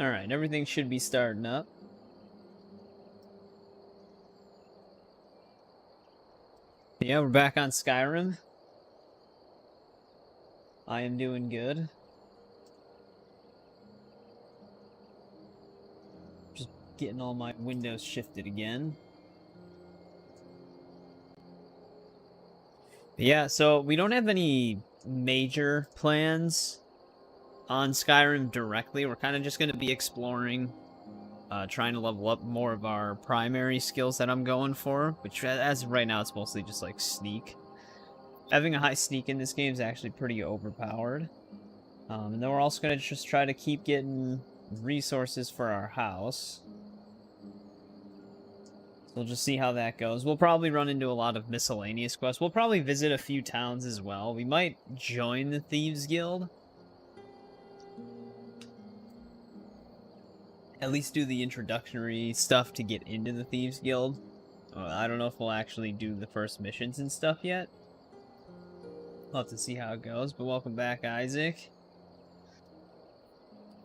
Alright, everything should be starting up. Yeah, we're back on Skyrim. I am doing good. Just getting all my windows shifted again. Yeah, so we don't have any major plans on Skyrim directly. We're kind of just going to be exploring, trying to level up more of our primary skills that I'm going for, which as of right now, it's mostly just like sneak. Having a high sneak in this game is actually pretty overpowered. And then we're also going to just try to keep getting resources for our house. So we'll just see how that goes. We'll probably run into a lot of miscellaneous quests. We'll probably visit a few towns as well. We might join the Thieves Guild. At least do the introductory stuff to get into the Thieves Guild. I don't know if we'll actually do the first missions and stuff yet. We'll have to see how it goes, but welcome back, Isaac.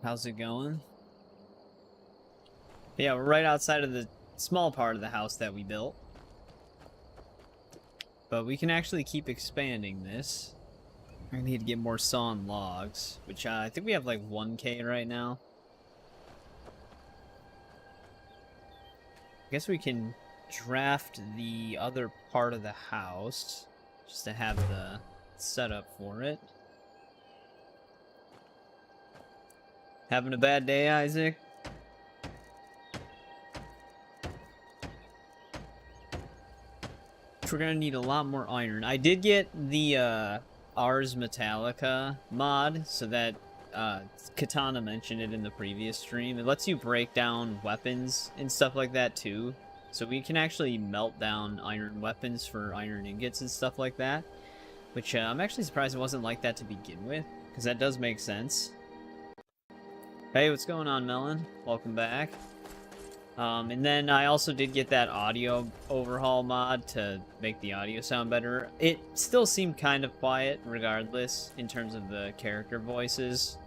How's it going? Yeah, we're right outside of the small part of the house that we built. But we can actually keep expanding this. I need to get more sawn logs, which I think we have like 1K right now. I guess we can draft the other part of the house just to have the setup for it. Having a bad day, Isaac? We're gonna need a lot more iron. I did get the Ars Metallica mod, so that Katana mentioned it in the previous stream. It lets you break down weapons and stuff like that too. So we can actually melt down iron weapons for iron ingots and stuff like that. Which I'm actually surprised it wasn't like that to begin with, because that does make sense. Hey, what's going on, Melon? Welcome back. And then I also did get that audio overhaul mod to make the audio sound better. It still seemed kind of quiet, regardless, in terms of the character voices,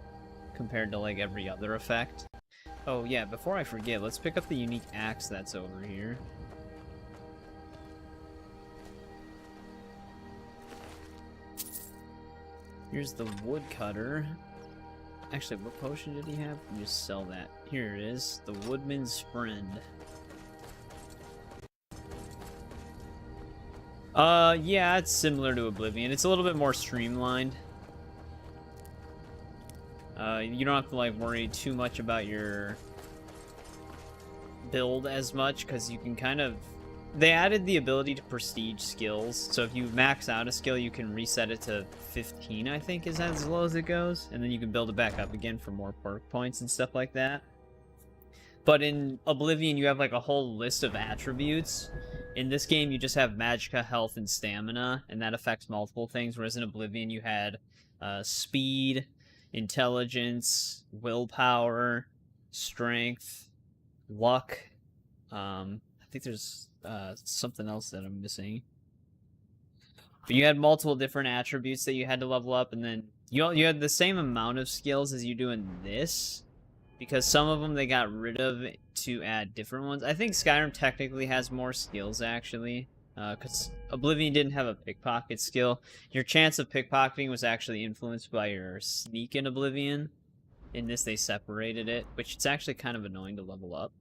compared to, like, every other effect. Oh, yeah, before I forget, let's pick up the unique axe that's over here. Here's the woodcutter. Actually, what potion did he have? Let me just sell that. Here it is. The Woodman's Friend. Yeah, it's similar to Oblivion. It's a little bit more streamlined. You don't have to, like, worry too much about your build as much, because you can kind of... They added the ability to prestige skills, so if you max out a skill, you can reset it to 15, I think, is as low as it goes, and then you can build it back up again for more perk points and stuff like that. But in Oblivion, you have, like, a whole list of attributes. In this game, you just have magicka, health, and stamina, and that affects multiple things, whereas in Oblivion, you had speed, intelligence, willpower, strength, luck. I think there's something else that I'm missing. But you had multiple different attributes that you had to level up, and then you had the same amount of skills as you do in this, because some of them they got rid of to add different ones. I think Skyrim technically has more skills, actually, because Oblivion didn't have a pickpocket skill. Your chance of pickpocketing was actually influenced by your sneak in Oblivion. In this, they separated it, which it's actually kind of annoying to level up.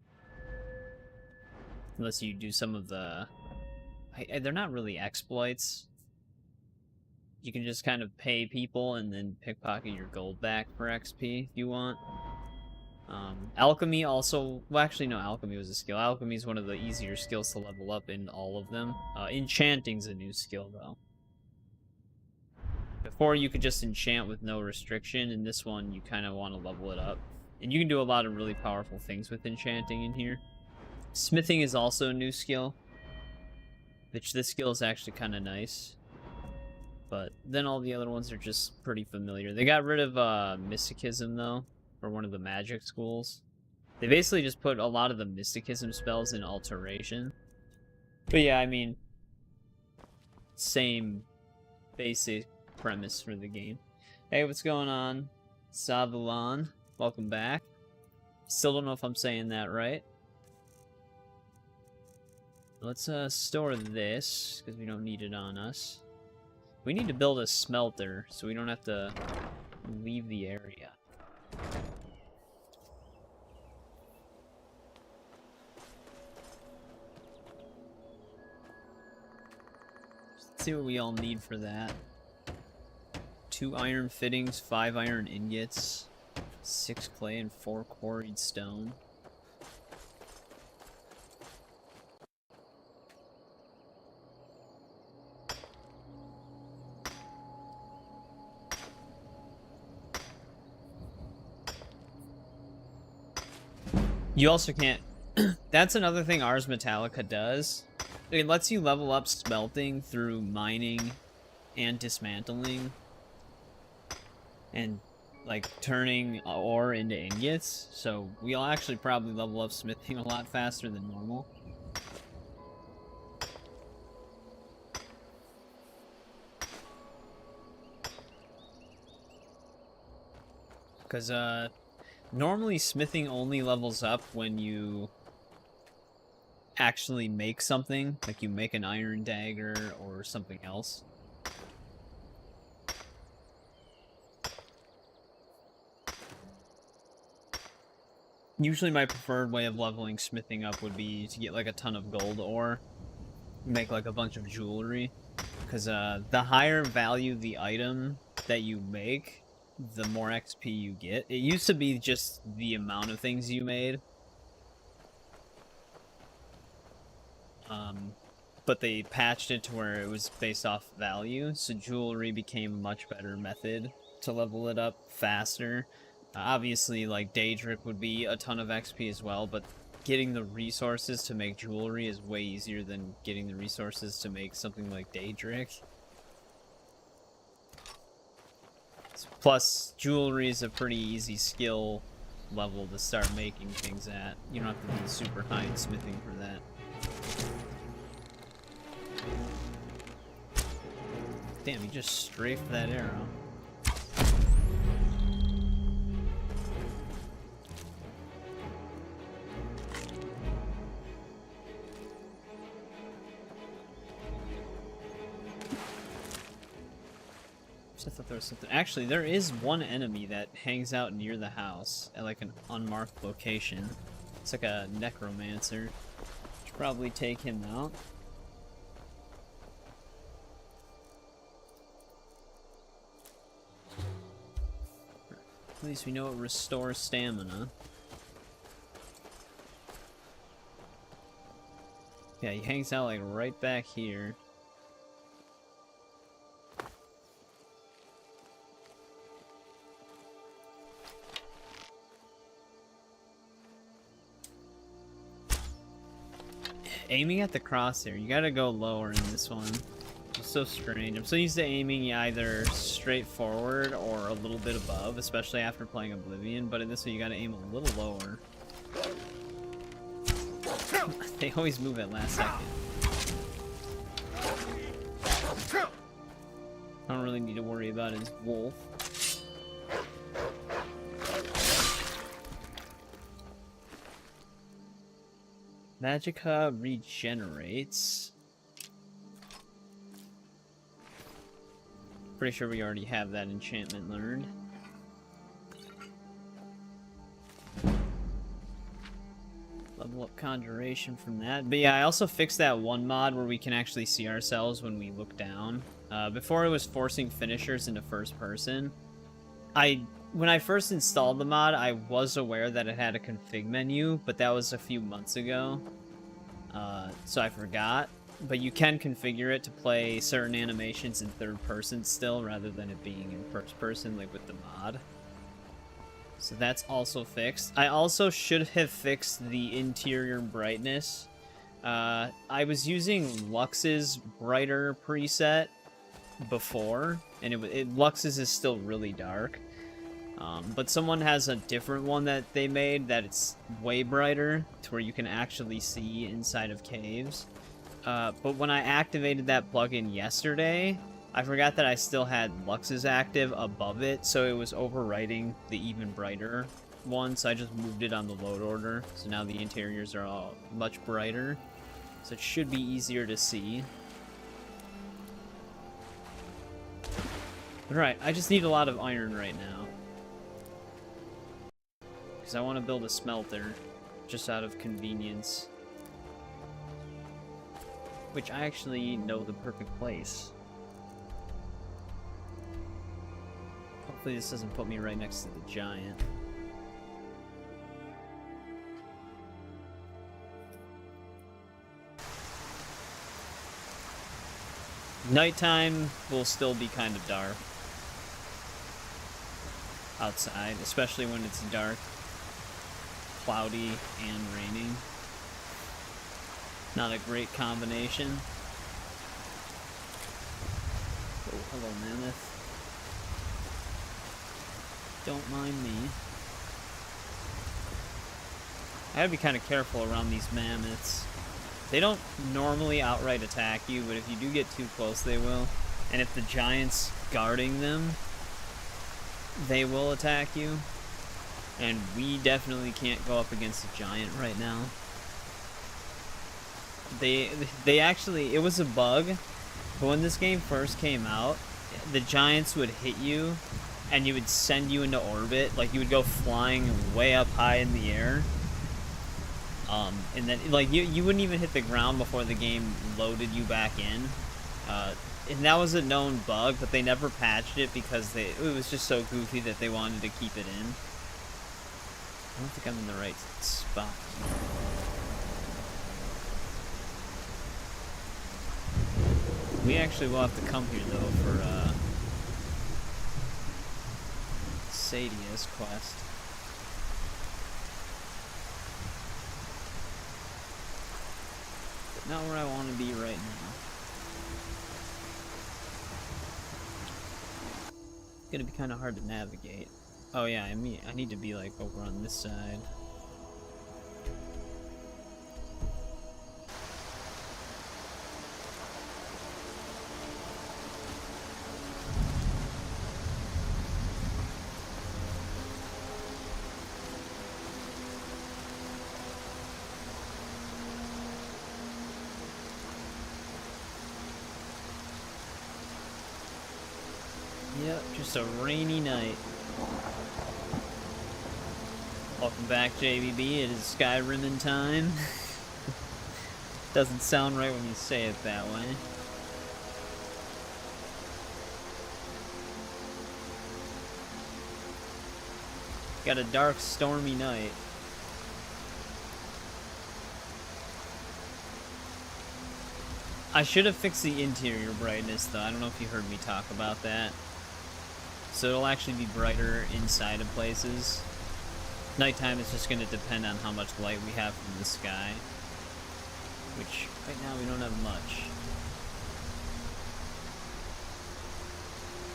Unless you do some of the... they're not really exploits. You can just kind of pay people and then pickpocket your gold back for XP if you want. Alchemy also... Well, actually, no, alchemy was a skill. Alchemy is one of the easier skills to level up in all of them. Enchanting's a new skill, though. Before, you could just enchant with no restriction. In this one, you kind of want to level it up. And you can do a lot of really powerful things with enchanting in here. Smithing is also a new skill, which this skill is actually kind of nice. But then all the other ones are just pretty familiar. They got rid of Mysticism, though, for one of the magic schools. They basically just put a lot of the Mysticism spells in Alteration. But yeah, I mean, same basic premise for the game. Hey, what's going on? Savulan, welcome back. Still don't know if I'm saying that right. Let's store this, because we don't need it on us. We need to build a smelter, so we don't have to leave the area. Let's see what we all need for that. 2 iron fittings, 5 iron ingots, 6 clay, and 4 quarried stone. You also can't... That's another thing Ars Metallica does. It lets you level up smelting through mining and dismantling. And, like, turning ore into ingots. So we'll actually probably level up smithing a lot faster than normal. Because, normally smithing only levels up when you actually make something, like you make an iron dagger or something else. Usually my preferred way of leveling smithing up would be to get like a ton of gold ore, make like a bunch of jewelry, because the higher value the item that you make, the more XP you get. It used to be just the amount of things you made. But they patched it to where it was based off value, so jewelry became a much better method to level it up faster. Obviously, like, Daedric would be a ton of XP as well, but getting the resources to make jewelry is way easier than getting the resources to make something like Daedric. Plus, jewelry is a pretty easy skill level to start making things at. You don't have to be super high in smithing for that. Damn, he just strafed that arrow. I thought there was something. Actually, there is one enemy that hangs out near the house at like an unmarked location. It's like a necromancer. Should probably take him out. At least we know it restores stamina. Yeah, he hangs out like right back here. Aiming at the crosshair, you gotta go lower in this one. It's so strange. I'm so used to aiming either straight forward or a little bit above, especially after playing Oblivion, but in this one you gotta aim a little lower. They always move at last second. I don't really need to worry about his wolf. Magica regenerates. Pretty sure we already have that enchantment learned. Level up conjuration from that. But yeah, I also fixed that one mod where we can actually see ourselves when we look down. Before it was forcing finishers into first person. When I first installed the mod, I was aware that it had a config menu, but that was a few months ago, so I forgot. But you can configure it to play certain animations in third person still, rather than it being in first person, like with the mod. So that's also fixed. I also should have fixed the interior brightness. I was using Lux's brighter preset before, and Lux's is still really dark. But someone has a different one that they made that it's way brighter, to where you can actually see inside of caves. But when I activated that plugin yesterday, I forgot that I still had Lux's active above it, so it was overwriting the even brighter one, so I just moved it on the load order. So now the interiors are all much brighter. So it should be easier to see. But right, I just need a lot of iron right now. Because I want to build a smelter, just out of convenience. Which I actually know the perfect place. Hopefully this doesn't put me right next to the giant. Nighttime will still be kind of dark outside, especially when it's dark, cloudy, and raining. Not a great combination. Oh, hello, mammoth. Don't mind me. I gotta be kind of careful around these mammoths. They don't normally outright attack you, but if you do get too close, they will. And if the giant's guarding them, they will attack you. And we definitely can't go up against a giant right now. They actually, it was a bug, but when this game first came out, the giants would hit you, and you would send you into orbit. Like, you would go flying way up high in the air. And then, like, you wouldn't even hit the ground before the game loaded you back in. And that was a known bug, but they never patched it because it was just so goofy that they wanted to keep it in. I don't think I'm in the right spot. We actually will have to come here, though, for, Sadia's quest. But not where I want to be right now. It's gonna be kind of hard to navigate. Oh yeah, I need to be, like, over on this side. Yep, just a rainy night. Welcome back, JBB. It is Skyrim in time. Doesn't sound right when you say it that way. Got a dark, stormy night. I should have fixed the interior brightness, though. I don't know if you heard me talk about that. So it'll actually be brighter inside of places. Nighttime is just going to depend on how much light we have from the sky. Which, right now, we don't have much.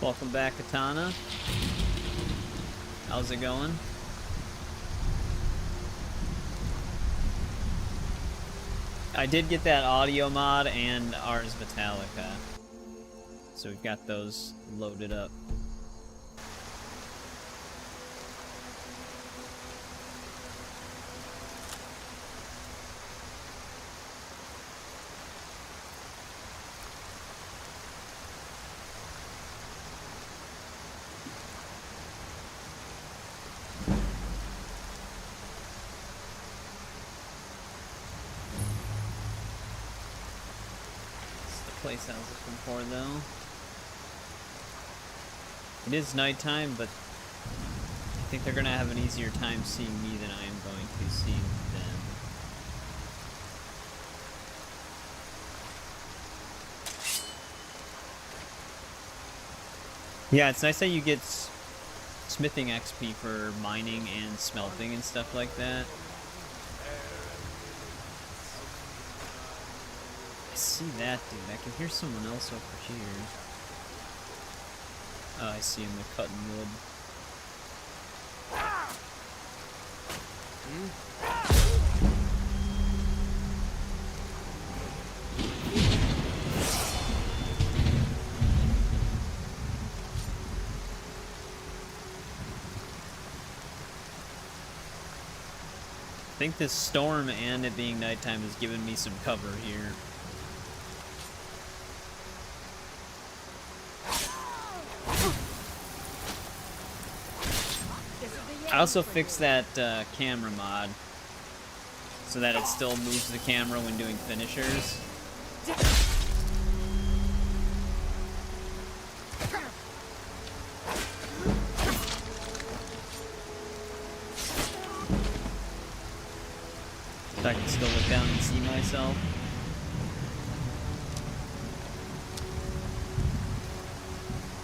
Welcome back, Katana. How's it going? I did get that audio mod and Ars Metallica. So we've got those loaded up. Place I was looking for, though. It is nighttime, but I think they're gonna have an easier time seeing me than I am going to be seeing them. Yeah, it's nice that you get smithing XP for mining and smelting and stuff like that. I see that dude. I can hear someone else over here. Oh, I see him. They're cutting wood. think this storm and it being nighttime has given me some cover here. I also fixed that camera mod so that it still moves the camera when doing finishers. So I can still look down and see myself.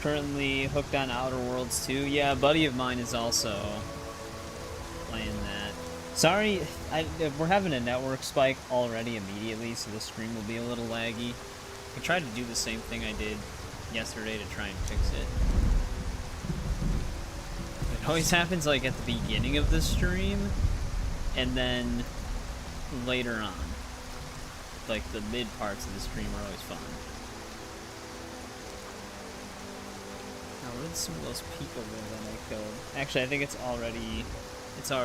Currently hooked on Outer Worlds 2. Yeah, a buddy of mine is also playing that. Sorry, we're having a network spike already immediately, so the stream will be a little laggy. I tried to do the same thing I did yesterday to try and fix it. It always happens like at the beginning of the stream, and then later on. Like the mid parts of the stream are always fun. Now where did some of those people go that I killed? Actually, I think it's already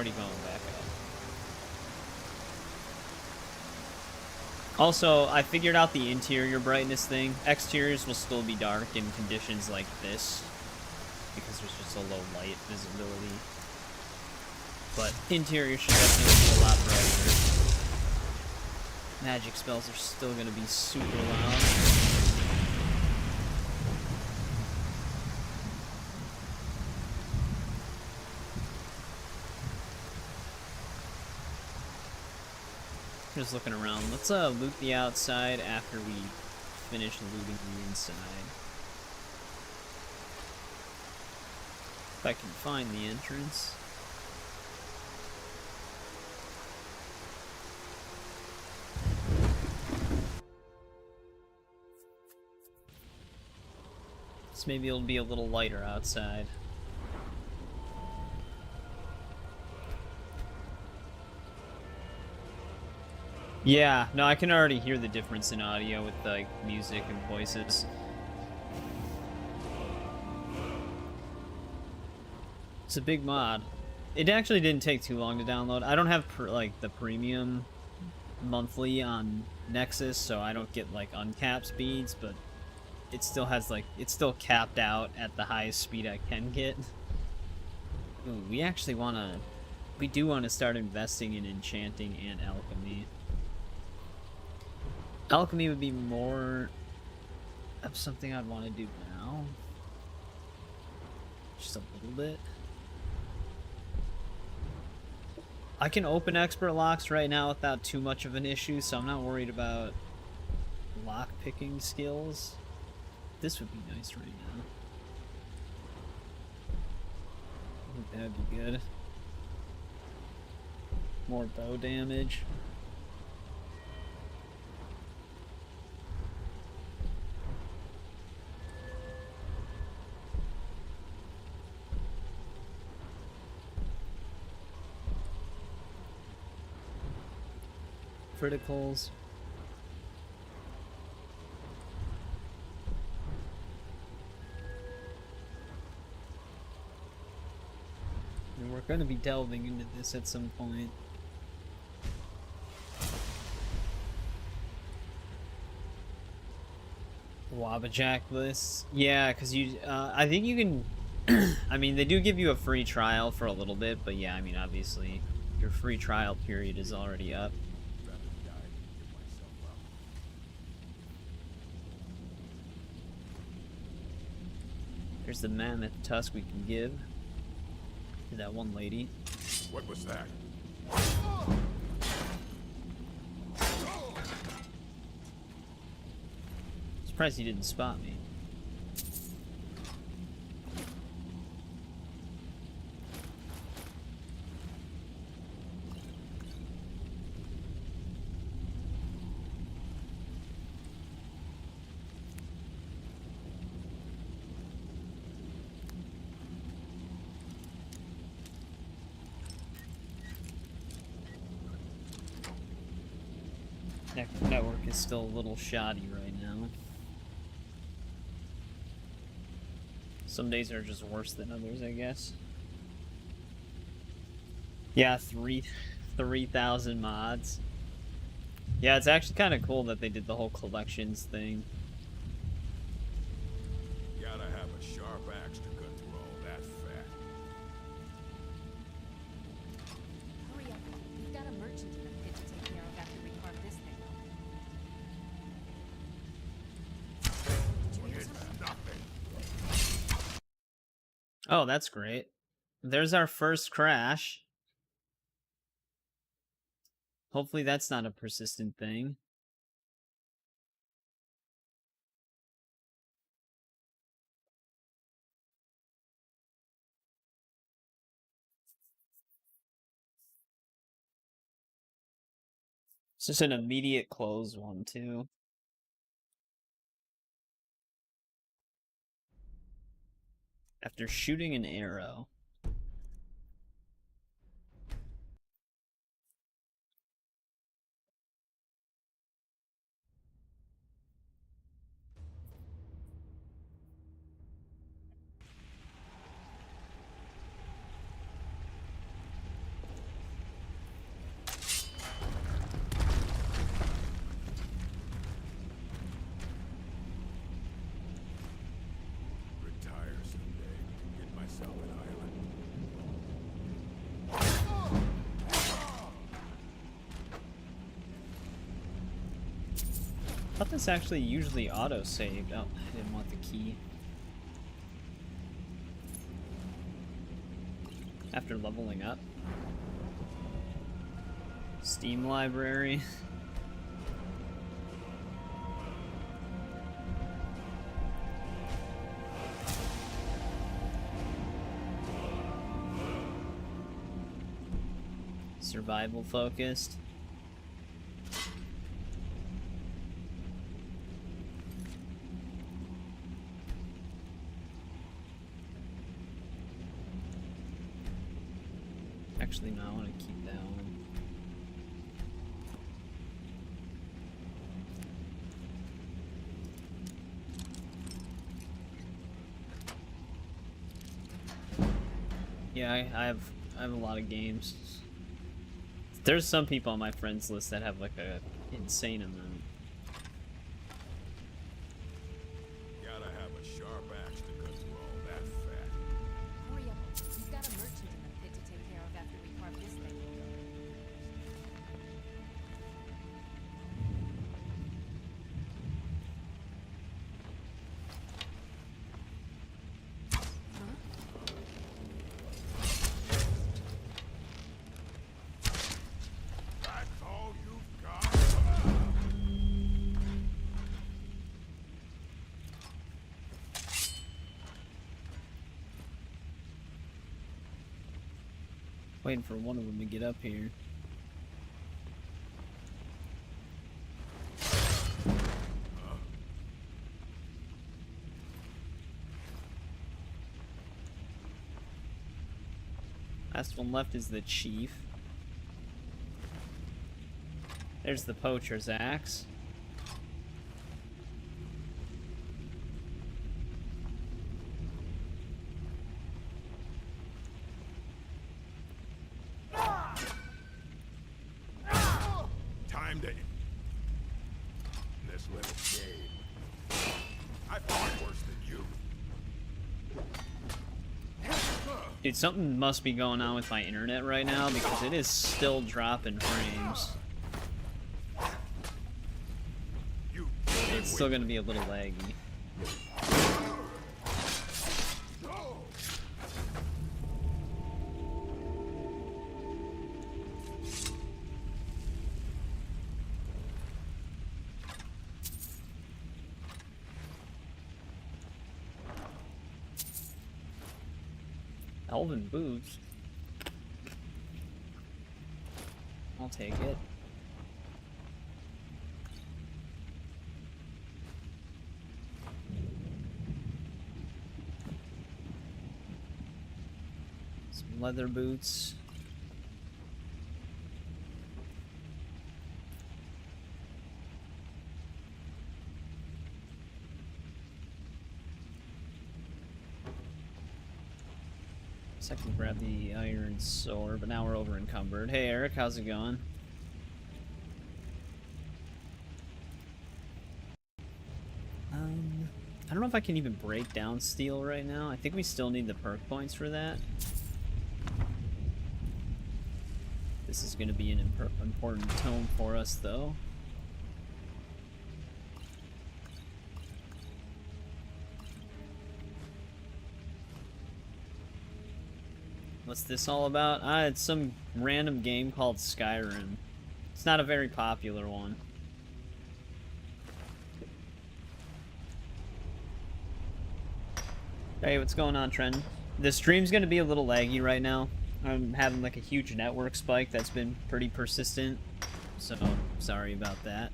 going back up. Also, I figured out the interior brightness thing. Exteriors will still be dark in conditions like this because there's just a low light visibility. But interior should definitely be a lot brighter. Magic spells are still going to be super loud. Just looking around. Let's loot the outside after we finish looting the inside. If I can find the entrance. So maybe it'll be a little lighter outside. Yeah, no, I can already hear the difference in audio with like music and voices. It's a big mod. It actually didn't take too long to download. I don't have like the premium monthly on Nexus, so I don't get like uncapped speeds, but it still has like, it's still capped out at the highest speed I can get. Ooh, we do want to start investing in enchanting and alchemy. Alchemy would be more of something I'd want to do now. Just a little bit. I can open expert locks right now without too much of an issue, so I'm not worried about lock picking skills. This would be nice right now. I think that'd be good. More bow damage. Criticals. And we're going to be delving into this at some point. Wabajack lists. Yeah, because I think you can... I mean, they do give you a free trial for a little bit, but yeah, I mean, obviously, your free trial period is already up. There's the mammoth tusk we can give to that one lady. What was that? Surprised he didn't spot me. Network is still a little shoddy right now. Some days are just worse than others, I guess. Yeah, 3,000 mods. Yeah, it's actually kind of cool that they did the whole collections thing. Gotta have a sharp axe to cut through all that fat. Hurry up. We've got a merchant in the pit to take care of after we carve this thing. Did you hear something? Nothing. Oh, that's great. There's our first crash. Hopefully that's not a persistent thing. It's just an immediate close one, too. After shooting an arrow. Retire someday. Get myself an island. I thought this actually usually auto-saved. Oh, I didn't want the key. After leveling up. Steam library. Survival focused. Actually, no, I want to keep that one. Yeah, I have a lot of games. There's some people on my friends list that have like a insane amount. Gotta have a sharp axe to cut through all that fat. Hurry up. We've got a merchant in the pit to take care of after we carve this thing. That's all you've got? Waiting for one of them to get up here. Last one left is the chief. There's the poacher's axe. Time to... this little game. I fought worse than you. Dude, something must be going on with my internet right now because it is still dropping frames. You... It's still gonna be a little laggy. Elven boots. I'll take it. Some leather boots. So I can grab the iron sword, but now we're over encumbered. Hey Eric, how's it going? I don't know if I can even break down steel right now. I think we still need the perk points for that. This is going to be an important tome for us, though. What's this all about? It's some random game called Skyrim. It's not a very popular one. Hey, what's going on, Trent? The stream's gonna be a little laggy right now. I'm having like a huge network spike that's been pretty persistent, so sorry about that.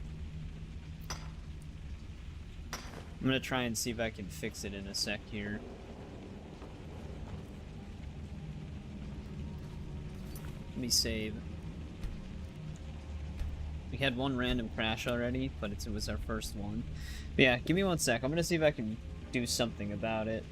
I'm gonna try and see if I can fix it in a sec here. Let me save. We had one random crash already, but it was our first one. But yeah, give me 1 sec. I'm gonna see if I can do something about it.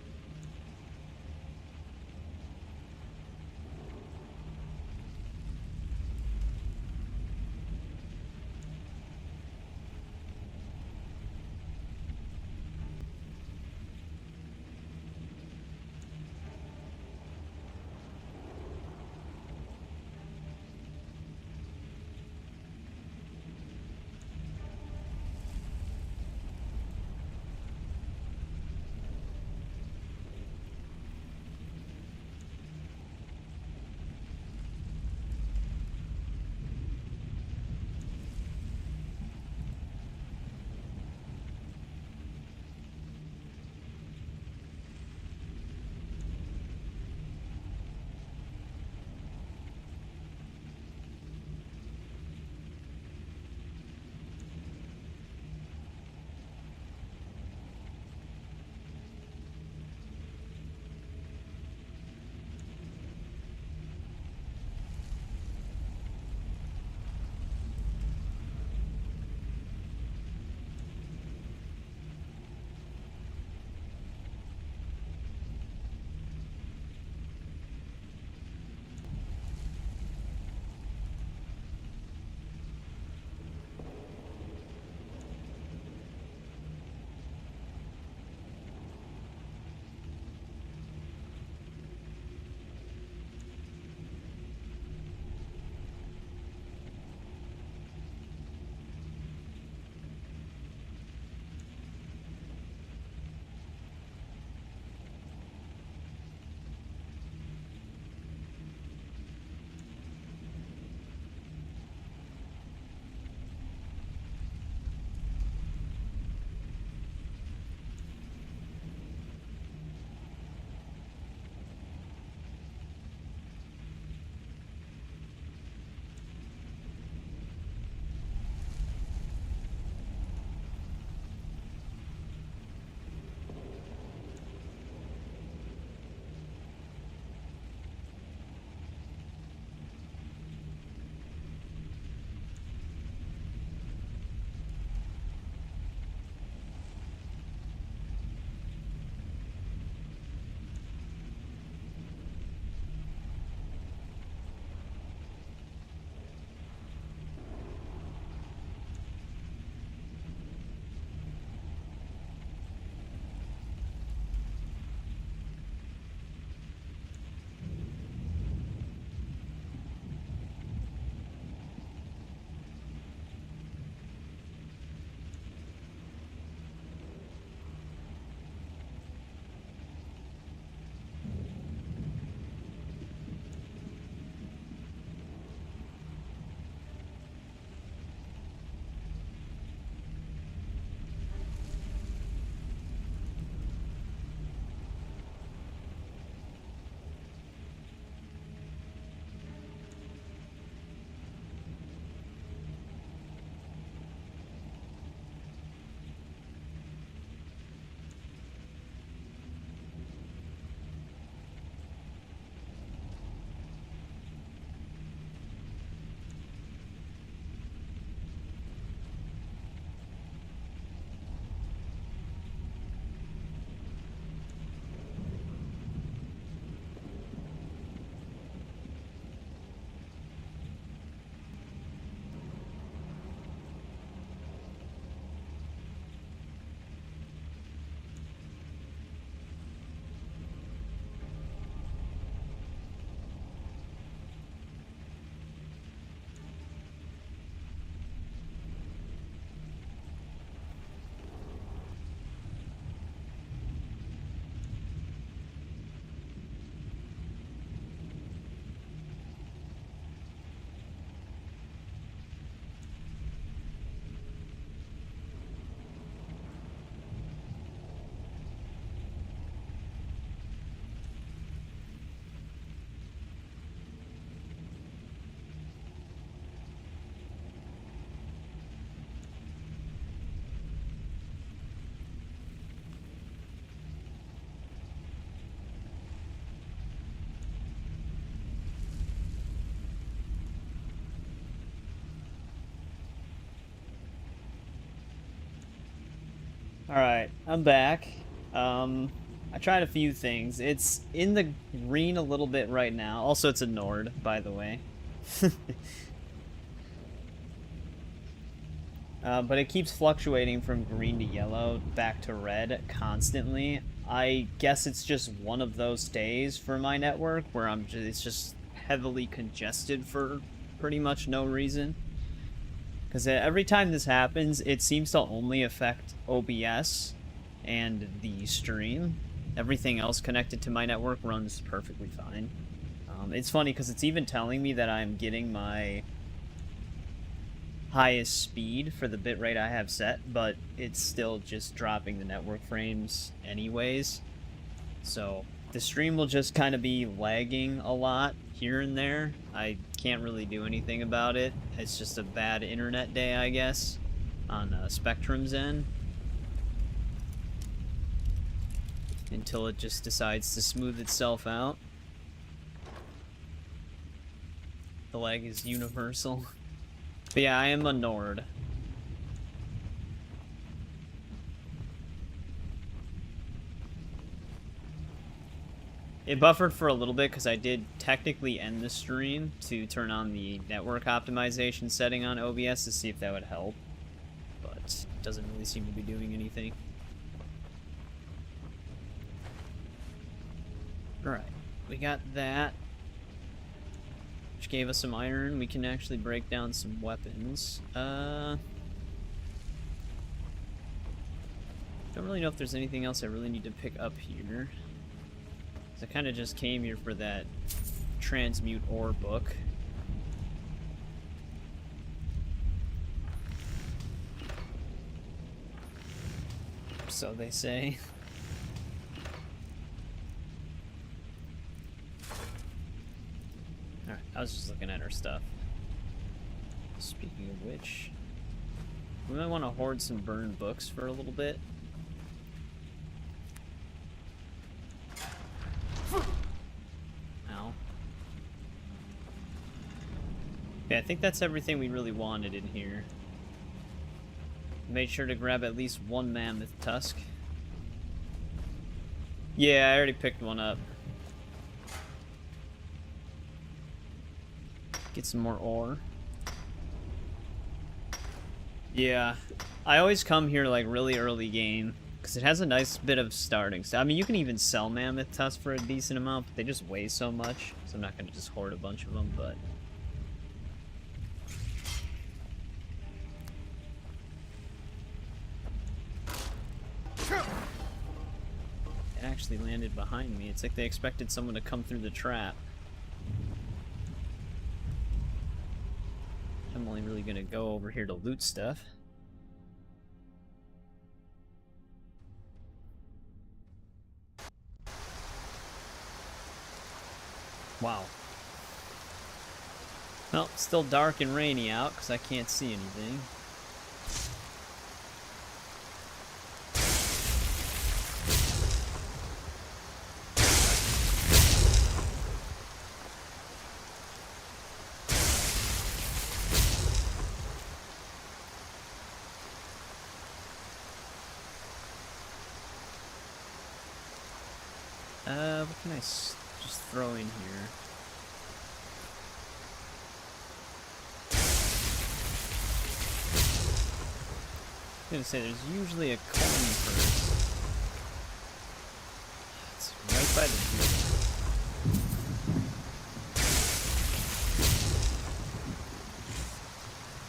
Alright, I'm back. I tried a few things. It's in the green a little bit right now. Also, it's a Nord, by the way. But it keeps fluctuating from green to yellow back to red constantly. I guess it's just one of those days for my network where it's just heavily congested for pretty much no reason. Because every time this happens, it seems to only affect OBS and the stream. Everything else connected to my network runs perfectly fine. It's funny because it's even telling me that I'm getting my highest speed for the bitrate I have set, but it's still just dropping the network frames anyways. So the stream will just kind of be lagging a lot here and there. I can't really do anything about it. It's just a bad internet day, I guess, on Spectrum's end. Until it just decides to smooth itself out. The lag is universal. But yeah, I am a Nord. It buffered for a little bit because I did technically end the stream to turn on the network optimization setting on OBS to see if that would help. But it doesn't really seem to be doing anything. Alright, we got that. Which gave us some iron. We can actually break down some weapons. Don't really know if there's anything else I really need to pick up here. I kind of just came here for that transmute ore book. So they say. Alright, I was just looking at our stuff. Speaking of which, we might want to hoard some burned books for a little bit. Ow. Yeah, I think that's everything we really wanted in here. Made sure to grab at least one mammoth tusk. Yeah, I already picked one up. Get some more ore. Yeah, I always come here like really early game because it has a nice bit of starting. So I mean, you can even sell mammoth tusks for a decent amount, but they just weigh so much. So I'm not gonna just hoard a bunch of them, but. It actually landed behind me. It's like they expected someone to come through the trap. I'm only really gonna go over here to loot stuff. Wow. Well, it's still dark and rainy out because I can't see anything. What can I just throw in here? I was gonna say, there's usually a coin purse. It's right by the door.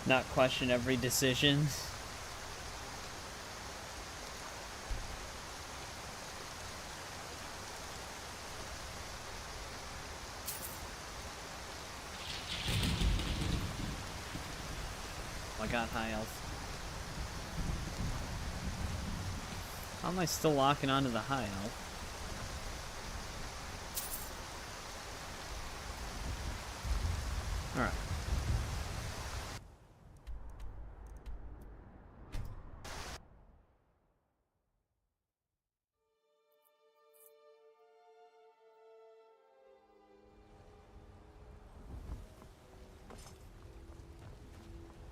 Not question every decision. I got high health. How am I still locking onto the high health? Alright.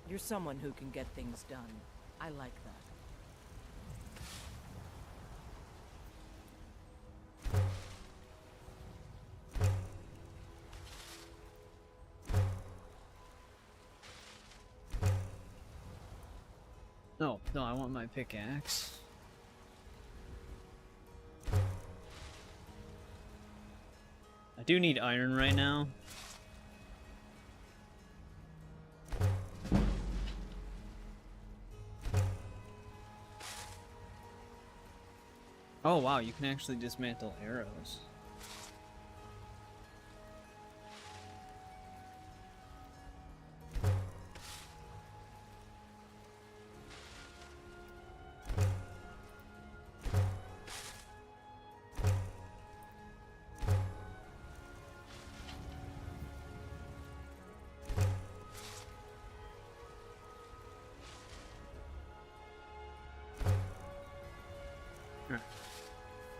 You're someone who can get things done. I like that. No, no, I want my pickaxe. I do need iron right now. Oh wow, you can actually dismantle arrows.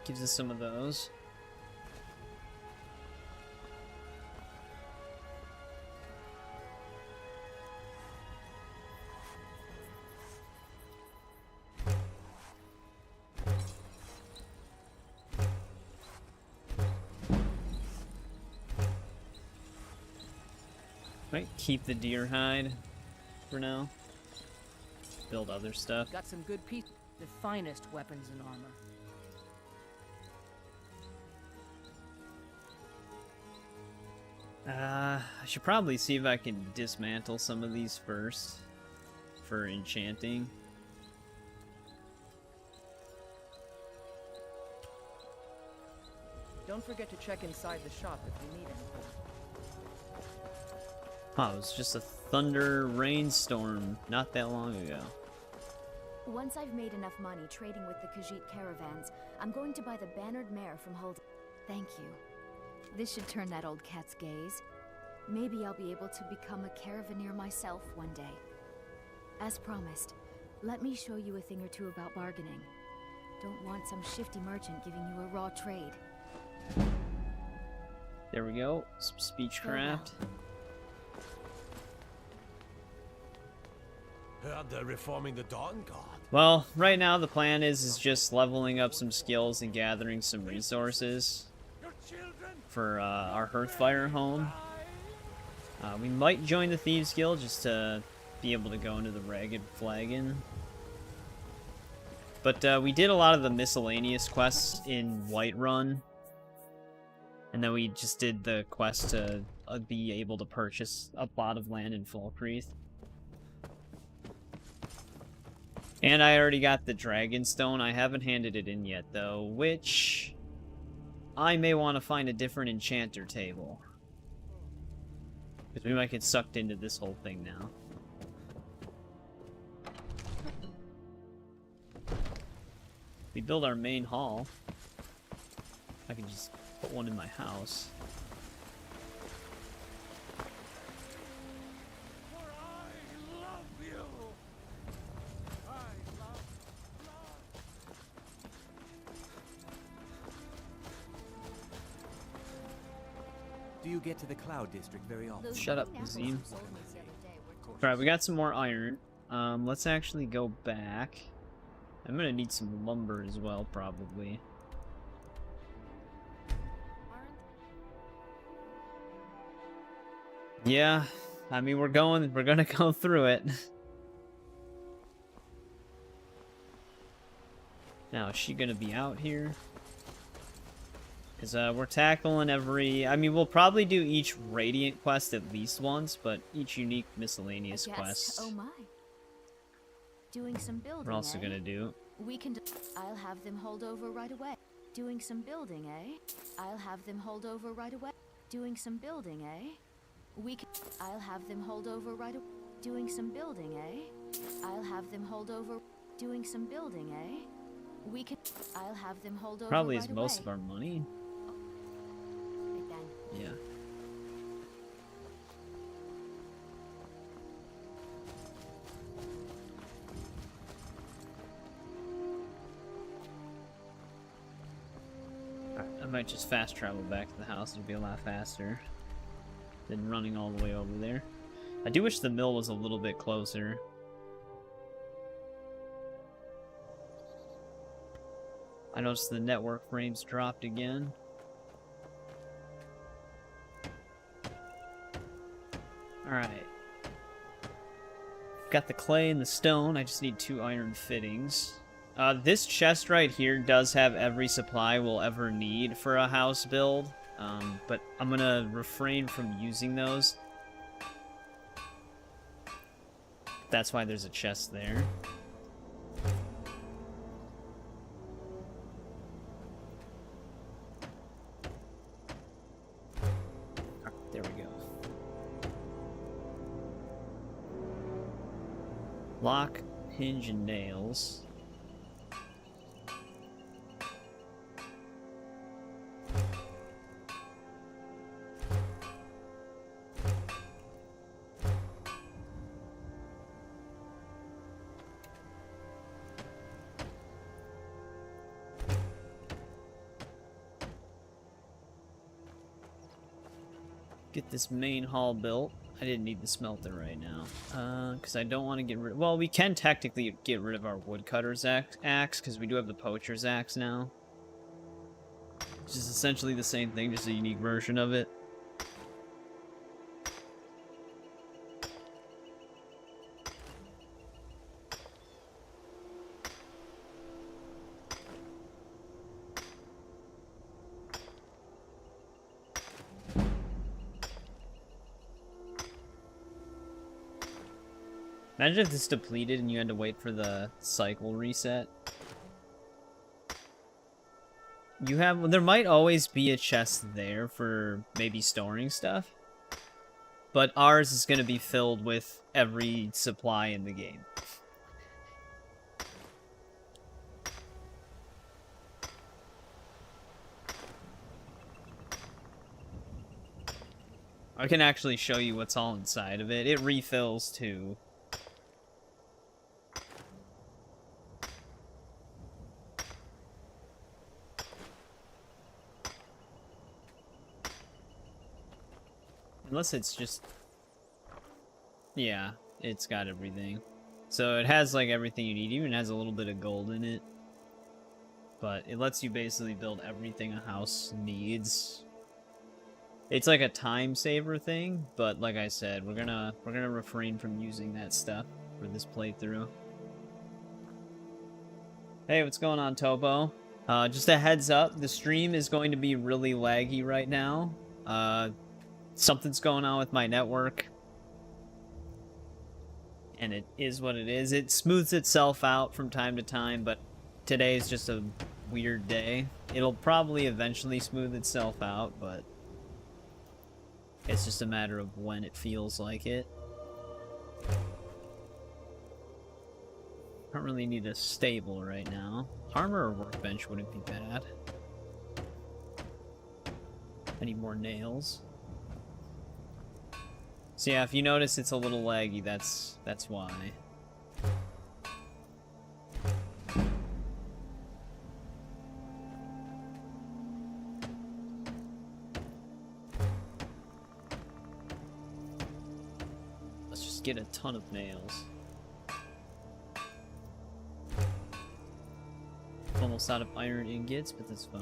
Gives us some of those. Might keep the deer hide for now. Build other stuff. Got some good pieces. The finest weapons and armor. I should probably see if I can dismantle some of these first for enchanting. Don't forget to check inside the shop if you need anything. Oh, it was just a thunder rainstorm not that long ago. Once I've made enough money trading with the Khajiit caravans, I'm going to buy the bannered mare from Hold. Thank you. This should turn that old cat's gaze. Maybe I'll be able to become a caravaneer myself one day. As promised, let me show you a thing or two about bargaining. Don't want some shifty merchant giving you a raw trade. There we go. Some speechcraft. Heard they're reforming the Dawn Guard. Well, right now the plan is just leveling up some skills and gathering some resources for our Hearthfire home. We might join the Thieves Guild just to be able to go into the Ragged Flagon. But we did a lot of the miscellaneous quests in Whiterun. And then we just did the quest to be able to purchase a plot of land in Falkreath. And I already got the Dragonstone. I haven't handed it in yet, though, which I may want to find a different enchanter table. Because we might get sucked into this whole thing now. We build our main hall. I can just put one in my house. Do you get to the Cloud District very often? Shut up, Azim. Alright, we got some more iron. Let's actually go back. I'm gonna need some lumber as well, probably. Yeah, I mean, we're gonna go through it. Now, is she gonna be out here? Because we're tackling every... I mean, we'll probably do each Radiant quest at least once, but each unique miscellaneous quest Oh my. Doing some building, we're also eh? gonna do. We can I'll have them hold over right away. Doing some building, eh? I'll have them hold over right away. Doing some building, eh? We can I'll have them hold over right away. Doing some building, eh? I'll have them hold over. Doing some building, eh? We can I'll have them hold over Probably right is most away. of our money. Right then. Yeah. I might just fast travel back to the house. It'll be a lot faster than running all the way over there. I do wish the mill was a little bit closer. I noticed the network frames dropped again. Alright. Got the clay and the stone. I just need 2 iron fittings. This chest right here does have every supply we'll ever need for a house build, but I'm gonna refrain from using those. That's why there's a chest there. There we go. Lock, hinge, and nails. Get this main hall built. I didn't need the smelter right now, because I don't want to get rid. Well, we can technically get rid of our woodcutter's axe, because we do have the poacher's axe now, which is essentially the same thing, just a unique version of it. Imagine if this depleted and you had to wait for the cycle reset. There might always be a chest there for maybe storing stuff, but ours is going to be filled with every supply in the game. I can actually show you what's all inside of it. It refills too. Unless it's just... Yeah, it's got everything. So it has, like, everything you need. It even has a little bit of gold in it. But it lets you basically build everything a house needs. It's like a time saver thing, but like I said, we're gonna refrain from using that stuff for this playthrough. Hey, what's going on, Topo? Just a heads up, the stream is going to be really laggy right now. Something's going on with my network. And it is what it is. It smooths itself out from time to time, but today is just a weird day. It'll probably eventually smooth itself out, but it's just a matter of when it feels like it. Don't really need a stable right now. Armor or workbench wouldn't be bad. I need more nails. So yeah, if you notice it's a little laggy, that's why. Let's just get a ton of nails. Almost out of iron ingots, but that's fine.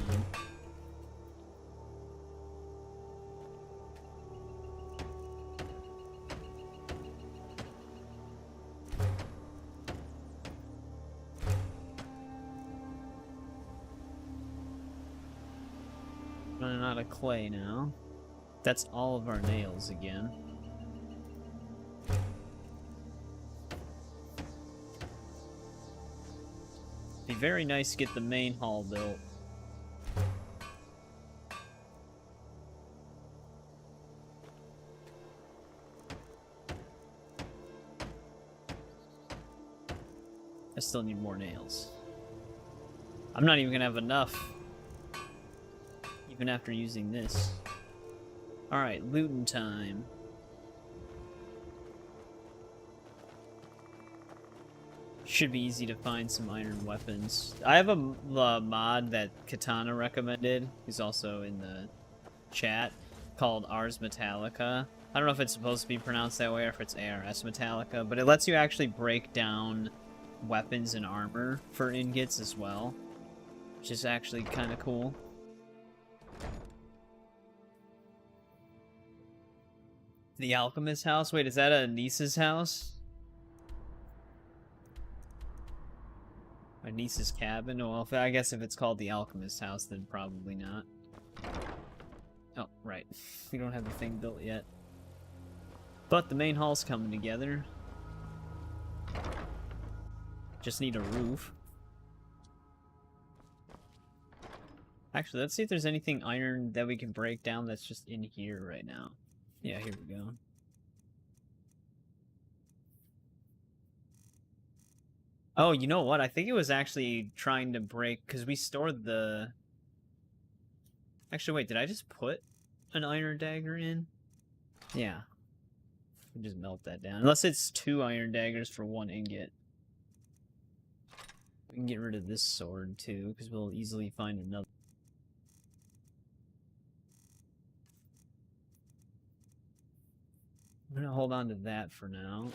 Running out of clay now. That's all of our nails again. Be very nice to get the main hall built. I still need more nails. I'm not even gonna have enough, even after using this. Alright, looting time. Should be easy to find some iron weapons. I have a mod that Katana recommended, who's also in the chat, called Ars Metallica. I don't know if it's supposed to be pronounced that way or if it's ARS Metallica, but it lets you actually break down weapons and armor for ingots as well, which is actually kind of cool. The Alchemist house? Wait, is that a niece's house? My niece's cabin? Well, I guess if it's called the Alchemist House, then probably not. Oh, right. We don't have the thing built yet. But the main hall's coming together. Just need a roof. Actually, let's see if there's anything iron that we can break down that's just in here right now. Yeah, here we go. Oh, you know what? I think it was actually trying to break, because we stored the... Actually, wait, did I just put an iron dagger in? Yeah. We just melt that down. Unless it's 2 iron daggers for 1 ingot. We can get rid of this sword, too, because we'll easily find another. I'm gonna hold on to that for now.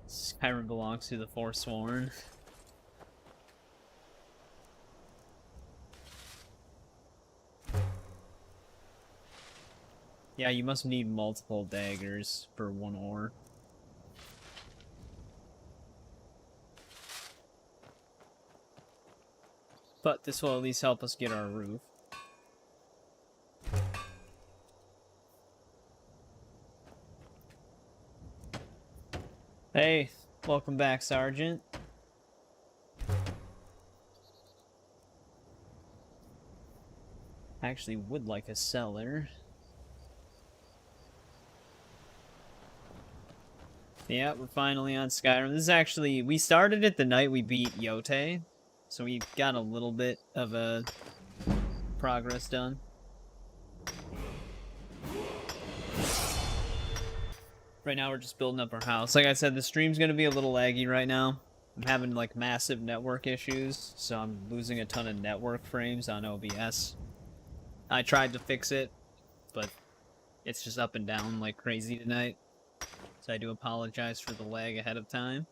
Skyrim belongs to the Forsworn. Yeah, you must need multiple daggers for 1 ore. But this will at least help us get our roof. Hey, welcome back, Sergeant. I actually would like a cellar. Yeah, we're finally on Skyrim. This is actually... We started it the night we beat Yote, so we got a little bit of a progress done. Right now we're just building up our house. Like I said, the stream's gonna be a little laggy right now. I'm having like massive network issues, so I'm losing a ton of network frames on OBS. I tried to fix it, but it's just up and down like crazy tonight. So I do apologize for the lag ahead of time.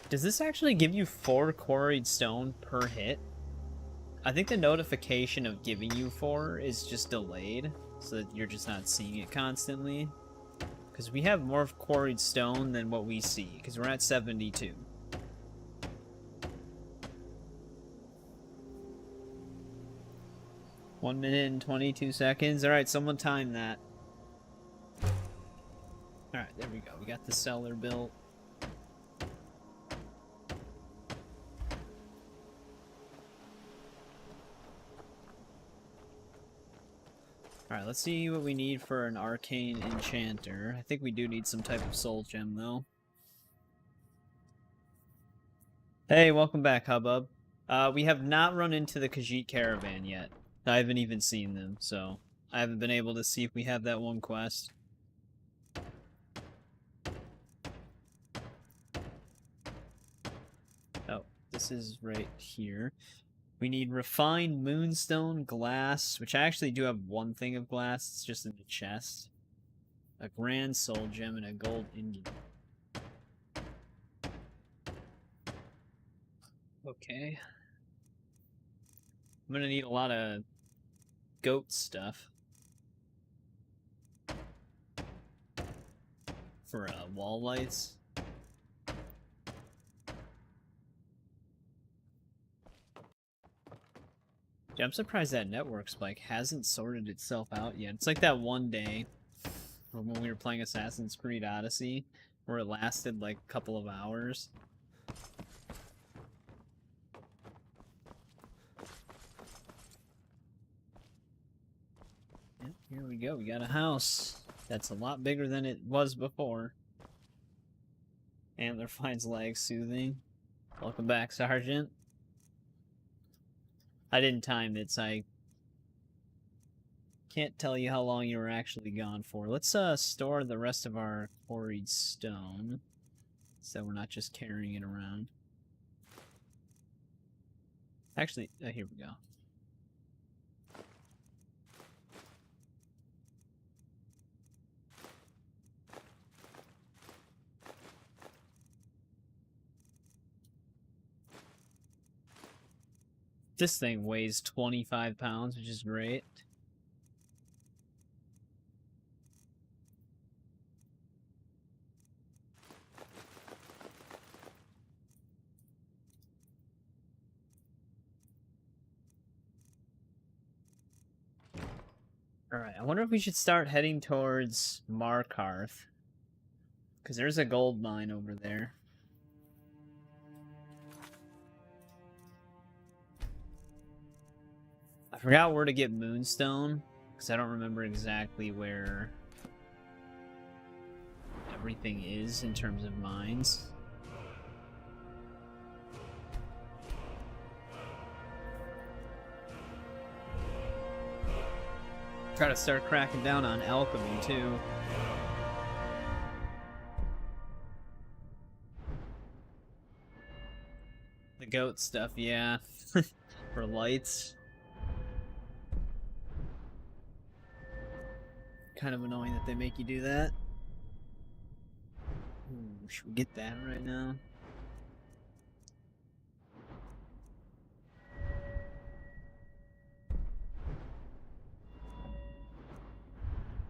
Does this actually give you 4 quarried stone per hit? I think the notification of giving you 4 is just delayed, so that you're just not seeing it constantly. Because we have more quarried stone than what we see, because we're at 72. One minute and 22 seconds. Alright, someone time that. Alright, there we go. We got the cellar built. Alright, let's see what we need for an arcane enchanter. I think we do need some type of soul gem, though. Hey, welcome back, Hubbub. We have not run into the Khajiit caravan yet. I haven't even seen them, so I haven't been able to see if we have that one quest. Oh, this is right here. We need refined moonstone, glass, which I actually do have one thing of glass, it's just in the chest. A grand soul gem and a gold ingot. Okay. I'm gonna need a lot of goat stuff for wall lights. Yeah, I'm surprised that network spike hasn't sorted itself out yet. It's like that one day when we were playing Assassin's Creed Odyssey where it lasted like a couple of hours. Yep, here we go. We got a house that's a lot bigger than it was before. Antler finds lag soothing. Welcome back, Sergeant. I didn't time it, so I can't tell you how long you were actually gone for. Let's store the rest of our quarried stone so we're not just carrying it around. Actually, here we go. This thing weighs 25 pounds, which is great. Alright, I wonder if we should start heading towards Markarth. Because there's a gold mine over there. I forgot where to get Moonstone, because I don't remember exactly where everything is in terms of mines. Try to start cracking down on alchemy too. The goat stuff, yeah. For lights. Kind of annoying that they make you do that. Ooh, should we get that right now?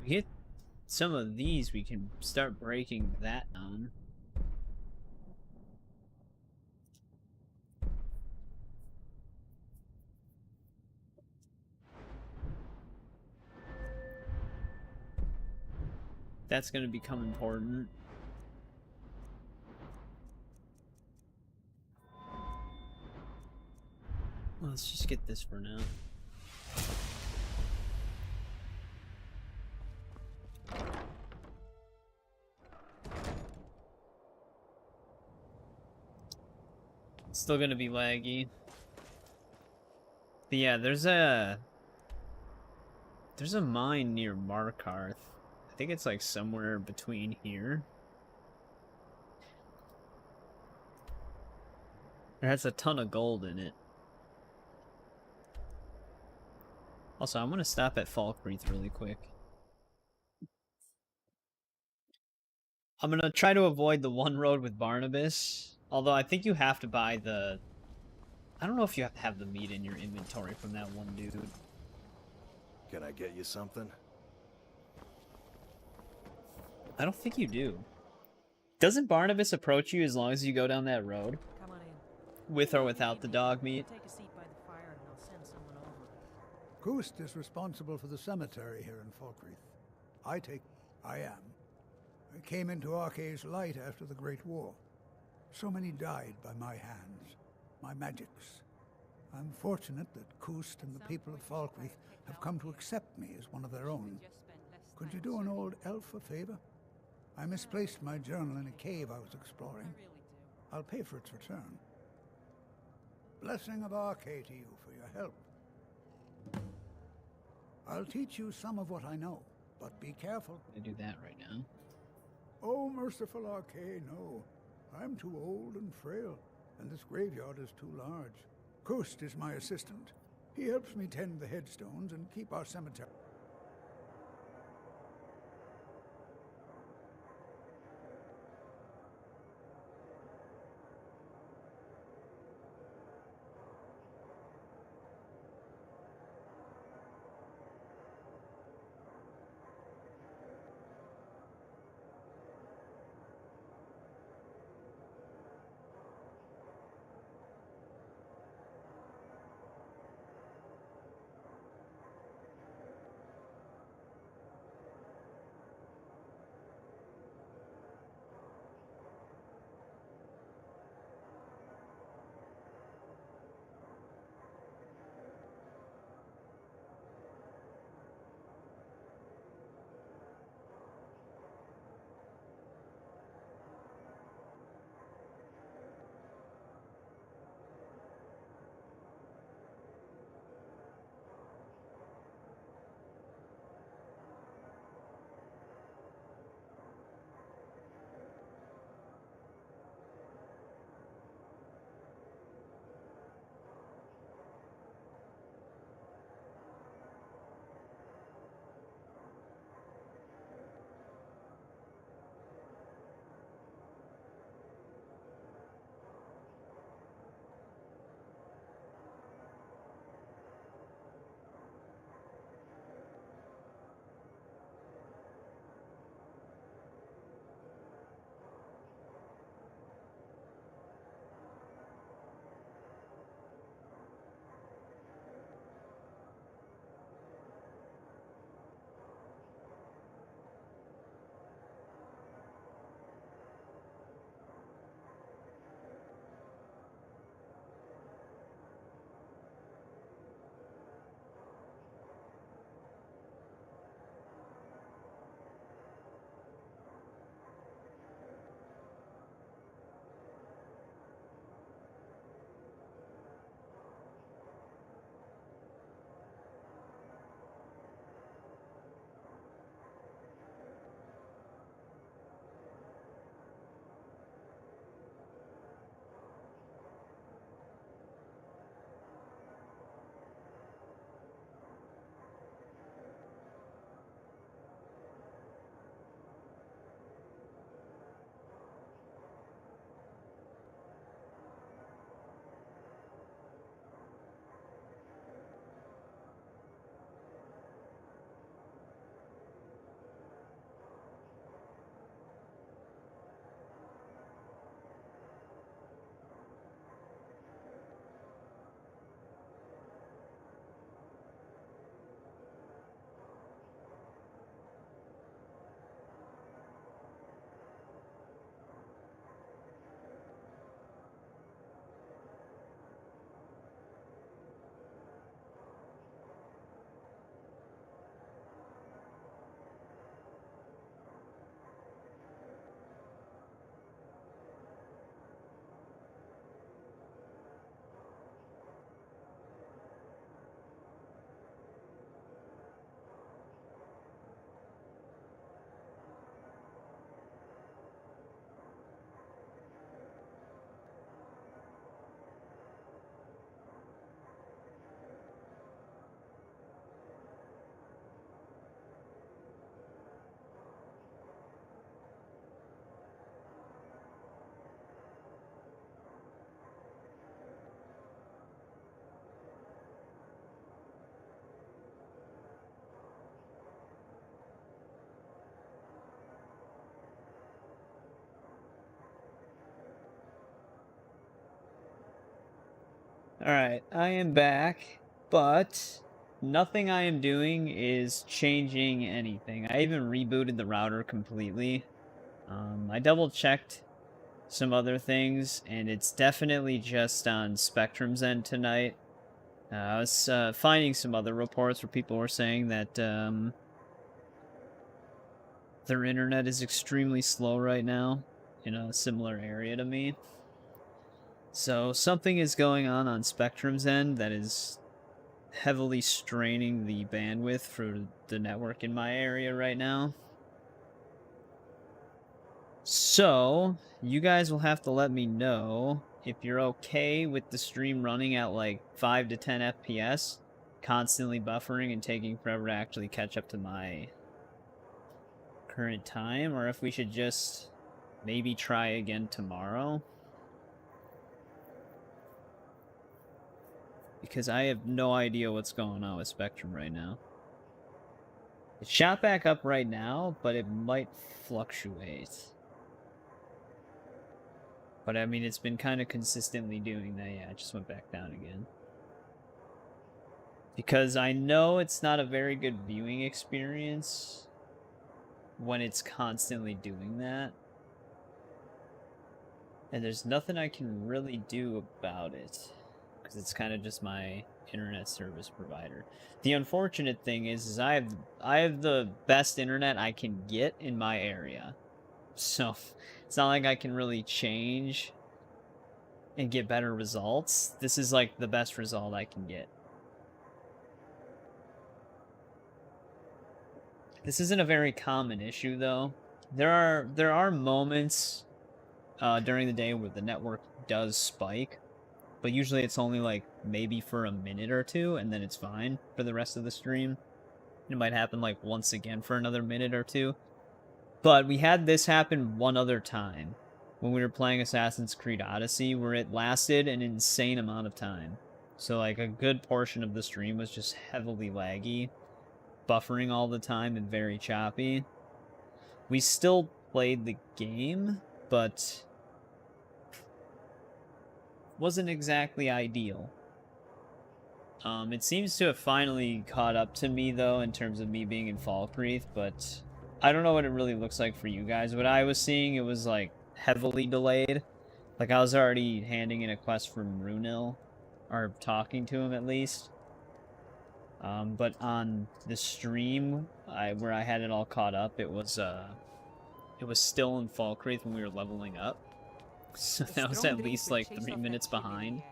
We get some of these, we can start breaking that down. That's going to become important. Well, let's just get this for now. It's still going to be laggy. But yeah, there's a mine near Markarth. I think it's like somewhere between here. It has a ton of gold in it. Also, I'm gonna stop at Falkreath really quick. I'm gonna try to avoid the one road with Barnabas. Although I think you have to buy the... I don't know if you have to have the meat in your inventory from that one dude. Can I get you something? I don't think you do. Doesn't Barnabas approach you as long as you go down that road? Come on in. With or without the dog meat? Take a seat by the fire and I'll send someone over. Kust is responsible for the cemetery here in Falkreath. I am. I came into Arkay's light after the Great War. So many died by my hands, my magics. I'm fortunate that Kust and the people of Falkreath have come to accept me as one of their own. Could you do an old elf a favor? I misplaced my journal in a cave I was exploring. I'll pay for its return. Blessing of Arkay to you for your help. I'll teach you some of what I know, but be careful. I do that right now. Oh, merciful Arkay, no. I'm too old and frail, and this graveyard is too large. Kust is my assistant. He helps me tend the headstones and keep our cemetery. Alright, I am back, but nothing I am doing is changing anything. I even rebooted the router completely. I double checked some other things, and it's definitely just on Spectrum's end tonight. I was finding some other reports where people were saying that their internet is extremely slow right now in a similar area to me. So something is going on Spectrum's end that is heavily straining the bandwidth for the network in my area right now. So, you guys will have to let me know if you're okay with the stream running at like 5 to 10 FPS, constantly buffering and taking forever to actually catch up to my current time, or if we should just maybe try again tomorrow. Because I have no idea what's going on with Spectrum right now. It's shot back up right now, but it might fluctuate. But I mean, it's been kind of consistently doing that. Yeah, it just went back down again. Because I know it's not a very good viewing experience when it's constantly doing that. And there's nothing I can really do about it, because it's kind of just my internet service provider. The unfortunate thing is I have the best internet I can get in my area. So, it's not like I can really change and get better results. This is like the best result I can get. This isn't a very common issue though. There are moments during the day where the network does spike, but usually it's only like maybe for a minute or two, and then it's fine for the rest of the stream. It might happen like once again for another minute or two. But we had this happen one other time when we were playing Assassin's Creed Odyssey, where it lasted an insane amount of time. So like a good portion of the stream was just heavily laggy, buffering all the time and very choppy. We still played the game, but wasn't exactly ideal. It seems to have finally caught up to me though in terms of me being in Falkreath, but I don't know what it really looks like for you guys. What I was seeing, it was like heavily delayed. Like I was already handing in a quest from Runil, or talking to him at least. But on the stream, where I had it all caught up, it was still in Falkreath when we were leveling up. So that was at least like 3 minutes behind.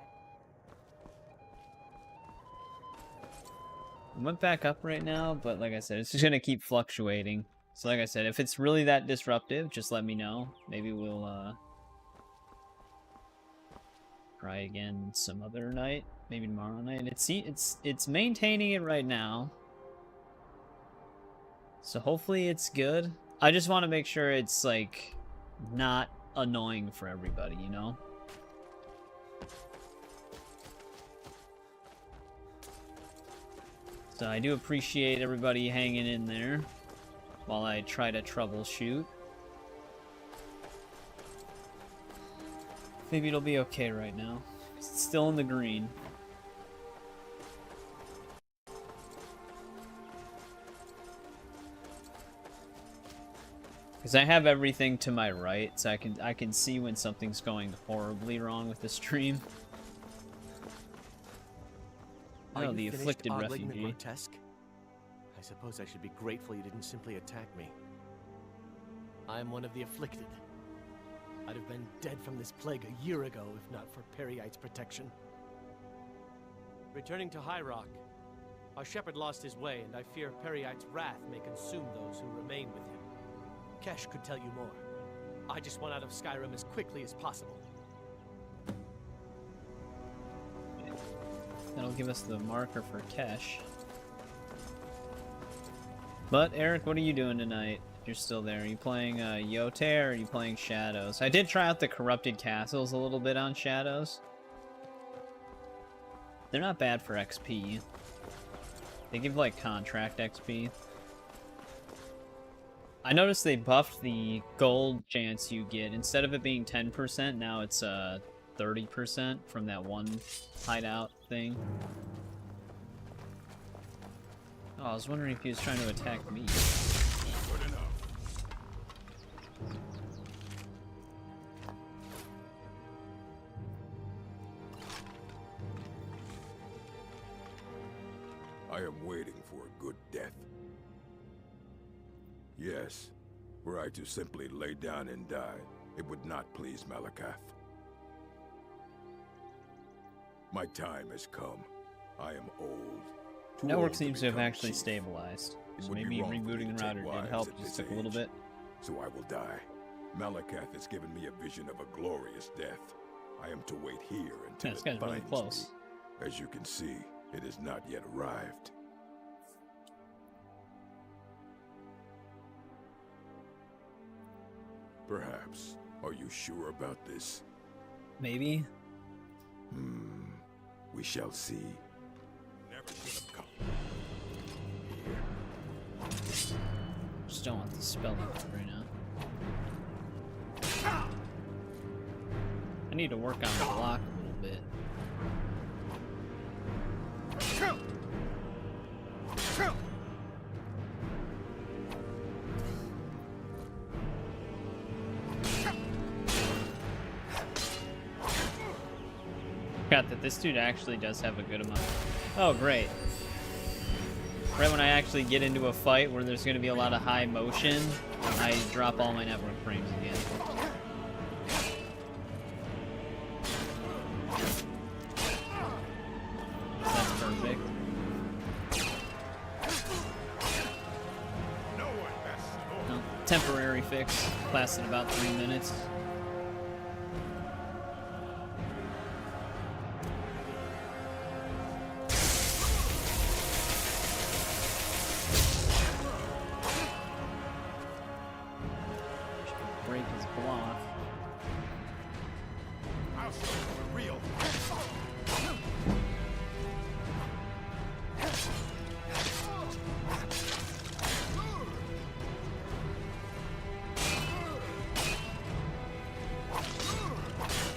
It went back up right now, but like I said, it's just gonna keep fluctuating. So like I said, if it's really that disruptive, just let me know. Maybe we'll try again some other night, maybe tomorrow night. It's maintaining it right now, so hopefully it's good. I just want to make sure it's like not annoying for everybody, you know? So I do appreciate everybody hanging in there while I try to troubleshoot. Maybe it'll be okay right now. It's still in the green. Because I have everything to my right, so I can see when something's going horribly wrong with the stream. Oh, the afflicted refugee. Grotesque? I suppose I should be grateful you didn't simply attack me. I am one of the afflicted. I'd have been dead from this plague a year ago if not for Perryite's protection. Returning to High Rock, our shepherd lost his way, and I fear Perryite's wrath may consume those who remain with him. Kesh could tell you more. I just want out of Skyrim as quickly as possible. That'll give us the marker for Kesh. But, Eric, what are you doing tonight? If you're still there. Are you playing Yote, or are you playing Shadows? I did try out the Corrupted Castles a little bit on Shadows. They're not bad for XP. They give, like, contract XP. I noticed they buffed the gold chance you get. Instead of it being 10%, now it's 30% from that one hideout thing. Oh, I was wondering if he was trying to attack me. Good enough. I am waiting for a good death. Yes, were I to simply lay down and die, it would not please Malakath. My time has come. I am old. Too Network old seems to have become actually chief. stabilized. It So would be maybe wrong for me rebooting the to router take did wives help, at just this took a little age. bit. So I will die. Malakath has given me a vision of a glorious death. I am to wait here until This it guy's really finds close. me. As you can see, it has not yet arrived. Perhaps. Are you sure about this? Maybe? We shall see. Never should have come. Just don't want the spell right now. I need to work on the block a little bit. Forgot that this dude actually does have a good amount. Oh, great. Right when I actually get into a fight where there's going to be a lot of high motion, I drop all my network frames again. That's perfect. No one has No, temporary fix. Lasted about 3 minutes. Break his block. I'll show you the real.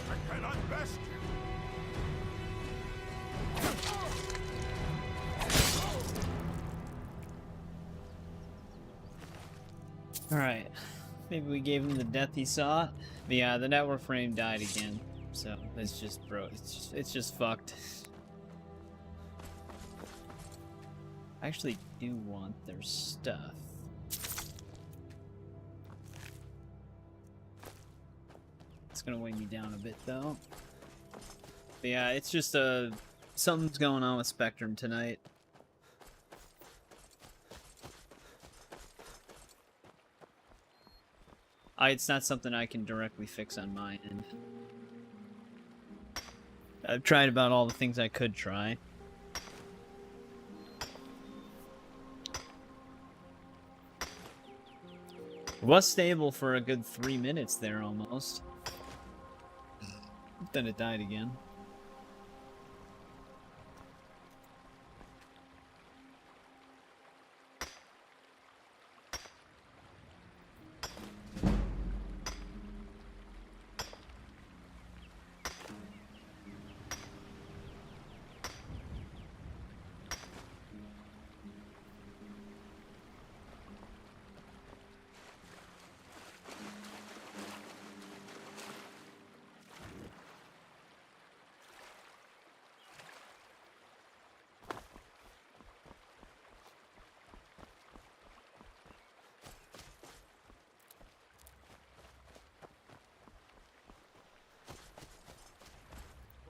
I cannot best you. Alright. Maybe we gave him the death he sought. But yeah, the network frame died again. So it's just broke. It's just fucked. I actually do want their stuff. It's gonna weigh me down a bit though. But yeah, it's just something's going on with Spectrum tonight. It's not something I can directly fix on my end. I've tried about all the things I could try. It was stable for a good 3 minutes there almost. Then it died again.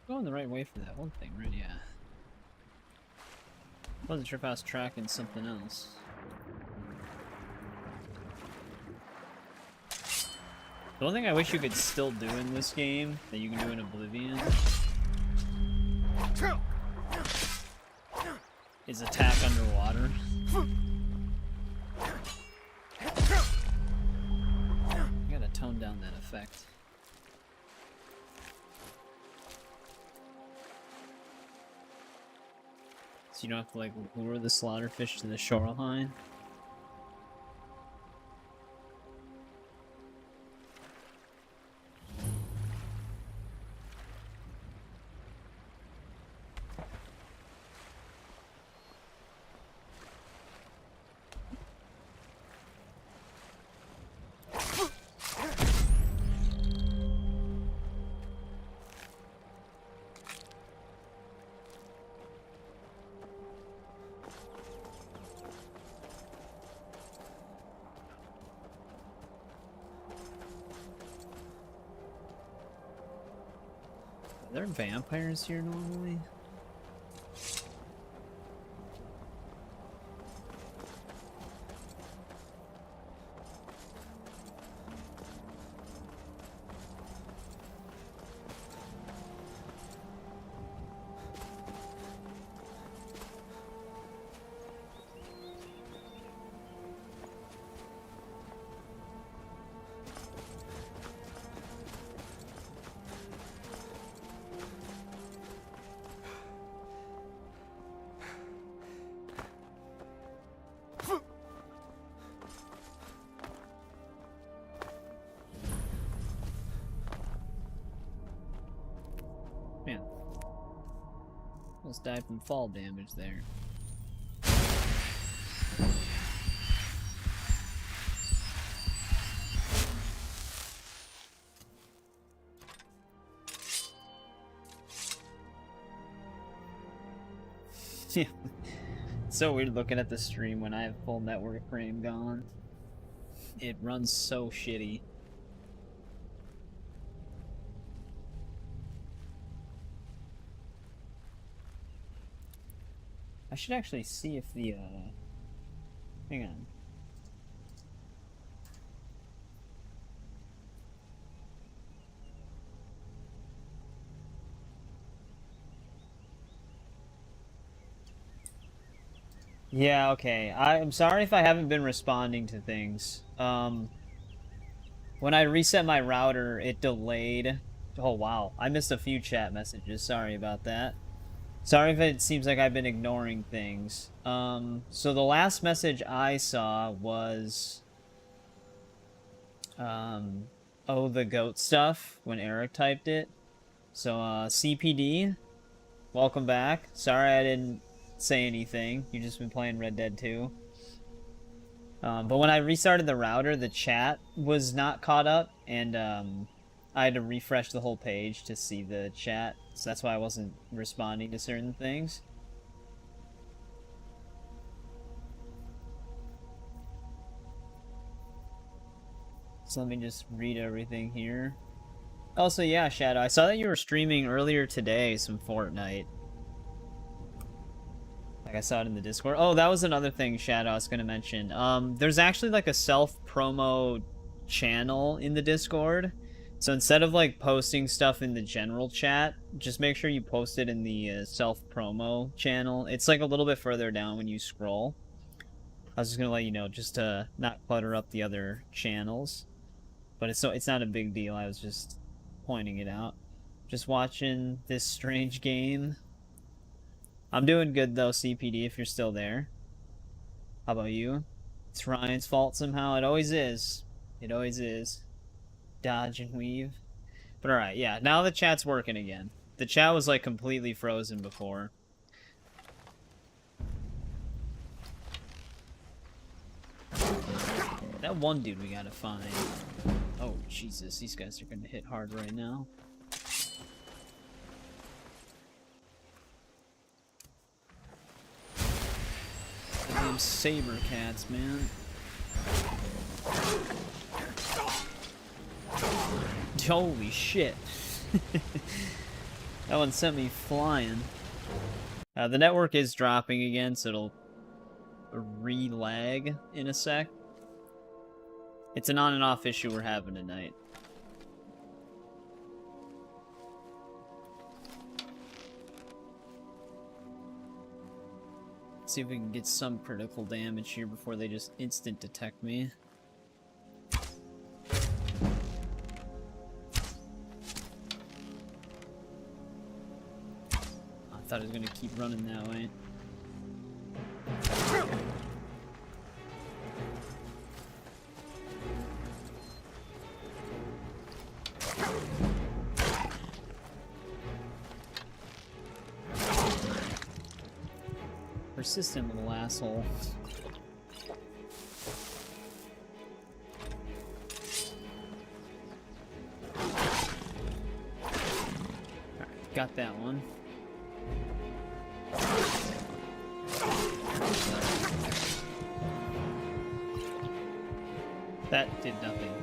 Going the right way for that one thing, right? Yeah. Wasn't sure if I was tracking something else. The one thing I wish you could still do in this game that you can do in Oblivion is attack underwater. I gotta tone down that effect. So you don't have to like lure the slaughterfish to the shoreline. Are there vampires here normally? Man. Almost died from fall damage there. Yeah. It's so weird looking at the stream when I have full network frame gone. It runs so shitty. I should actually see if the, hang on. Yeah, okay. I'm sorry if I haven't been responding to things. When I reset my router, it delayed. Oh, wow. I missed a few chat messages. Sorry about that. Sorry if it seems like I've been ignoring things. So the last message I saw was, oh, the goat stuff, when Eric typed it. So, CPD, welcome back. Sorry I didn't say anything. You've just been playing Red Dead 2. But when I restarted the router, the chat was not caught up, and, I had to refresh the whole page to see the chat, so that's why I wasn't responding to certain things. So let me just read everything here. Also, yeah, Shadow, I saw that you were streaming earlier today some Fortnite. Like, I saw it in the Discord. Oh, that was another thing, Shadow, I was going to mention. There's actually, like, a self-promo channel in the Discord. So instead of, like, posting stuff in the general chat, just make sure you post it in the self-promo channel. It's, like, a little bit further down when you scroll. I was just gonna let you know, just to not clutter up the other channels. But it's not a big deal, I was just pointing it out. Just watching this strange game. I'm doing good, though, CPD, if you're still there. How about you? It's Ryan's fault somehow. It always is. It always is. Dodge and weave. But alright, yeah, now the chat's working again. The chat was like completely frozen before. That one dude we gotta find. Oh, Jesus, these guys are gonna hit hard right now. Damn saber cats, man. Holy shit. That one sent me flying. The network is dropping again, so it'll re-lag in a sec. It's an on and off issue we're having tonight. Let's see if we can get some critical damage here before they just instant detect me. I thought it was gonna keep running that way. Persistent little asshole. Alright, got that one. That did nothing.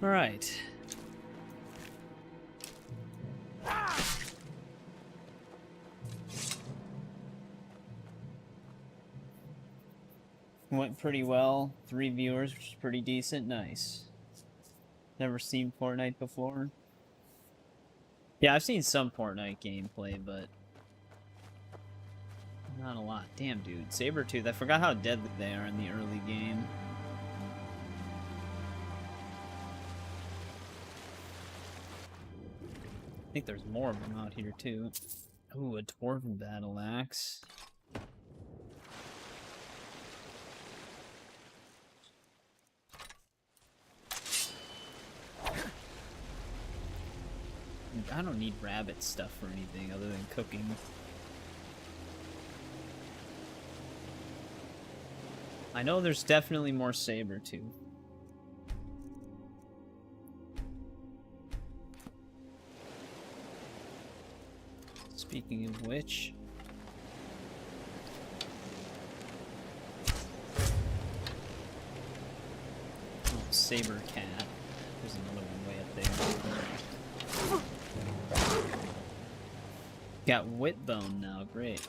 Alright. Went pretty well. 3 viewers, which is pretty decent. Nice. Never seen Fortnite before. Yeah, I've seen some Fortnite gameplay, but not a lot. Damn, dude. Sabretooth. I forgot how deadly they are in the early game. I think there's more of them out here, too. Ooh, a Dwarven battle axe. I don't need rabbit stuff for anything other than cooking. I know there's definitely more Sabretooth. Speaking of which... Oh, Saber Cat. There's another one way up there. Got Witbone now, great.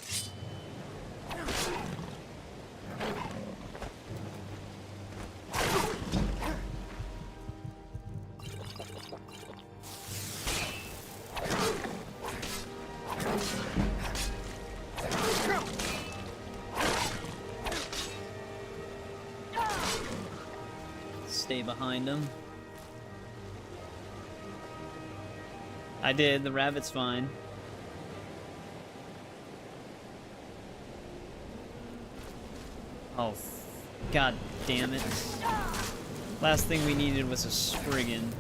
Stay behind him. I did, the rabbit's fine. Oh, god damn it. Last thing we needed was a Spriggan.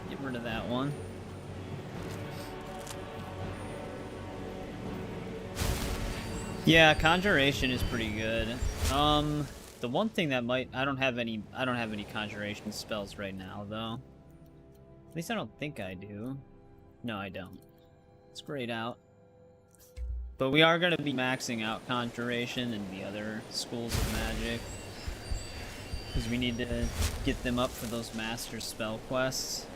Get rid of that one. Yeah, Conjuration is pretty good. The one thing that I don't have any Conjuration spells right now, though. At least I don't think I do. No, I don't. It's grayed out. But we are going to be maxing out Conjuration and the other schools of magic. Because we need to get them up for those master spell quests.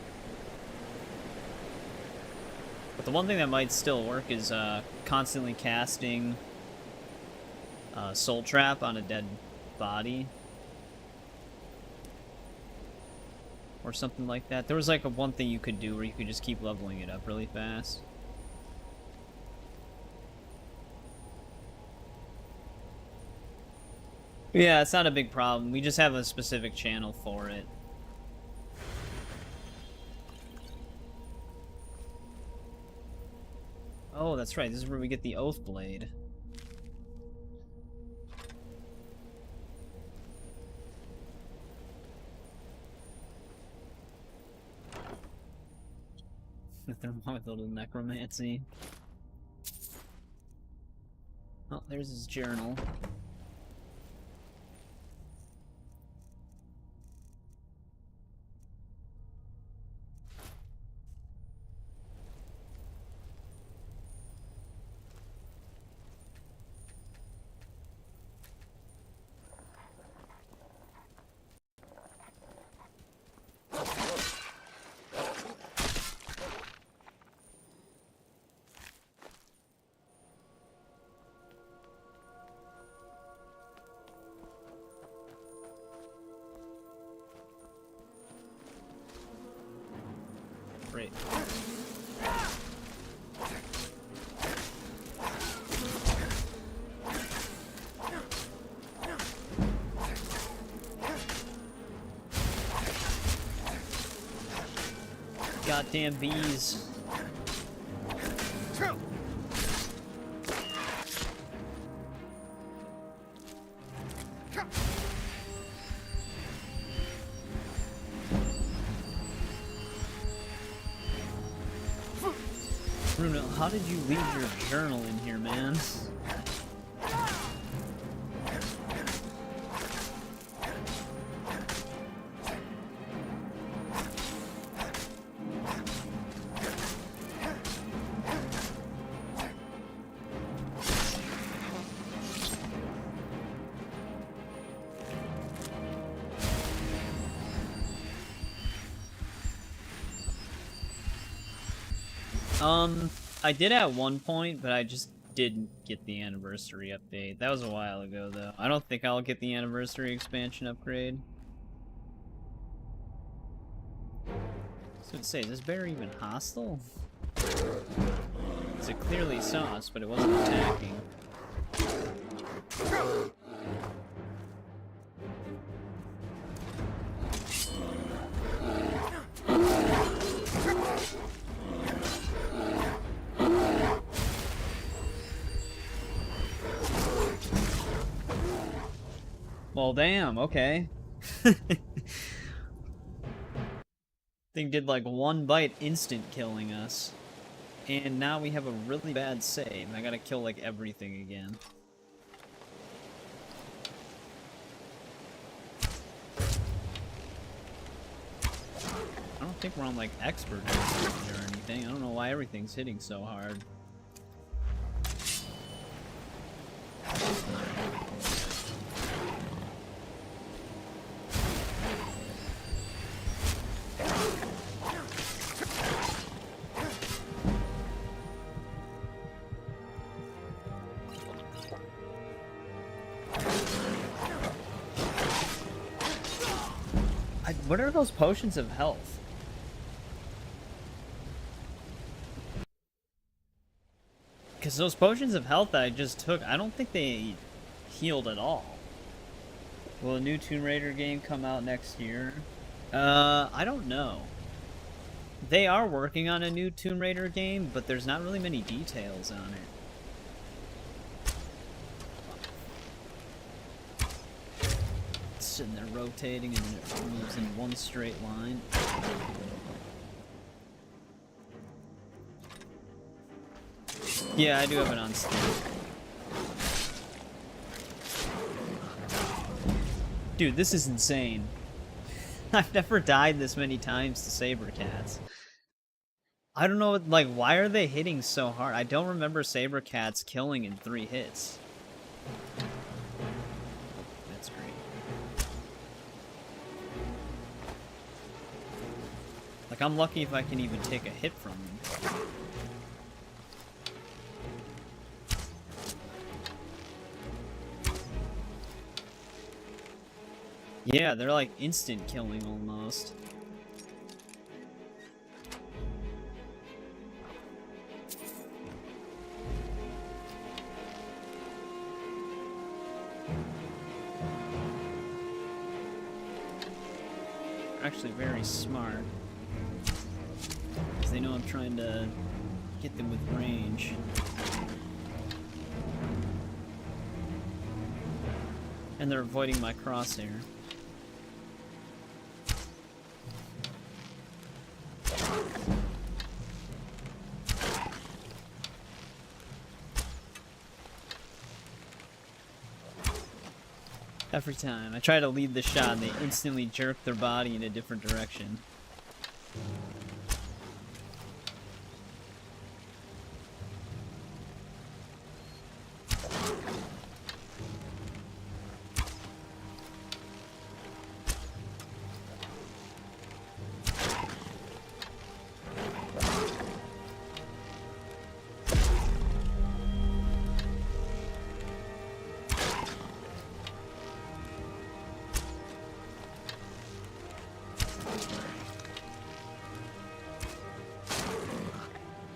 But the one thing that might still work is constantly casting Soul Trap on a dead body. Or something like that. There was like one thing you could do where you could just keep leveling it up really fast. Yeah, it's not a big problem. We just have a specific channel for it. Oh, that's right. This is where we get the Oath Blade. Nothing wrong with a little necromancy. Oh, there's his journal. Great. Goddamn bees. Bruno, how did you leave your journal in here, man? I did at one point, but I just didn't get the anniversary update. That was a while ago, though. I don't think I'll get the anniversary expansion upgrade. I was gonna say, is this bear even hostile? Because it clearly saw us, but it wasn't attacking. Well, damn, okay. Thing did like one bite, instant killing us. And now we have a really bad save. I gotta kill like everything again. I don't think we're on like expert or anything. I don't know why everything's hitting so hard. What are those potions of health? Because those potions of health that I just took, I don't think they healed at all. Will a new Tomb Raider game come out next year? I don't know. They are working on a new Tomb Raider game, but there's not really many details on it. Sitting there rotating and it moves in one straight line. Yeah, I do have it on Steam. Dude, this is insane. I've never died this many times to saber cats. I don't know, like, why are they hitting so hard? I don't remember saber cats killing in 3 hits. That's great. Like, I'm lucky if I can even take a hit from them. Yeah, they're like instant killing almost. They're actually very smart. Because they know I'm trying to get them with range. And they're avoiding my crosshair. Every time. I try to lead the shot and they instantly jerk their body in a different direction.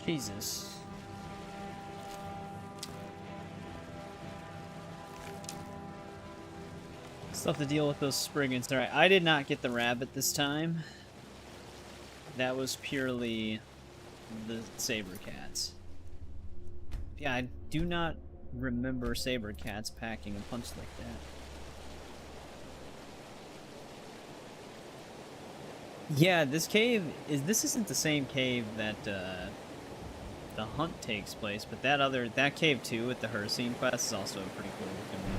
Jesus. Still have to deal with those Spriggans. Alright, I did not get the rabbit this time. That was purely the saber cats. Yeah, I do not remember saber cats packing a punch like that. Yeah, this cave this isn't the same cave that the hunt takes place, but that cave too with the Hercene quest is also a pretty cool looking one.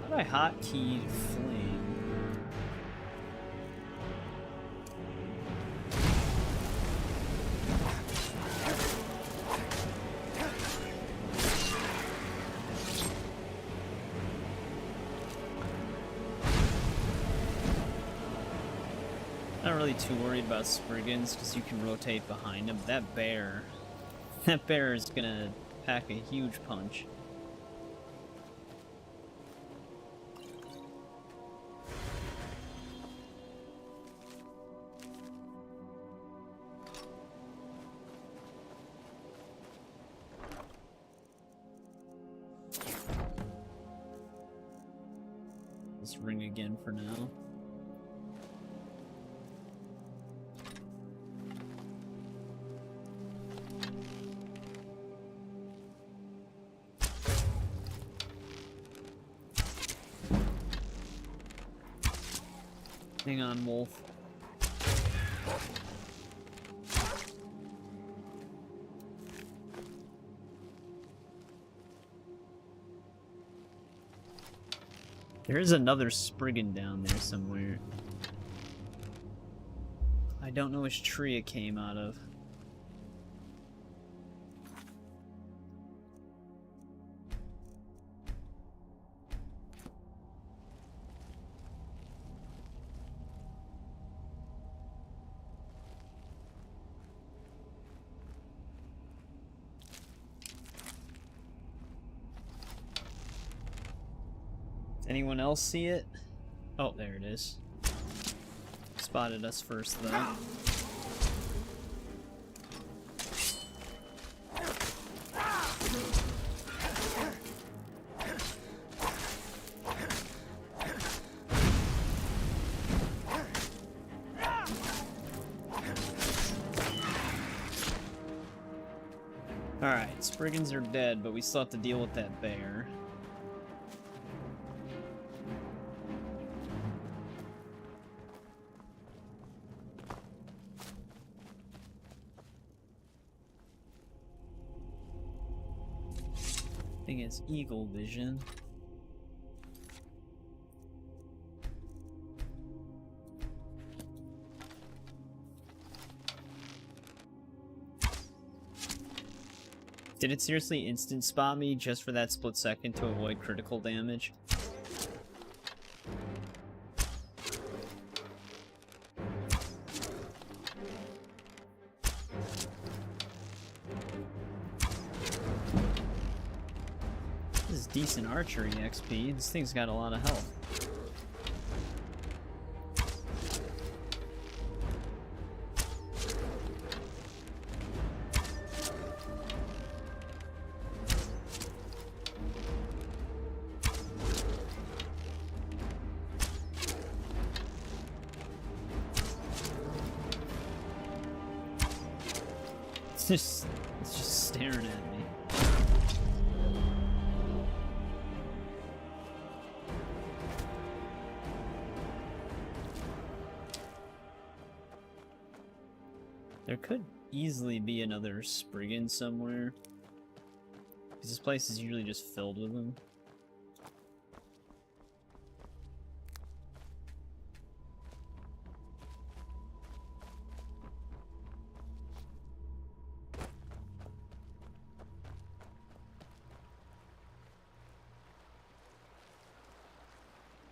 How do I hotkey flame? not really too worried about Spriggans because you can rotate behind them. That bear is gonna pack a huge punch. Let's ring again for now. Hang on, Wolf. There is another Spriggan down there somewhere. I don't know which tree it came out of. Anyone else see it? Oh, there it is. Spotted us first, though. Alright, Spriggans are dead, but we still have to deal with that bear. I think it's eagle vision. Did it seriously instant spot me just for that split second to avoid critical damage? This is decent archery XP. This thing's got a lot of health. It's just staring at me. There could easily be another Spriggan somewhere, because this place is usually just filled with them.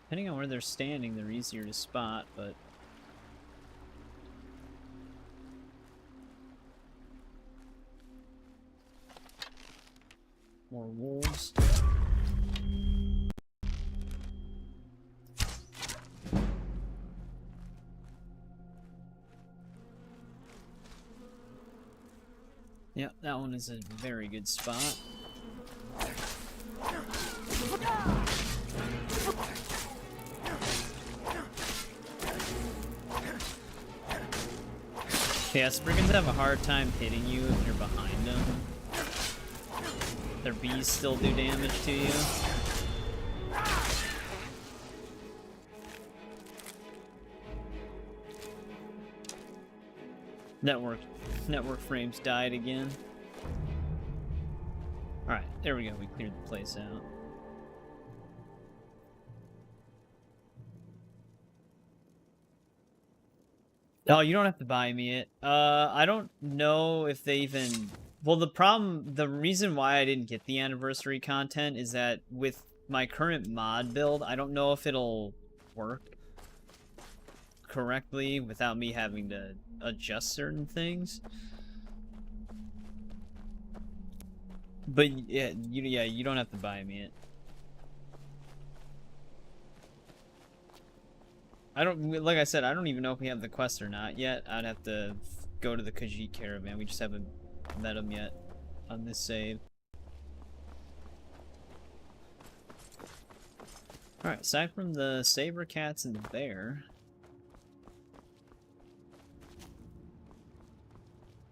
Depending on where they're standing, they're easier to spot, but... More wolves. Yep, that one is a very good spot. Yeah, Spriggans have a hard time hitting you if you're behind them. Their bees still do damage to you. Network frames died again. Alright, there we go, we cleared the place out. Oh, you don't have to buy me it. I don't know if they even... Well, the reason why I didn't get the anniversary content is that with my current mod build, I don't know if it'll work correctly without me having to adjust certain things. But yeah, you don't have to buy me it. I don't, like I said, I don't even know if we have the quest or not yet. I'd have to go to the Khajiit caravan. We just haven't met him yet on this save. Alright, aside from the saber cats and the bear,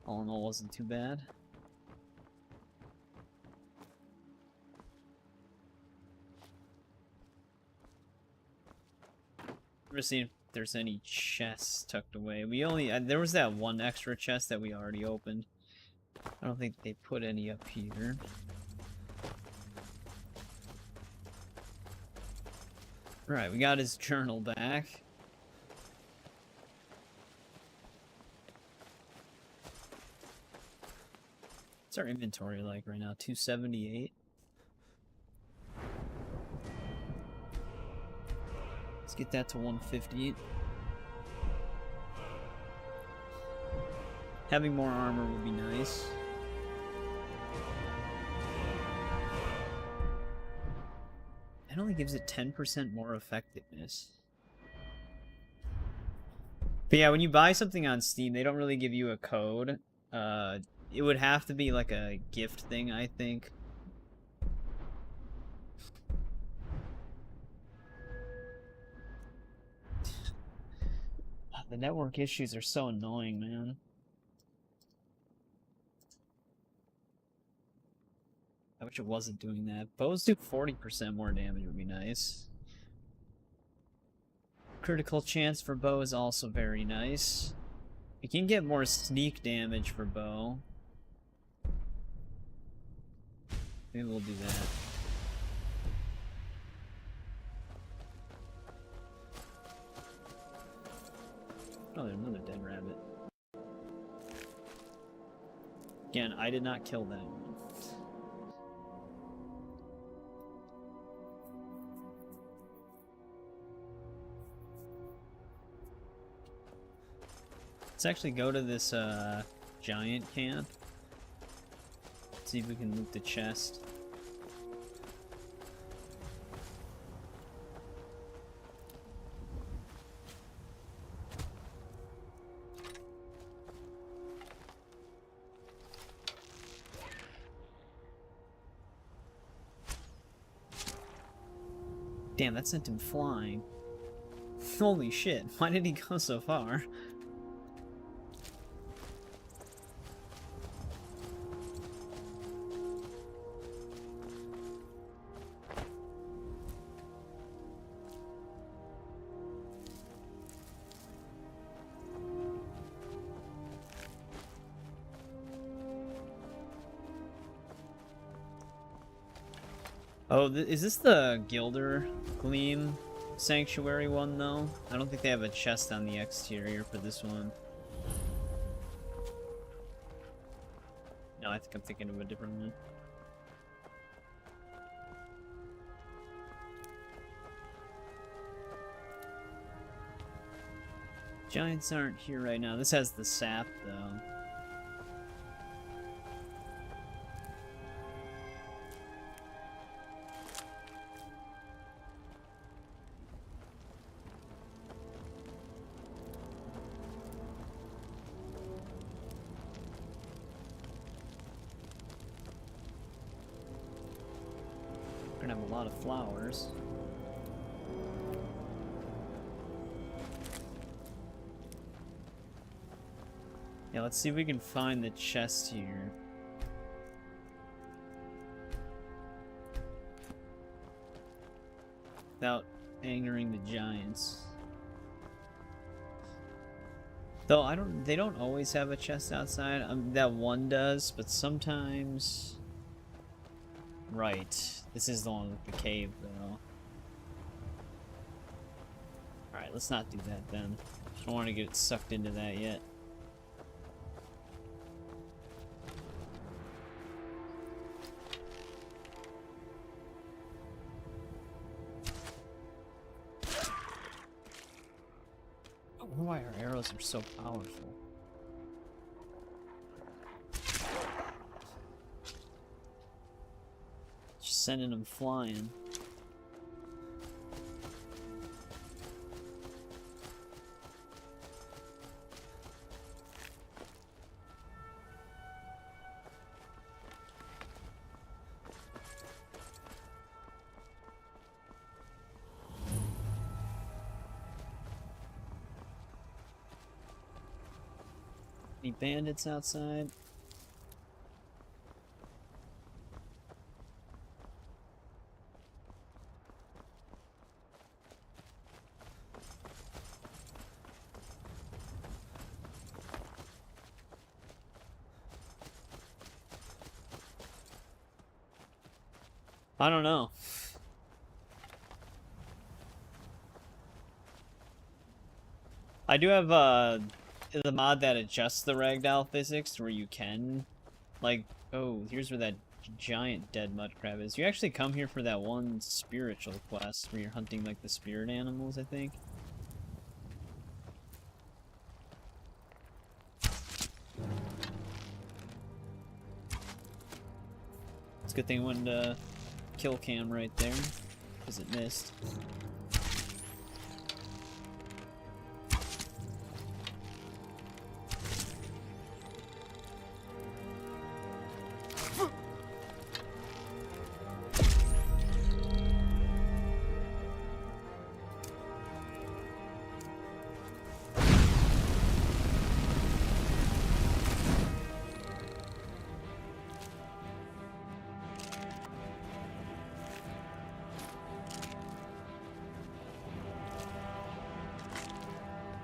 all in all, wasn't too bad. Never seen if there's any chests tucked away. We only there was that one extra chest that we already opened. I don't think they put any up here. Right, we got his journal back. What's our inventory like right now? 278. Let's get that to 150. Having more armor would be nice. It only gives it 10% more effectiveness. But yeah, when you buy something on Steam, they don't really give you a code. It would have to be like a gift thing, I think. The network issues are so annoying, man. I wish it wasn't doing that. Bows do 40% more damage would be nice. Critical chance for bow is also very nice. You can get more sneak damage for bow. Maybe we'll do that. Oh, there's another dead rabbit. Again, I did not kill that one. Let's actually go to this giant camp. See if we can loot the chest. Damn, that sent him flying. Holy shit, why did he go so far? Oh, is this the Gilder Gleam Sanctuary one, though? I don't think they have a chest on the exterior for this one. No, I think I'm thinking of a different one. Giants aren't here right now. This has the sap, though. Gonna have a lot of flowers. Yeah, let's see if we can find the chest here. Without angering the giants. Though they don't always have a chest outside. That one does, but sometimes. Right. This is the one with the cave, though. Alright, let's not do that then. I don't want to get sucked into that yet. arrows are so powerful. Just sending them flying. Any bandits outside? I don't know. I do have the mod that adjusts the ragdoll physics where you can, like, oh, here's where that giant dead mud crab is. You actually come here for that one spiritual quest where you're hunting, like, the spirit animals, I think. It's a good thing I went to kill cam right there, because it missed.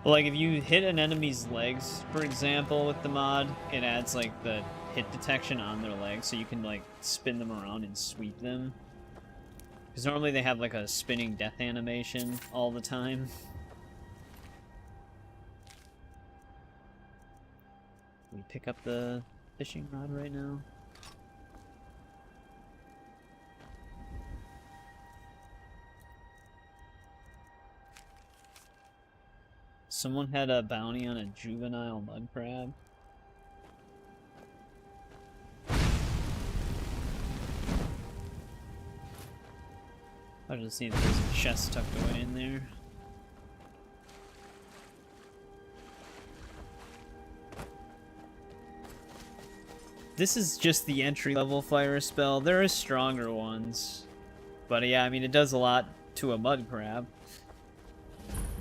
Like, if you hit an enemy's legs, for example, with the mod, it adds, like, the hit detection on their legs, so you can, like, spin them around and sweep them. Because normally they have, like, a spinning death animation all the time. We pick up the fishing rod right now. Someone had a bounty on a juvenile mud crab. I was just seeing if there's a chest tucked away in there. This is just the entry-level fire spell. There are stronger ones. But yeah, I mean, it does a lot to a mud crab.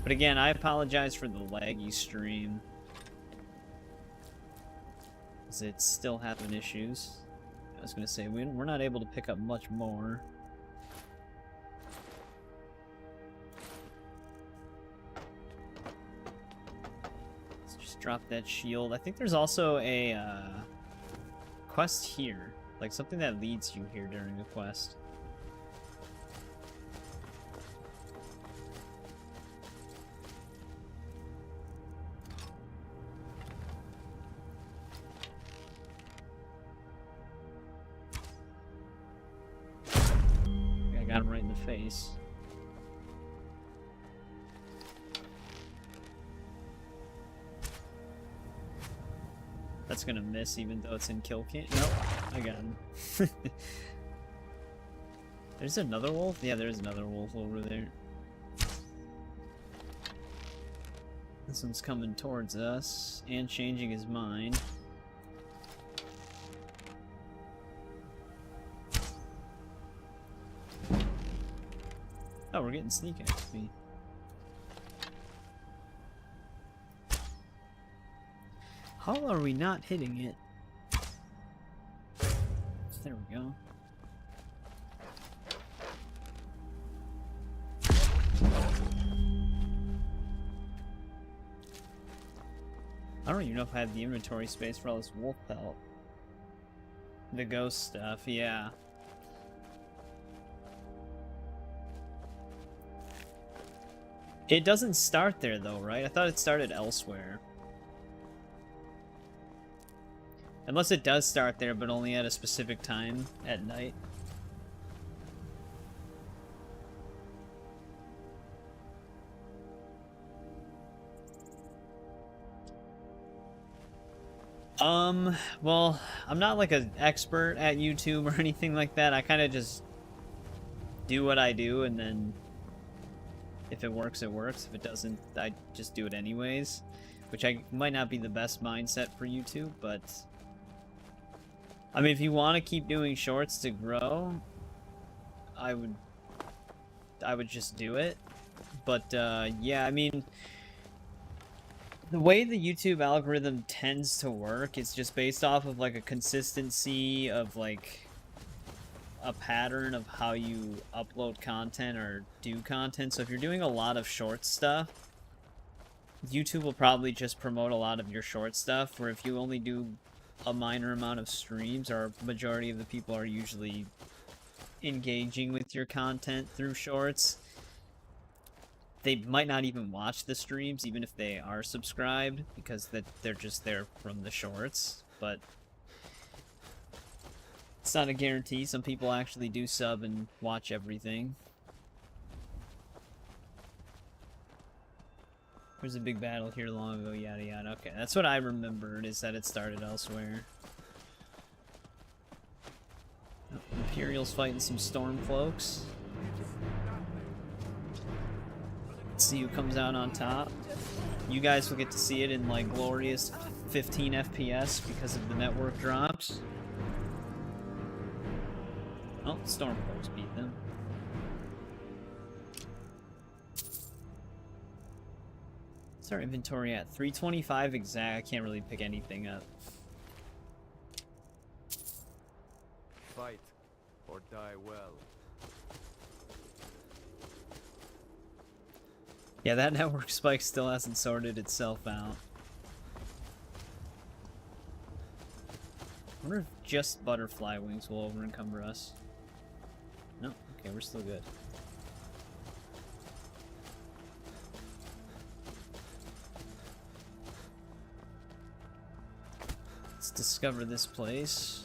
But again, I apologize for the laggy stream. Because it's still having issues. I was going to say, we're not able to pick up much more. Let's just drop that shield. I think there's also a quest here. Like something that leads you here during a quest. Got him right in the face. That's gonna miss even though it's in kill cam. Nope, I got him. There's another wolf? Yeah, there's another wolf over there. This one's coming towards us and changing his mind. Oh, we're getting sneak XP. How are we not hitting it? There we go. I don't even know if I have the inventory space for all this wolf pelt. The ghost stuff, yeah. It doesn't start there though, right? I thought it started elsewhere. Unless it does start there, but only at a specific time at night. Well, I'm not like an expert at YouTube or anything like that. I kind of just do what I do, and then if it works, it works. If it doesn't, I just do it anyways, which might not be the best mindset for YouTube, but I mean, if you want to keep doing shorts to grow, I would just do it. But yeah, I mean, the way the YouTube algorithm tends to work is just based off of like a consistency of like a pattern of how you upload content or do content. So if you're doing a lot of short stuff, YouTube will probably just promote a lot of your short stuff, where if you only do a minor amount of streams, or majority of the people are usually engaging with your content through shorts, they might not even watch the streams, even if they are subscribed, because they're just there from the shorts. But it's not a guarantee. Some people actually do sub and watch everything. There's a big battle here long ago, yada yada. Okay, that's what I remembered, is that it started elsewhere. Oh, Imperial's fighting some Stormcloaks. Let's see who comes out on top. You guys will get to see it in like glorious 15 FPS because of the network drops. Oh, Stormcloaks beat them. What's our inventory at? 325 exact. I can't really pick anything up. Fight or die well. Yeah, that network spike still hasn't sorted itself out. I wonder if just butterfly wings will over encumber us. No? Okay, we're still good. Let's discover this place.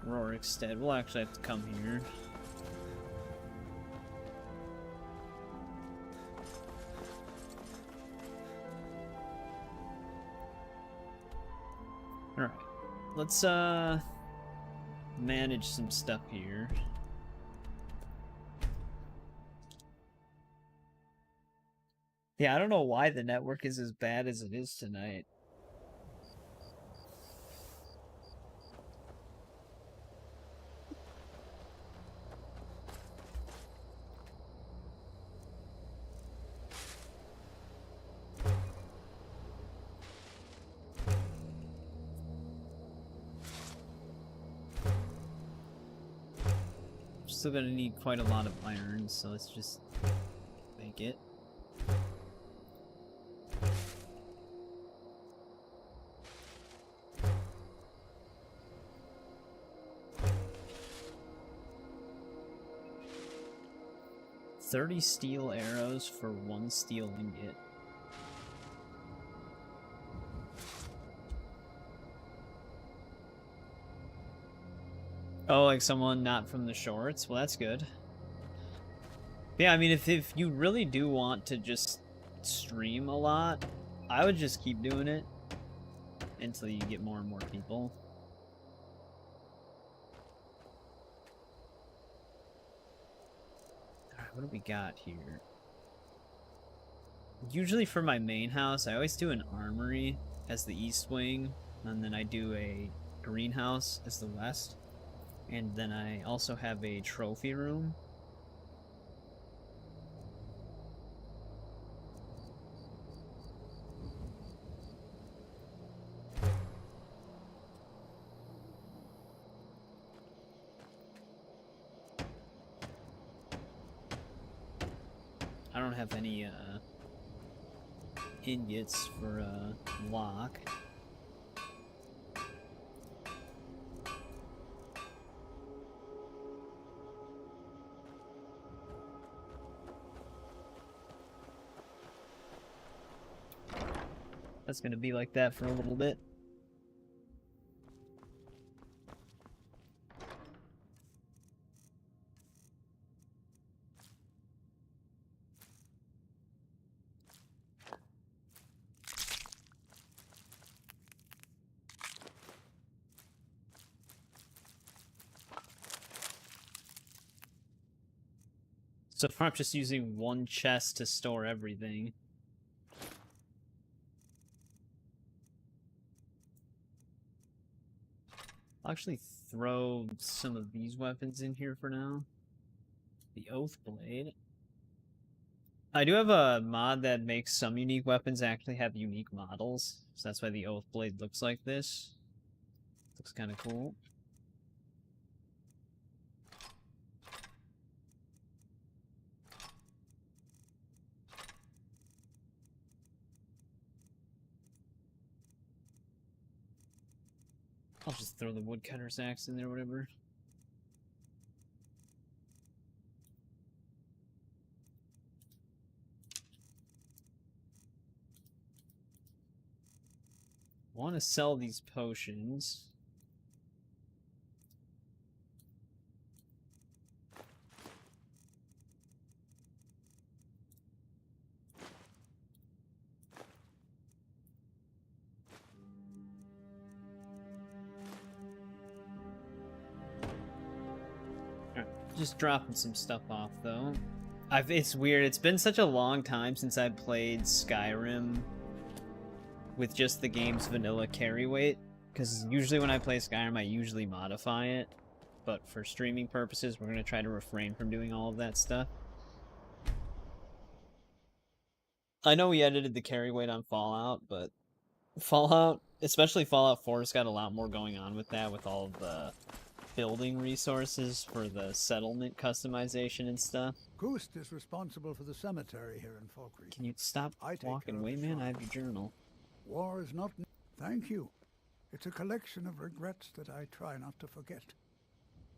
Rorikstead. We'll actually have to come here. Alright. Let's manage some stuff here. Yeah, I don't know why the network is as bad as it is tonight. Still gonna need quite a lot of iron, so let's just make it. $30 steel arrows for 1 steel ingot. Oh, like someone not from the shorts? Well, that's good. Yeah, I mean, if you really do want to just stream a lot, I would just keep doing it until you get more and more people. Alright, what do we got here? Usually for my main house, I always do an armory as the east wing, and then I do a greenhouse as the west. And then I also have a trophy room. I don't have any ingots for lock. That's gonna be like that for a little bit. So far I'm just using one chest to store everything. I'll actually throw some of these weapons in here for now. The Oath Blade. I do have a mod that makes some unique weapons actually have unique models. So that's why the Oath Blade looks like this. Looks kind of cool. I'll just throw the woodcutter's axe in there, whatever. I want to sell these potions. Just dropping some stuff off though. It's weird. It's been such a long time since I played Skyrim with just the game's vanilla carry weight. Because usually when I play Skyrim, I usually modify it. But for streaming purposes, we're going to try to refrain from doing all of that stuff. I know we edited the carry weight on Fallout, but Fallout, especially Fallout 4, has got a lot more going on with that, with all of the building resources for the settlement customization and stuff. Ghost is responsible for the cemetery here in Falkreath. Can you stop walking away, man? I have your journal. War is not... Thank you. It's a collection of regrets that I try not to forget.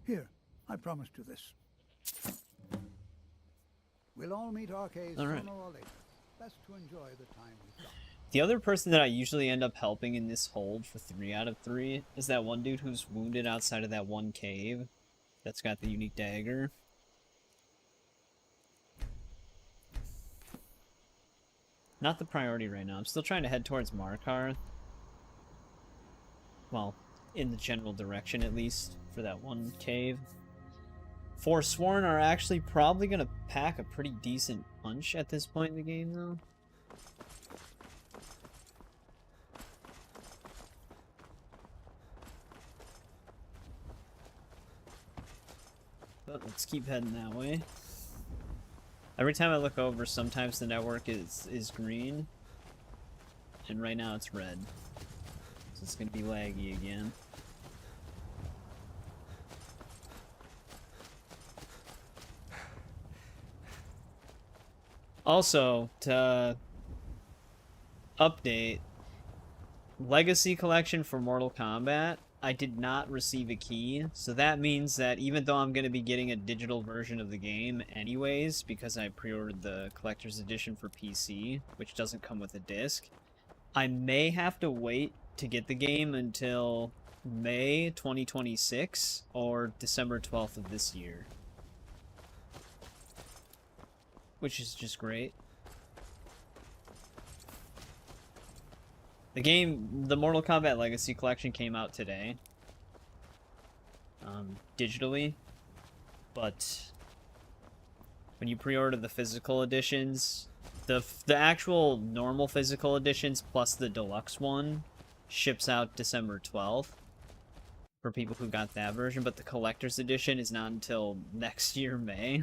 Here, I promised you this. We'll all meet Arcades sooner or later. Best to enjoy the time we've got. The other person that I usually end up helping in this hold for 3 out of 3 is that one dude who's wounded outside of that one cave that's got the unique dagger. Not the priority right now. I'm still trying to head towards Markarth. Well, in the general direction at least, for that one cave. Forsworn are actually probably going to pack a pretty decent punch at this point in the game, though. But let's keep heading that way. Every time I look over, sometimes the network is green. And right now it's red. So it's going to be laggy again. Also, to update, Legacy Collection for Mortal Kombat, I did not receive a key, so that means that even though I'm going to be getting a digital version of the game anyways, because I pre-ordered the Collector's Edition for PC, which doesn't come with a disc, I may have to wait to get the game until May 2026 or December 12th of this year. Which is just great. The game, the Mortal Kombat Legacy Collection came out today. Digitally. But when you pre-order the physical editions, the actual normal physical editions plus the deluxe one ships out December 12th for people who got that version, but the collector's edition is not until next year, May.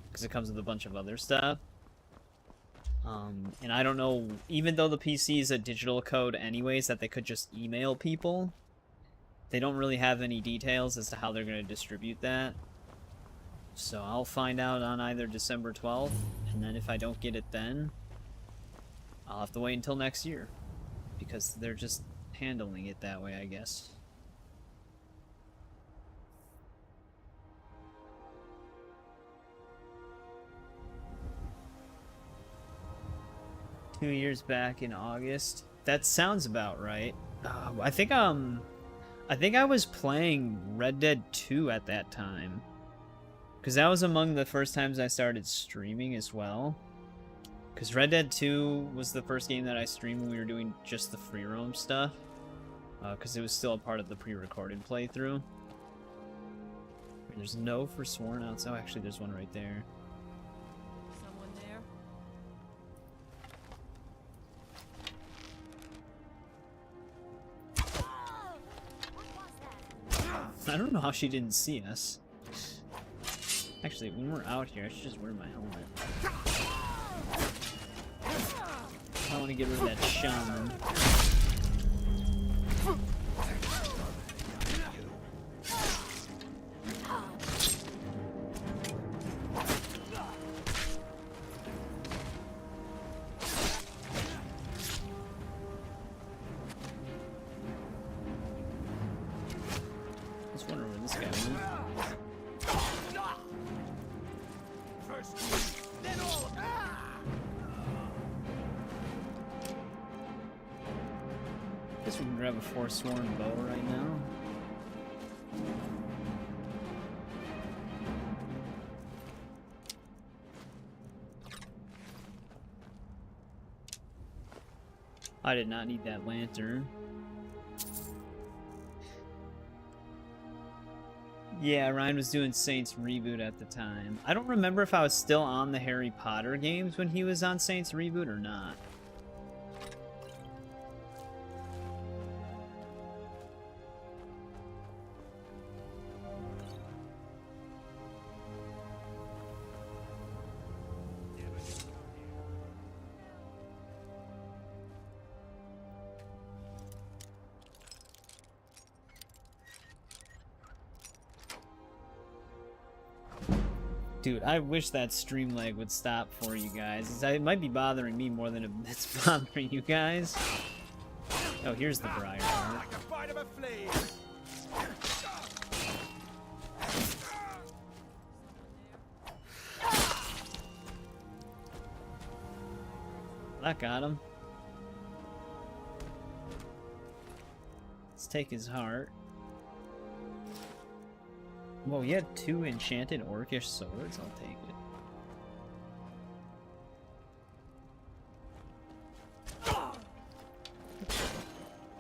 Because it comes with a bunch of other stuff. And I don't know, even though the PC is a digital code anyways that they could just email people, they don't really have any details as to how they're going to distribute that. So I'll find out on either December 12th, and then if I don't get it then, I'll have to wait until next year. Because they're just handling it that way, I guess. Two years back in August. That sounds about right. I think I was playing Red Dead 2 at that time. Because that was among the first times I started streaming as well. Because Red Dead 2 was the first game that I streamed when we were doing just the free roam stuff. Because it was still a part of the pre-recorded playthrough. There's no Forsworn outside. Oh, actually, there's one right there. Someone there? I don't know how she didn't see us. Actually, when we're out here, I should just wear my helmet. I want to get rid of that shaman. Just wondering where this guy went. Guess we can grab a Forsworn bow right now. I did not need that lantern. Yeah, Ryan was doing Saints Reboot at the time. I don't remember if I was still on the Harry Potter games when he was on Saints Reboot or not. Dude, I wish that stream lag would stop for you guys. It might be bothering me more than it's bothering you guys. Oh, here's the Briar Heart. That got him. Let's take his heart. Whoa, he had 2 enchanted orcish swords. I'll take it.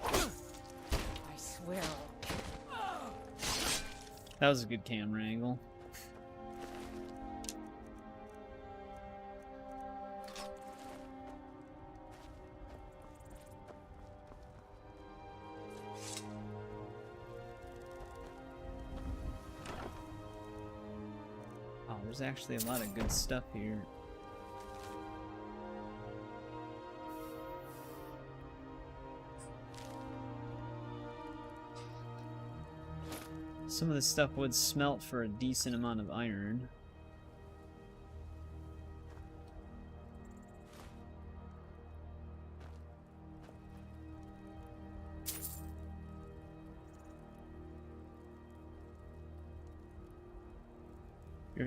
I swear. That was a good camera angle. There's actually a lot of good stuff here. Some of this stuff would smelt for a decent amount of iron.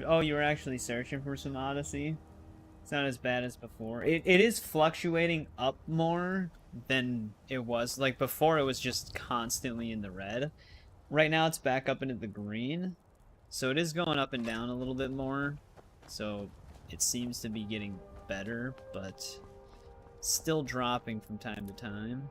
Oh, you were actually searching for some Odyssey? It's not as bad as before. It is fluctuating up more than it was. Like, before it was just constantly in the red. Right now it's back up into the green. So it is going up and down a little bit more. So it seems to be getting better, but still dropping from time to time.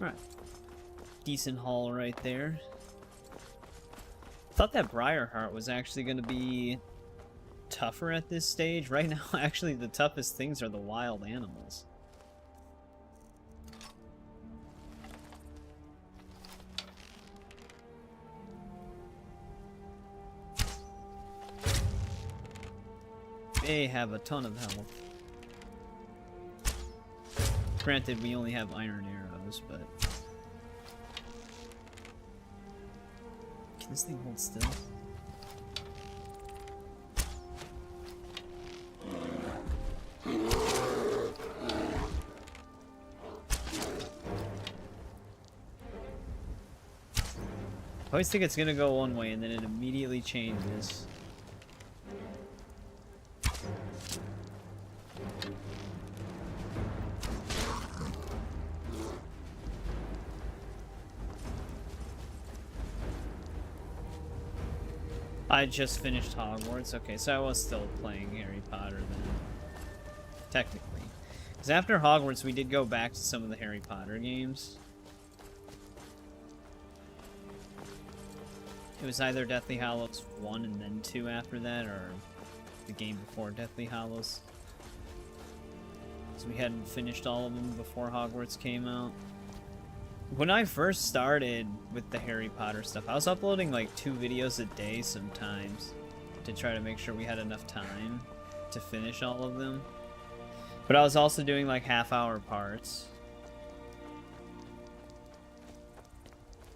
Alright. Decent haul right there. Thought that Briarheart was actually going to be tougher at this stage. Right now, actually, the toughest things are the wild animals. They have a ton of health. Granted, we only have iron arrows, but... Can this thing hold still? I always think it's gonna go one way and then it immediately changes. I just finished Hogwarts. Okay, so I was still playing Harry Potter then. Technically. Because after Hogwarts, we did go back to some of the Harry Potter games. It was either Deathly Hallows 1 and then 2 after that, or the game before Deathly Hallows. So we hadn't finished all of them before Hogwarts came out. When I first started with the Harry Potter stuff, I was uploading like 2 videos a day sometimes to try to make sure we had enough time to finish all of them. But I was also doing like half-hour parts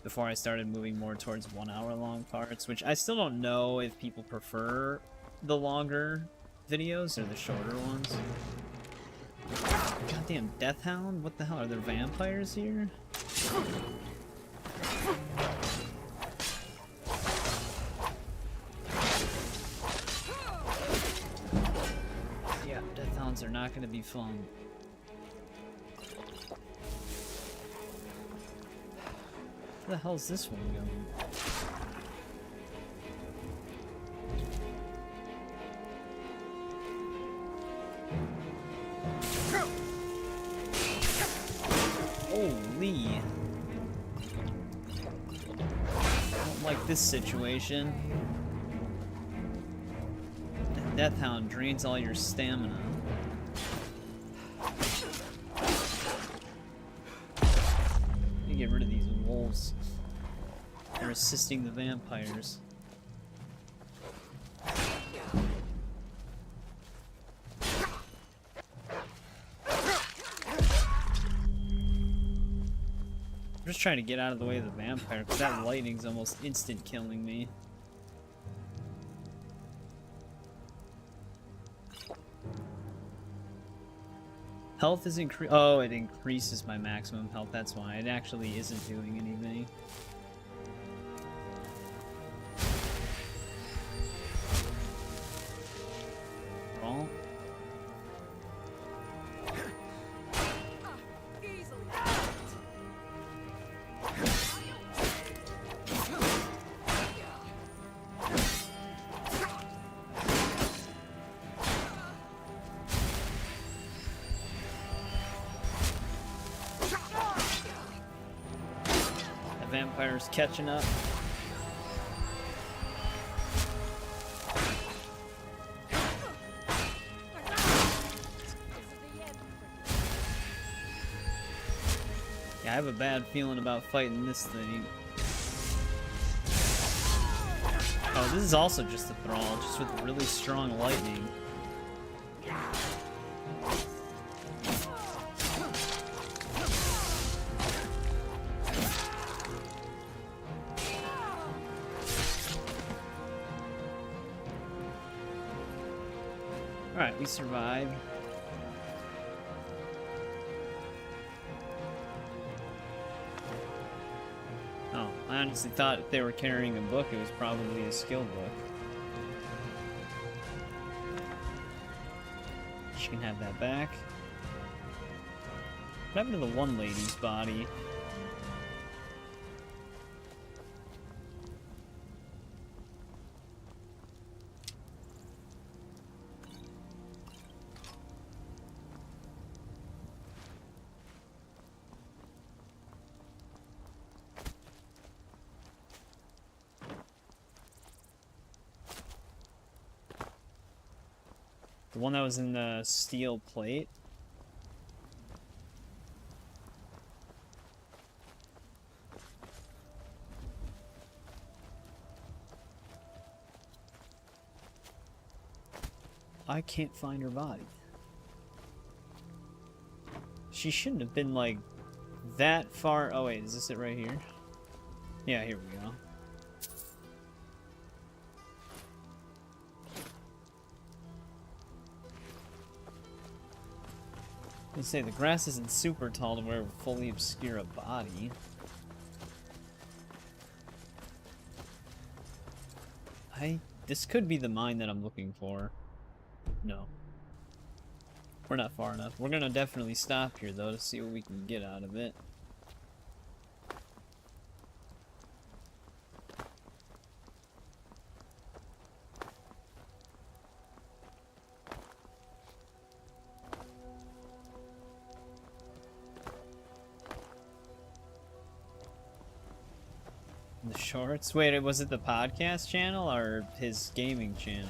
before I started moving more towards 1-hour-long parts, which I still don't know if people prefer the longer videos or the shorter ones. Goddamn Death Hound? What the hell? Are there vampires here? Yeah, Death Hounds are not gonna be fun. Where the hell is this one going? Holy. I don't like this situation. The Death Hound drains all your stamina. You get rid of these wolves. They're assisting the vampires. I'm just trying to get out of the way of the vampire, because that lightning's almost instant killing me. Health is oh, it increases my maximum health, that's why. It actually isn't doing anything. Well. Vampire's catching up. Yeah, I have a bad feeling about fighting this thing. Oh, this is also just a thrall, just with really strong lightning. Alright, we survived. Oh, I honestly thought if they were carrying a book, it was probably a skill book. She can have that back. What happened to the one lady's body? The one that was in the steel plate? I can't find her body. She shouldn't have been, like, that far... Oh, wait, is this it right here? Yeah, here we go. I say the grass isn't super tall to where it would fully obscure a body. This could be the mine that I'm looking for. No. We're not far enough. We're gonna definitely stop here though to see what we can get out of it. The shorts? Wait, was it the podcast channel or his gaming channel?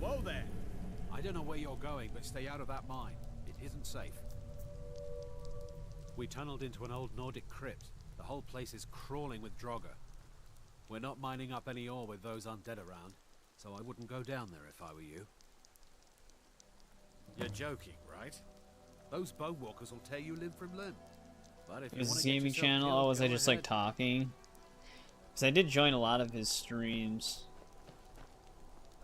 Whoa there! I don't know where you're going, but stay out of that mine. It isn't safe. We tunneled into an old Nordic crypt. The whole place is crawling with Draugr. We're not mining up any ore with those undead around, so I wouldn't go down there if I were you. You're joking, right? Those bone walkers will tear you limb from limb. But if you Was want his to get gaming yourself channel? killed, Oh, was I go just like ahead. talking? Because I did join a lot of his streams.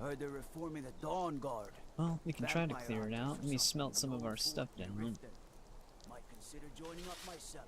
Heard they're reforming the Dawn Guard. Well, we can try to Vampire clear it hunters out. or Let me something smelt some of going our stuff forth in down. Riften. Might consider joining up myself.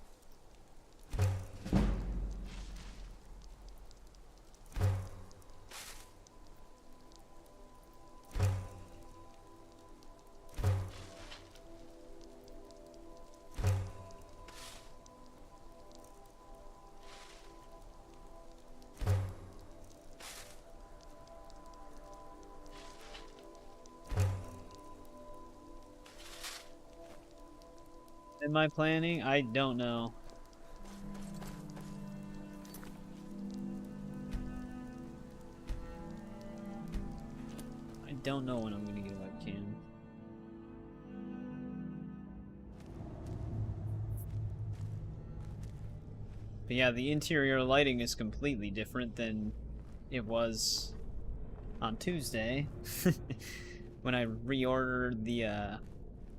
Am I planning? I don't know. I don't know when I'm gonna get a webcam. But yeah, the interior lighting is completely different than it was on Tuesday when I reordered the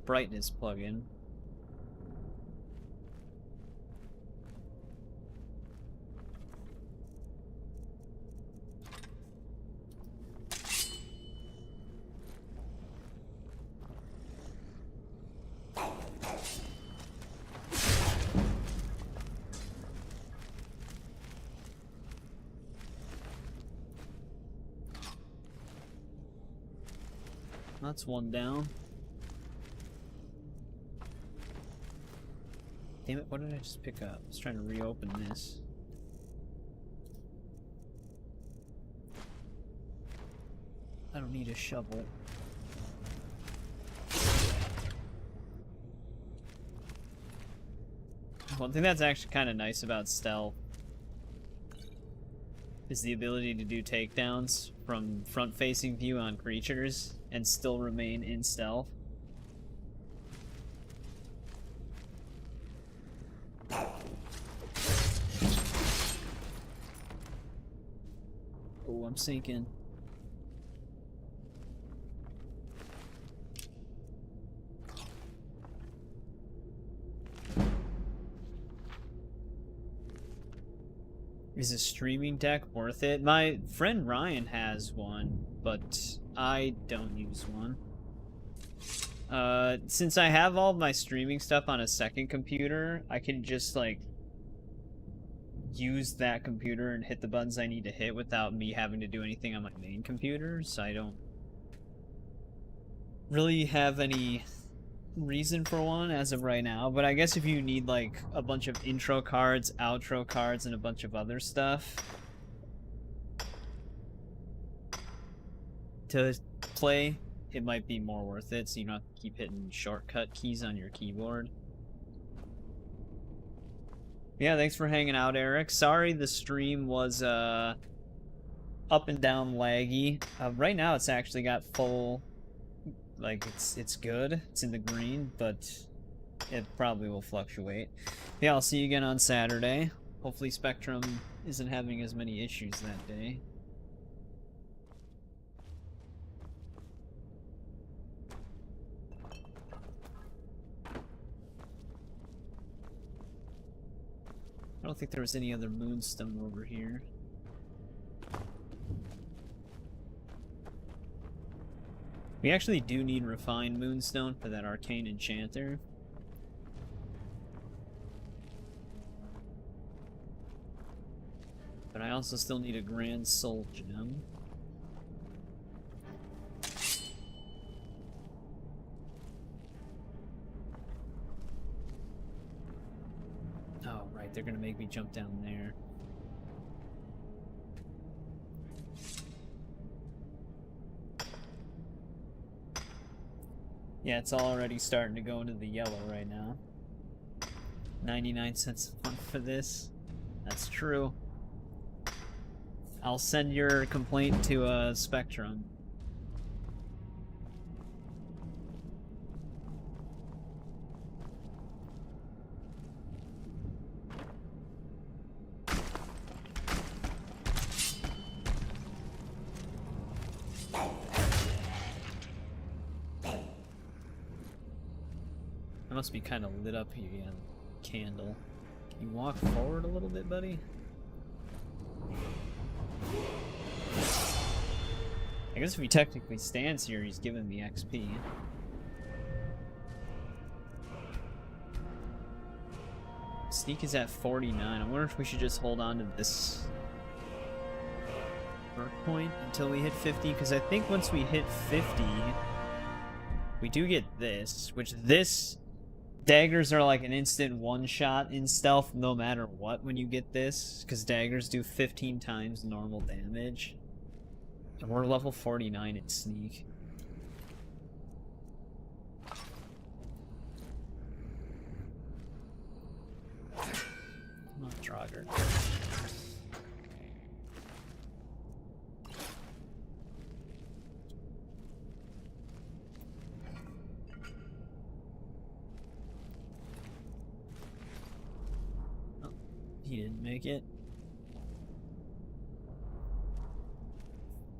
brightness plugin. That's one down. Damn it, what did I just pick up? I was trying to reopen this. I don't need a shovel. One thing that's actually kind of nice about stealth is the ability to do takedowns from front-facing view on creatures and still remain in stealth. Oh, I'm sinking. Is a streaming deck worth it? My friend Ryan has one, but I don't use one. Since I have all my streaming stuff on a second computer, I can just, like, use that computer and hit the buttons I need to hit without me having to do anything on my main computer, so I don't really have any reason for one as of right now. But I guess if you need like a bunch of intro cards, outro cards, and a bunch of other stuff to play, it might be more worth it, so you don't have to keep hitting shortcut keys on your keyboard. Yeah, thanks for hanging out, Eric. Sorry the stream was up and down laggy. Right now it's actually got full, like, it's good. It's in the green, but it probably will fluctuate. Yeah, I'll see you again on Saturday. Hopefully Spectrum isn't having as many issues that day. I don't think there was any other moonstone over here. We actually do need refined moonstone for that arcane enchanter. But I also still need a grand soul gem. Oh, right, they're gonna make me jump down there. Yeah, it's already starting to go into the yellow right now. 99 cents a month for this. That's true. I'll send your complaint to Spectrum. It must be kind of lit up here, yeah. Candle. Can you walk forward a little bit, buddy? I guess if he technically stands here, he's giving me XP. Sneak is at 49. I wonder if we should just hold on to this perk point until we hit 50, because I think once we hit 50, we do get this, which this... Daggers are like an instant one-shot in stealth no matter what when you get this, because daggers do 15 times normal damage. And we're level 49 in sneak. Come on, Draugr. He didn't make it.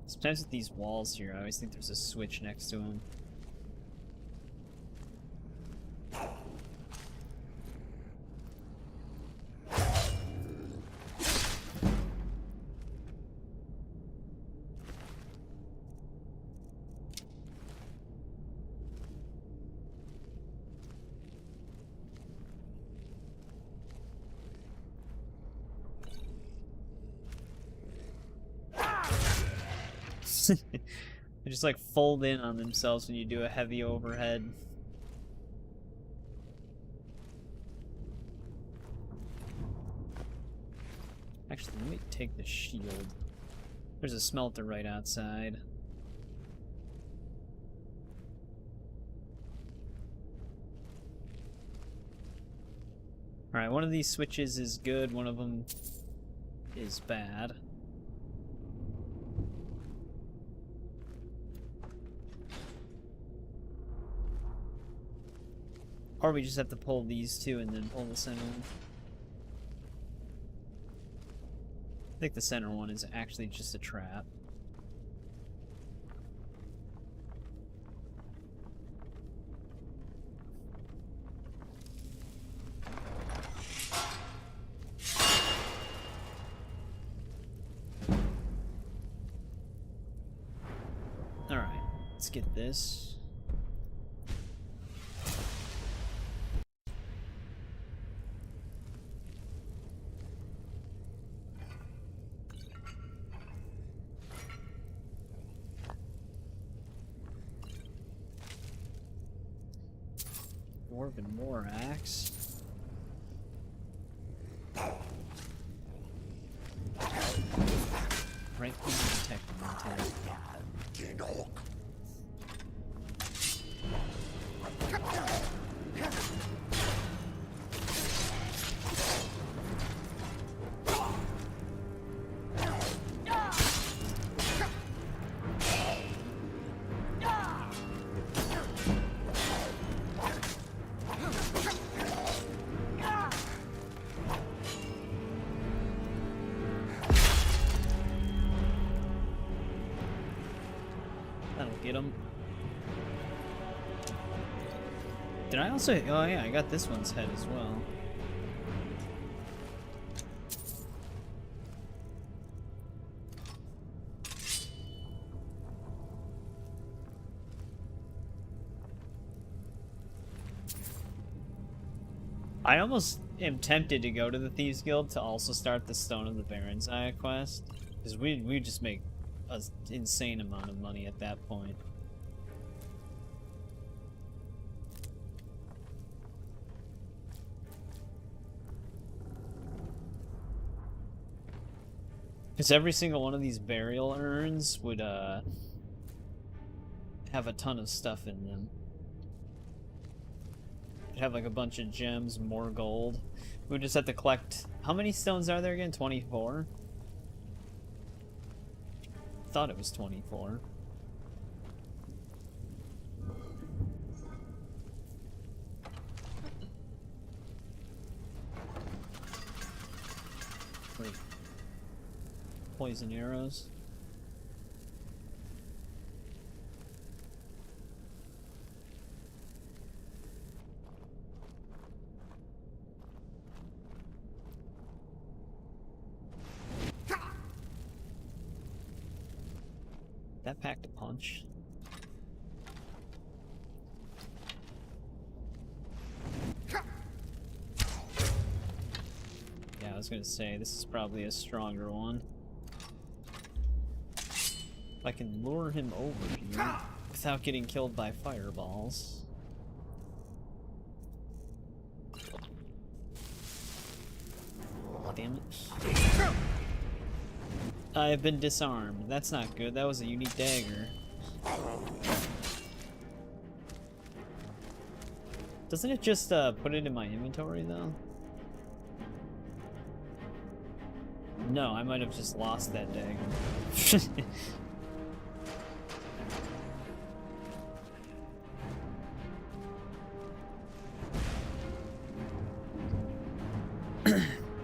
Sometimes with these walls here, I always think there's a switch next to him. They just like fold in on themselves when you do a heavy overhead. Actually, let me take the shield. There's a smelter right outside. Alright, one of these switches is good, one of them is bad. Or we just have to pull these two and then pull the center one. I think the center one is actually just a trap. Alright, let's get this. Dwarven War Axe. Right protect get him. Did I also... Oh yeah, I got this one's head as well. I almost am tempted to go to the Thieves Guild to also start the Stone of the Baron's Eye quest. Because we just make an insane amount of money at that point. Because every single one of these burial urns would have a ton of stuff in them. Could have like a bunch of gems, more gold. We would just have to collect. How many stones are there again? 24? Thought it was 24. Wait. Poison arrows. That packed a punch. Yeah, I was gonna say, this is probably a stronger one. If I can lure him over here without getting killed by fireballs. Damn it. I have been disarmed. That's not good. That was a unique dagger. Doesn't it just put it in my inventory though? No, I might have just lost that dagger.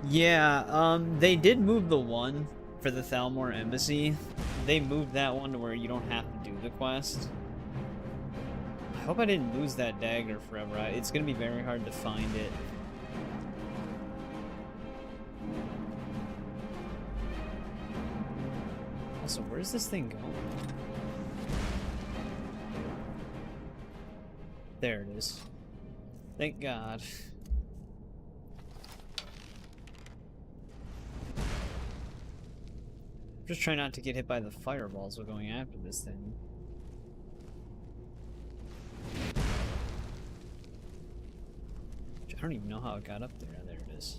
Yeah, they did move the one for the Thalmor Embassy. They moved that one to where you don't have to do the quest. I hope I didn't lose that dagger forever. It's gonna be very hard to find it. Also, where's this thing going? There it is. Thank God. Just try not to get hit by the fireballs while going after this thing. I don't even know how it got up there. There it is.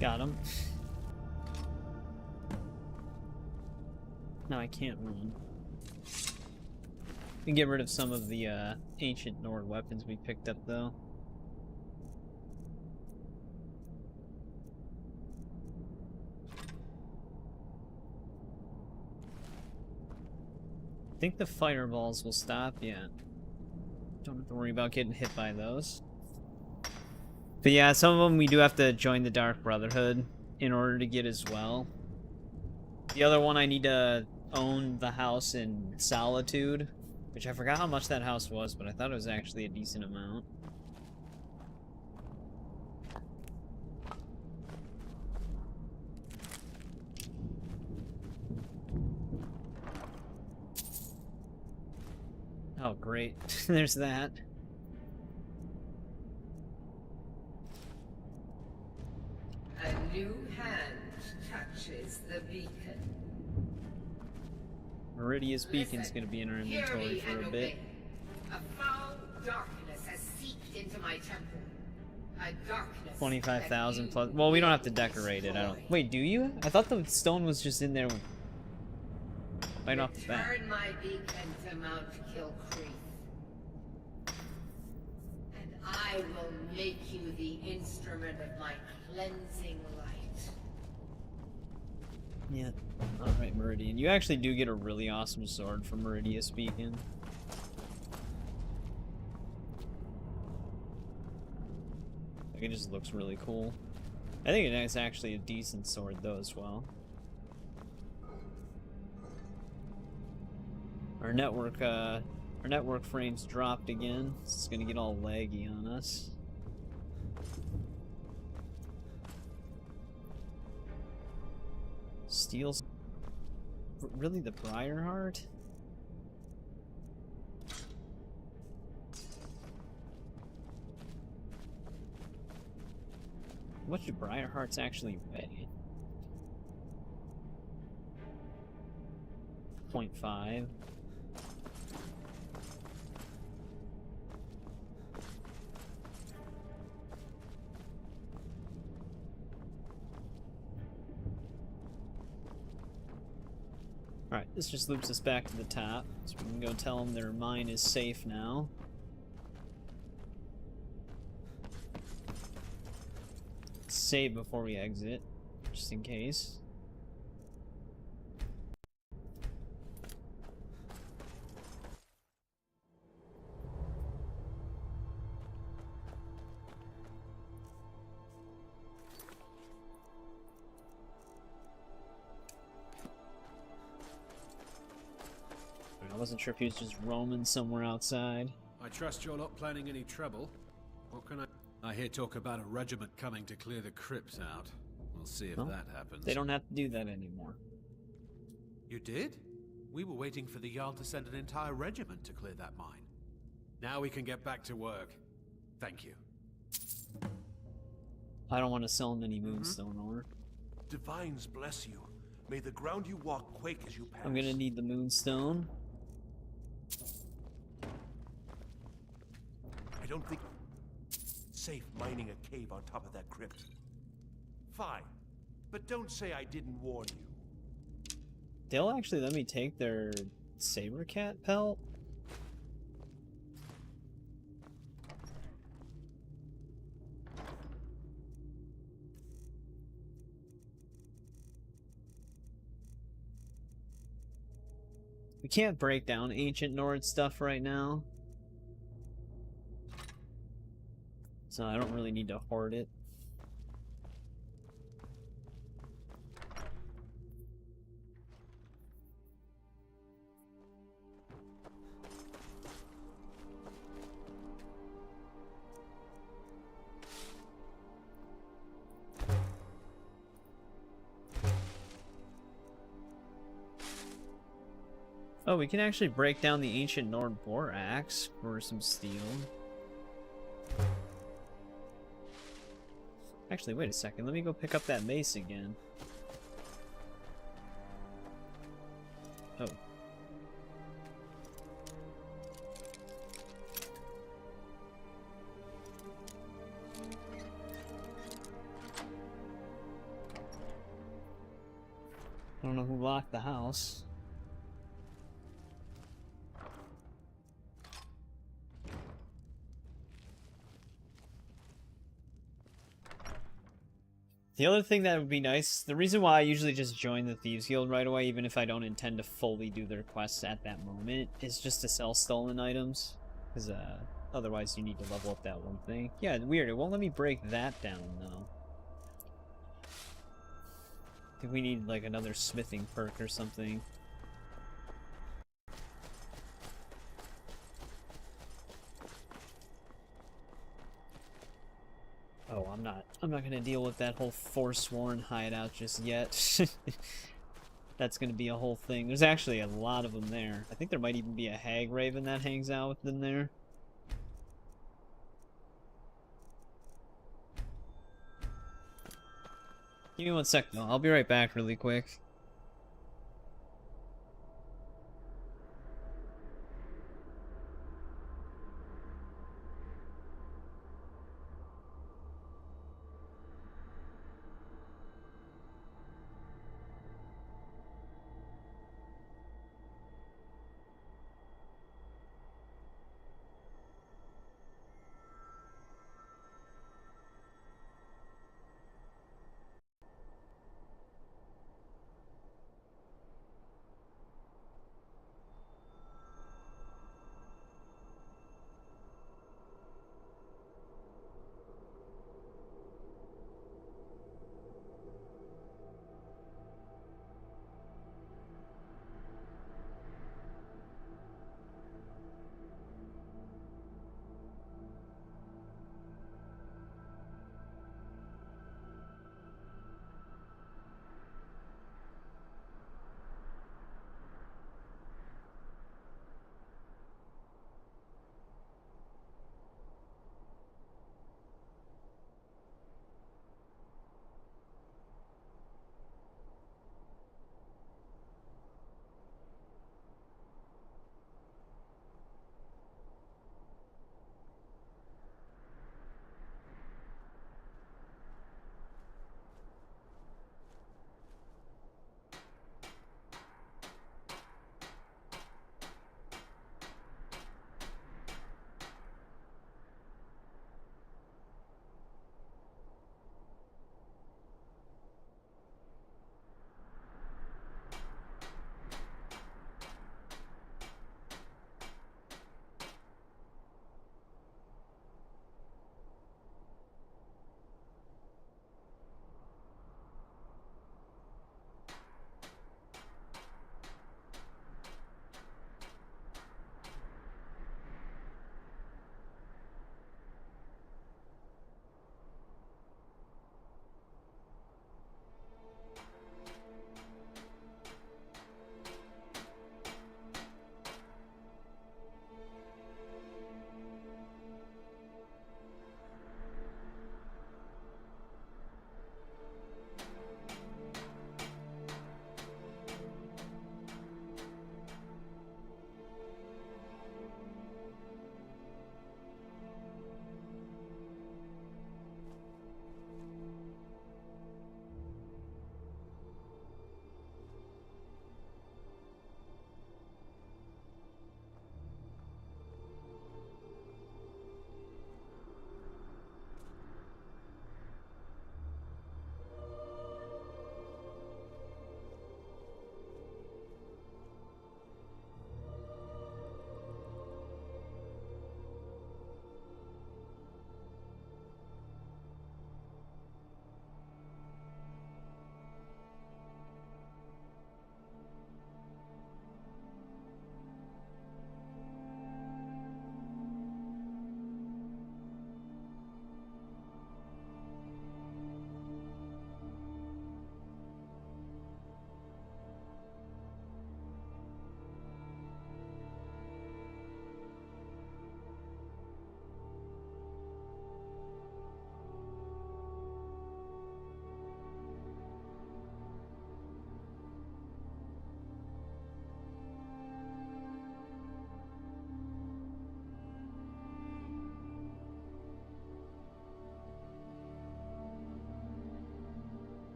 Got him. No, I can't run. We can get rid of some of the ancient Nord weapons we picked up, though. I think the fireballs will stop. Yeah. Don't have to worry about getting hit by those. But yeah, some of them we do have to join the Dark Brotherhood in order to get as well. The other one I need to own the house in Solitude, which I forgot how much that house was, but I thought it was actually a decent amount. Oh, great. There's that. A new hand touches the beacon. Meridia's Beacon's gonna be in our inventory for a bit. A foul darkness has seeped into my temple. A darkness 25,000 plus. Well, we don't have to decorate it. I don't. Wait, do you? I thought the stone was just in there. Right off the bat. Return my beacon to Mount Kilcreath, and I will make you the instrument of my cleansing light. Yeah. Alright, Meridian. You actually do get a really awesome sword from Meridia's Beacon. Like, it just looks really cool. I think it is actually a decent sword, though, as well. Our network frames dropped again. It's gonna get all laggy on us. Steel. Really, the Briarheart? What do Briarhearts actually weigh? 0.5. Alright, this just loops us back to the top, so we can go tell them their mine is safe now. Save before we exit, just in case. I wasn't sure if he was just roaming somewhere outside. I trust you're not planning any trouble. What can I hear talk about a regiment coming to clear the crypts out. We'll see if that happens. They don't have to do that anymore. You did? We were waiting for the Jarl to send an entire regiment to clear that mine. Now we can get back to work. Thank you. I don't want to sell him any moonstone ore. Divines bless you. May the ground you walk quake as you pass. I'm gonna need the moonstone. I don't think safe mining a cave on top of that crypt. Fine, but don't say I didn't warn you. They'll actually let me take their saber cat pelt. We can't break down ancient Nord stuff right now, so I don't really need to hoard it. Oh, we can actually break down the ancient Nord boar axe for some steel. Actually, wait a second. Let me go pick up that mace again. Oh. I don't know who locked the house. The other thing that would be nice, the reason why I usually just join the Thieves Guild right away, even if I don't intend to fully do their quests at that moment, is just to sell stolen items. Because otherwise you need to level up that one thing. Yeah, weird, it won't let me break that down though. I think we need like another smithing perk or something. Oh, I'm not gonna deal with that whole Forsworn hideout just yet. That's gonna be a whole thing. There's actually a lot of them there. I think there might even be a hag raven that hangs out with them there. Give me 1 sec though, I'll be right back really quick.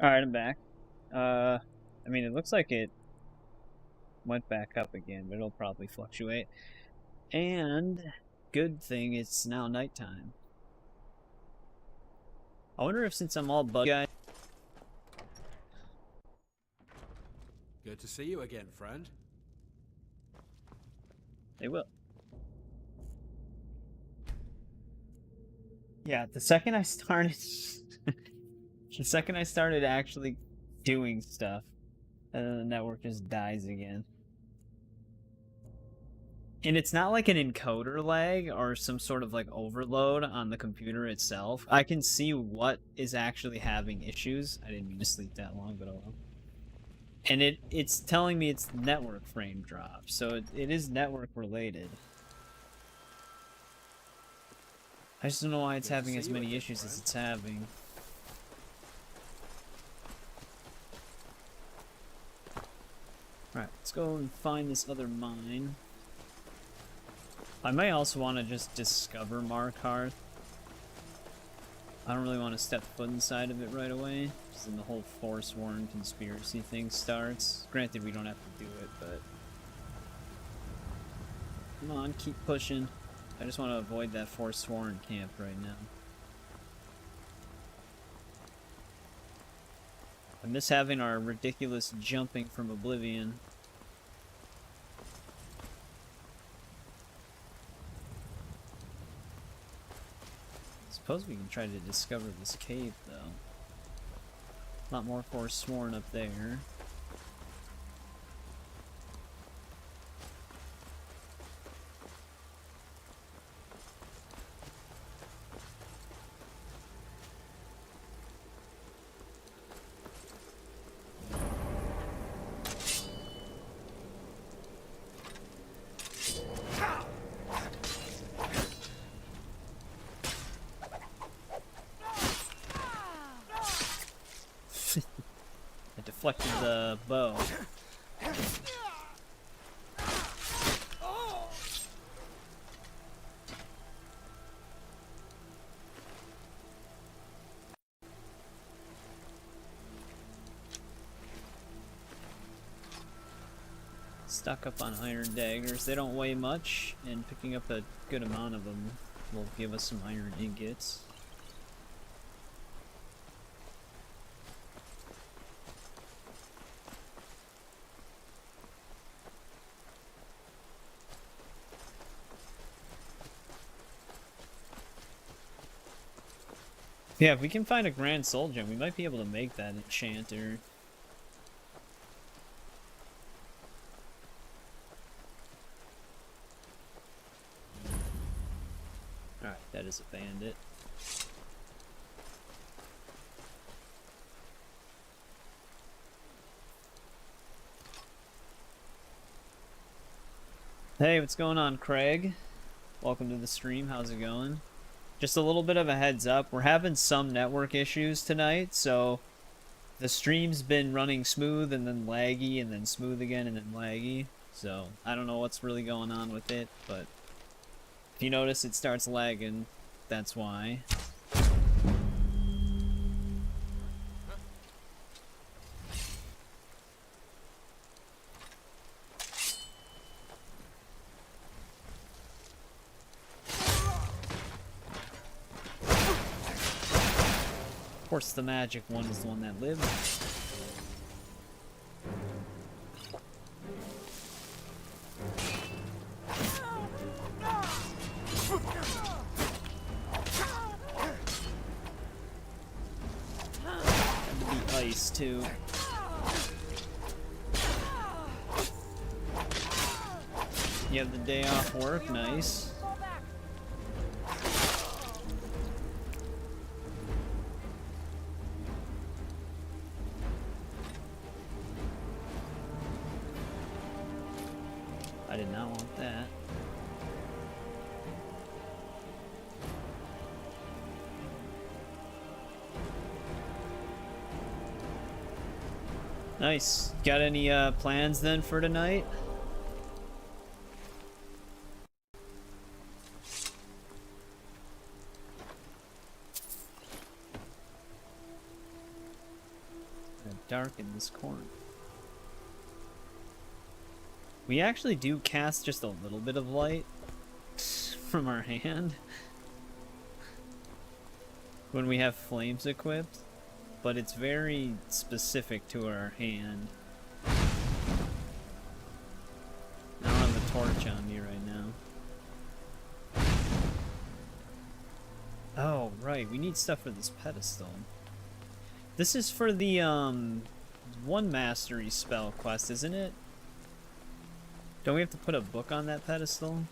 Alright, I'm back. I mean, it looks like it went back up again, but it'll probably fluctuate. And good thing it's now nighttime. I wonder if since I'm all buggy, Good to see you again, friend. they will. Yeah, the second I started the second I started actually doing stuff, and then the network just dies again. And it's not like an encoder lag or some sort of like overload on the computer itself. I can see what is actually having issues. I didn't mean to sleep that long, but oh well. And it's telling me it's network frame drop, so it is network related. I just don't know why it's having as many issues as it's having. Alright, let's go and find this other mine. I may also want to just discover Markarth. I don't really want to step foot inside of it right away, because then the whole Forsworn conspiracy thing starts. Granted, we don't have to do it, but... Come on, keep pushing. I just want to avoid that Forsworn camp right now. I miss having our ridiculous jumping from Oblivion. Suppose we can try to discover this cave, though. A lot more Forsworn up there. I deflected the bow. Stock up on iron daggers. They don't weigh much, and picking up a good amount of them will give us some iron ingots. Yeah, if we can find a Grand Soul Gem, we might be able to make that enchanter. Alright, that is a bandit. Hey, what's going on, Craig? Welcome to the stream. How's it going? Just a little bit of a heads up. We're having some network issues tonight, so the stream's been running smooth and then laggy and then smooth again and then laggy. So I don't know what's really going on with it, but if you notice it starts lagging, that's why. Of course, the magic one is the one that lives. And the ice too. You have the day off work, nice. I did not want that. Nice. Got any plans then for tonight? dark in this corner. We actually do cast just a little bit of light from our hand when we have flames equipped, but it's very specific to our hand. I don't have the torch on me right now. Oh, right, we need stuff for this pedestal. This is for the, one mastery spell quest, isn't it? Don't we have to put a book on that pedestal?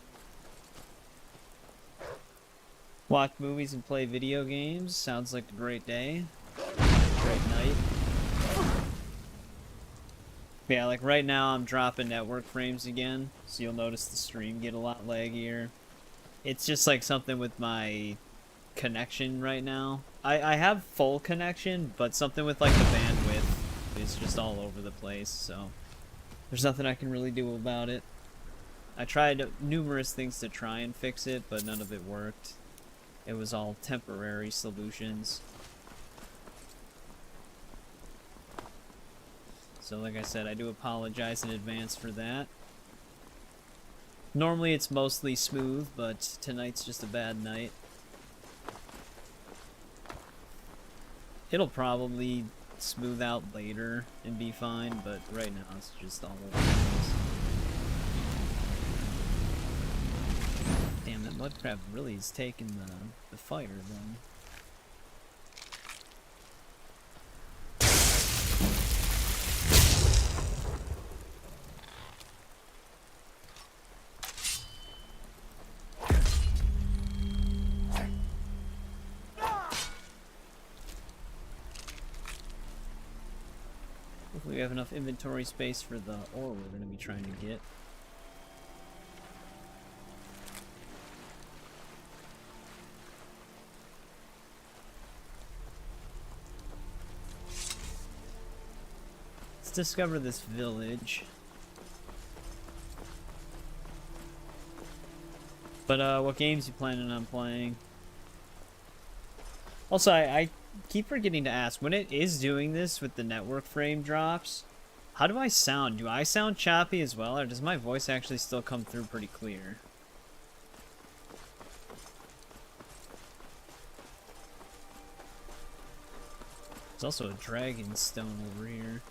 Watch movies and play video games. Sounds like a great day. Great night. Yeah, like right now I'm dropping network frames again, so you'll notice the stream get a lot laggier. It's just like something with my connection right now. I have full connection, but something with like the bandwidth is just all over the place, so there's nothing I can really do about it. I tried numerous things to try and fix it, but none of it worked. It was all temporary solutions. So like I said, I do apologize in advance for that. Normally it's mostly smooth, but tonight's just a bad night. It'll probably smooth out later and be fine, but right now it's just all over the place. Damn, that mudcrab really is taking the fire then. Hopefully we have enough inventory space for the ore we're going to be trying to get. Let's discover this village. But what games you planning on playing? Also, I keep forgetting to ask, when it is doing this with the network frame drops, how do I sound? Do I sound choppy as well, or does my voice actually still come through pretty clear? There's also a dragon stone over here.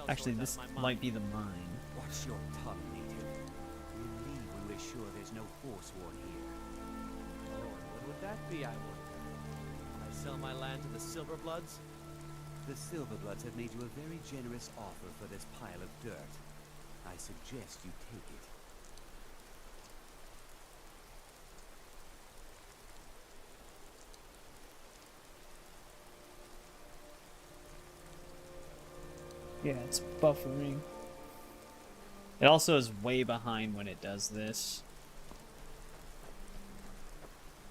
Actually, this might be the mine. Watch your tongue, native. You leave when we're sure there's no Forsworn here. Oh, what would that be, I wonder? I sell my land to the Silverbloods? The Silverbloods have made you a very generous offer for this pile of dirt. I suggest you take it. Yeah, it's buffering. It also is way behind when it does this.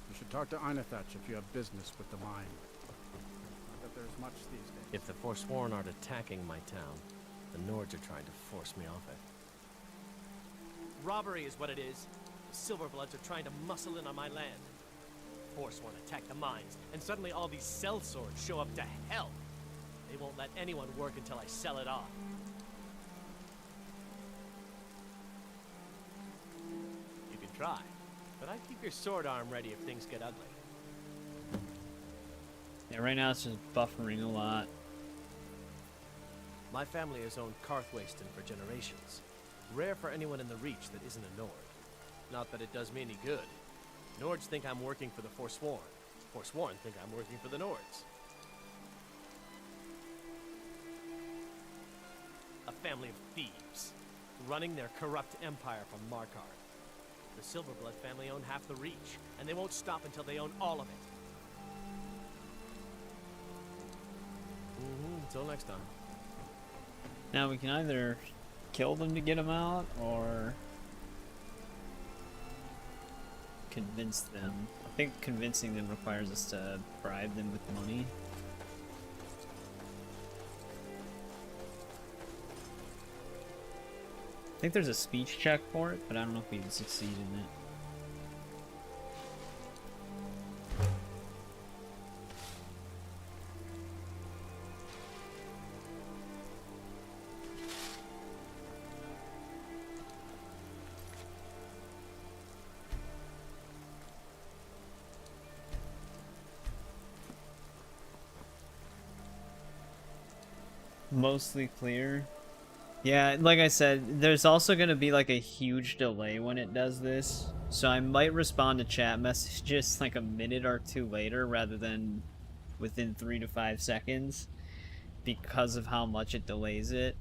You should talk to Einethach if you have business with the mine. Not that there's much these days. If the Forsworn aren't attacking my town, the Nords are trying to force me off it. Robbery is what it is. The Silverbloods are trying to muscle in on my land. Forsworn attack the mines, and suddenly all these sellswords show up to hell. They won't let anyone work until I sell it off. You can try, but I'd keep your sword arm ready if things get ugly. Yeah, right now it's just buffering a lot. My family has owned Karthwasten for generations. Rare for anyone in the Reach that isn't a Nord. Not that it does me any good. Nords think I'm working for the Forsworn. Forsworn think I'm working for the Nords. A family of thieves, running their corrupt empire from Markarth. The Silverblood family own half the Reach, and they won't stop until they own all of it. Until next time. Now we can either kill them to get them out, or convince them. I think convincing them requires us to bribe them with money. I think there's a speech check for it, but I don't know if we can succeed in it. Mostly clear. Yeah, like I said, there's also going to be like a huge delay when it does this. So I might respond to chat messages like a minute or two later rather than within 3 to 5 seconds because of how much it delays it.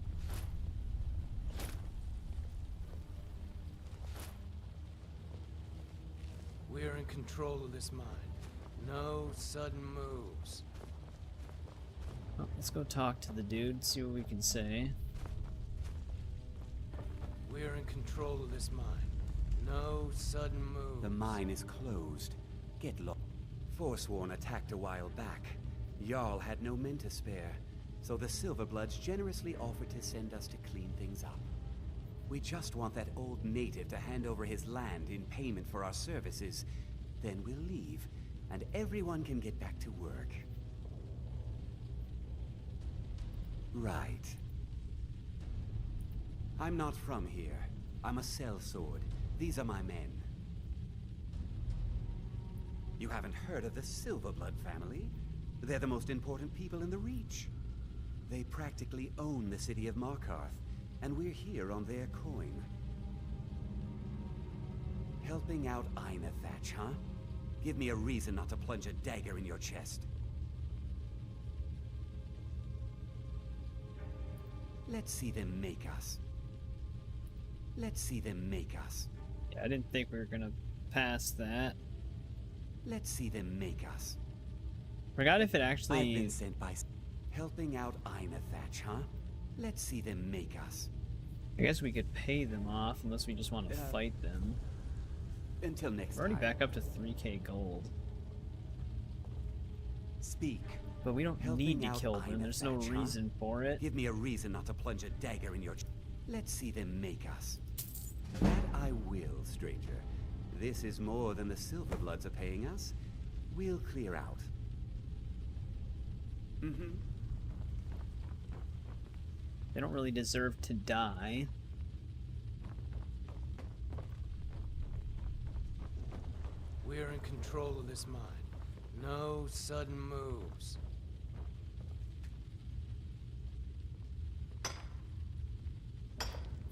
We're in control of this mine. No sudden moves. Well, let's go talk to the dude, see what we can say. We're in control of this mine. No sudden moves. The mine is closed. Get lost. Forsworn attacked a while back. Jarl had no men to spare, so the Silverbloods generously offered to send us to clean things up. We just want that old native to hand over his land in payment for our services. Then we'll leave, and everyone can get back to work. Right. I'm not from here. I'm a sellsword. These are my men. You haven't heard of the Silverblood family? They're the most important people in the Reach. They practically own the city of Markarth, and we're here on their coin. Helping out Ainethach, huh? Give me a reason not to plunge a dagger in your chest. Let's see them make us. Let's see them make us. Yeah, I didn't think we were gonna pass that. Let's see them make us. Forgot if it actually... I've been sent by... Helping out Ainethach, huh? Let's see them make us. I guess we could pay them off unless we just want to fight them. Until next We're already time. back up to 3k gold. Speak. But we don't Helping need to out kill them. There's no Ainethach, huh? reason for it. Give me a reason not to plunge a dagger in your... Let's see them make us. That I will, stranger. This is more than the Silverbloods are paying us. We'll clear out. Mm-hmm. They don't really deserve to die. We're in control of this mine. No sudden moves.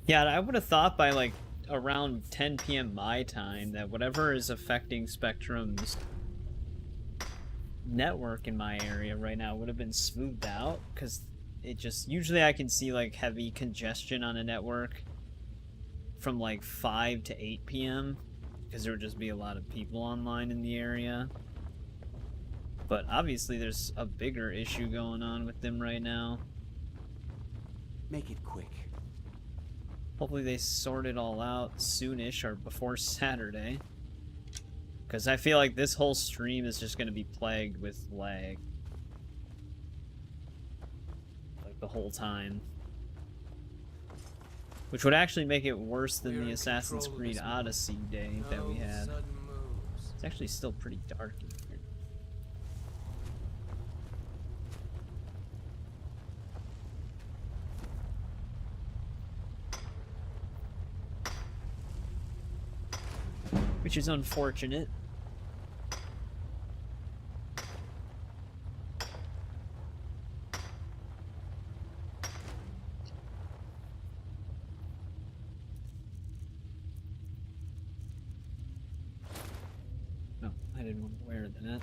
Yeah, I would have thought by like around 10 p.m. my time that whatever is affecting Spectrum's network in my area right now would have been smoothed out, because it just usually I can see like heavy congestion on a network from like 5 to 8 p.m. because there would just be a lot of people online in the area. But obviously there's a bigger issue going on with them right now. Make it quick. Hopefully they sort it all out soonish or before Saturday. Because I feel like this whole stream is just going to be plagued with lag. Like the whole time. Which would actually make it worse than the Assassin's Creed Odyssey day that we had. It's actually still pretty dark in here. Which is unfortunate. No, I didn't want to wear that.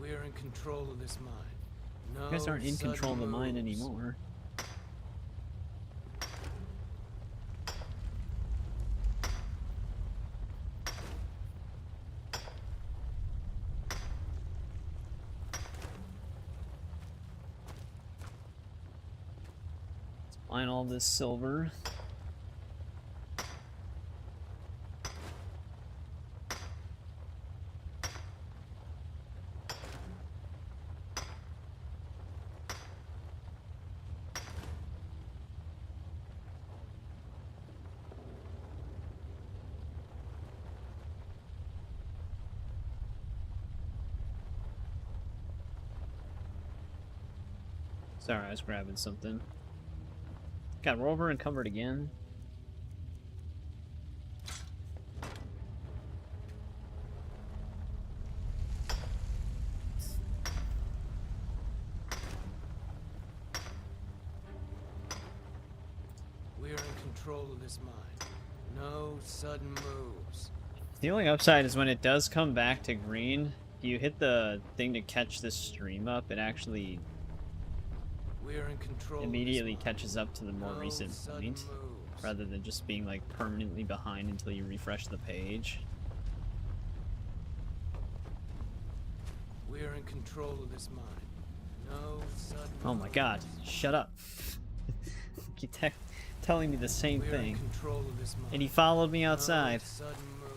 We're in control of this mine. No You guys aren't in control of the mine moves. anymore. Let's mine all this silver. Sorry, I was grabbing something. God, we're over encumbered again. We're in control of this mine. No sudden moves. The only upside is when it does come back to green, if you hit the thing to catch this stream up, it actually We're in control immediately of this mine. catches up to the more No recent sudden point, moves. rather than just being like permanently behind until you refresh the page. We're in control of this mine. No sudden Oh my god, shut up. Keep telling me the same We're in thing. control of this mine. And he followed me outside. No sudden moves.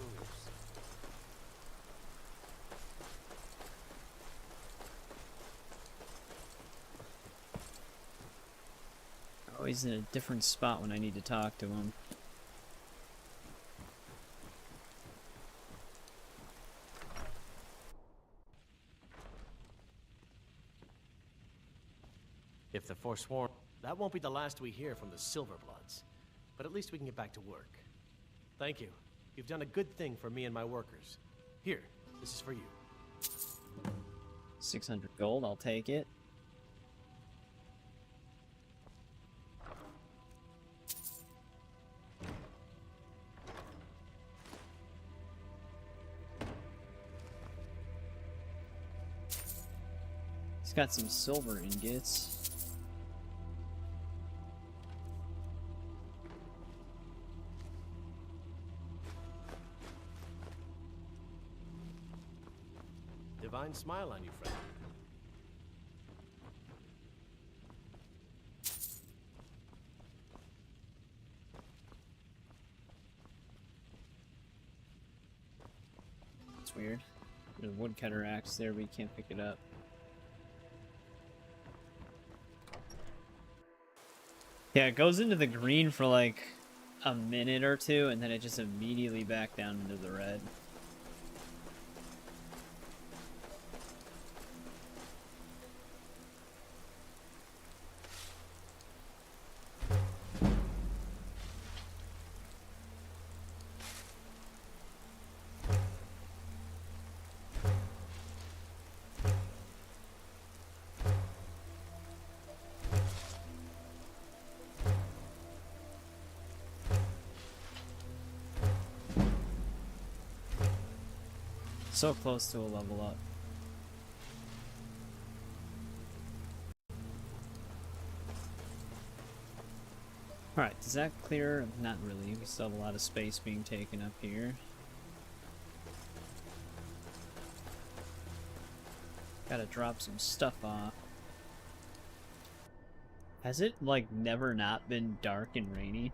Always in a different spot when I need to talk to him. If the Forsworn... That won't be the last we hear from the Silverbloods. But at least we can get back to work. Thank you. You've done a good thing for me and my workers. Here, this is for you. 600 gold, I'll take it. He's got some silver ingots. Divine smile on you, friend. It's weird. There's a woodcutter axe there, but you can't pick it up. Yeah, it goes into the green for like a minute or two, and then it just immediately back down into the red. So close to a level up. Alright, does that clear? Not really. We still have a lot of space being taken up here. Gotta drop some stuff off. Has it, like, never not been dark and rainy?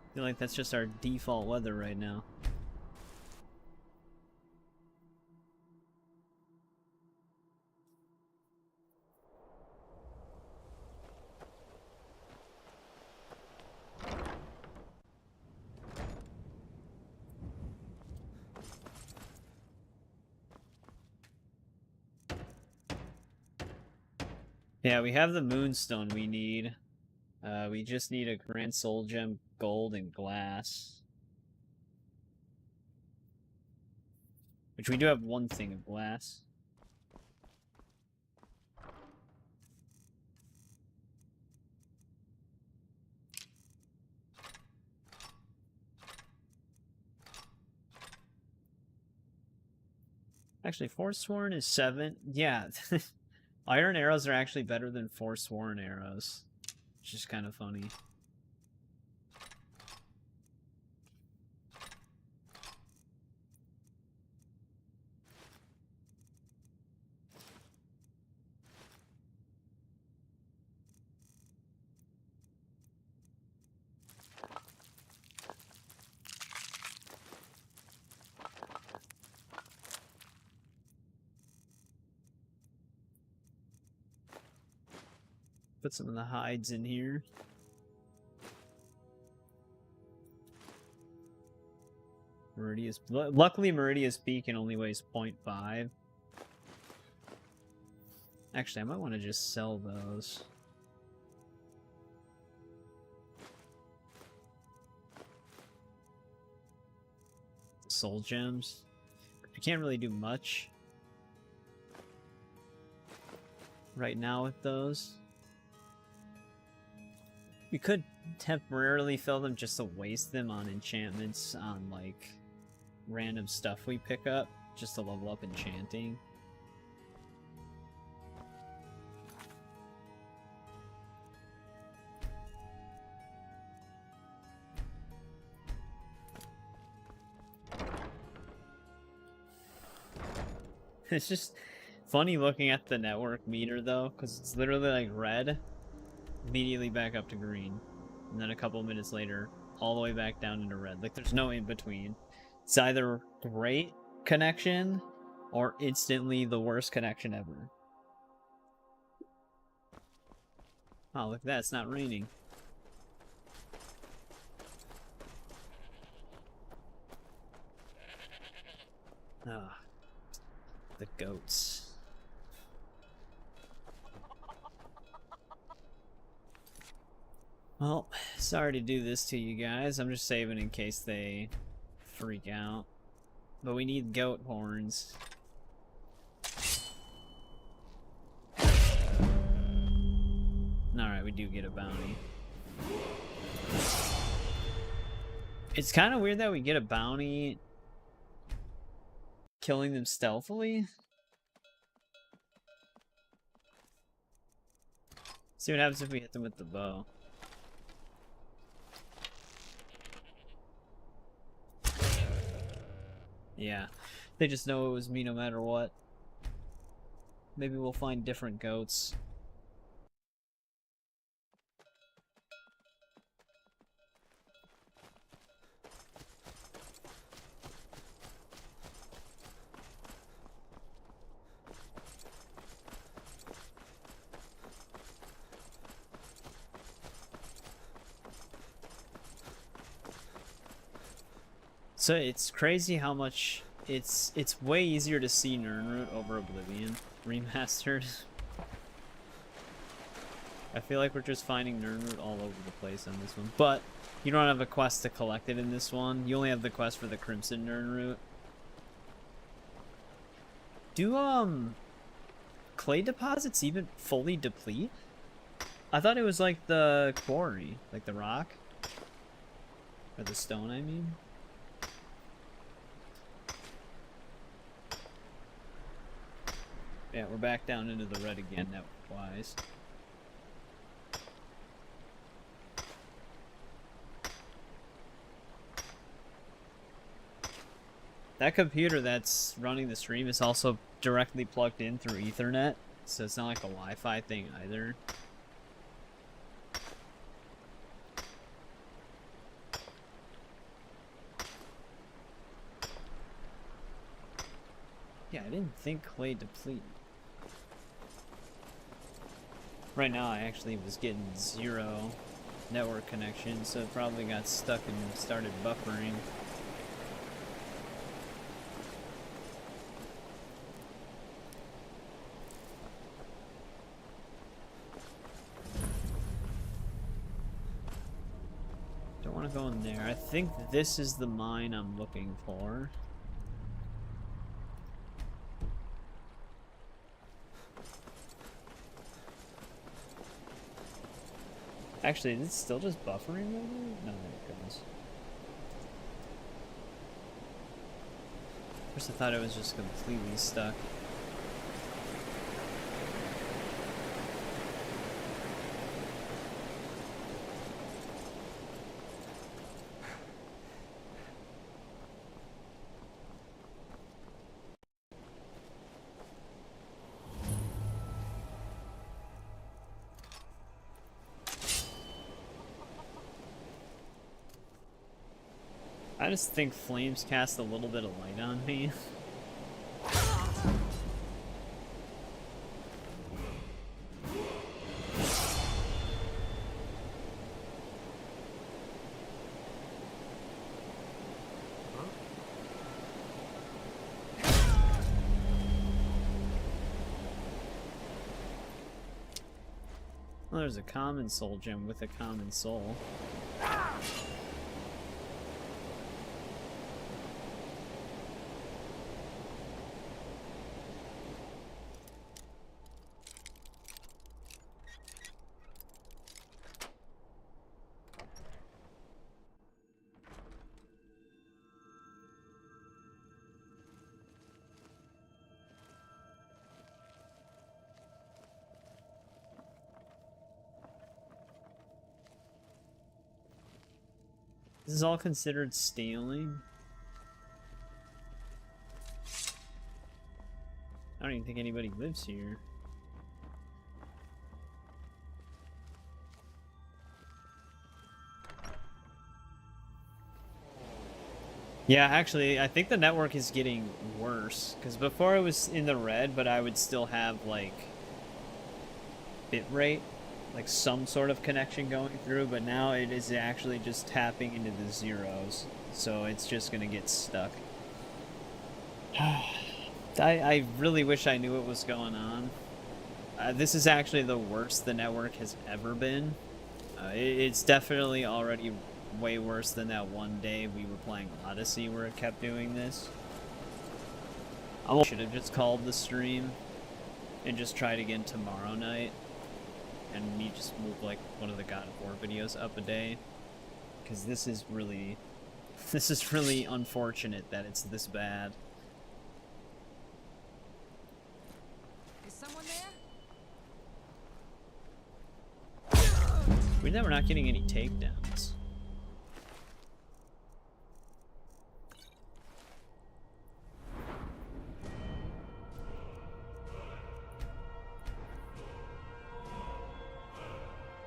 I feel like that's just our default weather right now. Yeah, we have the moonstone we need. We just need a grand soul gem, gold, and glass. Which we do have one thing of glass. Actually, Forsworn is 7. Yeah. Iron arrows are actually better than Forsworn arrows. Which is kind of funny. Put some of the hides in here. Luckily Meridia's Peak only weighs 0.5. Actually, I might want to just sell those. Soul gems. You can't really do much right now with those. We could temporarily fill them just to waste them on enchantments on like random stuff we pick up just to level up enchanting. It's just funny looking at the network meter though, because it's literally like red, immediately back up to green, and then a couple minutes later, all the way back down into red. Like there's no in between. It's either great connection or instantly the worst connection ever. Oh, look at that, it's not raining. Ah. The goats. Well, sorry to do this to you guys. I'm just saving in case they freak out. But we need goat horns. Alright, we do get a bounty. It's kind of weird that we get a bounty killing them stealthily. See what happens if we hit them with the bow. Yeah, they just know it was me no matter what. Maybe we'll find different goats. So it's crazy how much it's way easier to see Nirnroot over Oblivion remastered. I feel like we're just finding Nirnroot all over the place on this one, but you don't have a quest to collect it in this one. You only have the quest for the Crimson Nirnroot. Do clay deposits even fully deplete? I thought it was like the quarry, like the rock or the stone, I mean. Yeah, we're back down into the red again, network-wise. That computer that's running the stream is also directly plugged in through Ethernet, so it's not like a Wi-Fi thing either. Yeah, I didn't think clay deplete. Right now I actually was getting 0 network connection, so it probably got stuck and started buffering. Don't want to go in there. I think this is the mine I'm looking for. Actually, is it still just buffering over? No, there it goes. First I thought it was just completely stuck. I just think flames cast a little bit of light on me. Well, there's a common soul gem with a common soul. This is all considered stealing? I don't even think anybody lives here. Yeah, actually, I think the network is getting worse. Because before it was in the red, but I would still have, like, bitrate. Like some sort of connection going through, but now it is actually just tapping into the zeros, so it's just gonna get stuck. I really wish I knew what was going on. This is actually the worst the network has ever been. It's definitely already way worse than that one day we were playing Odyssey where it kept doing this. I should have just called the stream and just tried again tomorrow night. And me just move like one of the God of War videos up a day, because this is really unfortunate that it's this bad. Is someone there? Weird that we're not getting any takedowns.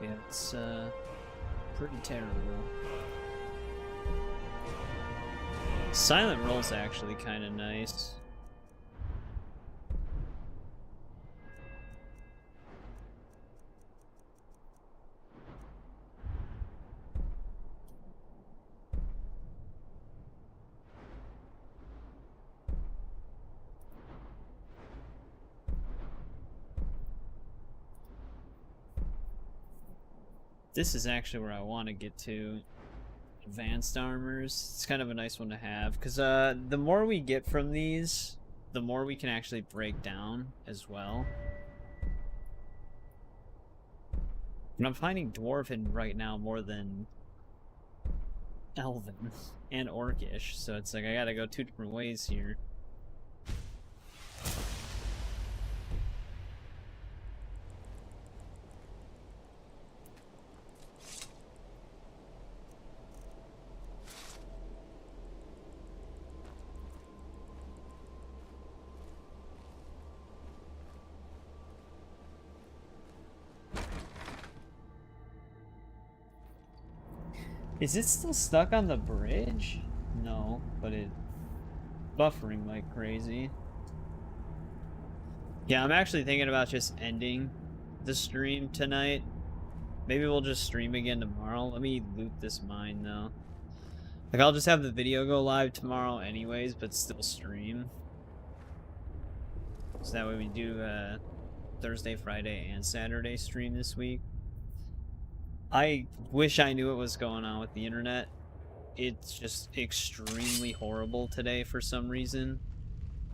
Yeah, it's pretty terrible. Silent roll's actually kind of nice. This is actually where I want to get to. Advanced armors. It's kind of a nice one to have, because the more we get from these, the more we can actually break down as well. And I'm finding Dwarven right now more than Elven and Orcish, so it's like I gotta go two different ways here. Is it still stuck on the bridge? No, but it's buffering like crazy. Yeah, I'm actually thinking about just ending the stream tonight. Maybe we'll just stream again tomorrow. Let me loot this mine though. Like, I'll just have the video go live tomorrow anyways, but still stream. So that way we do Thursday, Friday, and Saturday stream this week. I wish I knew what was going on with the internet. It's just extremely horrible today for some reason,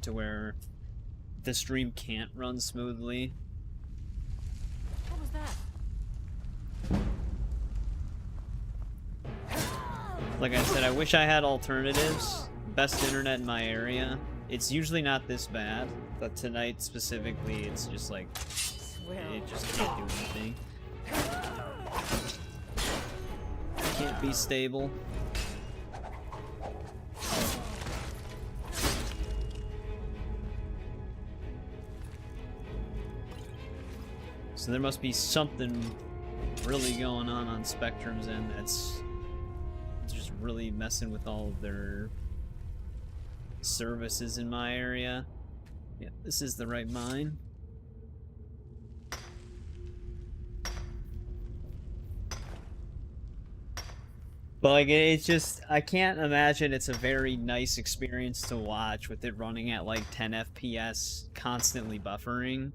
to where the stream can't run smoothly. What was that? Like I said, I wish I had alternatives. Best internet in my area. It's usually not this bad, but tonight specifically, it's just like, it just can't do anything. Can't be stable. So there must be something really going on Spectrum's end that's just really messing with all of their services in my area. Yeah, this is the right mine. But like, it's just, I can't imagine it's a very nice experience to watch with it running at like 10 FPS, constantly buffering.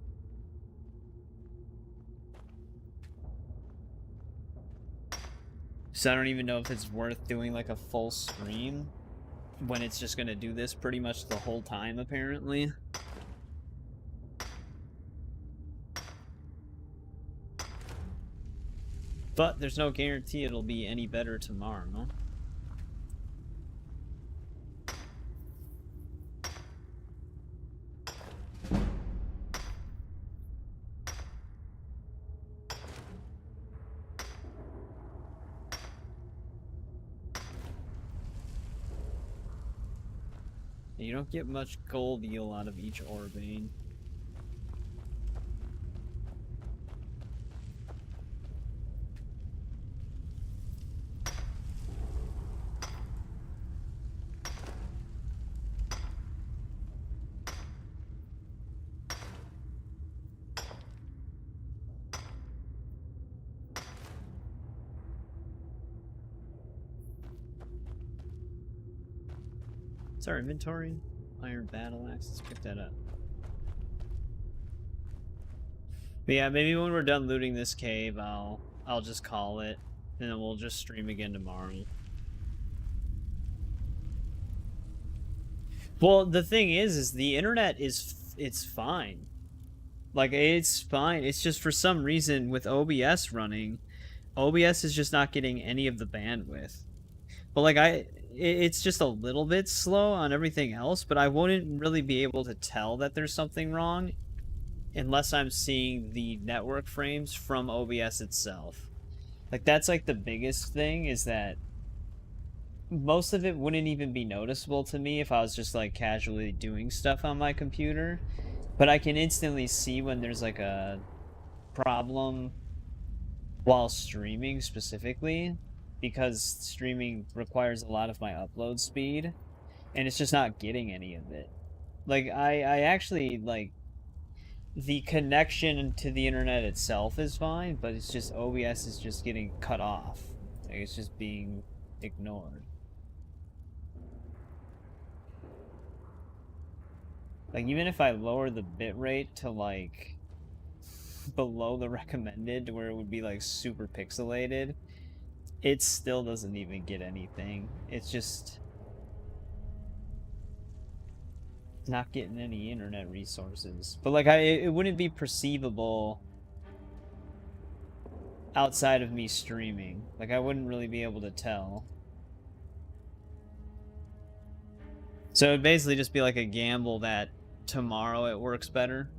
So I don't even know if it's worth doing like a full stream when it's just gonna do this pretty much the whole time, apparently. But there's no guarantee it'll be any better tomorrow. You don't get much gold yield out of each Orbane. What's our inventory? Iron battle axe. Let's pick that up. But yeah, maybe when we're done looting this cave, I'll just call it, and then we'll just stream again tomorrow. Well, the thing is the internet it's fine. Like, it's fine. It's just for some reason with OBS running, OBS is just not getting any of the bandwidth. But like it's just a little bit slow on everything else, but I wouldn't really be able to tell that there's something wrong unless I'm seeing the network frames from OBS itself. Like, that's like the biggest thing, is that most of it wouldn't even be noticeable to me if I was just like casually doing stuff on my computer, but I can instantly see when there's like a problem while streaming specifically, because streaming requires a lot of my upload speed, and it's just not getting any of it. Like, I actually, like, the connection to the internet itself is fine, but it's just OBS is just getting cut off. Like, it's just being ignored. Like, even if I lower the bitrate to, like, below the recommended, where it would be, like, super pixelated, it still doesn't even get anything. It's just not getting any internet resources. But, like, it wouldn't be perceivable outside of me streaming. Like, I wouldn't really be able to tell. So it'd basically just be like a gamble that tomorrow it works better.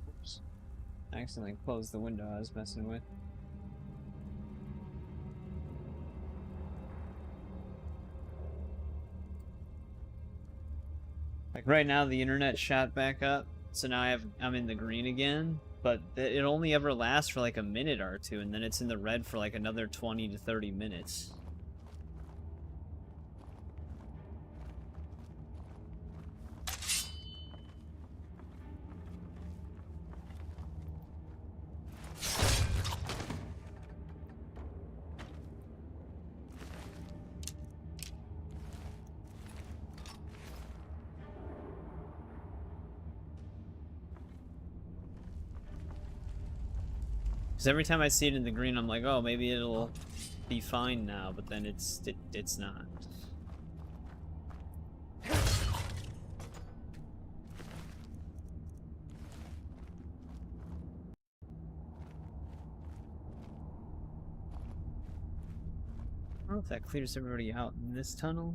Oops. I accidentally closed the window I was messing with. Like, right now the internet shot back up, so now I'm in the green again, but it only ever lasts for like a minute or two, and then it's in the red for like another 20 to 30 minutes. Because every time I see it in the green, I'm like, oh, maybe it'll be fine now, but then it's not. I don't know if that clears everybody out in this tunnel.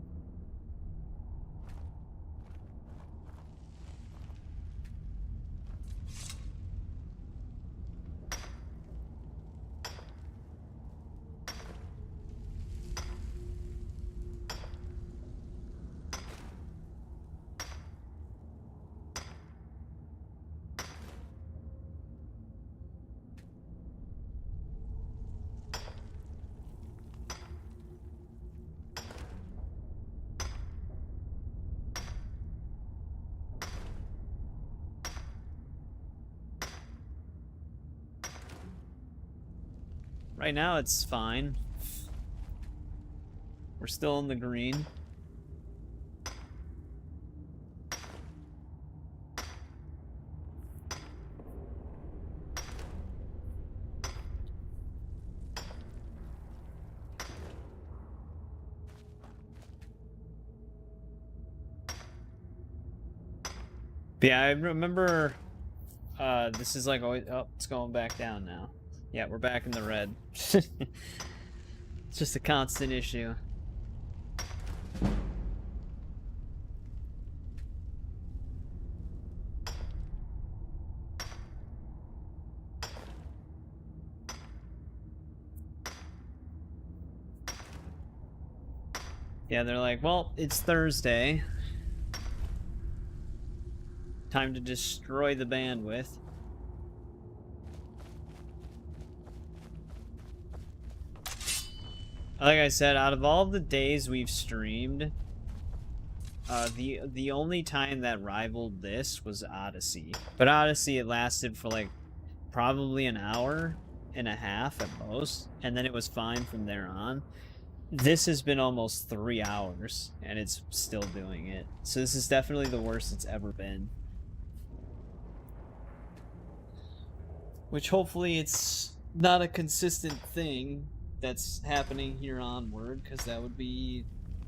Right now it's fine. We're still in the green. But yeah, I remember this is like always, oh, it's going back down now. Yeah, we're back in the red. It's just a constant issue. Yeah, they're like, well, it's Thursday. Time to destroy the bandwidth. Like I said, out of all the days we've streamed, the only time that rivaled this was Odyssey. But Odyssey, it lasted for like probably an hour and a half at most, and then it was fine from there on. This has been almost 3 hours, and it's still doing it. So this is definitely the worst it's ever been. Which hopefully it's not a consistent thing that's happening here onward, because that would be...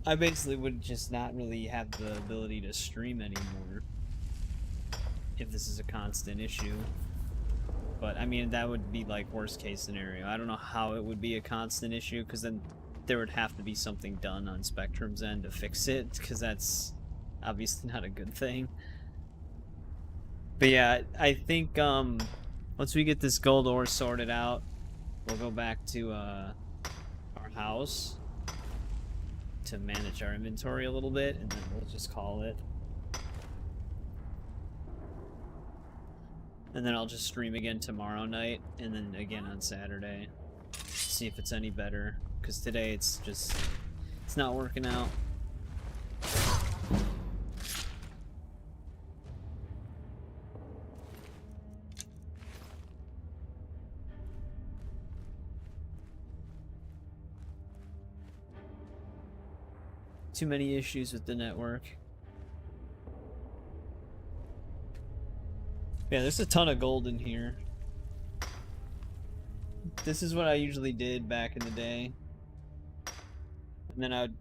I basically would just not really have the ability to stream anymore if this is a constant issue. But, I mean, that would be, like, worst case scenario. I don't know how it would be a constant issue, because then there would have to be something done on Spectrum's end to fix it, because that's obviously not a good thing. But yeah, I think, once we get this gold ore sorted out, we'll go back to, our house to manage our inventory a little bit, and then we'll just call it. And then I'll just stream again tomorrow night, and then again on Saturday. See if it's any better, because today it's just, it's not working out. Too many issues with the network. Yeah, there's a ton of gold in here. This is what I usually did back in the day. And then I'd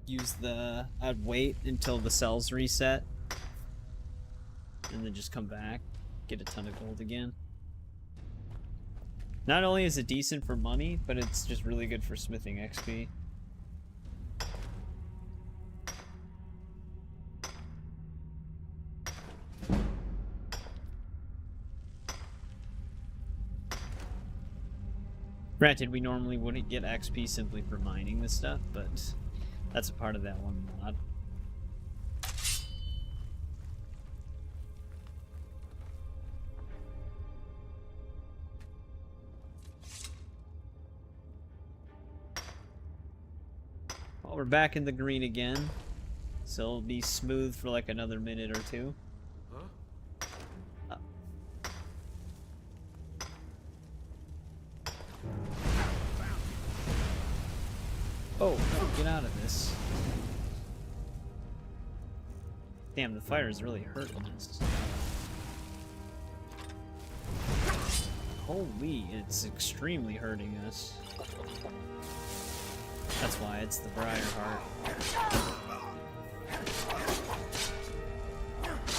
I'd wait until the cells reset. And then just come back, get a ton of gold again. Not only is it decent for money, but it's just really good for smithing XP. Granted, we normally wouldn't get XP simply for mining this stuff, but that's a part of that one mod. Well, we're back in the green again, so it'll be smooth for like another minute or two. Oh, no, get out of this. Damn, the fire is really hurting us. Holy, it's extremely hurting us. That's why it's the Briarheart.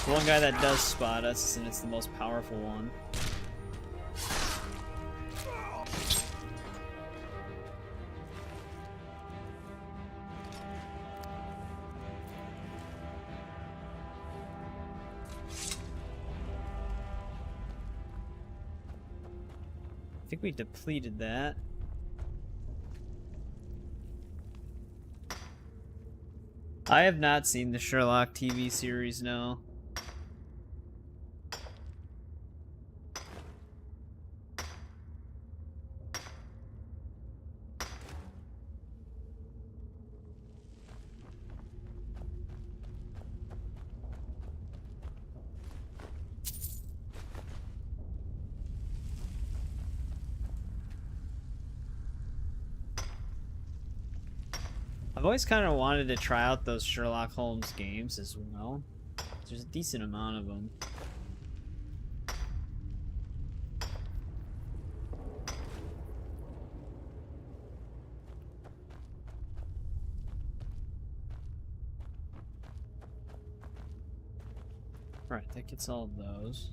The one guy that does spot us, and it's the most powerful one. I think we depleted that. I have not seen the Sherlock TV series, no. always kind of wanted to try out those Sherlock Holmes games as well. There's a decent amount of them. Right, that gets all of those.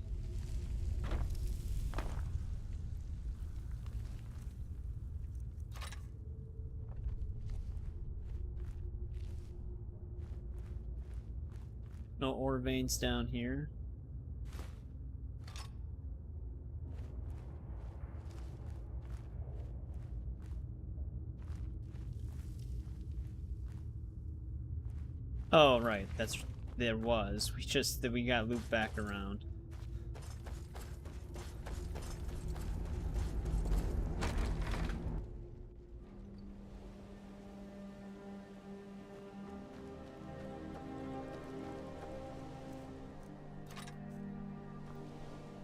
No ore veins down here. Oh, right, there was. We got looped back around.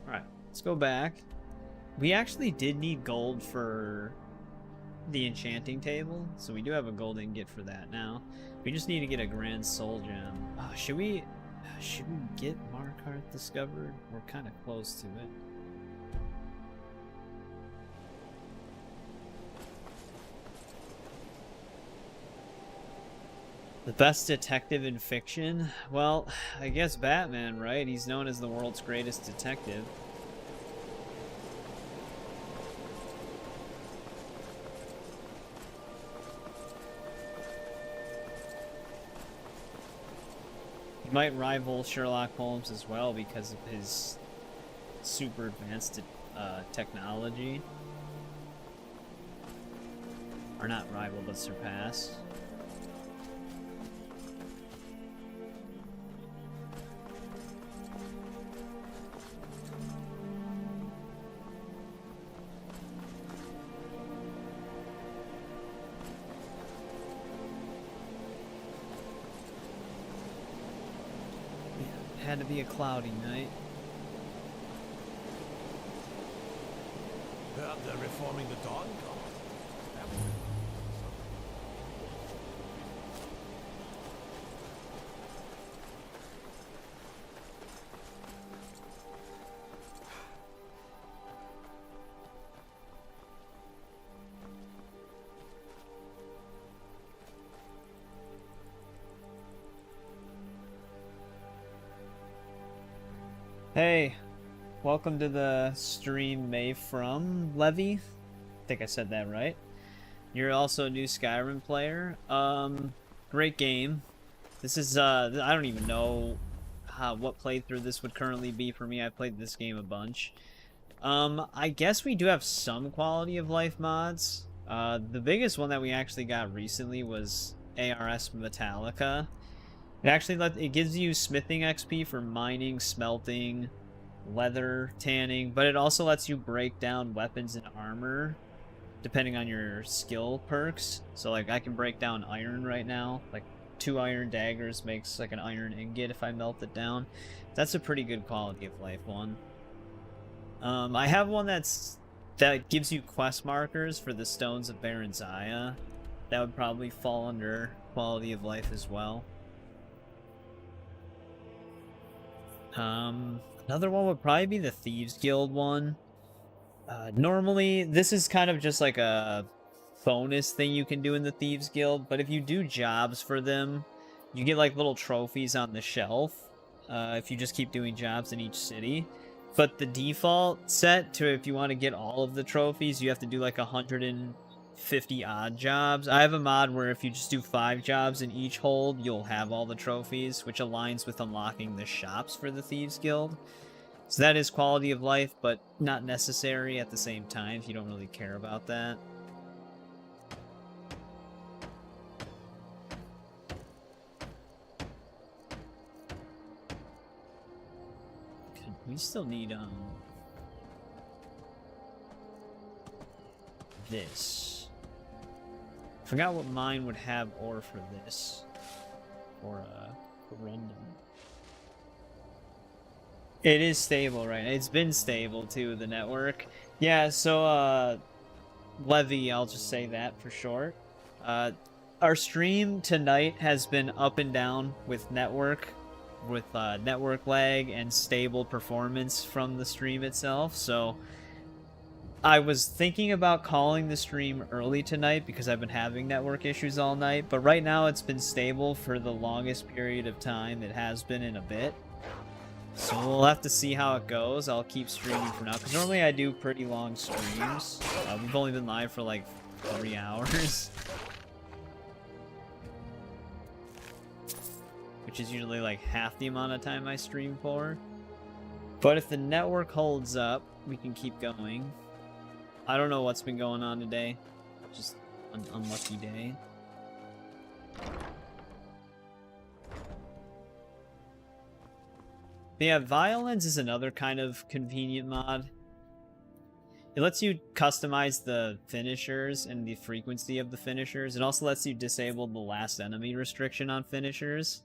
Alright, let's go back. We actually did need gold for the enchanting table, so we do have a gold ingot for that now. We just need to get a grand soul gem. Should we get Markarth discovered? We're kind of close to it. The best detective in fiction? Well, I guess Batman, right? He's known as the world's greatest detective. He might rival Sherlock Holmes as well because of his super advanced technology. Or not rival, but surpass. Had to be a cloudy night. They're reforming the Dawn Guard. Hey, welcome to the stream, May from Levy. I think I said that right. You're also a new Skyrim player. Great game. This is I don't even know what playthrough this would currently be for me. I played this game a bunch. I guess we do have some quality of life mods. The biggest one that we actually got recently was ARS Metallica. It gives you smithing XP for mining, smelting, leather tanning, but it also lets you break down weapons and armor depending on your skill perks. So like I can break down iron right now. Like 2 iron daggers makes like an iron ingot if I melt it down. That's a pretty good quality of life one. I have one that gives you quest markers for the Stones of Baron Zaya. That would probably fall under quality of life as well. Another one would probably be the Thieves Guild one. Normally, this is kind of just like a bonus thing you can do in the Thieves Guild, but if you do jobs for them, you get like little trophies on the shelf if you just keep doing jobs in each city. But the default set to if you want to get all of the trophies, you have to do like 150 odd jobs. I have a mod where if you just do 5 jobs in each hold, you'll have all the trophies, which aligns with unlocking the shops for the Thieves Guild. So that is quality of life, but not necessary at the same time if you don't really care about that. We still need, this. Forgot what mine would have ore for this. Or, corundum. It is stable, right? It's been stable, too, the network. Yeah, so, Levy, I'll just say that for short. Our stream tonight has been up and down with network lag and stable performance from the stream itself. So I was thinking about calling the stream early tonight because I've been having network issues all night, but right now it's been stable for the longest period of time it has been in a bit. So we'll have to see how it goes. I'll keep streaming for now, because normally I do pretty long streams. We've only been live for like 3 hours. Which is usually like half the amount of time I stream for. But if the network holds up, we can keep going. I don't know what's been going on today. Just an unlucky day. But yeah, Violence is another kind of convenient mod. It lets you customize the finishers and the frequency of the finishers. It also lets you disable the last enemy restriction on finishers.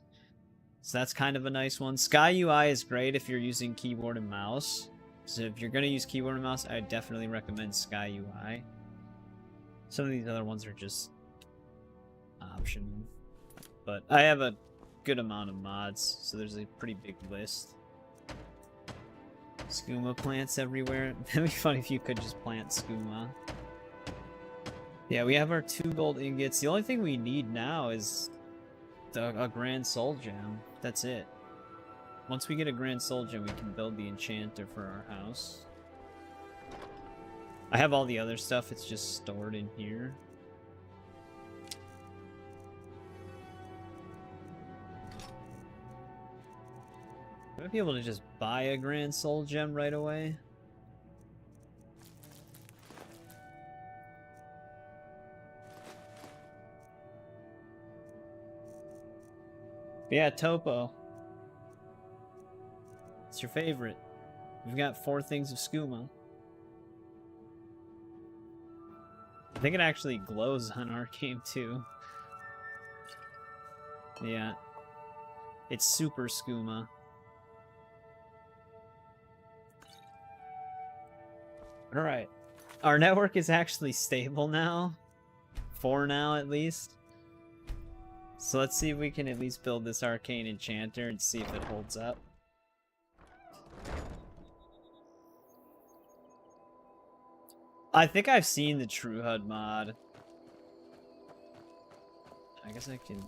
So that's kind of a nice one. Sky UI is great if you're using keyboard and mouse. So if you're going to use keyboard and mouse, I definitely recommend Sky UI. Some of these other ones are just optional. But I have a good amount of mods, so there's a pretty big list. Skooma plants everywhere. It'd be funny if you could just plant skooma. Yeah, we have our 2 gold ingots. The only thing we need now is a grand soul gem. That's it. Once we get a grand soul gem, we can build the enchanter for our house. I have all the other stuff, it's just stored in here. Would I be able to just buy a grand soul gem right away? Yeah, Topo. It's your favorite. We've got 4 things of skooma. I think it actually glows on our game too. Yeah. It's super skooma. Alright. Our network is actually stable now. For now, at least. So let's see if we can at least build this arcane enchanter and see if it holds up. I think I've seen the True HUD mod. I guess I can...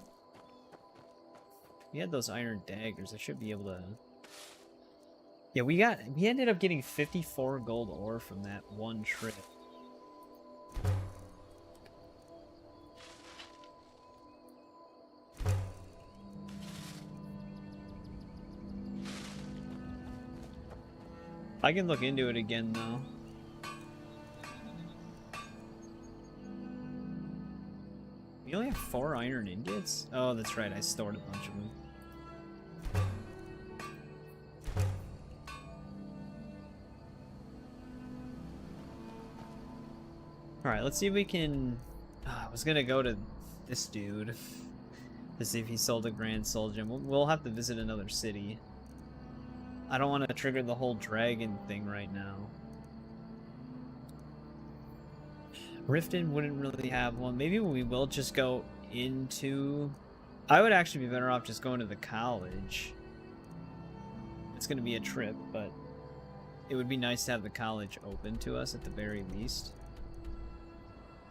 We had those iron daggers. I should be able to... Yeah, we ended up getting 54 gold ore from that one trip. I can look into it again, though. We only have 4 iron ingots? Oh, that's right, I stored a bunch of them. Alright, let's see if we can... I was gonna go to this dude to see if he sold a grand soul gem. We'll have to visit another city. I don't want to trigger the whole dragon thing right now. Riften wouldn't really have one. Maybe we will just go into... I would actually be better off just going to the college. It's going to be a trip, but it would be nice to have the college open to us at the very least.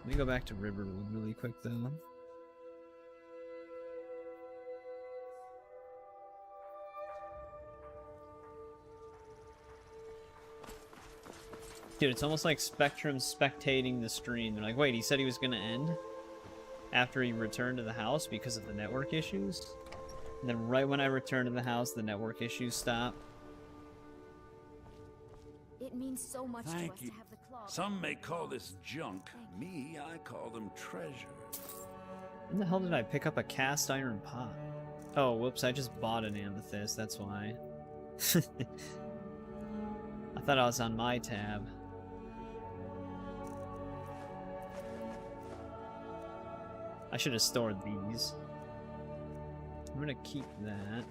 Let me go back to Riverwood really quick, though. Dude, it's almost like Spectrum spectating the stream. They're like, wait, he said he was going to end after he returned to the house because of the network issues? And then right when I return to the house, the network issues stop. It means so much to us to have the claw. Some may call this junk. Me, I call them treasure. When the hell did I pick up a cast iron pot? Oh, whoops, I just bought an amethyst, that's why. I thought I was on my tab. I should have stored these. I'm gonna keep that.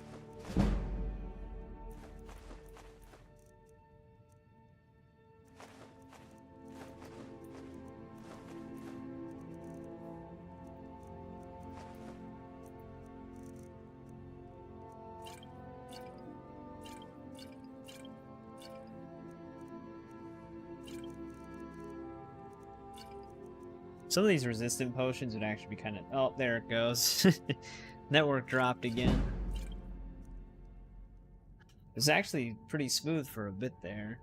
Some of these resistant potions would actually be kind of... Oh, there it goes. Network dropped again. It was actually pretty smooth for a bit there.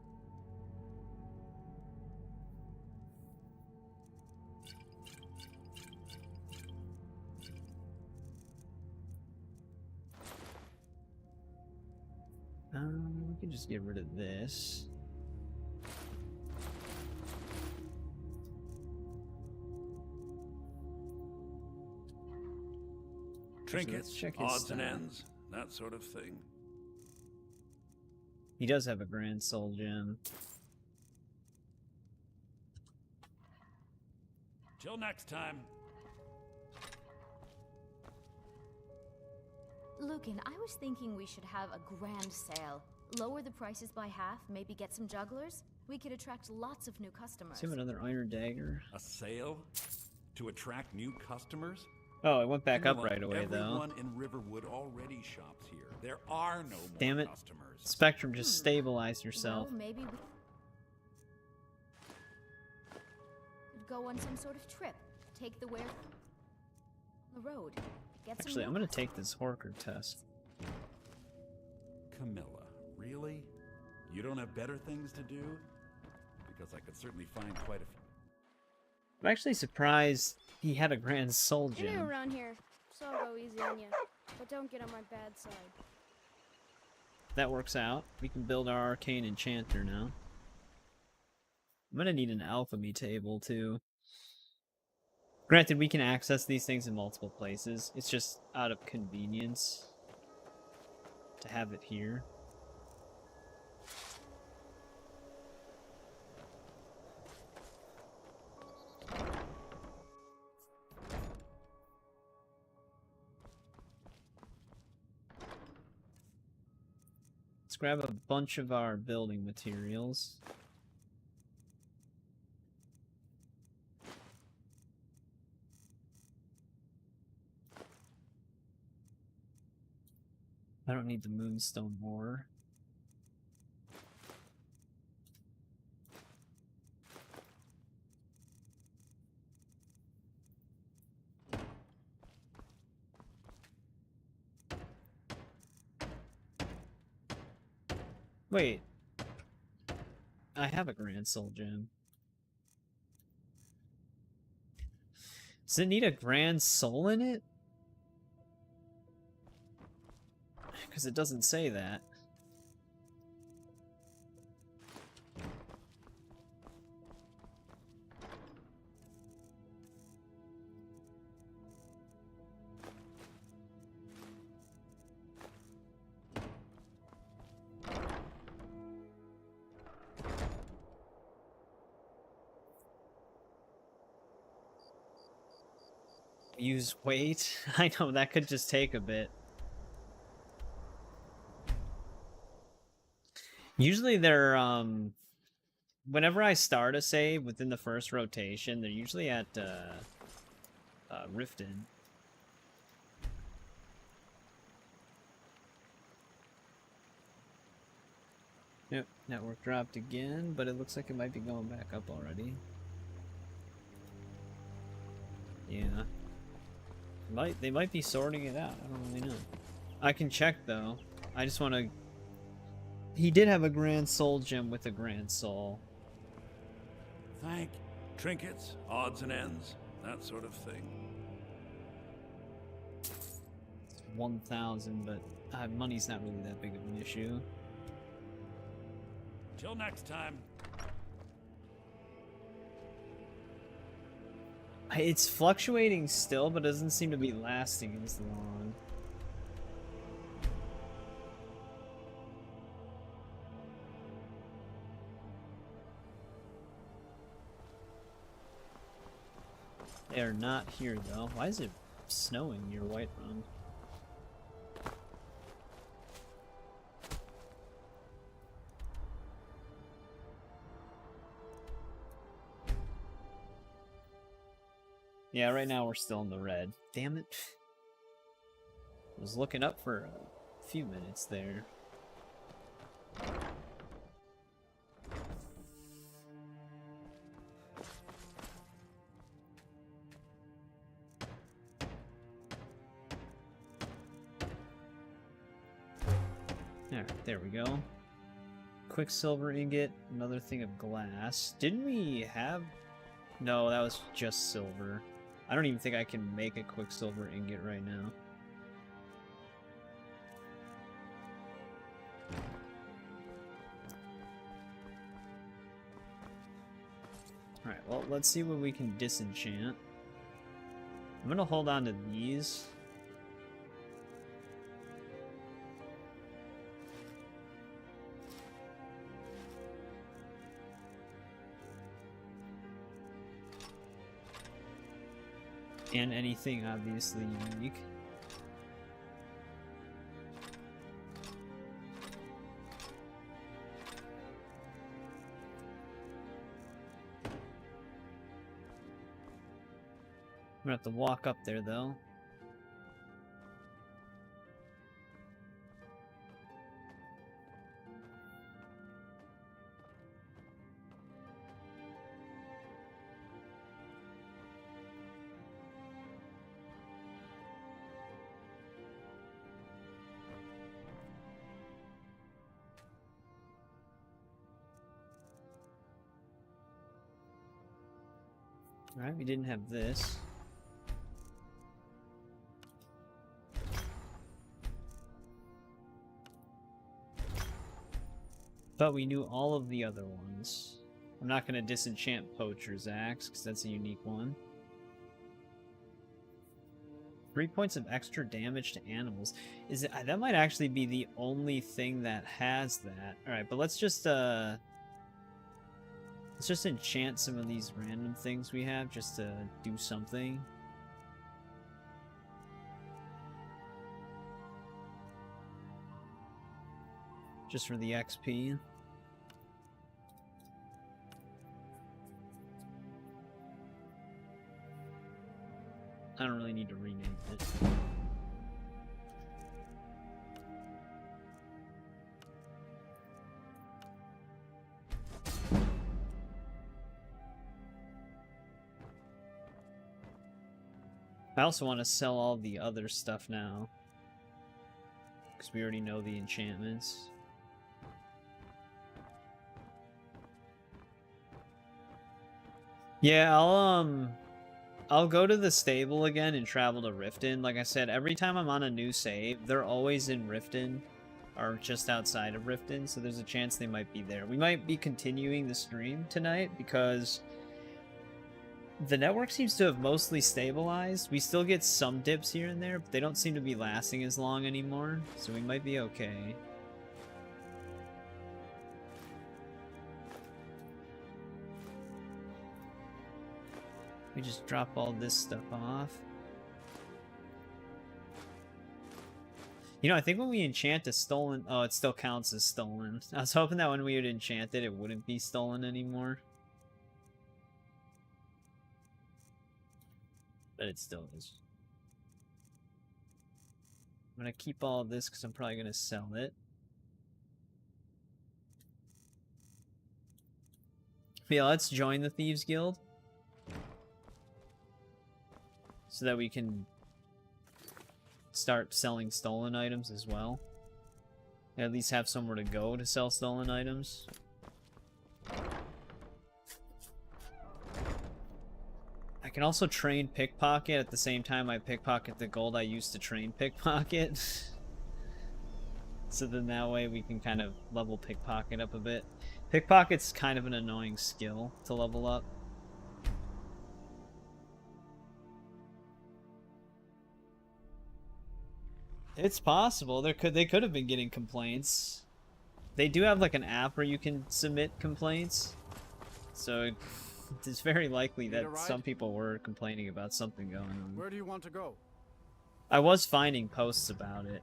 We can just get rid of this. Trinkets, check his odds and stat. ends, that sort of thing. He does have a Grand Soul Gem. Till next time. Lucan, I was thinking we should have a grand sale. Lower the prices by half, maybe get some jugglers. We could attract lots of new customers. Let's have another Iron Dagger. A sale? To attract new customers? Oh, it went back You up know what? right away, though. Everyone in Riverwood already shops here. There are no more Damn it. customers. Spectrum, just stabilize yourself. Well, maybe we could go on some sort of trip. Take the where the road. Get some Actually, I'm new gonna take this Horker test. Camilla, really? You don't have better things to do? Because I could certainly find quite a few. I'm actually surprised he had a Grand Soul You're new Gem. around here, so I'll go easy on you. But don't get on my bad side. That works out. We can build our Arcane Enchanter now. I'm gonna need an alchemy table, too. Granted, we can access these things in multiple places. It's just out of convenience to have it here. Let's grab a bunch of our building materials. I don't need the moonstone ore. Wait. I have a Grand Soul Gem. Does it need a Grand Soul in it? Because it doesn't say that. Use weight? I know, that could just take a bit. Usually they're, whenever I start a save within the first rotation, they're usually at, Riften. Yep, network dropped again, but it looks like it might be going back up already. Yeah. They might be sorting it out, I don't really know. I can check, though. I just want to... He did have a Grand Soul Gem with a Grand Soul. Thank trinkets, odds and ends, that sort of thing. It's 1,000, but money's not really that big of an issue. Till next time. It's fluctuating still, but doesn't seem to be lasting as long. They are not here, though. Why is it snowing near Whiterun? Yeah, right now we're still in the red. Damn it. I was looking up for a few minutes there. Alright, there we go. Quicksilver ingot, another thing of glass. Didn't we have... No, that was just silver. I don't even think I can make a quicksilver ingot right now. Alright, well, let's see what we can disenchant. I'm gonna hold on to these. And anything obviously unique. I'm gonna have to walk up there though. Alright, we didn't have this. But we knew all of the other ones. I'm not going to disenchant Poacher's Axe, because that's a unique one. 3 points of extra damage to animals. Is it, that might actually be the only thing that has that. Alright, but let's just enchant some of these random things we have, just to do something. Just for the XP. I don't really need to rename it. I also want to sell all the other stuff now, because we already know the enchantments. Yeah, I'll go to the stable again and travel to Riften. Like I said, every time I'm on a new save, they're always in Riften, or just outside of Riften, so there's a chance they might be there. We might be continuing the stream tonight, because the network seems to have mostly stabilized. We still get some dips here and there, but they don't seem to be lasting as long anymore, so we might be okay. We just drop all this stuff off. You know, I think when we enchant a stolen... Oh, it still counts as stolen. I was hoping that when we would enchant it, it wouldn't be stolen anymore. But it still is. I'm gonna keep all of this because I'm probably gonna sell it. Yeah, let's join the Thieves Guild. So that we can start selling stolen items as well. At least have somewhere to go to sell stolen items. I can also train pickpocket at the same time I pickpocket the gold I used to train pickpocket. So then that way we can kind of level pickpocket up a bit. Pickpocket's kind of an annoying skill to level up. It's possible. They could have been getting complaints. They do have like an app where you can submit complaints. So it's very likely that some people were complaining about something going on. Where do you want to go? I was finding posts about it.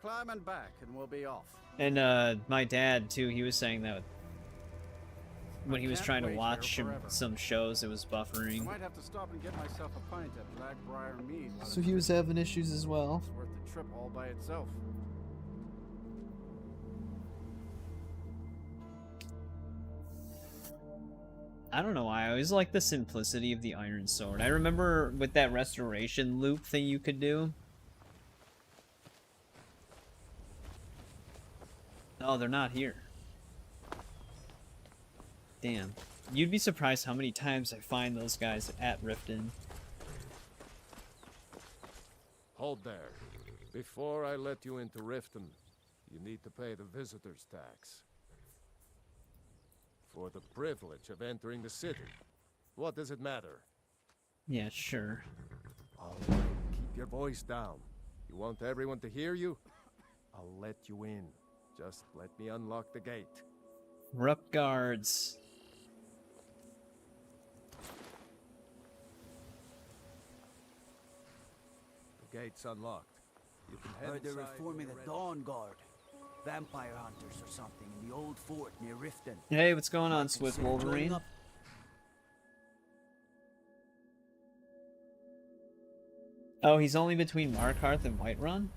Climb and back and we'll be off. And my dad too, he was saying that when he was trying to watch some shows, it was buffering. I might have to stop and get myself a pint at Blackbriar Mead. So he was having issues as well. It's worth the trip all by itself. I don't know why, I always like the simplicity of the Iron Sword. I remember with that restoration loop thing you could do. Oh, they're not here. Damn. You'd be surprised how many times I find those guys at Riften. Hold there. Before I let you into Riften, you need to pay the visitor's tax. For the privilege of entering the city. What does it matter? Yeah, sure. All right, keep your voice down. You want everyone to hear you? I'll let you in. Just let me unlock the gate. Rup guards. The gate's unlocked. You can head Heard they're inside reforming when the you're ready. Dawn Guard. Vampire hunters or something in the old fort near Riften. Hey, what's going on, Swift Consider joining Wolverine? up. Oh, he's only between Markarth and Whiterun?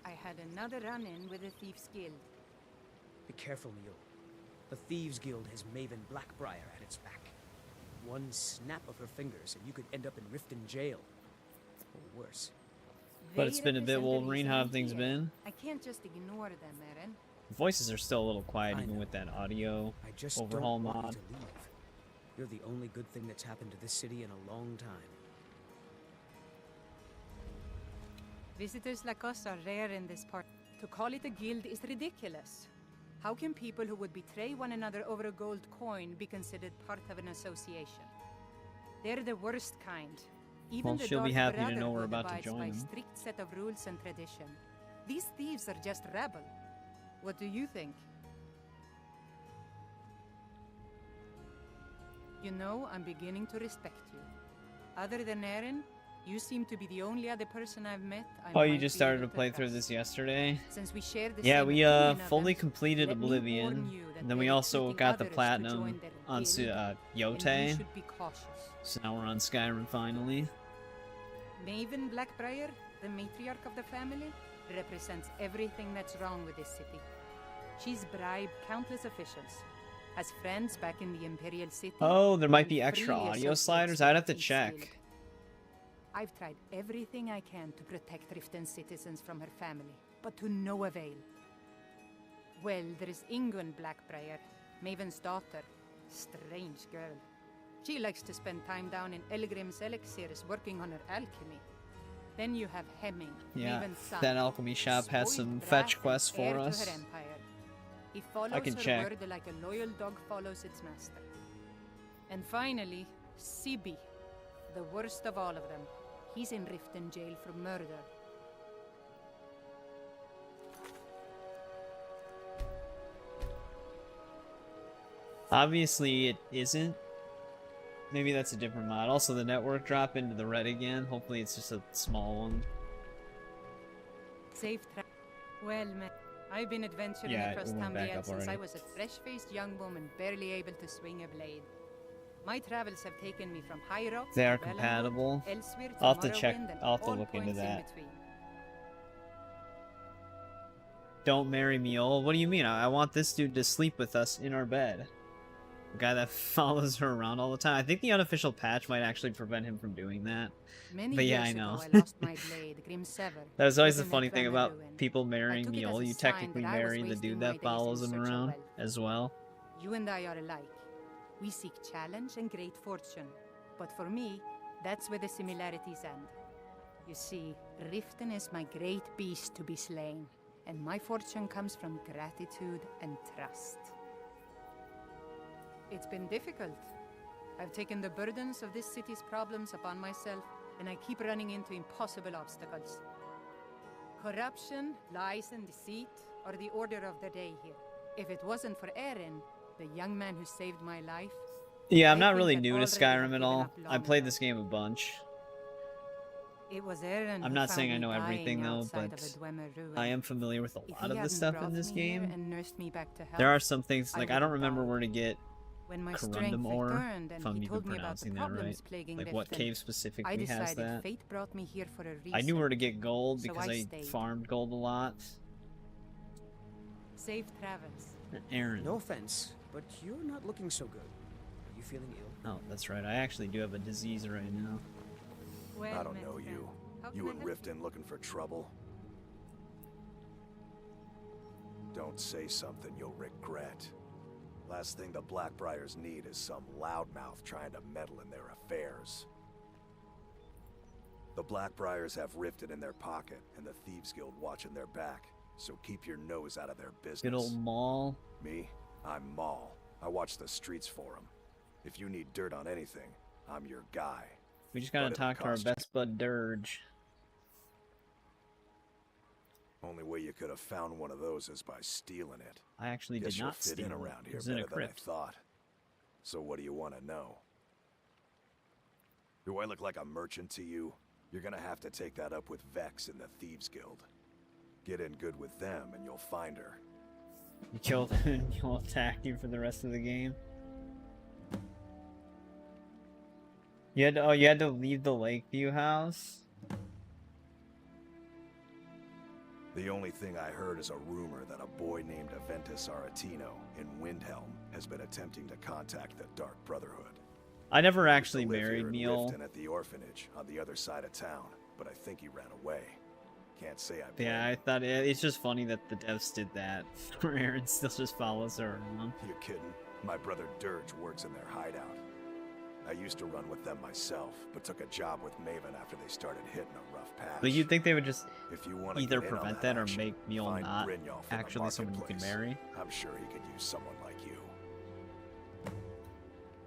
I had another run-in with the Thieves Guild. Be careful, Neil. The Thieves Guild has Maven Blackbriar at its back. One snap of her fingers and you could end up in Riften jail. Or worse. But it's been a bit, Wolverine. How have things been? I can't just ignore them, Eren. Voices are still a little quiet, even with that audio I just overhaul don't want mod. you to leave. You're the only good thing that's happened to this city in a long time. Visitors like us are rare in this part. To call it a guild is ridiculous. How can people who would betray one another over a gold coin be considered part of an association? They're the worst kind. Even Well, the she'll be Dark happy to know we're Brotherhood about to abides join by them. strict set of rules and tradition. These thieves are just rabble. What do you think? You know, I'm beginning to respect you. Other than Eren, you seem to be the only other person I've met. Oh, you just started to play through this yesterday? Since we share the Yeah, same we opinion of fully them, completed let me Oblivion, warn you that and then we they're also recruiting got the others to platinum join their on guild, and you Yote. should be cautious. So now we're on Skyrim finally. Maven Blackbriar, the matriarch of the family, represents everything that's wrong with this city. She's bribed countless officials, has friends back in the Imperial City. Oh, there might and be extra freely audio associates sliders? with I'd the have to Thieves check. Guild. I've tried everything I can to protect Riften citizens from her family, but to no avail. Well, there is Ingun Blackbriar, Maven's daughter. Strange girl. She likes to spend time down in Elgrim's elixirs working on her alchemy. Then you have Hemming, Yeah, Maven's son. that alchemy shop has some Spoiled fetch brat quests and heir for to us. her empire. He follows I can her check. word like a loyal dog follows its master. And finally, Sibi, the worst of all of them. He's in Riften jail for murder. Obviously, it isn't. Maybe that's a different mod. Also, the network drop into the red again. Hopefully, it's just a small one. Safe Well, man, I've been adventuring Yeah, across it went back Tamriel up since I already. was a fresh-faced young woman barely able to swing a blade. My travels have taken me from High Rock They are to Valenwood, compatible. Elsewhere I'll have to Morrowind, check. and I'll have to all look into points in that. between. Don't marry me, old. What do you mean? I want this dude to sleep with us in our bed. The guy that follows her around all the time. I think the unofficial patch might actually prevent him from doing that. Many But yeah, years I know. ago, I lost my blade, Grim Sever. That was always the living funny at thing about Valenwood. people marrying took it Mule. as a You sign technically that I was marry the wasting dude my that days follows in him search of around wealth. as well. You and I are alike. We seek challenge and great fortune. But for me, that's where the similarities end. You see, Riften is my great beast to be slain, and my fortune comes from gratitude and trust. It's been difficult. I've taken the burdens of this city's problems upon myself, and I keep running into impossible obstacles. Corruption, lies, and deceit are the order of the day here. If it wasn't for Eren, the young man who saved my life, Yeah, I'm I not think really I'd new to already have Skyrim at given all. up I long played ago. this game a bunch. It was Eren I'm who not found saying I me know everything dying though, outside but of a Dwemer ruin. I am familiar with a If lot he of the hadn't stuff in brought this me here game. and nursed me back to health, There are some things, I like, I would don't have remember died. where to get When my Corundum strength ore, returned and if I'm he even told me about the pronouncing that right. problems plaguing Like, what Riften, cave I specifically has decided that. fate brought me here for a reason. I knew where to get gold So because I I stayed. farmed gold a lot. Safe travels. Aaron. No offense, but you're not looking so good. Are you feeling ill? Oh, that's right. I actually do have a disease right now. Well, I don't met know friend, you. how You can I in help Riften looking for trouble? Don't say something you'll regret. Last thing the Blackbriars need is some loudmouth trying to meddle in their affairs. The Blackbriars have Riften in their pocket, and the Thieves Guild watching their back, so keep your nose out of their business. Good old Maul. Me? I'm Maul. I watch the streets for them. If you need dirt on anything, I'm your guy. We just gotta talk to our best bud Dirge. Only way you could have found one of those is by stealing it. I actually Guess did you'll not fit steal in it. around It here was in a better than I crypt. thought. So what do you want to know? Do I look like a merchant to you? You're gonna have to take that up with Vex in the Thieves Guild. Get in good with them and you'll find her. You killed him and you'll attack you for the rest of the game. You had to leave the Lakeview house? The only thing I heard is a rumor that a boy named Aventus Aretino in Windhelm has been attempting to contact the Dark Brotherhood. I never He used actually to live married here in Neil. Riften at the orphanage on the other side of town, but I think he ran away. Can't say I blame Yeah, I thought it's just funny that the devs did that. Where Aaron still just follows her around. You kidding? My brother Dirge works in their hideout. I used to run with them myself, but took a job with Maven after they started hitting a rough patch. But you'd think they would just If you wanna either get in on prevent that that or action, make Neil find not Brynjolf from the actually someone you can marketplace. marry. I'm sure he could use someone like you.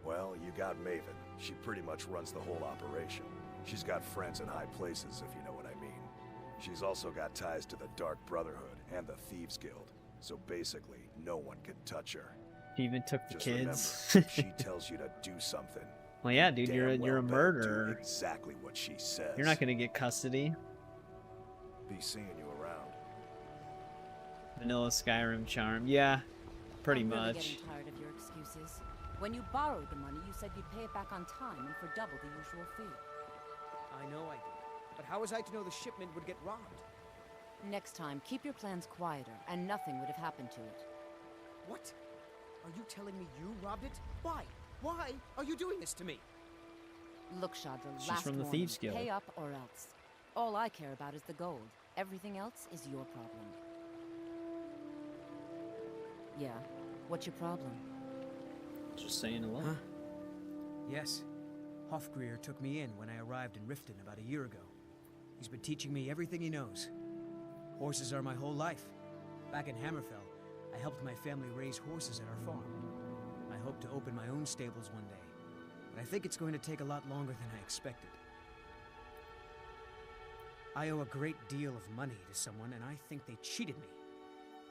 Well, you got Maven. She pretty much runs the whole operation. She's got friends in high places, if you know what I mean. She's also got ties to the Dark Brotherhood and the Thieves Guild, so basically, no one can touch her. She even took the Just kids. remember, if she tells you to do something, Well, yeah, dude, damn you're well a better do murderer. exactly what she says. You're not gonna get custody. Be seeing you around. Vanilla Skyrim charm. Yeah, pretty I'm really much. getting tired of your excuses. When you borrowed the money, you said you'd pay it back on time and for double the usual fee. I know I did. But how was I to know the shipment would get robbed? Next time, keep your plans quieter, and nothing would have happened to it. What? Are you telling me you robbed it? Why? Why are you doing this to me? Look, Shadra, She's last from the warning. Thieves Guild. Pay up or else. All I care about is the gold. Everything else is your problem. Yeah, what's your problem? Just saying hello. Huh? Yes. Hofgrir took me in when I arrived in Riften about a year ago. He's been teaching me everything he knows. Horses are my whole life. Back in Hammerfell, I helped my family raise horses at our farm. I hope to open my own stables one day, but I think it's going to take a lot longer than I expected. I owe a great deal of money to someone, and I think they cheated me.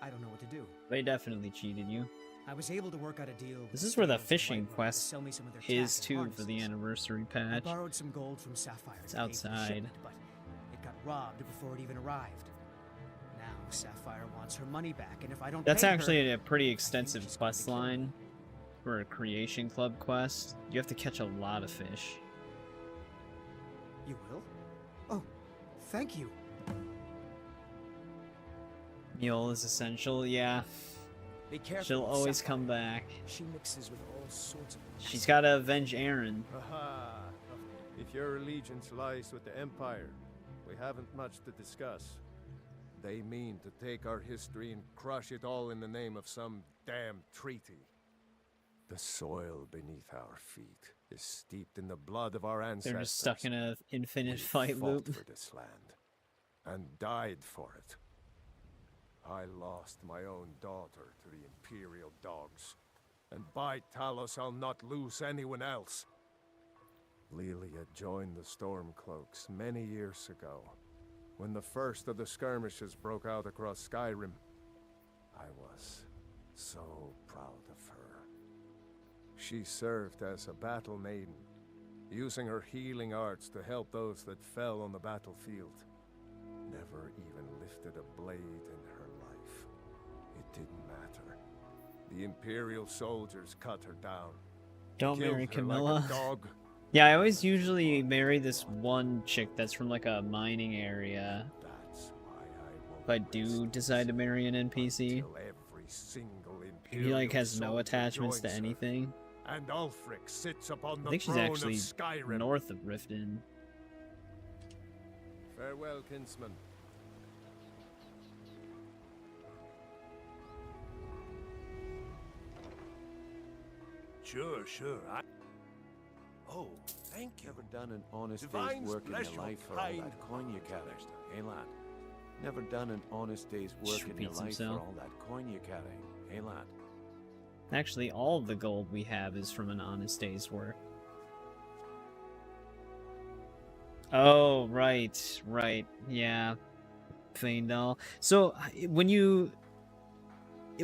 I don't know what to do. They definitely cheated you. I was able to work out a deal. This with is where the Scales and fishing White Rock to quest sell me some of their is tack and too for the harnesses. anniversary I patch. borrowed some gold from Sapphire. It's to pay for the outside. shipment, but it got robbed before it even arrived. Now Sapphire wants her money back, and if I don't That's pay actually her, a pretty extensive quest line for a Creation Club quest. You have to catch a lot of fish. you will? Oh, thank you. Mule is essential, yeah. Be careful She'll with always Sapphire. come back. She mixes with all sorts of. She's gotta avenge Aaron. Aha! If your allegiance lies with the Empire, we haven't much to discuss. They mean to take our history and crush it all in the name of some damn treaty. The soil beneath our feet is steeped in the blood of our ancestors. They're just stuck in an infinite We fight fought loop. for this land and died for it. I lost my own daughter to the Imperial dogs, and by Talos I'll not lose anyone else. Lilia joined the Stormcloaks many years ago, when the first of the skirmishes broke out across Skyrim. I was so proud of her. She served as a battle maiden, using her healing arts to help those that fell on the battlefield. Never even lifted a blade in her life. It didn't matter. The Imperial soldiers cut her down. Don't Killed marry her Camilla. like a dog. Yeah, I always usually marry this one chick that's from like a mining area. If I do decide to marry an NPC. Every single He like Imperial has no soldier attachments to joins her. anything. And Ulfric sits upon the I think she's throne actually of Skyrim. north of Riften. Farewell, kinsman. Sure, sure. Oh, thank you. Never done an honest Divine day's work in bless your your life for all kind that coin you carry, heart. eh, lad? Never done an honest day's work in your Repeats life himself. for all that coin you carry, eh, lad? Actually, all of the gold we have is from an honest day's work. Oh, right, right, yeah. Feindal. So, when you...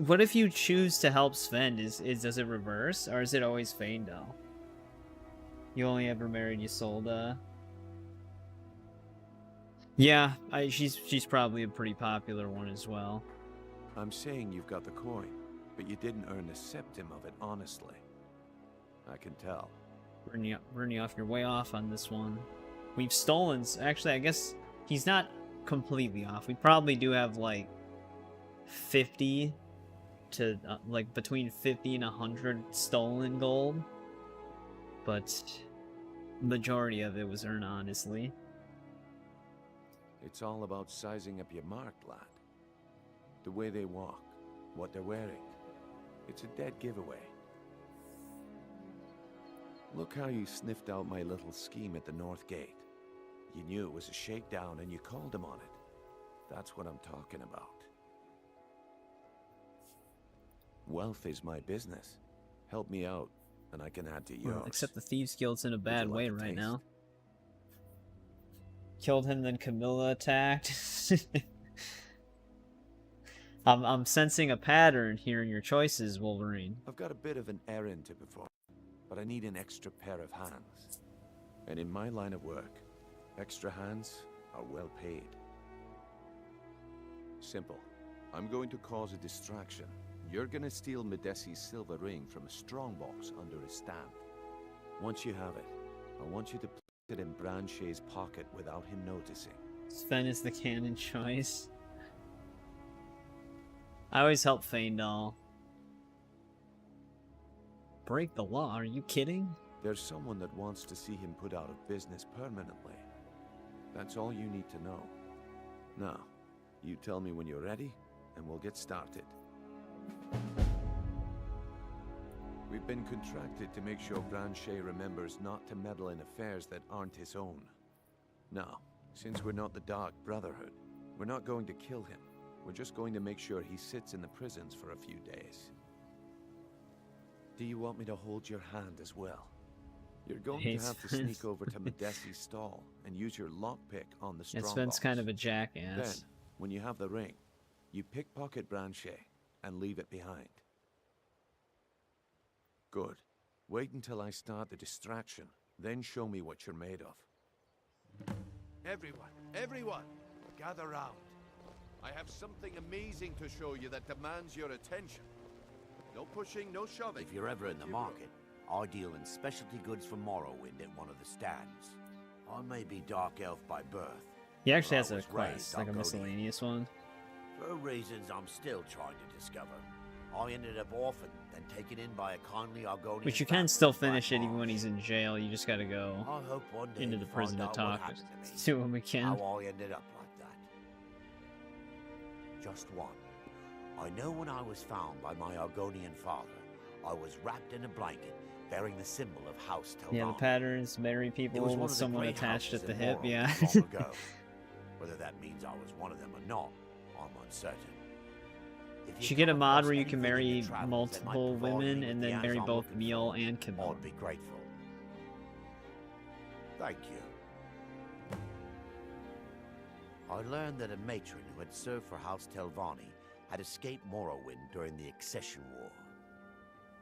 What if you choose to help Sven? Does it reverse? Or is it always Feindal? You only ever married Isolde? Yeah, she's probably a pretty popular one as well. I'm saying you've got the coin, but you didn't earn a septim of it honestly. I can tell. Bernie off your way off on this one. We've stolen... Actually, I guess he's not completely off. We probably do have, like, 50 to, like, between 50 and 100 stolen gold. But majority of it was earned honestly. It's all about sizing up your mark, lad. The way they walk, what they're wearing. It's a dead giveaway. Look how you sniffed out my little scheme at the North Gate. You knew it was a shakedown and you called him on it. That's what I'm talking about. Wealth is my business. Help me out, and I can add to yours. Well, except the Thieves Guild's in a bad way right taste? now. Killed him, then Camilla attacked. I'm sensing a pattern here in your choices, Wolverine. I've got a bit of an errand to perform, but I need an extra pair of hands. And in my line of work, extra hands are well paid. Simple. I'm going to cause a distraction. You're gonna steal Medesi's silver ring from a strongbox under his stand. Once you have it, I want you to put it in Branche's pocket without him noticing. Sven is the canon choice. I always help Feindal. Break the law, are you kidding? There's someone that wants to see him put out of business permanently. That's all you need to know. Now, you tell me when you're ready, and we'll get started. We've been contracted to make sure Branche remembers not to meddle in affairs that aren't his own. Now, since we're not the Dark Brotherhood, we're not going to kill him. We're just going to make sure he sits in the prisons for a few days. Do you want me to hold your hand as well? You're going to have to sneak over to Medesi's stall and use your lockpick on the strongbox. Sven's kind of a jackass. Then, when you have the ring, you pickpocket Branche and leave it behind. Good. Wait until I start the distraction, then show me what you're made of. Everyone, gather round. I have something amazing to show you that demands your attention. No pushing, no shoving. If you're ever in the market, I deal in specialty goods from Morrowind at one of the stands. I may be Dark Elf by birth. He actually but has I a was quest, raised like a Argonian. miscellaneous one. For reasons I'm still trying to discover, I ended up orphaned, then taken in by a kindly Argonian. Which you can still finish it even when he's in jail. You just gotta go I hope one day into to the prison to find out what talk happened to him again. How I ended up like that. Just one. I know when I was found by my Argonian father, I was wrapped in a blanket bearing the symbol of House Telvan. Yeah, the patterns, marry It people was one with of the someone great attached houses at the in hip, Morrowind yeah. long ago. Whether that means I was one of them or not, I'm uncertain. If You should get a come mod across where you can anything in marry the travels that might multiple provide women me and with the then marry answer I'm both looking Miel for, and Camille. I'd be grateful. Thank you. I learned that a matron who had served for House Telvanni had escaped Morrowind during the Accession War.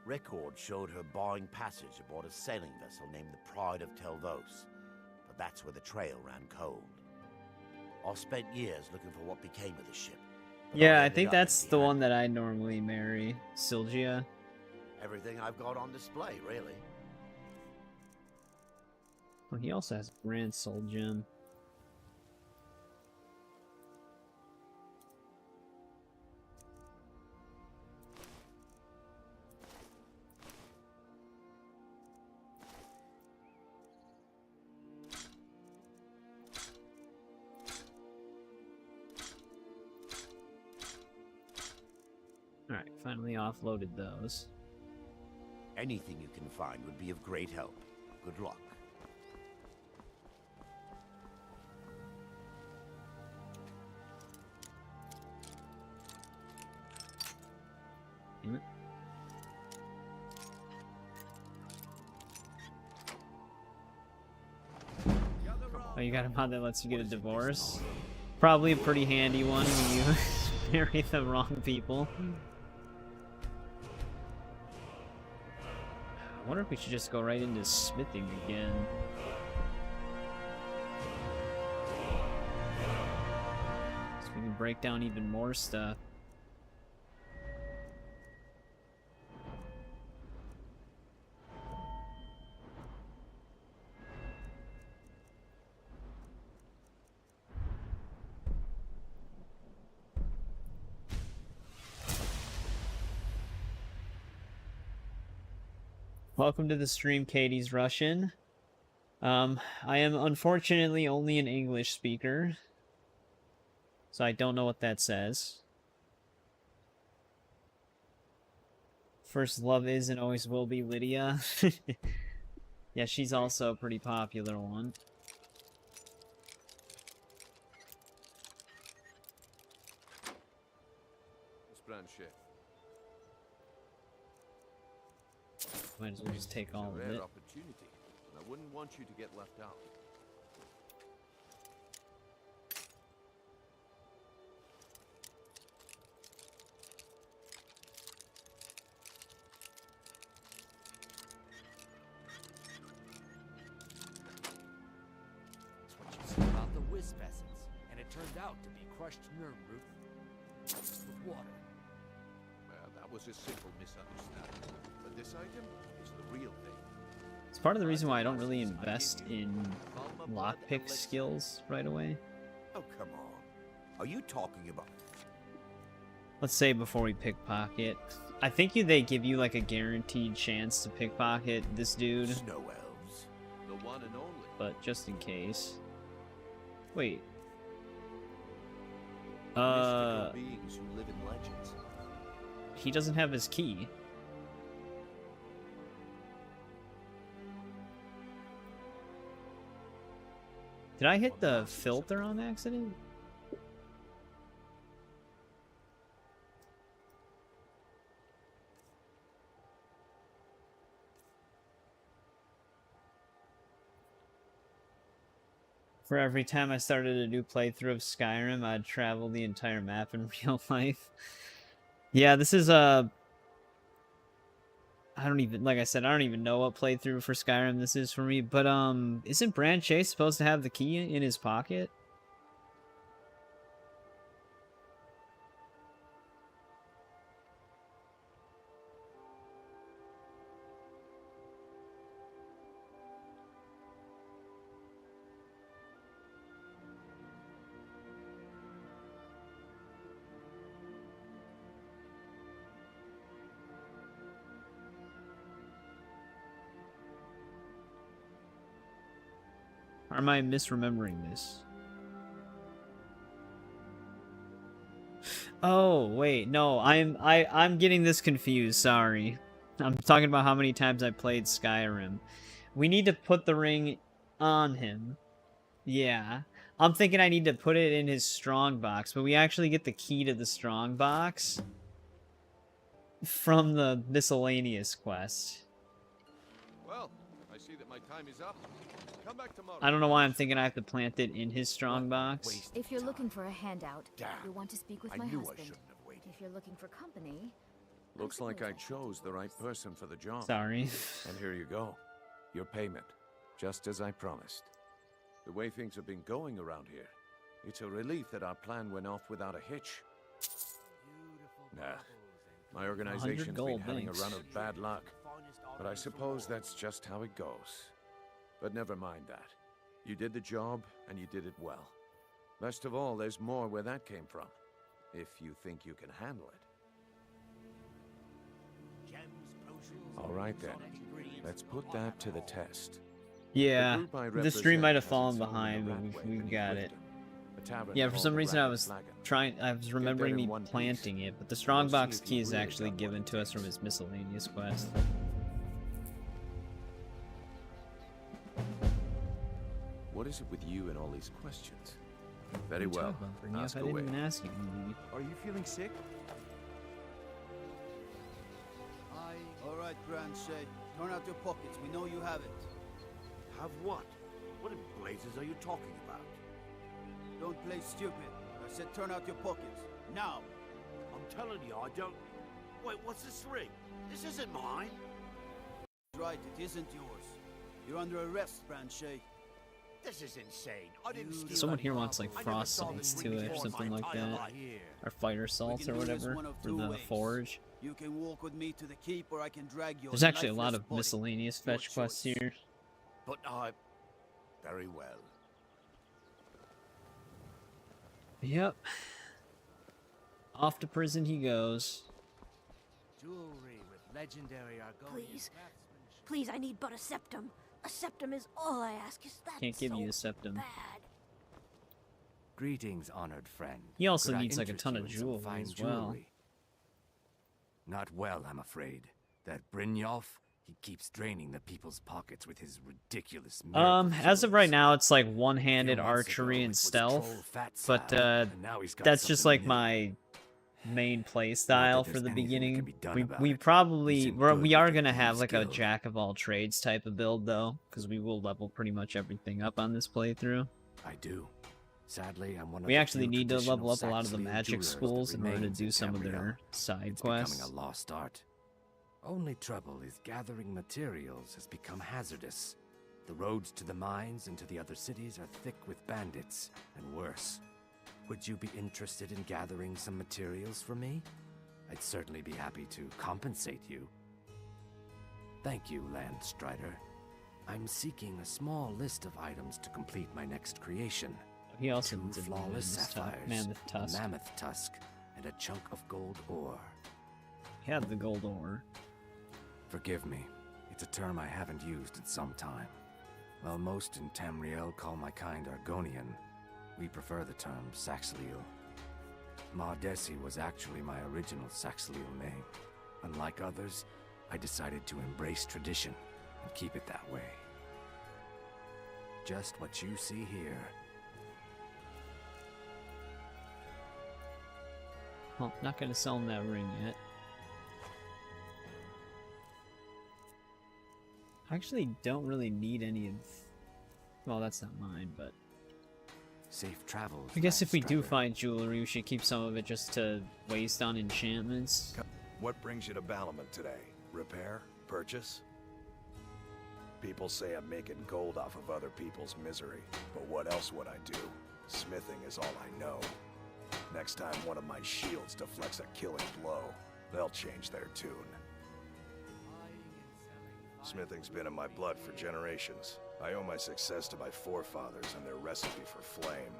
Records showed her buying passage aboard a sailing vessel named the Pride of Telvos, but that's where the trail ran cold. I spent years looking for what became of the ship. but Yeah, I ended think up in that's the one that I normally marry. Sylgia. everything I've got on display, really. Oh, he also has a Grand Soul Gem. Alright, finally offloaded those. Anything you can find would be of great help. Good luck. Oh, you got a mod that lets you get a divorce? Probably a pretty handy one when you marry the wrong people. I wonder if we should just go right into smithing again. So we can break down even more stuff. Welcome to the stream, Katie's Russian. I am unfortunately only an English speaker, so I don't know what that says. First love is and always will be Lydia. Yeah, she's also a pretty popular one. Might as well just take all of it. Opportunity, and I wouldn't want you to get left out. That's what you said about the wisp essence, and it turned out to be crushed nerve root with water. Well, that was a simple misunderstanding. But this item is the real thing. It's part of the reason why I don't really invest in lockpick skills right away. Oh, come on. Are you talking about... Let's say before we pickpocket. I think they give you like a guaranteed chance to pickpocket this dude. Snow elves. The one and only. But just in case. Wait. Mystical beings who live in legends. He doesn't have his key. Did I hit the filter on accident? For every time I started a new playthrough of Skyrim, I'd travel the entire map in real life. Yeah, this is a... I don't even, like I said, I don't even know what playthrough for Skyrim this is for me, but isn't Branche supposed to have the key in his pocket? Or am I misremembering this? Oh, wait, no, I'm getting this confused, sorry. I'm talking about how many times I played Skyrim. We need to put the ring on him. Yeah. I'm thinking I need to put it in his strong box, but we actually get the key to the strong box from the miscellaneous quest. Well, I see that my time is up. Come back tomorrow. I don't know why I'm thinking I have to plant it in his strong box. If you're looking for a handout, Damn. you'll want to speak with I my knew I husband. shouldn't have waited. If you're looking for company, Looks like I chose the right person for the job. Sorry. And here you go. Your payment. Just as I promised. The way things have been going around here, it's a relief that our plan went off without a hitch. Nah. My organization's been having a run of bad luck. But I suppose that's just how it goes. But never mind that. You did the job, and you did it well. Best of all, there's more where that came from. If you think you can handle it. Alright then. Let's put that to the test. Yeah, the stream might have fallen behind, but we got it. Yeah, for some reason I was remembering me planting it, but the strongbox key is actually given to us from his miscellaneous quest. What is it with you and all these questions? Very What are you well. talking about, Brynjolf? Ask I away. didn't even ask you to leave. Are you feeling sick? All right, Grandshay. Turn out your pockets. We know you have it. Have what? What in blazes are you talking about? Don't play stupid. I said turn out your pockets. Now! I'm telling you, I don't... Wait, what's this ring? This isn't mine. Right, it isn't yours. You're under arrest, Grandshay. This is insane. I didn't steal Someone any here wants like I never frost saw salts this to ring it or before in something my like entire that. life. Or fire salts or We can do this whatever one of for two the ways. forge. You can walk with me to the keep, or I can drag your There's actually a lot lifeless of body. miscellaneous Your fetch quests choice. here. But I... Very well. Yep. Off to prison he goes. Jewelry with legendary Argonian Please. craftsmanship. Please, I need but a septum. A septum is all I ask. Is that Can't give so you a septum. bad? Greetings, honored friend. He also Could I needs like a interest ton you of in some jewelry fine as well. jewelry? Not well, I'm afraid. That Brynjolf, he keeps draining the people's pockets with his ridiculous As of right now, it's like one-handed A few months archery ago, and it was stealth, troll fat but salad, and now he's got that's just something like new. my main play style for there's the anything that can beginning. be done We about we it. probably He's in we're, good we with are the gonna have thieves' like a guild. jack of all trades type of build though, because we will level pretty much everything up on this playthrough. I do. Sadly, I'm one of We the actually few need to traditional level up a lot of the Saxonian magic jewelers that schools in order to remains do in some of Tamriel. their side It's quests. becoming a lost art. Only trouble is gathering materials has become hazardous. The roads to the mines and to the other cities are thick with bandits, and worse. Would you be interested in gathering some materials for me? I'd certainly be happy to compensate you. Thank you, Landstrider. I'm seeking a small list of items to complete my next creation. He also 2 needs a flawless sapphires, mammoth tusk. a mammoth tusk, and a chunk of gold ore. He had the gold ore. Forgive me. It's a term I haven't used in some time. While most in Tamriel call my kind Argonian, we prefer the term Saxhleel. Mardesi was actually my original Saxhleel name. Unlike others, I decided to embrace tradition and keep it that way. Just what you see here. Well, not gonna sell him that ring yet. I actually don't really need any of... Well, that's not mine, but... Safe travels. I guess if we do Landstrider. find jewelry, we should keep some of it just to waste on enchantments. What brings you to Balamant today? Repair? Purchase? People say I'm making gold off of other people's misery, but what else would I do? Smithing is all I know. Next time one of my shields deflects a killing blow, they'll change their tune. Smithing's been in my blood for generations. I owe my success to my forefathers and their recipe for flame.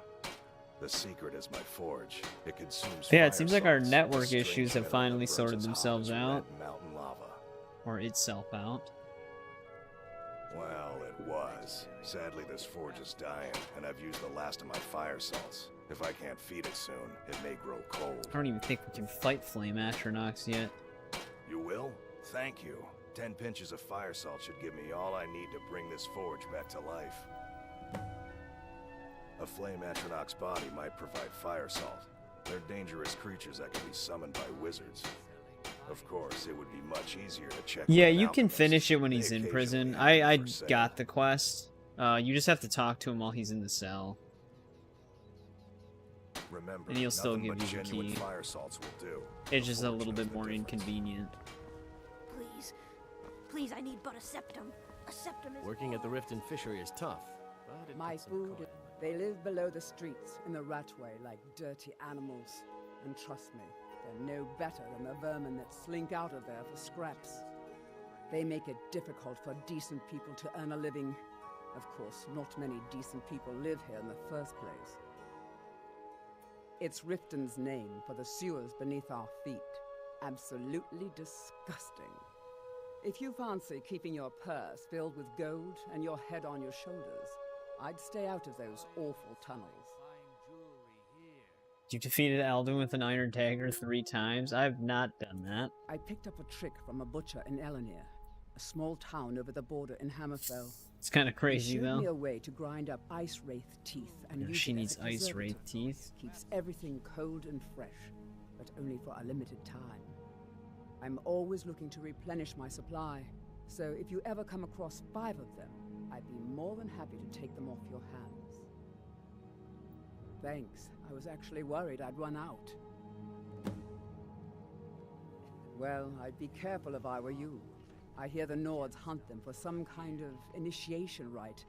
The secret is my forge. It consumes Yeah, fire it seems like our salts, a network strange issues have metal finally that burns sorted as hot themselves as red out. mountain lava. Or itself out. Well, it was. Sadly, this forge is dying, and I've used the last of my fire salts. If I can't feed it soon, it may grow cold. I don't even think we can fight Flame Atronachs yet. You will? Thank you. 10 pinches of fire salt should give me all I need to bring this forge back to life. A flame Atronach's body might provide fire salt. They're dangerous creatures that can be summoned by wizards. Of course, it would be much easier to check. Yeah, with you can alchemists. finish it when They he's in occasionally prison. have I them for sale. got the quest. You just have to talk to him while he's in the cell. Remember, And he'll still nothing give but you the genuine key. fire salts will do. It's just a Forge little knows bit the more difference. inconvenient. Please. Please, I need but a septum. A septum is Working at the Riften fishery is tough, but it My puts some food, coin. they live below the streets in the ratway like dirty animals. And trust me, they're no better than the vermin that slink out of there for scraps. They make it difficult for decent people to earn a living. Of course, not many decent people live here in the first place. It's Riften's name for the sewers beneath our feet. Absolutely disgusting. If you fancy keeping your purse filled with gold and your head on your shoulders, I'd stay out of those awful tunnels. You defeated Alduin with an iron dagger 3 times? I've not done that. I picked up a trick from a butcher in Elenir. a small town over the border in Hammerfell. It's kind of crazy, He showed though. me a way to grind up ice wraith teeth and Yeah, use she it as needs a ice wraith preservative. teeth. Keeps everything cold and fresh, but only for a limited time. I'm always looking to replenish my supply, so if you ever come across 5 of them, I'd be more than happy to take them off your hands. Thanks. I was actually worried I'd run out. Well, I'd be careful if I were you. I hear the Nords hunt them for some kind of initiation rite,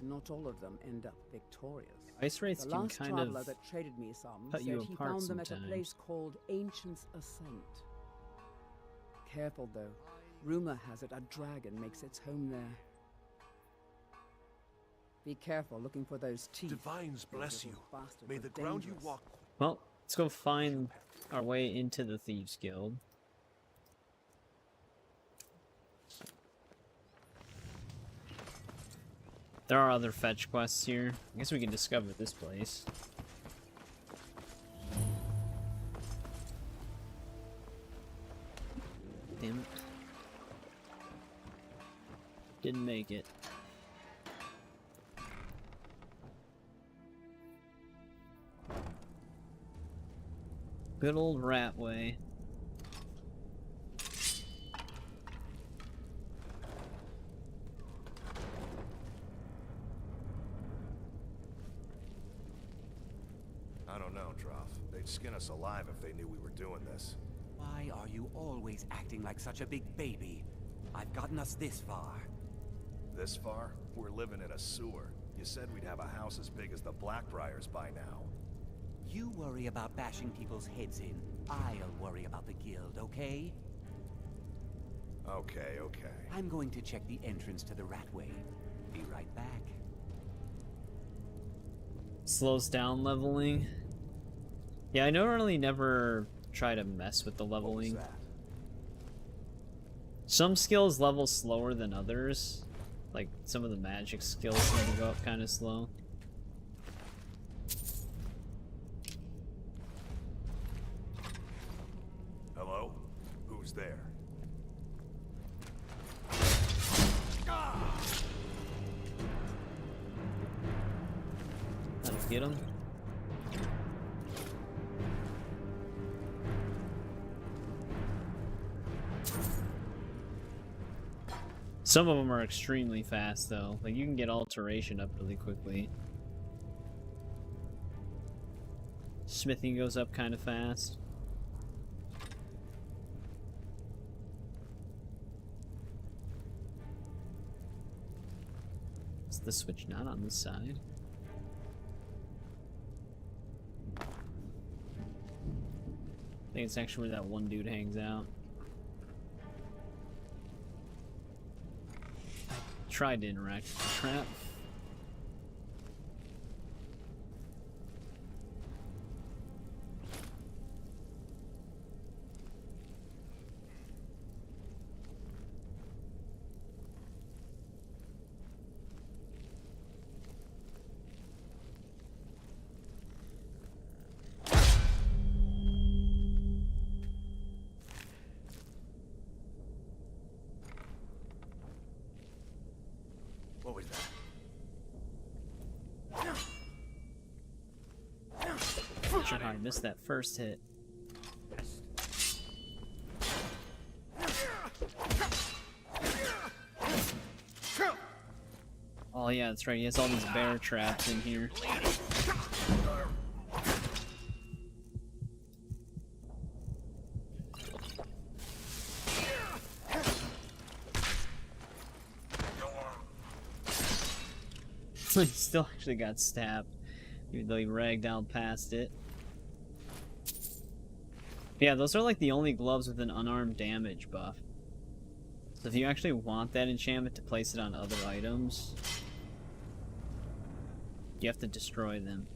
and not all of them end up victorious. Ice wraiths The can last kind traveler of that traded me some cut said you he apart found them at a sometimes. place called Ancient's Ascent. Careful though. Rumor has it a dragon makes its home there. Be careful looking for those teeth. Divines bless you. May the ground you walk. Well, let's go find our way into the Thieves Guild. There are other fetch quests here. I guess we can discover this place. Damn it. Didn't make it. Good old Ratway. I don't know, Droff. They'd skin us alive if they knew we were doing this. Why are you always acting like such a big baby? I've gotten us this far. This far? We're living in a sewer. You said we'd have a house as big as the Blackbriars by now. You worry about bashing people's heads in. I'll worry about the guild, okay? Okay, okay. I'm going to check the entrance to the Ratway. Be right back. Slows down leveling. Yeah, I normally never try to mess with the leveling. Some skills level slower than others. Like, some of the magic skills seem to go up kind of slow. Hello? Who's there? That'll get him. Some of them are extremely fast, though. Like, you can get alteration up really quickly. Smithing goes up kind of fast. Is the switch not on this side? I think it's actually where that one dude hangs out. Tried to interact with the trap. What was that? Sure how I missed that first hit. Oh yeah, that's right, he has all these bear traps in here. He still actually got stabbed, even though he ragdolled past it. Yeah, those are like the only gloves with an unarmed damage buff. So if you actually want that enchantment to place it on other items, you have to destroy them.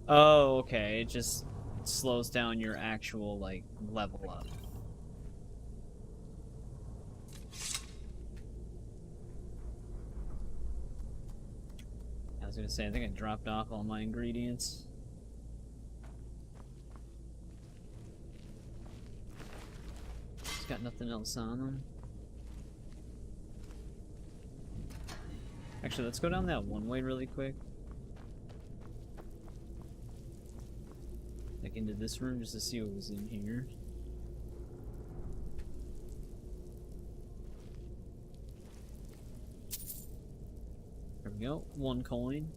Oh, okay, it just slows down your actual, like, level up. I was gonna say, I think I dropped off all my ingredients. He's got nothing else on him. Actually, let's go down that one way really quick. Like into this room just to see what was in here. There we go. 1 coin.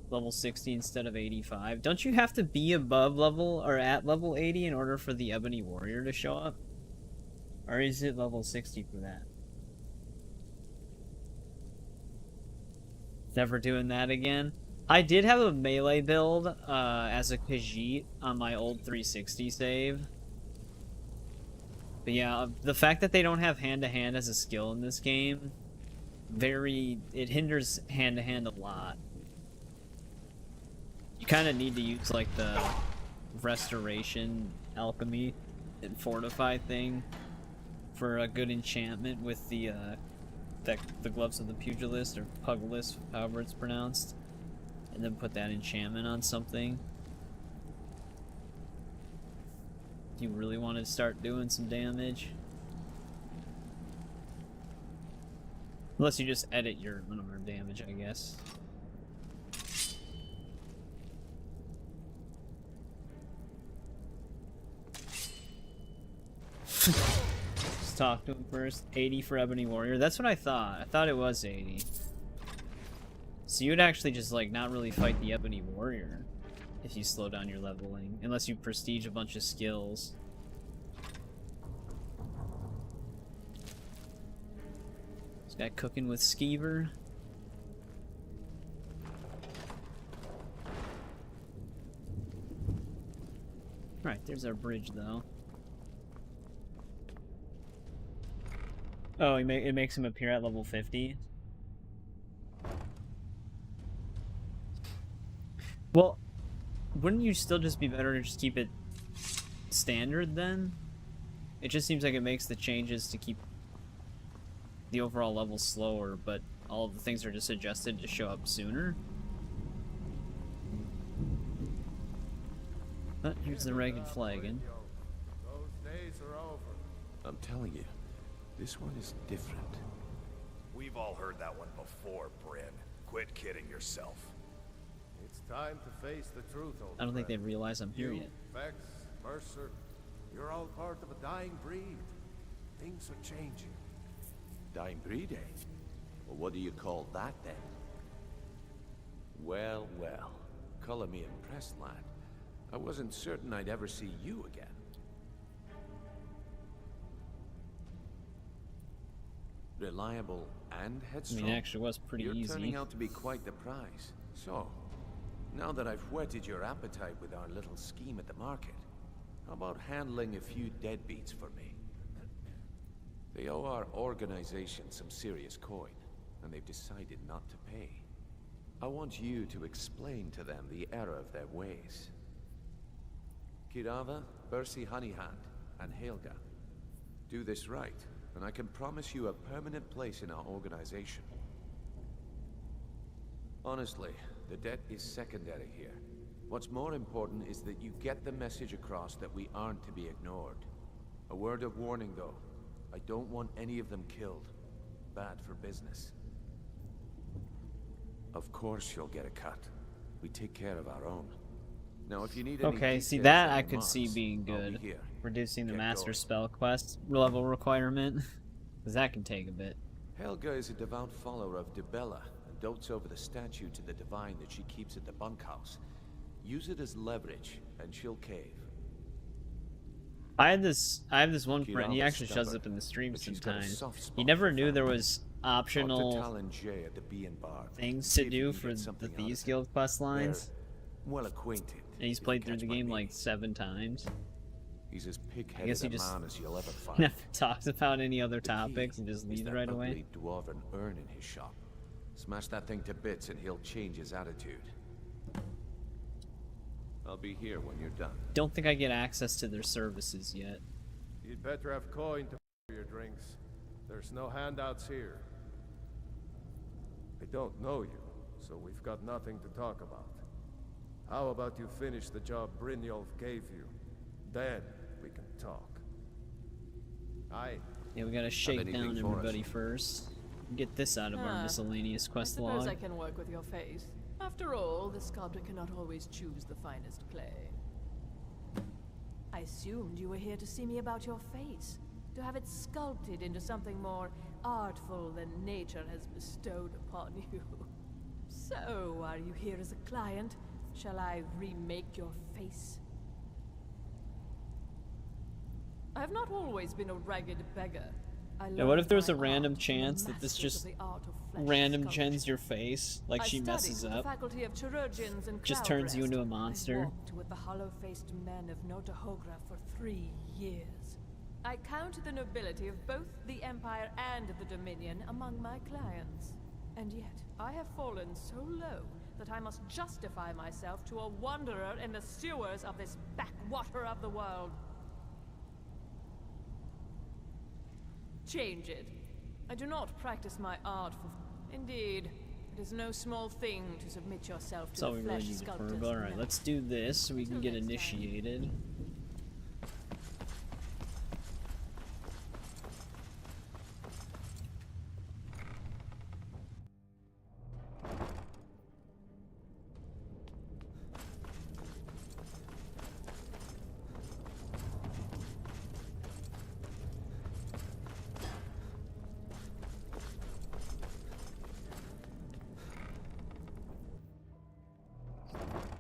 Level 60 instead of 85. Don't you have to be above level or at level 80 in order for the Ebony Warrior to show up? Or is it level 60 for that? Never doing that again. I did have a melee build as a Khajiit on my old 360 save. But yeah, the fact that they don't have hand-to-hand as a skill in this game, it hinders hand-to-hand a lot. You kind of need to use like the restoration, alchemy, and fortify thing for a good enchantment with the gloves of the pugilist or pugilist, however it's pronounced, and then put that enchantment on something. You really want to start doing some damage, unless you just edit your unarmed damage, I guess. Just talk to him first. 80 for Ebony Warrior. That's what I thought. I thought it was 80. So you would actually just like not really fight the Ebony Warrior if you slow down your leveling, unless you prestige a bunch of skills. This guy cooking with Skeever. Alright, there's our bridge though. Oh, it makes him appear at level 50. Well, wouldn't you still just be better to just keep it standard then? It just seems like it makes the changes to keep the overall level slower, but all of the things are just adjusted to show up sooner. But here's the ragged flagon. Those days are over. I'm telling you, this one is different. We've all heard that one before, Bryn. Quit kidding yourself. It's time to face the truth, old I don't think they friend. realize I'm here yet. Vex, Mercer, you're all part of a dying breed. Things are changing. Dying breed, eh? Well, what do you call that then? Well, well. Color me impressed, lad. I wasn't certain I'd ever see you again. Reliable and headstrong. I mean, it actually was pretty You're easy. turning out to be quite the prize. So, now that I've whetted your appetite with our little scheme at the market, how about handling a few deadbeats for me? They owe our organization some serious coin, and they've decided not to pay. I want you to explain to them the error of their ways. Kirava, Bersi Honeyhand, and Helga. Do this right, and I can promise you a permanent place in our organization. Honestly, the debt is secondary here. What's more important is that you get the message across that we aren't to be ignored. A word of warning, though. I don't want any of them killed. Bad for business. Of course you'll get a cut. We take care of our own. Now, if you need any Okay, see details that or I could see remarks, being I'll good. be here. Reducing the Get master going. spell quest level requirement. Because that can take a bit. Helga is a devout follower of Dibella and dotes over the statue to the divine that she keeps at the bunkhouse. Use it as leverage, and she'll cave. I have this one friend, he Kirava's actually shows stubborn, up in the stream but she's got a sometimes. soft spot He never for knew there family. was Talk to optional Talon J at the Bee and Bar. things See to if you do can for get the something out Thieves of Guild quest lines. They're well acquainted. And he's played through the game like 7 times. He's as I pig-headed guess he a just man as you'll ever find. never talks about any other The key topics and just is leaves that right away. ugly dwarven urn in his shop. Smash that thing to bits and he'll change his attitude. I'll be here when you're done. Don't think I get access to their services yet. You'd better have coin to for your drinks. There's no handouts here. I don't know you, so we've got nothing to talk about. How about you finish the job Brynjolf gave you? Then we can talk. Yeah, we gotta shake down everybody first. Get this out of our miscellaneous quest I log. suppose I can work with your face. After all, the sculptor cannot always choose the finest clay. I assumed you were here to see me about your face, to have it sculpted into something more artful than nature has bestowed upon you. So, are you here as a client? Shall I remake your face? I have not always been a ragged beggar. Yeah, what if there's a random chance that this just random gens your face, like she messes up, just turns you into a monster? I walked with the hollow-faced men of Notahogra for 3 years. I counted the nobility of both the Empire and the Dominion among my clients. And yet, I have fallen so low that I must justify myself to a wanderer in the sewers of this backwater of the world. Change it. I do not practice my art for... Indeed, it is no small thing to submit yourself to That's all the we really flesh need to sculptor's prove. Alright, let's do this so we can get initiated.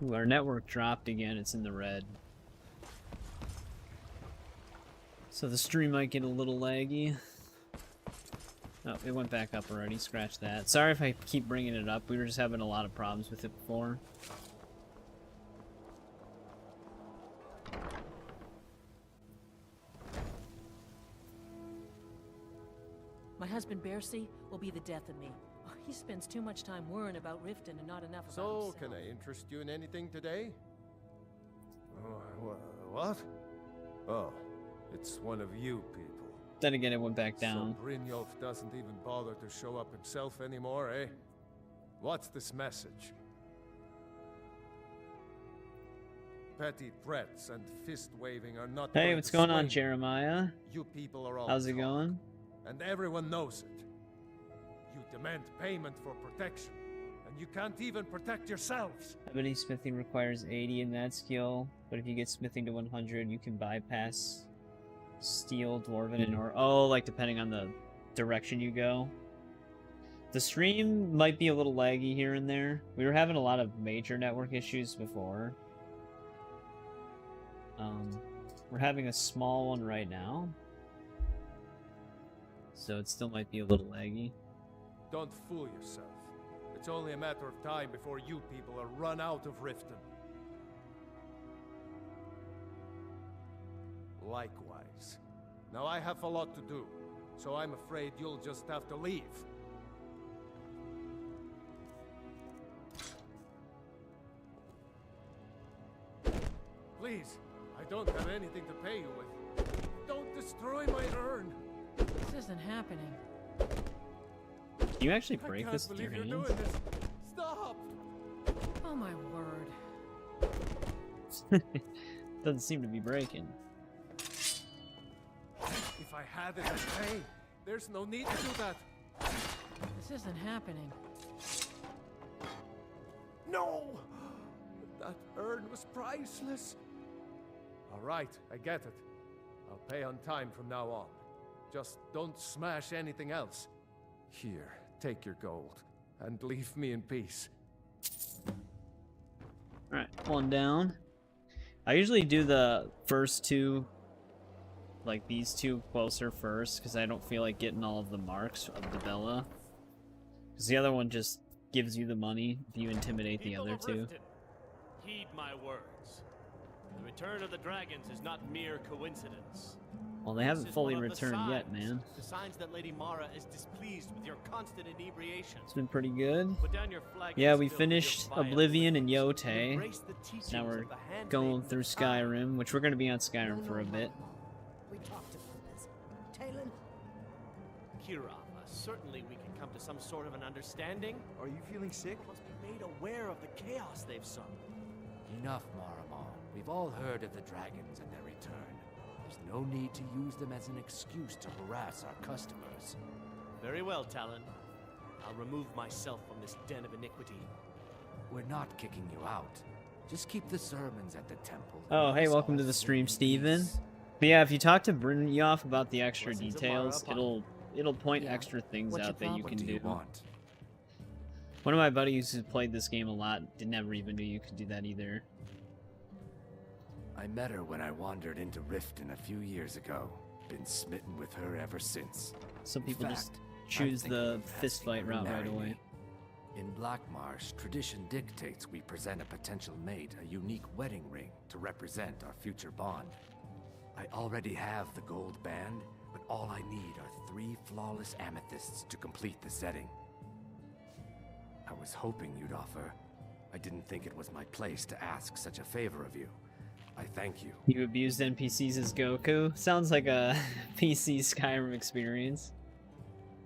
Ooh, our network dropped again. It's in the red. So the stream might get a little laggy. Oh, it went back up already. Scratch that. Sorry if I keep bringing it up. We were just having a lot of problems with it before. My husband Bercy will be the death of me. He spends too much time worrying about Riften and not enough about himself. So, can I interest you in anything today? What? Oh, it's one of you people. Then again, it went back down. So Brynjolf doesn't even bother to show up himself anymore, eh? What's this message? Petty threats and fist-waving are not Hey, going what's to going on, sway me. Jeremiah? You people are all How's it talk, going? and everyone knows it. You demand payment for protection, and you can't even protect yourselves. Ebony smithing requires 80 in that skill, but if you get smithing to 100, you can bypass steel, dwarven, and or like depending on the direction you go. The stream might be a little laggy here and there. We were having a lot of major network issues before. We're having a small one right now, so it still might be a little laggy. Don't fool yourself. It's only a matter of time before you people are run out of Riften. Likewise. Now I have a lot to do, so I'm afraid you'll just have to leave. Please, I don't have anything to pay you with. Don't destroy my urn! This isn't happening. Can you actually break this with your hands? Stop! Oh my word. Doesn't seem to be breaking. If I had it at pay, there's no need to do that. This isn't happening. No! That urn was priceless. All right, I get it. I'll pay on time from now on. Just don't smash anything else. Here, take your gold, and leave me in peace. Alright, one down. I usually do the first two, like these two closer first, because I don't feel like getting all of the marks of the Bella. Because the other one just gives you the money if you intimidate the other two. Riften, heed my words. The return of the dragons is not mere coincidence. Well, they haven't fully returned yet, man. The signs that Lady Mara is displeased with your constant inebriation. It's been pretty good. Put down your flag. Yeah, we finished Oblivion and Yote. Now we're going through Skyrim, which we're going to be on Skyrim for a bit. We talked about this. Talon, Kirava, certainly we can come to some sort of an understanding. Are you feeling sick? Must be made aware of the chaos they've sung. Enough, Marama. We've all heard of the dragons and their return. There's no need to use them as an excuse to harass our customers. Very well, Talon. I'll remove myself from this den of iniquity. We're not kicking you out. Just keep the sermons at the temple. Oh, hey, welcome to the stream, Steven. But yeah, if you talk to Brynjolf about the extra details, it'll point extra things out that you can do. One of my buddies who played this game a lot never even knew you could do that either. I met her when I wandered into Riften a few years ago. Been smitten with her ever since. Some people just choose the fistfight route right away. In Blackmarsh, tradition dictates we present a potential mate a unique wedding ring to represent our future bond. I already have the gold band, but all I need are 3 flawless amethysts to complete the setting. I was hoping you'd offer. I didn't think it was my place to ask such a favor of you. I thank you. You abused NPCs as Goku? Sounds like a PC Skyrim experience.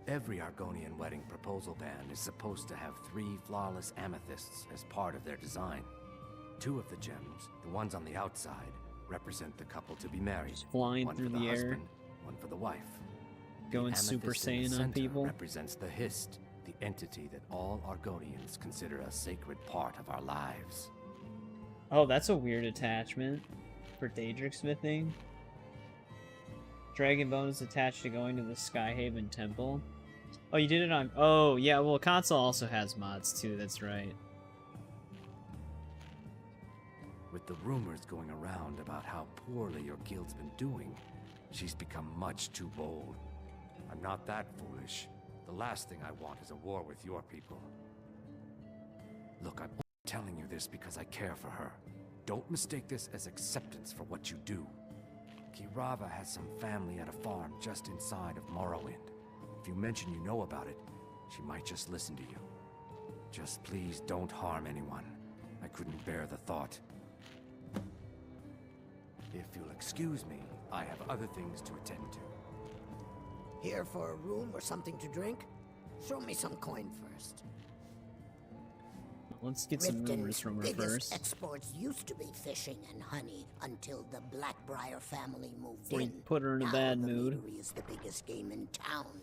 Every Argonian wedding proposal band is supposed to have 3 flawless amethysts as part of their design. 2 of the gems, the ones on the outside, represent the couple to be married. Flying one through for the the air. husband, one for the wife. Going The Super amethyst in the Saiyan on center people. represents the Hist, the entity that all Argonians consider a sacred part of our lives. Oh, that's a weird attachment for Daedric smithing. Dragon bone is attached to going to the Skyhaven Temple. Oh, you did it on... Oh, yeah, well, console also has mods, too, that's right. With the rumors going around about how poorly your guild's been doing, she's become much too bold. I'm not that foolish. The last thing I want is a war with your people. Look, I'm telling you this because I care for her. Don't mistake this as acceptance for what you do. Kirava has some family at a farm just inside of Morrowind. If you mention you know about it, she might just listen to you. Just please don't harm anyone. I couldn't bear the thought. If you'll excuse me, I have other things to attend to. Here for a room or something to drink? Show me some coin first. Let's get some rumors from her biggest first. Exports used to be fishing and honey until the Blackbriar family moved Before you in. put her in a Now bad the mood. meadery is the biggest game in town.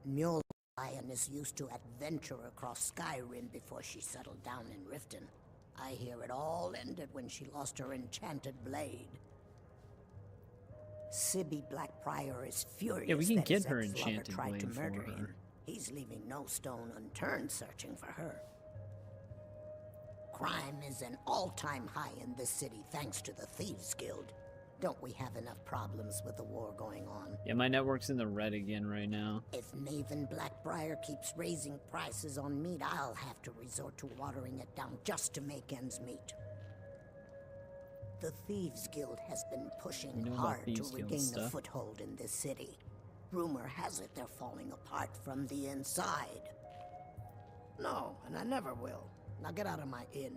Mule Lion is used to adventure across Skyrim before she settled down in Riften. I hear it all ended when she lost her enchanted blade. Sibby Blackbriar is furious Yeah, we can that get his her ex-lover enchanted tried to blade for murder her. him. He's leaving no stone unturned searching for her. Crime is an all-time high in this city thanks to the Thieves Guild. Don't we have enough problems with the war going on? Yeah, my network's in the red again right now. If Maven Blackbriar keeps raising prices on meat, I'll have to resort to watering it down just to make ends meet. The Thieves Guild has been pushing You know about hard to Thieves Guild regain a stuff. foothold in this city. Rumor has it they're falling apart from the inside. No, and I never will. Now get out of my inn.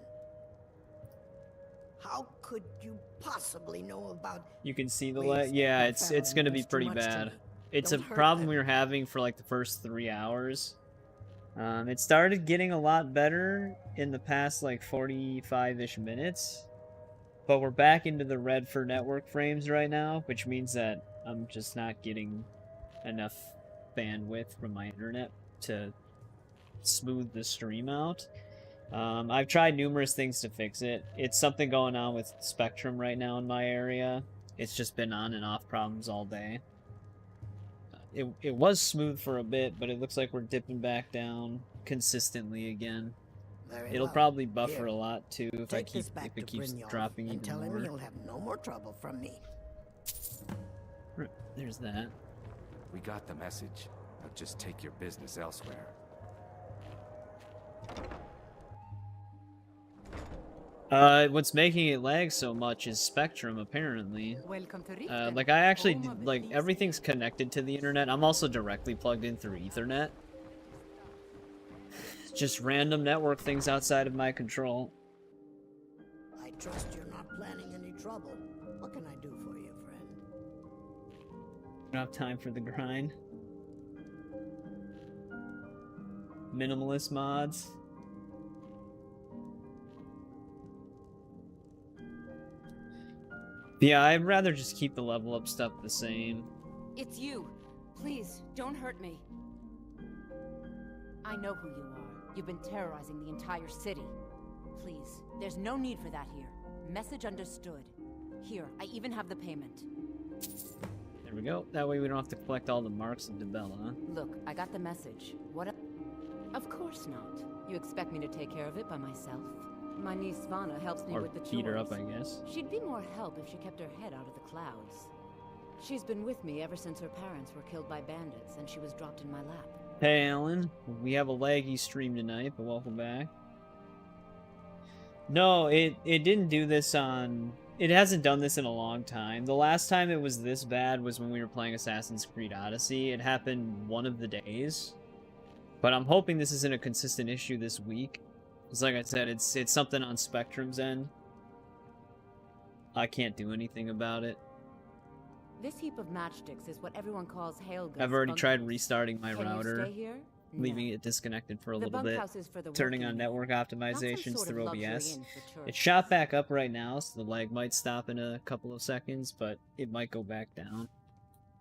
How could you possibly know about... You can see the Please, yeah, my it's family gonna be means too pretty much to bad. me. It's a Don't hurt problem them. we were having for like the first 3 hours. It started getting a lot better in the past like 45-ish minutes. But we're back into the red for network frames right now, which means that I'm just not getting enough bandwidth from my internet to smooth the stream out. I've tried numerous things to fix it. It's something going on with Spectrum right now in my area. It's just been on and off problems all day. It was smooth for a bit, but it looks like we're dipping back down consistently again. Very It'll well. probably buffer Here, a lot too if Take this back it to keeps Brynjolf dropping and even tell him more. he'll have no more trouble from me. There's that. We got the message. Now just take your business elsewhere. What's making it lag so much is Spectrum, apparently. Welcome to Riften, Like, I actually, home of the like, everything's connected to the internet. I'm also directly plugged in through Ethernet. Just random network things outside of my control. I trust you're not planning any trouble. What can I do for you, friend? don't have time for the grind. Minimalist mods. Yeah, I'd rather just keep the level up stuff the same. It's you. Please, don't hurt me. I know who you are. You've been terrorizing the entire city. Please, there's no need for that here. Message understood. Here, I even have the payment. There we go. That way we don't have to collect all the marks of Dibella. Look, I got the message. What? Of course not. You expect me to take care of it by myself? My niece Svana helps me with the chores. Beat her up, I guess. She'd be more help if she kept her head out of the clouds. She's been with me ever since her parents were killed by bandits and she was dropped in my lap. Hey, Alan. We have a laggy stream tonight, but welcome back. No, it didn't do this on... It hasn't done this in a long time. The last time it was this bad was when we were playing Assassin's Creed Odyssey. It happened one of the days. But I'm hoping this isn't a consistent issue this week. Because like I said, it's something on Spectrum's end. I can't do anything about it. This heap of matchsticks is what everyone calls Hailgun's. I've already tried restarting my router, stay here? leaving it disconnected for a The little bit, bunkhouse is for the turning on working network man. optimizations Not some through sort of OBS. luxury inn for It's tourists. shot back up right now, so the lag might stop in a couple of seconds, but it might go back down.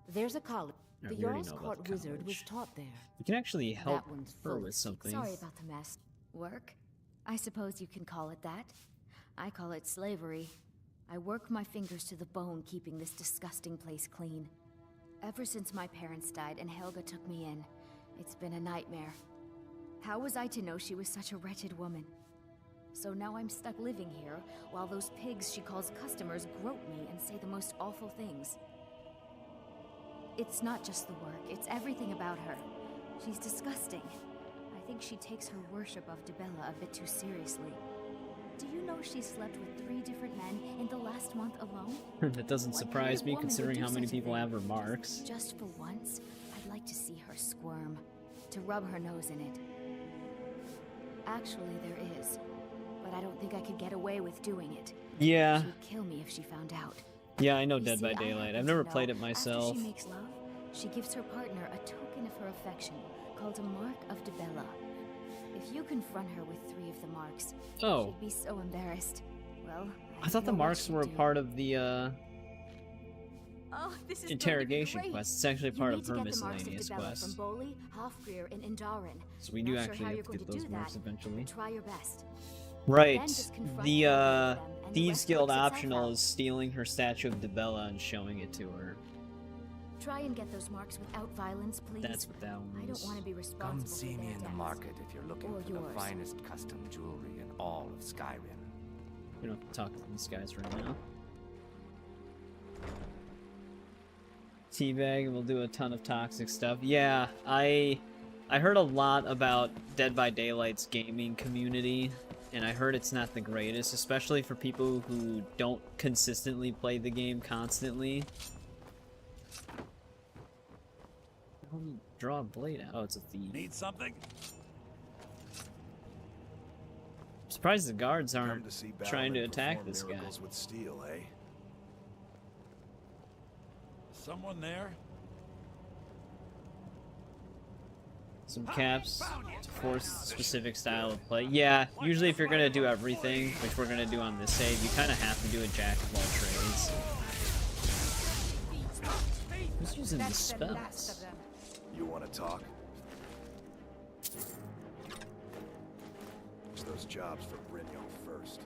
There's a college. No, The we already Jarl's know about Court the wizard was college. taught there. You can actually help That one's her full with of something. Sorry about the mess. Work? I suppose you can call it that. I call it slavery. I work my fingers to the bone keeping this disgusting place clean. Ever since my parents died and Helga took me in, it's been a nightmare. How was I to know she was such a wretched woman? So now I'm stuck living here, while those pigs she calls customers grope me and say the most awful things. It's not just the work, it's everything about her. She's disgusting. I think she takes her worship of Dibella a bit too seriously. Do you know she slept with 3 different men in the last month alone? That doesn't surprise me, Woman would considering do how many such a people thing. have her marks. Just for once, I'd like to see her squirm, to rub her nose in it. Actually, there is, but I don't think I could get away with doing it. Yeah. She'd kill me if she found out. Yeah, I know You Dead see, by I Daylight. happen I've to never know, played it myself. After she makes love, she gives her partner a token of her affection, called a mark of Dibella. If you confront her with 3 of the marks, Oh. she'd be so embarrassed. Well, I thought the know what marks she'd were a do. part of the Oh, this is interrogation going to be great. quest. It's actually You part need of to her get the marks of miscellaneous Dibella quest. From Boli, Hofgrir, and Indarin. So we do Not sure actually how have you're to going get to those do marks that, eventually. but try your best. Right. Then just confront The her with them, and the Thieves rest Guild works itself optional out. is stealing her statue of Dibella and showing it to her. Try and get those marks without violence, please. That's what that one I was. don't want to be responsible Come see for me their in the deaths. market if you're looking Or for yours. the finest custom jewelry in all of Skyrim. We don't have to talk to these guys right now. Teabag, and we'll do a ton of toxic stuff. Yeah, I heard a lot about Dead by Daylight's gaming community, and I heard it's not the greatest, especially for people who don't consistently play the game constantly. How do you draw a blade out? Oh, it's a thief. Need something? I'm surprised the guards aren't Come to see trying to Balin attack perform this guy. miracles with steel, eh? Someone there? Some caps to force specific style of play. Yeah, usually if you're gonna do everything, which we're gonna do on this save, you kind of have to do a jack of all trades. Who's using the That's the last of spells? them. You want to talk? It's those jobs for Brynjolf first.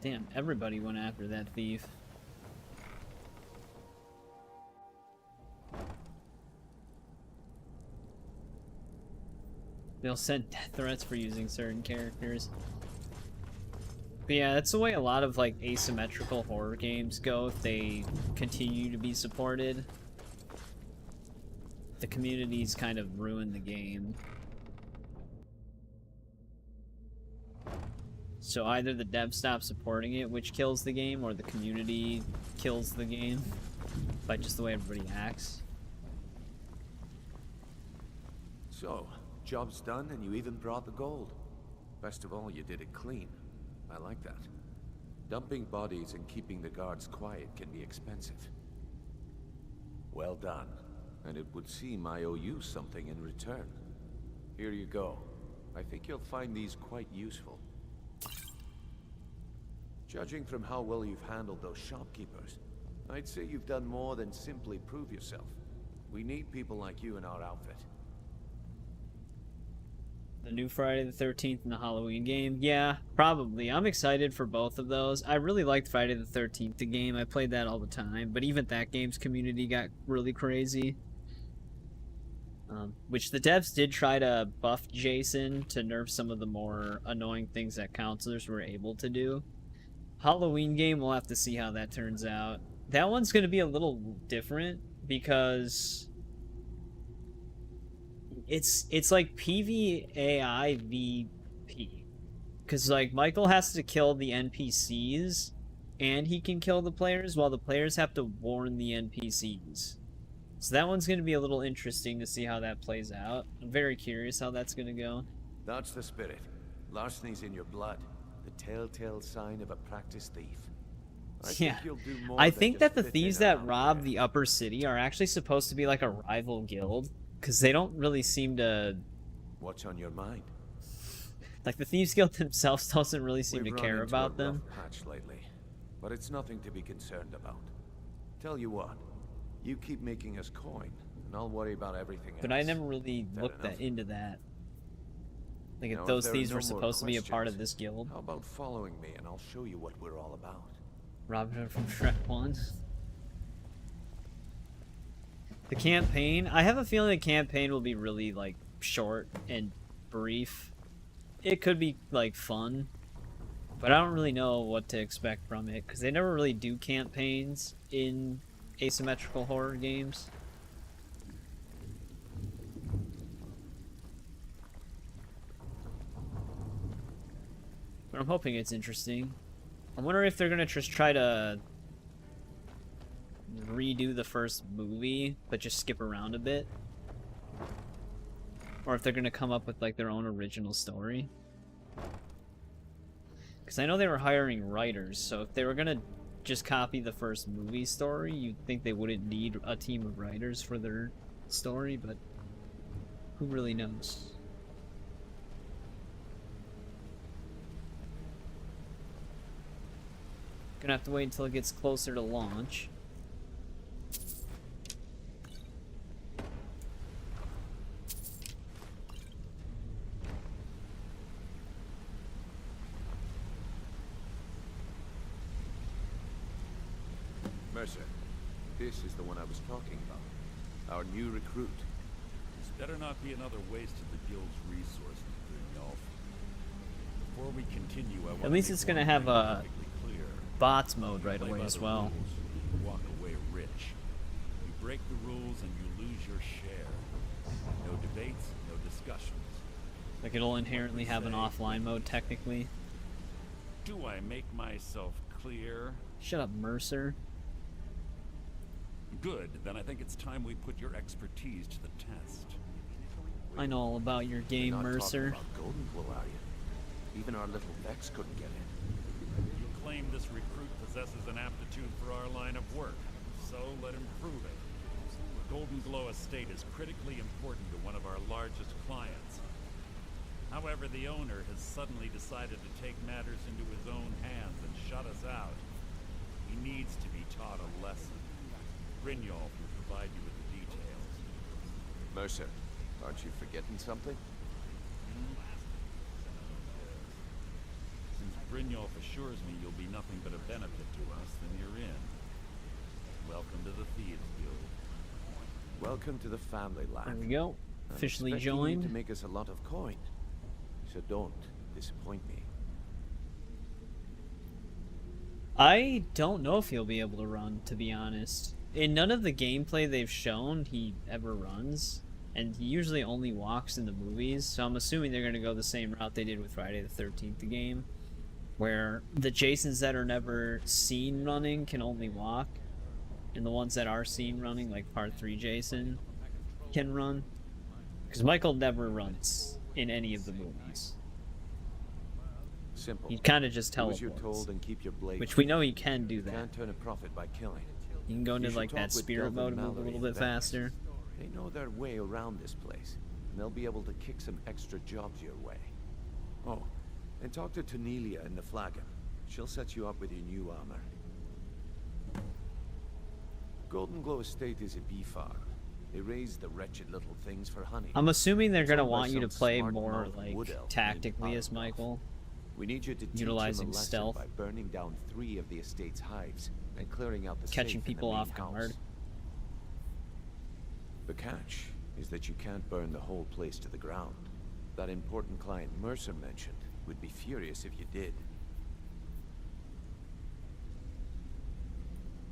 Damn, everybody went after that thief. They'll send death threats for using certain characters. But yeah, that's the way a lot of like asymmetrical horror games go if they continue to be supported. The communities kind of ruin the game. So either the devs stop supporting it, which kills the game, or the community kills the game by just the way everybody acts. So, job's done and you even brought the gold. Best of all, you did it clean. I like that. Dumping bodies and keeping the guards quiet can be expensive. Well done. And it would seem I owe you something in return. Here you go. I think you'll find these quite useful. Judging from how well you've handled those shopkeepers, I'd say you've done more than simply prove yourself. We need people like you in our outfit. The new Friday the 13th and the Halloween game? Yeah, probably. I'm excited for both of those. I really liked Friday the 13th, the game. I played that all the time, but even that game's community got really crazy. Which the devs did try to buff Jason to nerf some of the more annoying things that counselors were able to do. Halloween game, we'll have to see how that turns out. That one's going to be a little different because it's like PvAI VP. Because like Michael has to kill the NPCs and he can kill the players while the players have to warn the NPCs. So that one's going to be a little interesting to see how that plays out. I'm very curious how that's going to go. That's the spirit. Larceny's in your blood. The telltale sign of a practiced thief. I think that the thieves that rob the upper city are actually supposed to be like a rival guild. Because they don't really seem to... What's on your mind? Like, the Thieves Guild themselves doesn't really seem to care about them. Patch lately, but it's nothing to be concerned about. Tell you what, you keep making us coin, and I'll worry about everything else. But I never really looked into that. Like, if Now, those there are thieves no were more supposed to be a part of questions, this guild. How about following me, and I'll show you what we're all about. Robin from Shrek 1. The campaign, I have a feeling the campaign will be really, like, short and brief. It could be, like, fun, but I don't really know what to expect from it, because they never really do campaigns in asymmetrical horror games. But I'm hoping it's interesting. I wonder if they're gonna just try to redo the first movie, but just skip around a bit. Or if they're gonna come up with like their own original story. Because I know they were hiring writers, so if they were gonna just copy the first movie story, you'd think they wouldn't need a team of writers for their story, but who really knows? Gonna have to wait until it gets closer to launch. Mercer, this is the one I was talking about. Our new recruit. This better not be another waste of the guild's resources, Brynjolf. Before we continue, I want At least it's gonna have a bots mode right away as well. You walk away rich. You break the rules and you lose your share. No debates, no discussions. Like it'll inherently have an offline mode technically. Do I make myself clear? Shut up, Mercer. Good, then I think it's time we put your expertise to the test. I know all about your game, You're not Mercer. talking about Golden Glow, are you? Even our little Vex couldn't get in. You claim this recruit possesses an aptitude for our line of work, so let him prove it. The Golden Glow estate is critically important to one of our largest clients. However, the owner has suddenly decided to take matters into his own hands and shut us out. He needs to be taught a lesson. Brynjolf will provide you with the details. Mercer, aren't you forgetting something? Since Brynjolf assures me you'll be nothing but a benefit to us, then you're in. Welcome to the Thieves Guild. Welcome to the family life. There we go. Officially I'm expecting you joined. to make us a lot of coin, so don't disappoint me. I don't know if he'll be able to run, to be honest. In none of the gameplay they've shown, he ever runs. And he usually only walks in the movies, so I'm assuming they're going to go the same route they did with Friday the 13th, the game. Where the Jasons that are never seen running can only walk. And the ones that are seen running, like Part 3 Jason, can run. Because Michael never runs in any of the movies. Simple. He kind of just Do as you're teleports. told and keep your blade. Which we know he can do You that. can't turn a profit by killing. You can go into should like talk that with spirit Delvin mode and move a Mallory little and bit Vex. faster. They know their way around this place, and they'll be able to kick some extra jobs your way. Oh, and talk to Tanelia in the Flagon. She'll set you up with your new armor. Golden Glow Estate is a bee farm. They raise the wretched little things for honey. I'm assuming they're It's gonna owned by want you to some play smart more mouthed like wood elf named tactically as Arngoth. Michael. We need you to teach utilizing him a lesson stealth. by burning down 3 of the estate's hives and clearing out the Catching safe in the people main off house. guard. The catch is that you can't burn the whole place to the ground. That important client Mercer mentioned would be furious if you did.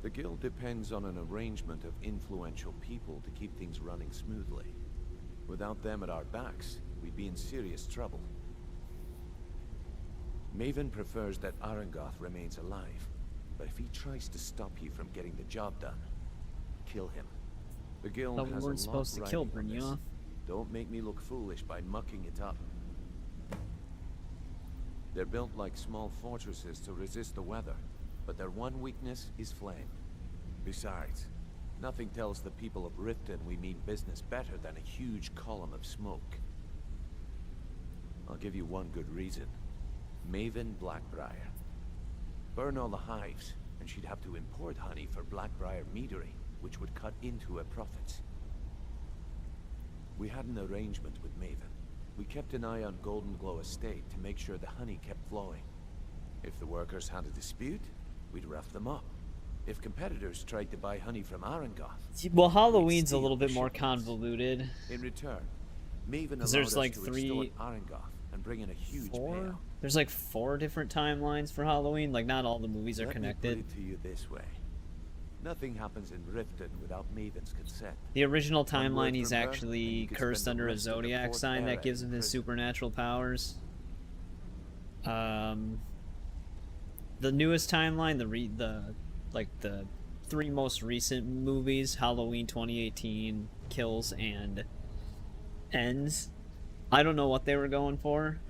The guild depends on an arrangement of influential people to keep things running smoothly. Without them at our backs, we'd be in serious trouble. Maven prefers that Arangoth remains alive, but if he tries to stop you from getting the job done, kill him. The guild Thought we has weren't a supposed to lot kill riding on this. Brynjolf. Don't make me look foolish by mucking it up. They're built like small fortresses to resist the weather, but their one weakness is flame. Besides, nothing tells the people of Riften we mean business better than a huge column of smoke. I'll give you one good reason. Maven Blackbriar. Burn all the hives, and she'd have to import honey for Blackbriar meadery, which would cut into her profits. We had an arrangement with Maven. We kept an eye on Golden Glow Estate to make sure the honey kept flowing. If the workers had a dispute, we'd rough them up. If competitors tried to buy honey from Arangoth, Well, Halloween's a little bit more convoluted. in return, Maven allowed Because there's us like to three, extort Arangoth and bring in a huge payout. there's like 4 different timelines for Halloween. Like not all the movies are Let connected. me put it to you this way. Nothing happens in Riften without Maven's consent. The original One word timeline, he's from her, and actually you could cursed spend the under a rest of the zodiac fourth sign era that gives him in his prison. supernatural powers. The newest timeline, the 3 most recent movies, Halloween 2018, Kills, and Ends. I don't know what they were going for.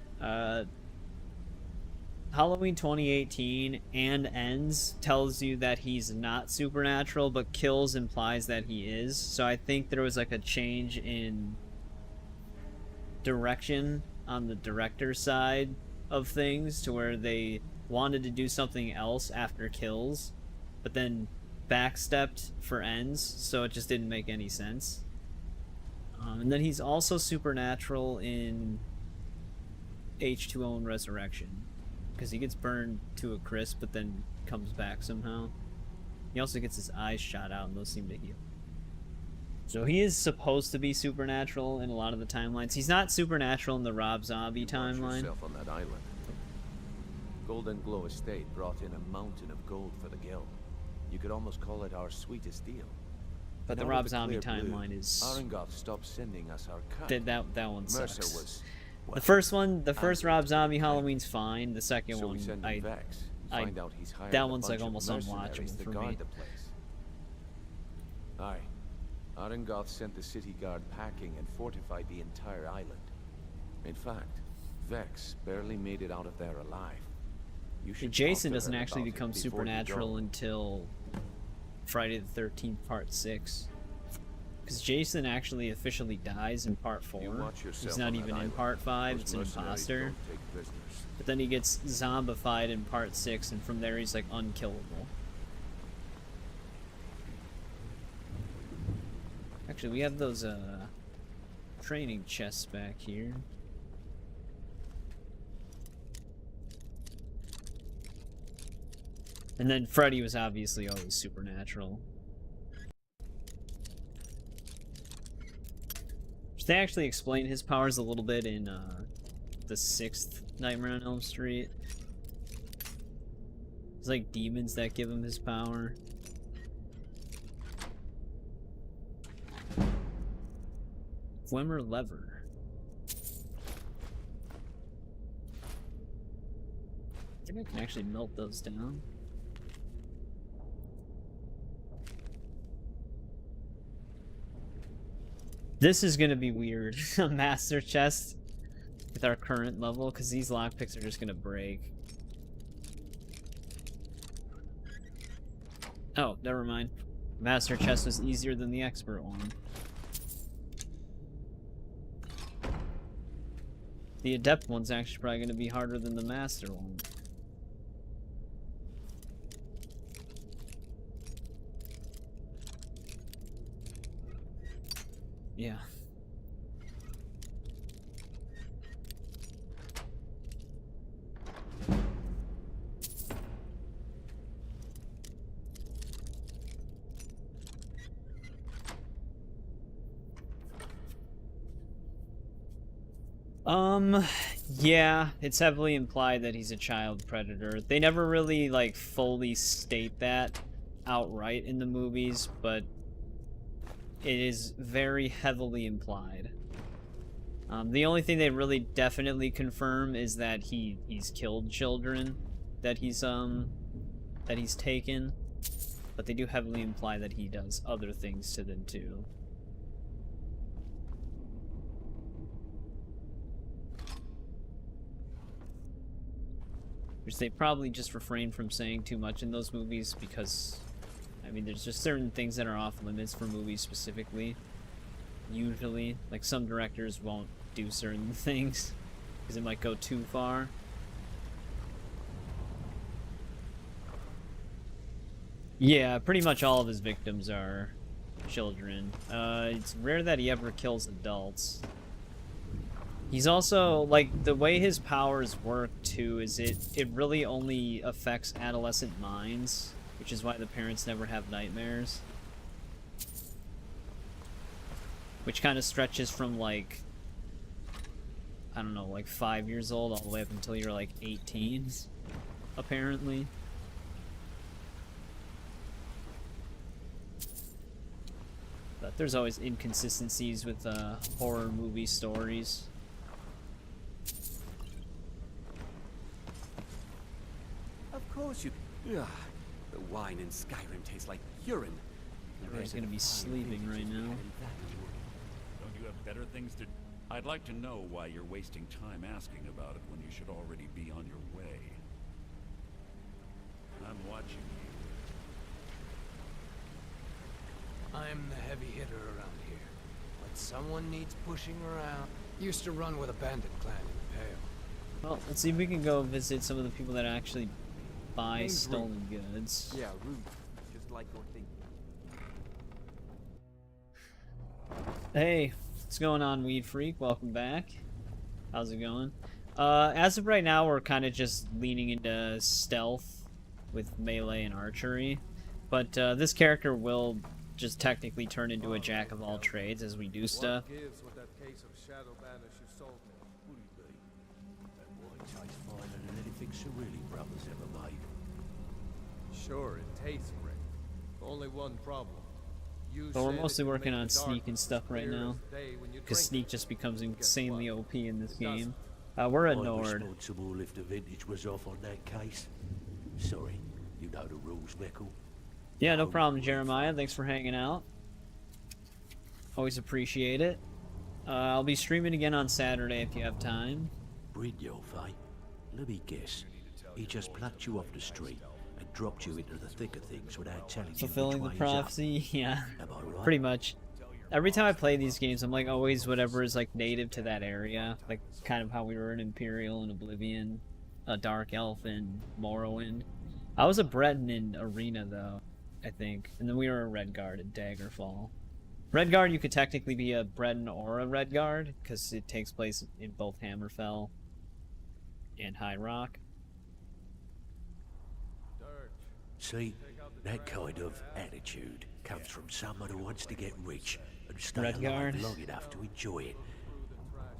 Halloween 2018 and Ends tells you that he's not supernatural, but Kills implies that he is. So I think there was like a change in direction on the director's side of things to where they wanted to do something else after Kills, but then backstepped for Ends, so it just didn't make any sense. And then he's also supernatural in H2O and Resurrection, because he gets burned to a crisp but then comes back somehow. He also gets his eyes shot out and those seem to heal. So he is supposed to be supernatural in a lot of the timelines. He's not supernatural in the Rob Zombie timeline. Yourself on that island. Golden Glow Estate brought in a mountain of gold for the guild. You could almost call it our sweetest deal. But the now Rob with the Zombie clear blue, timeline is... Arangoth stopped sending us our cut. That one Mercer sucks. was, The first one, the first Rob Zombie Halloween's fine. The second so one, we send in Vex, find out he's hired that a one's like bunch of almost mercenaries unwatchable to for guard me. the place. Aye. Arangoth sent the city guard packing and fortified the entire island. In fact, Vex barely made it out of there alive. You should Jason talk to doesn't her actually about it become before you supernatural go. until Friday the 13th Part 6. Because Jason actually officially dies in Part 4. watch He's yourself not on that even in island. Part 5, Those it's an mercenaries imposter. don't take prisoners. But then he gets zombified in Part 6, and from there he's like unkillable. Actually, we have those training chests back here. And then Freddy was obviously always supernatural. They actually explain his powers a little bit in the 6th Nightmare on Elm Street. It's like demons that give him his power. Flimmer lever. I think I can actually melt those down. This is gonna be weird. A master chest. with our current level, because these lockpicks are just gonna break. Oh, never mind. Master chest was easier than the expert one. The adept one's actually probably gonna be harder than the master one. Yeah. Yeah, it's heavily implied that he's a child predator. They never really, like, fully state that outright in the movies, but it is very heavily implied. The only thing they really definitely confirm is that he's killed children that he's taken, but they do heavily imply that he does other things to them too. Which they probably just refrain from saying too much in those movies because, I mean, there's just certain things that are off limits for movies specifically. Usually, like some directors won't do certain things because it might go too far. Yeah, pretty much all of his victims are children. It's rare that he ever kills adults. He's also, like, the way his powers work, too, is it really only affects adolescent minds, which is why the parents never have nightmares. Which kind of stretches from, like, I don't know, like 5 years old all the way up until you're, like, 18, apparently. But there's always inconsistencies with horror movie stories. Of course you... Ugh, the wine in Skyrim tastes like urine. Everyone's gonna be sleeping right now. Don't you have better things to... I'd like to know why you're wasting time asking about it when you should already be on your way. I'm watching you. I'm the heavy hitter around here. But someone needs pushing around. Used to run with a bandit clan in the Pale. Well, let's see if we can go visit some of the people that actually buy stolen goods. Yeah, rude. Just like your thing. Hey, what's going on, Weed Freak? Welcome back. How's it going? As of right now, we're kind of just leaning into stealth with melee and archery. But this character will just technically turn into a jack of all trades as we do stuff. Sure, it tastes great. Only one problem. But we're mostly working on Sneak and stuff right now, because Sneak just becomes insanely OP in this game. We're a Nord. Responsible if the vintage was off on that case. Sorry, you know the rules, Michael. Yeah, no problem, Jeremiah. Thanks for hanging out. Always appreciate it. I'll be streaming again on Saturday if you have time. Brynjolf, eh? Let me guess. He just plucked you off the street and dropped you into the thick of things without telling you Fulfilling the which way he's up. prophecy, yeah. Am I right? Pretty much. Every time I play these games, I'm like always whatever is like native to that area. Like kind of how we were in Imperial and Oblivion, a Dark Elf and Morrowind. I was a Breton in Arena though, I think. And then we were a Redguard at Daggerfall. Redguard, you could technically be a Breton or a Redguard, because it takes place in both Hammerfell and High Rock. See, that kind of attitude comes from someone who wants to get rich and stay Redguard. alive long enough to enjoy it.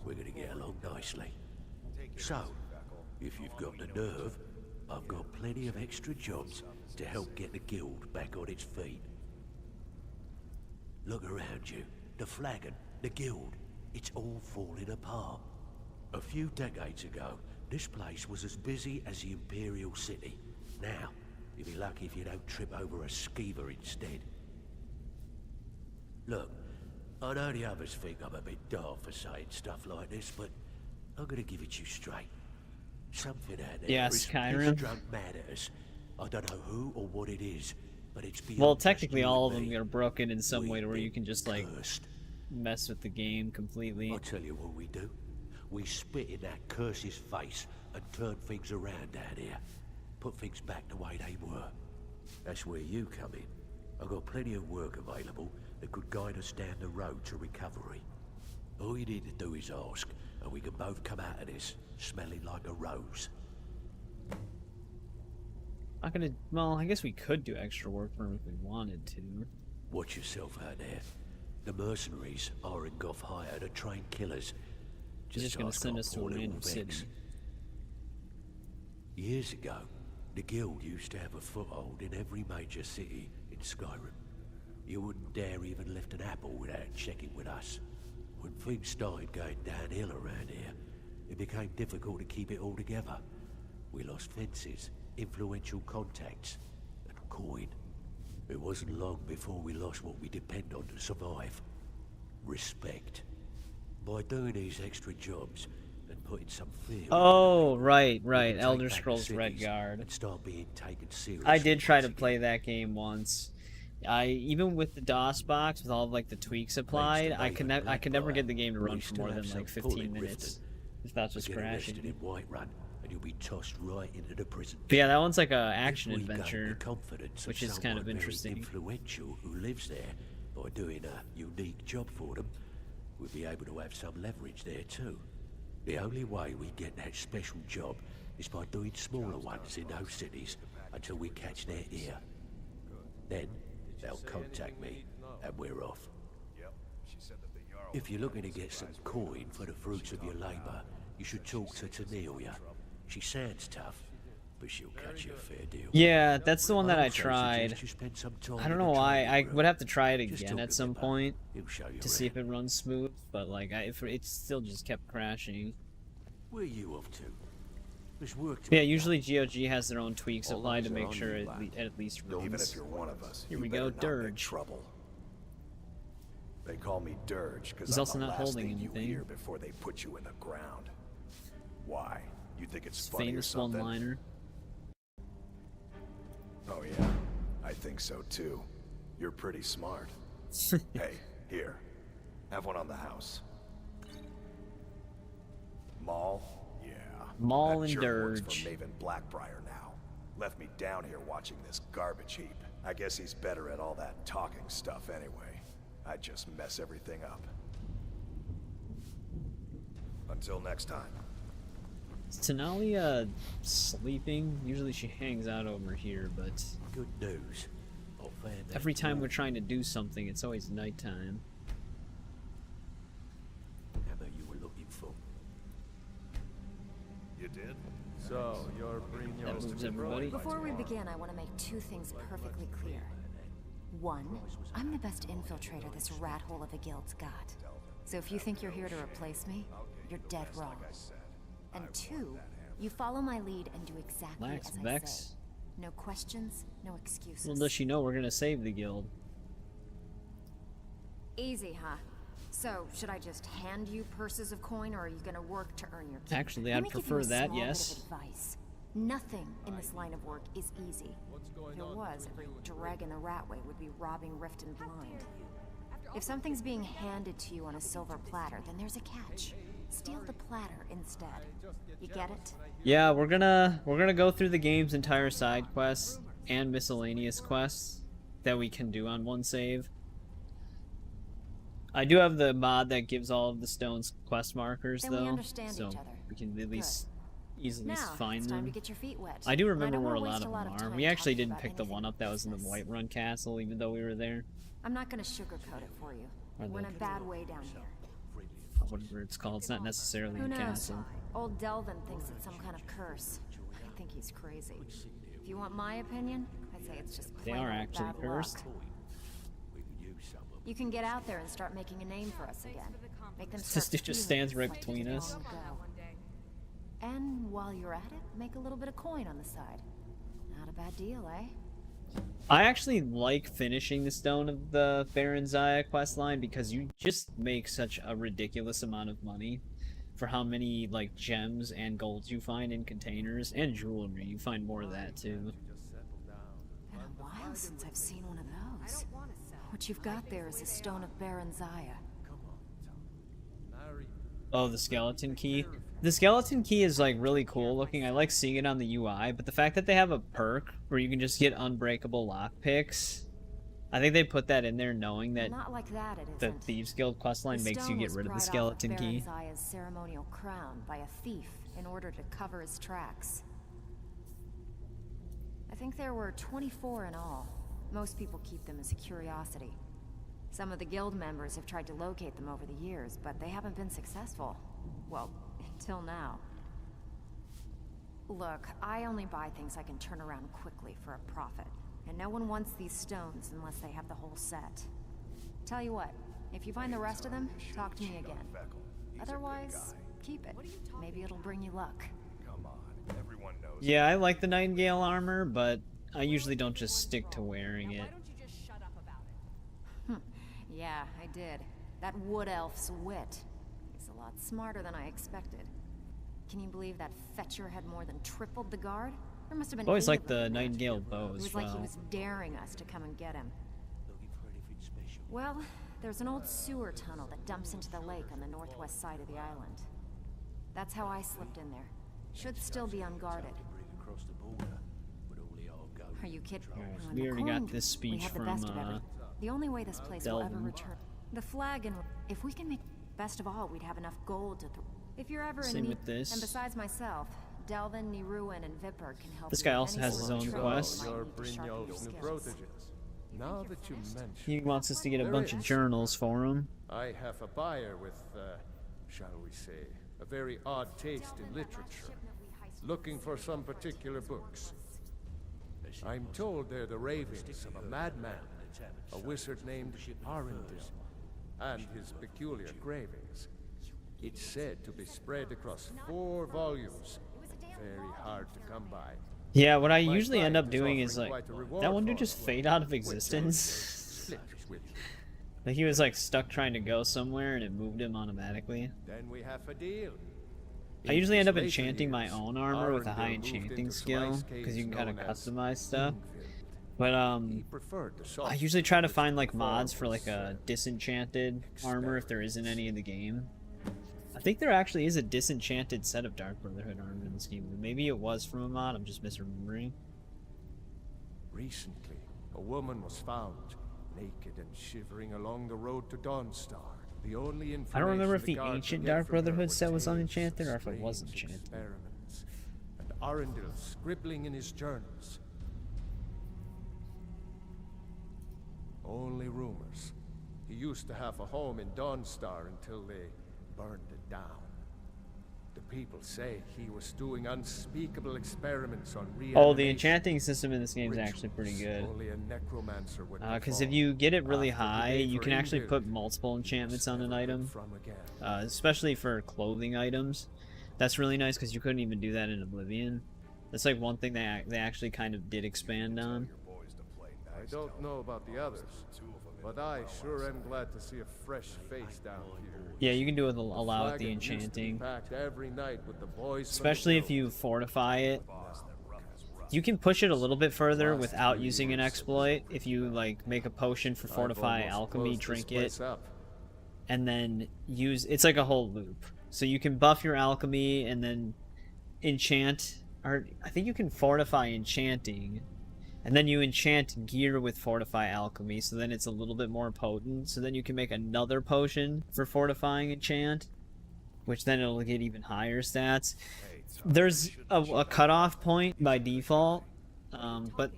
We're gonna get along nicely. So, if you've got the nerve, I've got plenty of extra jobs to help get the guild back on its feet. Look around you. The flagon, the guild, it's all falling apart. A few decades ago, this place was as busy as the Imperial City. Now, you'll be lucky if you don't trip over a skeever instead. Look, I know the others think I'm a bit daft for saying stuff like this, but I'm gonna give it to you straight. Something out there Yeah, is Skyrim. drunk mad at us. I don't know who or what it is, but it's beyond Well, just technically, you all of and them me. are broken in some way to where you We've can just like cursed. mess with the game completely. I'll tell you what we do. We spit in that curse's face and turn things around down here. Put things back the way they were. That's where you come in. I've got plenty of work available that could guide us down the road to recovery. All you need to do is ask, and we can both come out of this smelling like a rose. Not gonna. Well, I guess we could do extra work for him if we wanted to. Watch yourself out there. The mercenaries are in Goth hire to train killers. He's just gonna ask send our us to a poor little random city. Vex. Years ago, the guild used to have a foothold in every major city in Skyrim. You wouldn't dare even lift an apple without checking with us. When things started going downhill around here, it became difficult to keep it all together. We lost fences, influential contacts, and coin. It wasn't long before we lost what we depend on to survive. Respect. By doing these extra jobs and putting some fear into Oh, right. we can take Elder back the Scrolls cities Redguard. and start being taken seriously. I did try to play that game once. Even with the DOS box, with all of like the tweaks applied, I could never get the game to run for more than like 15 minutes. If that's just crashing. In Whiterun, and you'll be tossed right into the prison. But yeah, that one's like a action If we gain the adventure, confidence of which is kind someone of very interesting. influential who lives there by doing a unique job for them, we'll be able to have some leverage there too. The only way we get that special job is by doing smaller ones in those cities until we catch their ear. Then they'll contact me, and we're off. If you're looking to get some coin for the fruits of your labor, you should talk to Tanelia. She sounds tough, but she'll catch you a fair deal. Yeah, that's the one that I also tried. suggest you spend some time I in don't the know why. training I room. would have to try it Just again talk at to some Pippa. point He'll show you to see if around. it runs smooth. But like, it still just kept crashing. Where are you off to? There's work to Yeah, be done. usually GOG has their own tweaks All applied to eyes are make on sure you, it lad. at least runs. Even if you're one of us, Here you we better go, not make Dirge. trouble. They call me Dirge because He's I'm also the not last holding thing you anything. hear before they put you in the ground. Why? You think it's It's funny or famous something? one-liner. Oh yeah, I think so too. You're pretty smart. Hey, here. Have one on the house. Maul? Yeah. Maul That and jerk works Dirge. for Maven Blackbriar now. Left me down here watching this garbage heap. I guess he's better at all that talking stuff anyway. I just mess everything up. Until next time. Is Tanelia sleeping? Usually she hangs out over here, but Good news. I found that every time dwarf we're trying to do something, it's always nighttime. hammer you were looking for. You did? So, you're bringing your That moves everybody. Before we begin, I want to make two things perfectly clear. One, I'm the best infiltrator this rat hole of a guild's got. So if you think you're here to replace me, you're dead wrong. And two, you follow my lead and do exactly Relax, as I Vex. say. No questions, no excuses. Well, does she know we're gonna save the guild? Easy, huh? So, should I just hand you purses of coin, or are you gonna work to earn your keep? Actually, Let I'd me give prefer you a that, small bit of yes. advice. Nothing in this line of work is easy. If there was, every dreg in the Ratway would be robbing Rift and Blind. If something's being handed to you on a silver platter, then there's a catch. Steal the platter instead. You get it? Yeah, we're gonna go through the game's entire side quests and miscellaneous quests that we can do on one save. I do have the mod that gives all of the stones quest markers, Then we though, understand so each other. we can at least easily Now, find it's time them. to get your feet wet. I do And I remember don't where a wanna lot waste of a lot them of are. time We actually talking didn't about pick the one up that was in the business. Whiterun Castle, even though we were there. I'm not gonna sugarcoat it for you. Or We're in a the- bad way down here. Whatever it's called, it's not necessarily Who a knows? castle. Old Delvin thinks it's some kind of curse. I think he's crazy. If you want my opinion, I'd say it's just They plain are old actually bad cursed. luck. You can get out there and start making a name for us again. Make them This start dude just feeling stands right like between us. long ago. And while you're at it, make a little bit of coin on the side. Not a bad deal, eh? I actually like finishing the Stone of the Baron Zaya questline because you just make such a ridiculous amount of money for how many like gems and golds you find in containers and jewelry. You find more of that too. Been a while since I've seen one of those. What you've got there is a stone of Baron Zaya. Oh, the skeleton key. The skeleton key is like really cool looking. I like seeing it on the UI, but the fact that they have a perk where you can just get unbreakable lockpicks, I think they put that in there knowing that Not like that, it the isn't. Thieves Guild questline The makes you stone get was rid of the pried off skeleton Baron key. Zaya's ceremonial crown by a thief in order to cover his tracks. I think there were 24 in all. Most people keep them as a curiosity. Some of the guild members have tried to locate them over the years, but they haven't been successful. Well, until now. Look, I only buy things I can turn around quickly for a profit. And no one wants these stones unless they have the whole set. Tell you what, if you find the rest of them, talk to me again. Otherwise, keep it. Maybe it'll bring you luck. Yeah, I like the Nightingale armor, but I usually don't just stick to wearing it. Yeah, I did. That wood elf's wit. He's a lot smarter than I expected. Can you believe that fetcher had more than tripled the guard? There must have been Always 8 like of them. the Nightingale bow It as was like he well. was daring us to come and get him. Well, there's an old sewer tunnel that dumps into the lake on the northwest side of the island. That's how I slipped in there. Should still be unguarded. Are you kidding? When We the already coin- got this we speech have the from best of everything. The only way this place will ever Delvin. return. The flag and if we can make best of all, we'd have enough gold to if you're ever in Same need. with this. And besides myself, Delvin, Niruin, and Vipper can help. This you guy with also any has sort his of own trouble quest. you might Your need to sharpen your Brynjolf's new skills. proteges. Now that you mention He wants us to get a There bunch of is. journals for him. I have a buyer with, shall we say, a very odd taste in literature. Looking for some particular books. I'm told they're the ravings of a madman, a wizard named Arundel, and his peculiar gravings. It's said to be spread across 4 volumes. Very hard to come by. Yeah, what I My usually end up client is doing is offering like, quite a reward that one for dude just it. fade out of Which existence. split with you. Like he was like stuck trying to go somewhere and it moved him automatically. Then we have a deal. I usually end up In his enchanting my later own years, armor with a high Arundel moved enchanting into skill slice because you can caves kind of known as customize stuff. Kingfield. But Preferred the I soft usually try to which find like before mods for was, like a disenchanted armor if there isn't any in the game. I think there actually is a disenchanted set of Dark Brotherhood armor in this game. Maybe it was from a mod, I'm just misremembering. Recently, a woman was found, naked and shivering along the road to Dawnstar. The only information I don't remember if the guard ancient could get Dark from her Brotherhood were set was tales of unenchanted or if it was strange enchanted. experiments, and Arundel scribbling in his journals. Only rumors. He used to have a home in Dawnstar until they burned it down. The people say he was doing unspeakable experiments on reanimation. Oh, the enchanting system in this game is actually pretty good. Only a necromancer would Because if perform. you get it really After the high, day you for can actually inbuild, put multiple enchantments on an never item, heard from again. especially for clothing items. That's really nice because you couldn't even do that in Oblivion. That's like one thing they actually kind of did expand on. I don't know about the others, but I sure am glad to see a fresh face down here. Yeah, you can do it a lot with the Flagon used to be enchanting. packed every night with the boys from Especially the if you fortify it. You can push it a little bit further without using an exploit. If you like make a potion for fortify almost alchemy closed this trinket, place up. and then use it's like a whole loop. So you can buff your alchemy and then enchant, or I think you can fortify enchanting, and then you enchant gear with fortify alchemy, so then it's a little bit more potent. So then you can make another potion for fortifying enchant, which then it'll get even higher stats. There's a cutoff point by default, but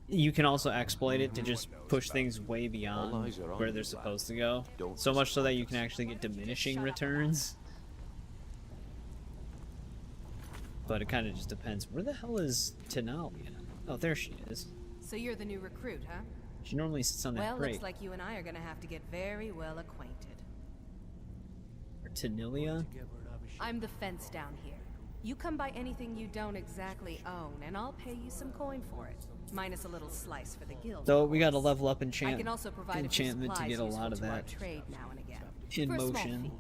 you can also exploit it to just push things way beyond where they're supposed to go. So much so that you can actually get diminishing returns. But it kind of just depends. Where the hell is Tanalia? Oh, there she is. So you're the new recruit, huh? She normally sits on that Well, crate. looks like you and I are gonna have to get very well acquainted. Or Tanalia? I'm the fence down here. You come by anything you don't exactly own, and I'll pay you some coin for it. Minus a little slice for the guild. So we gotta level up I can also provide enchantment a to few get a supplies lot of useful to our that trade now and again. in For a small motion. fee.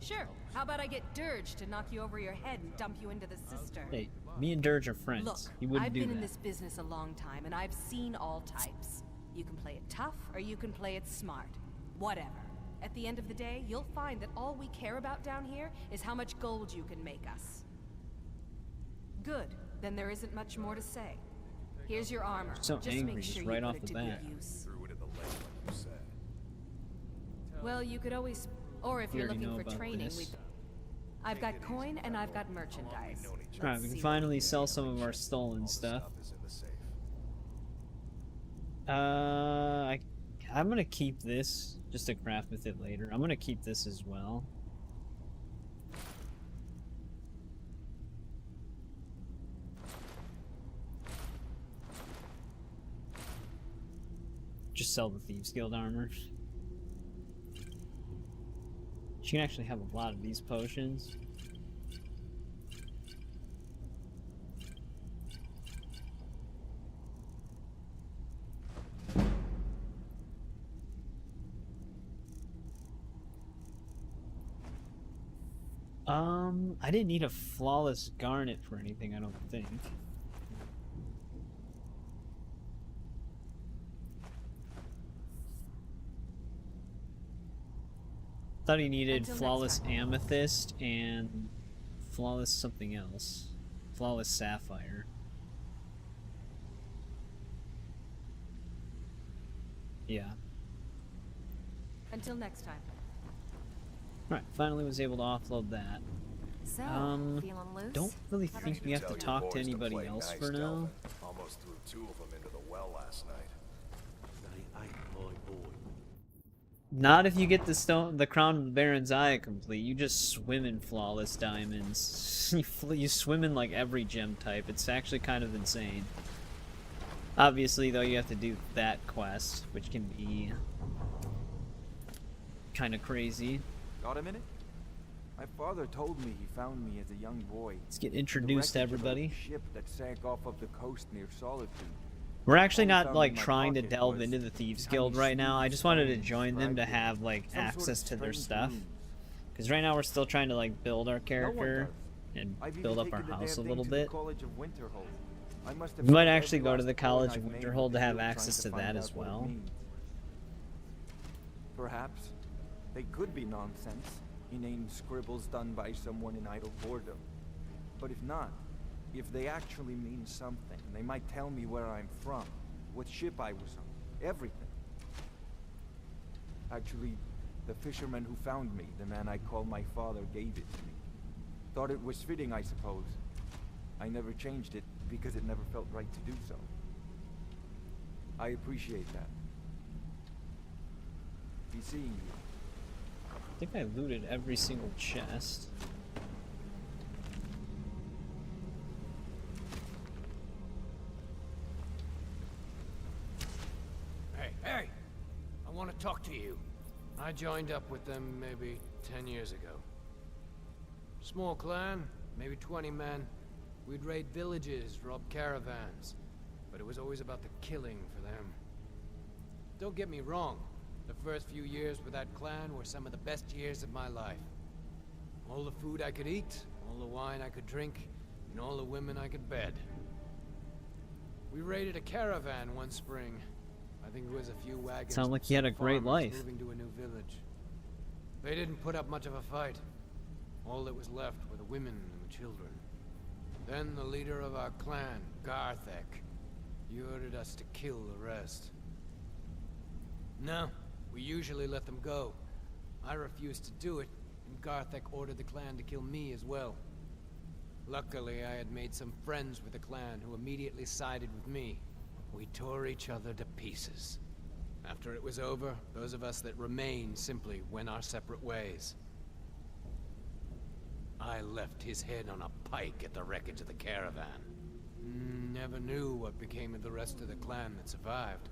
Sure. How about I get Dirge to knock you over your head and dump you into the cistern? Hey, me and Dirge are friends. Look, He wouldn't I've do been that. in this business a long time, and I've seen all types. You can play it tough, or you can play it smart. Whatever. At the end of the day, you'll find that all we care about down here is how much gold you can make us. Good. Then there isn't much more to say. Here's your armor. So Just angry, make just sure right you off put it the to good bat. use. Threw it in the lake like you said. Well, you could always... Or if You you're already looking know for about training, this. I've got coin and I've got merchandise. Alright, we can finally sell some of our stolen stuff. I'm gonna keep this just to craft with it later. I'm gonna keep this as well. Just sell the Thieves Guild armor. You can actually have a lot of these potions. I didn't need a flawless garnet for anything, I don't think. Thought he needed Until next flawless time. amethyst and flawless something else. Flawless sapphire. Yeah. Until next time. Right, finally was able to offload that. So, feeling loose? Don't really How think about we you have to Tell your talk to boys anybody play else nice, for now. Delvin. Almost threw 2 of them into the well last night. They ain't my boy. Not if you get the Crown of the Baron's Eye complete. You just swim in flawless diamonds. You swim in like every gem type. It's actually kind of insane. Obviously, though, you have to do that quest, which can be kind of crazy. Got a minute? My father told me he found me as a young boy. Let's get in the introduced to wreckage of a everybody. ship that sank off of the coast near Solitude. We're actually All he not found like in my trying to pocket delve was into the Thieves tiny Guild right now. I just wanted to stones join them to inscribed with have like some sort of access to their strange stuff. runes. Because right now we're still trying to like build our character and I've even build up our taken the house a damn little thing to bit. the College of Winterhold. I must have We might spent actually every go to last the coin College I've of made in Winterhold the to have field trying access to find that out as what it well. means. Perhaps they could be nonsense, inane scribbles done by someone in idle boredom. But if not, if they actually mean something, they might tell me where I'm from, what ship I was on, everything. Actually, the fisherman who found me, the man I call my father, gave it to me. Thought it was fitting, I suppose. I never changed it because it never felt right to do so. I appreciate that. Be seeing you. I think I looted every single chest. Hey, hey! I want to talk to you. I joined up with them maybe 10 years ago. Small clan, maybe 20 men. We'd raid villages, rob caravans. But it was always about the killing for them. Don't get me wrong. The first few years with that clan were some of the best years of my life. All the food I could eat, all the wine I could drink, and all the women I could bed. We raided a caravan one spring. I think it was a few wagons. Sound like he had a great farmers life. Moving to a new village. They didn't put up much of a fight. All that was left were the women and the children. Then the leader of our clan, Garthek, he ordered us to kill the rest. No, we usually let them go. I refused to do it, and Garthek ordered the clan to kill me as well. Luckily, I had made some friends with the clan who immediately sided with me. We tore each other to pieces. After it was over, those of us that remained simply went our separate ways. I left his head on a pike at the wreckage of the caravan. Never knew what became of the rest of the clan that survived.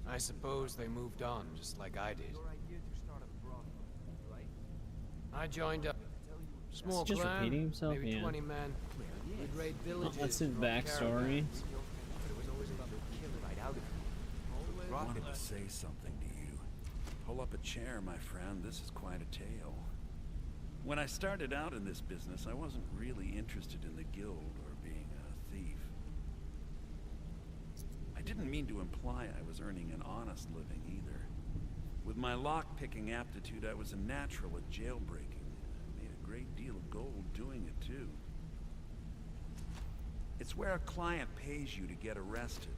I suppose they moved on, just like I did. I joined up. Small Just clan, repeating himself? maybe Yeah. 20 men. We'd raid villages. That's his rob backstory. caravans. But it was always about the killing right out of it. I wanted to say something to you. Pull up a chair, my friend. This is quite a tale. When I started out in this business, I wasn't really interested in the guild or being a thief. I didn't mean to imply I was earning an honest living either. With my lock-picking aptitude, I was a natural at jailbreaking. I made a great deal of gold doing it, too. It's where a client pays you to get arrested.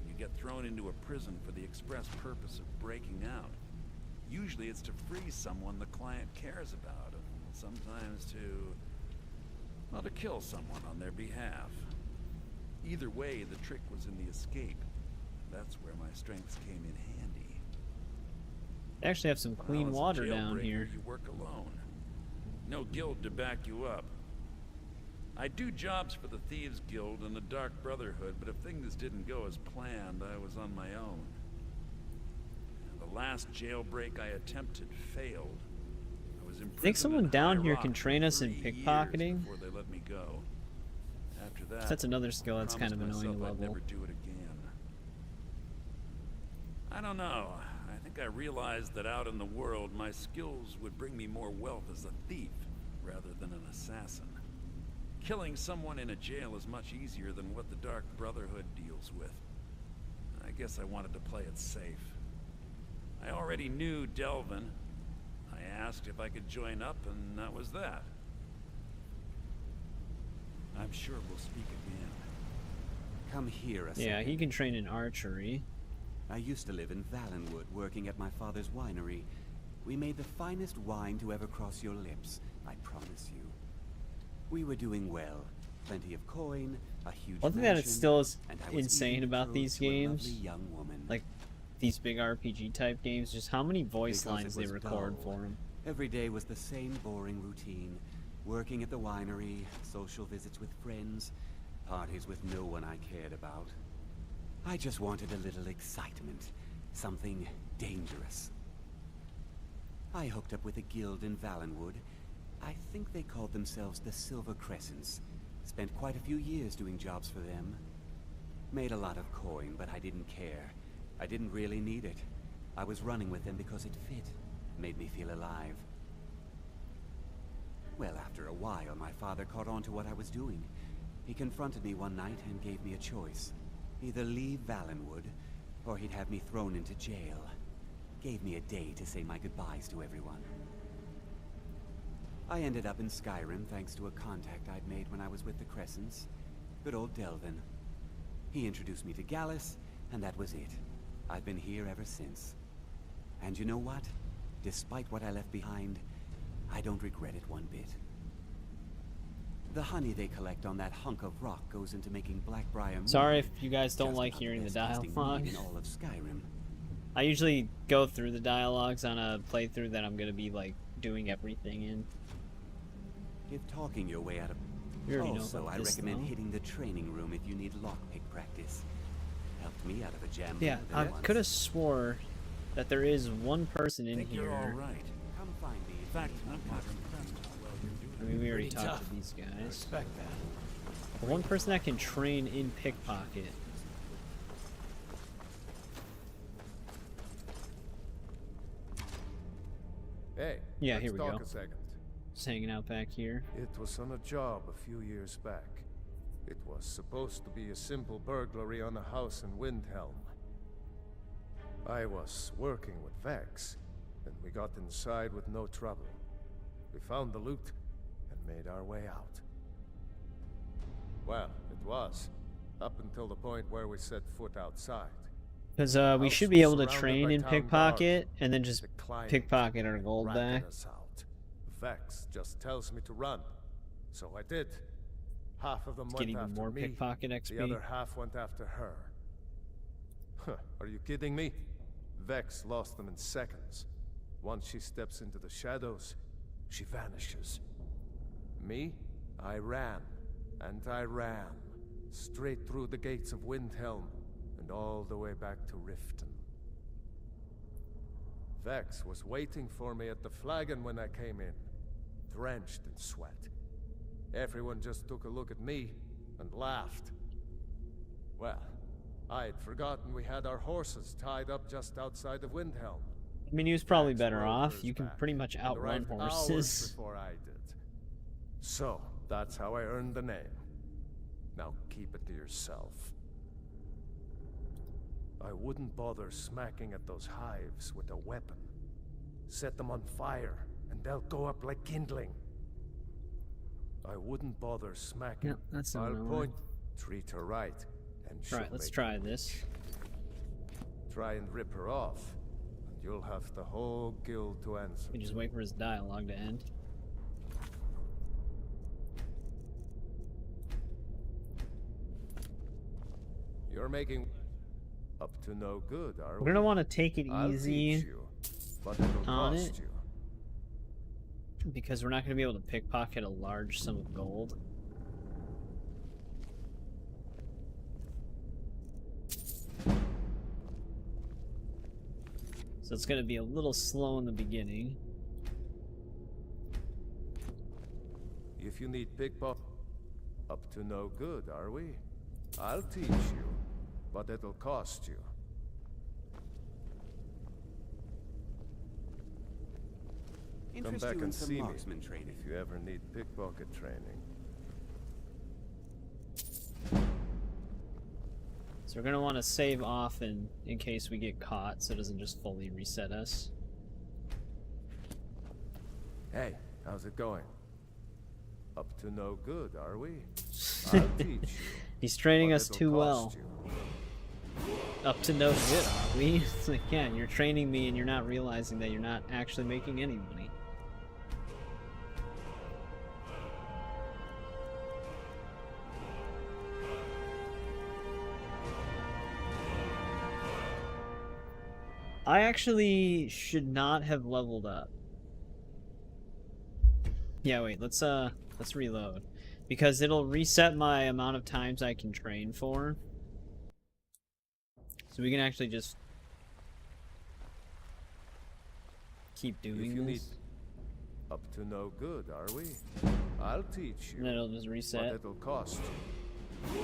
You get thrown into a prison for the express purpose of breaking out. Usually it's to free someone the client cares about, and sometimes well, to kill someone on their behalf. Either way, the trick was in the escape. That's where my strengths came in handy. They actually have some clean water down here. You work alone. No guild to back you up. I do jobs for the Thieves Guild and the Dark Brotherhood, but if things didn't go as planned, I was on my own. The last jailbreak I attempted failed. I was imprisoned. Think someone down here can train us in pickpocketing? Before they let me go. After that, that's another skill that's kind of annoying to level. I'd never do it again. I don't know. I think I realized that out in the world, my skills would bring me more wealth as a thief rather than an assassin. Killing someone in a jail is much easier than what the Dark Brotherhood deals with. I guess I wanted to play it safe. I already knew Delvin. I asked if I could join up, and that was that. I'm sure we'll speak again. Come here a second. Yeah, he can train in archery. I used to live in Valenwood, working at my father's winery. We made the finest wine to ever cross your lips, I promise you. We were doing well. Plenty of coin, a huge One thing mansion, that it still is and I was insane about these betrothed to a games, lovely young woman. like these big RPG type games, just how many voice Because lines it they was record dull. for them. Every day was the same boring routine. Working at the winery, social visits with friends, parties with no one I cared about. I just wanted a little excitement. Something dangerous. I hooked up with a guild in Valenwood. I think they called themselves the Silver Crescents. Spent quite a few years doing jobs for them. Made a lot of coin, but I didn't care. I didn't really need it. I was running with them because it fit. Made me feel alive. Well, after a while, my father caught on to what I was doing. He confronted me one night and gave me a choice. Either leave Valenwood, or he'd have me thrown into jail. Gave me a day to say my goodbyes to everyone. I ended up in Skyrim thanks to a contact I'd made when I was with the Crescents. Good old Delvin. He introduced me to Gallus, and that was it. I've been here ever since. And you know what? Despite what I left behind, I don't regret it one bit. The honey they collect on that hunk of rock goes into making Blackbriar. Sorry if you guys don't like hearing the dialogue. In all of Skyrim. I usually go through the dialogues on a playthrough that I'm gonna be like doing everything in. If talking your way out of... You already know also, about I this, recommend though. hitting the training room if you need lockpick practice. Helped me out of a jam. Yeah, I could have swore that there is one person in here. You're all right. Come find me. In fact, I'm not impressed how well you're doing. I mean, we already Pretty talked tough. to these guys. I respect that. The one person that can train in pickpocket. Hey, Yeah, let's here we talk go. a second. Just hanging out back here. It was on a job a few years back. It was supposed to be a simple burglary on a house in Windhelm. I was working with Vex, and we got inside with no trouble. We found the loot and made our way out. Well, it was, up until the point where we set foot outside. Because we should be able to train in pickpocket and then just pickpocket our gold back. Us out. Vex just tells me to run, so I did. Half of them Get went even after more me, pickpocket XP. the other half went after her. Huh, are you kidding me? Vex lost them in seconds. Once she steps into the shadows, she vanishes. Me? I ran, and I ran, straight through the gates of Windhelm, and all the way back to Riften. Vex was waiting for me at the flagon when I came in, drenched in sweat. Everyone just took a look at me and laughed. Well, I had forgotten we had our horses tied up just outside of Windhelm. I mean, he was probably better off. You can pretty much outrun Arrived hours horses. before I did. So, that's how I earned the name. Now keep it to yourself. I wouldn't bother smacking at those hives with a weapon. Set them on fire, and they'll go up like kindling. I wouldn't bother smacking. Yep, that's I'll annoying. point, treat her right, and she'll Alright, let's make try it. this. Try and rip her off, and you'll have the whole guild to answer. You just wait for his dialogue to end. You're making up to no good, are We're gonna want to take it I'll easy teach you, but it'll on cost it, you. because we're not gonna be able to pickpocket a large sum of gold. So it's gonna be a little slow in the beginning. If you need pickpocket, up to no good, are we? I'll teach you, but it'll cost you. Come Interest back you in and some see me marksman training. if you ever need pickpocket training. So we're gonna want to save often in case we get caught, so it doesn't just fully reset us. Hey, how's it going? Up to no good, are we? I'll teach you. He's training but us it'll too well. cost you. Up to no good, are we? It's like, yeah, you're training me and you're not realizing that you're not actually making any money. I actually should not have leveled up. Yeah, wait, let's reload. Because it'll reset my amount of times I can train for. So we can actually just keep doing If you this. need up to no good, are we? I'll teach you. And then it'll just reset. But it'll cost you.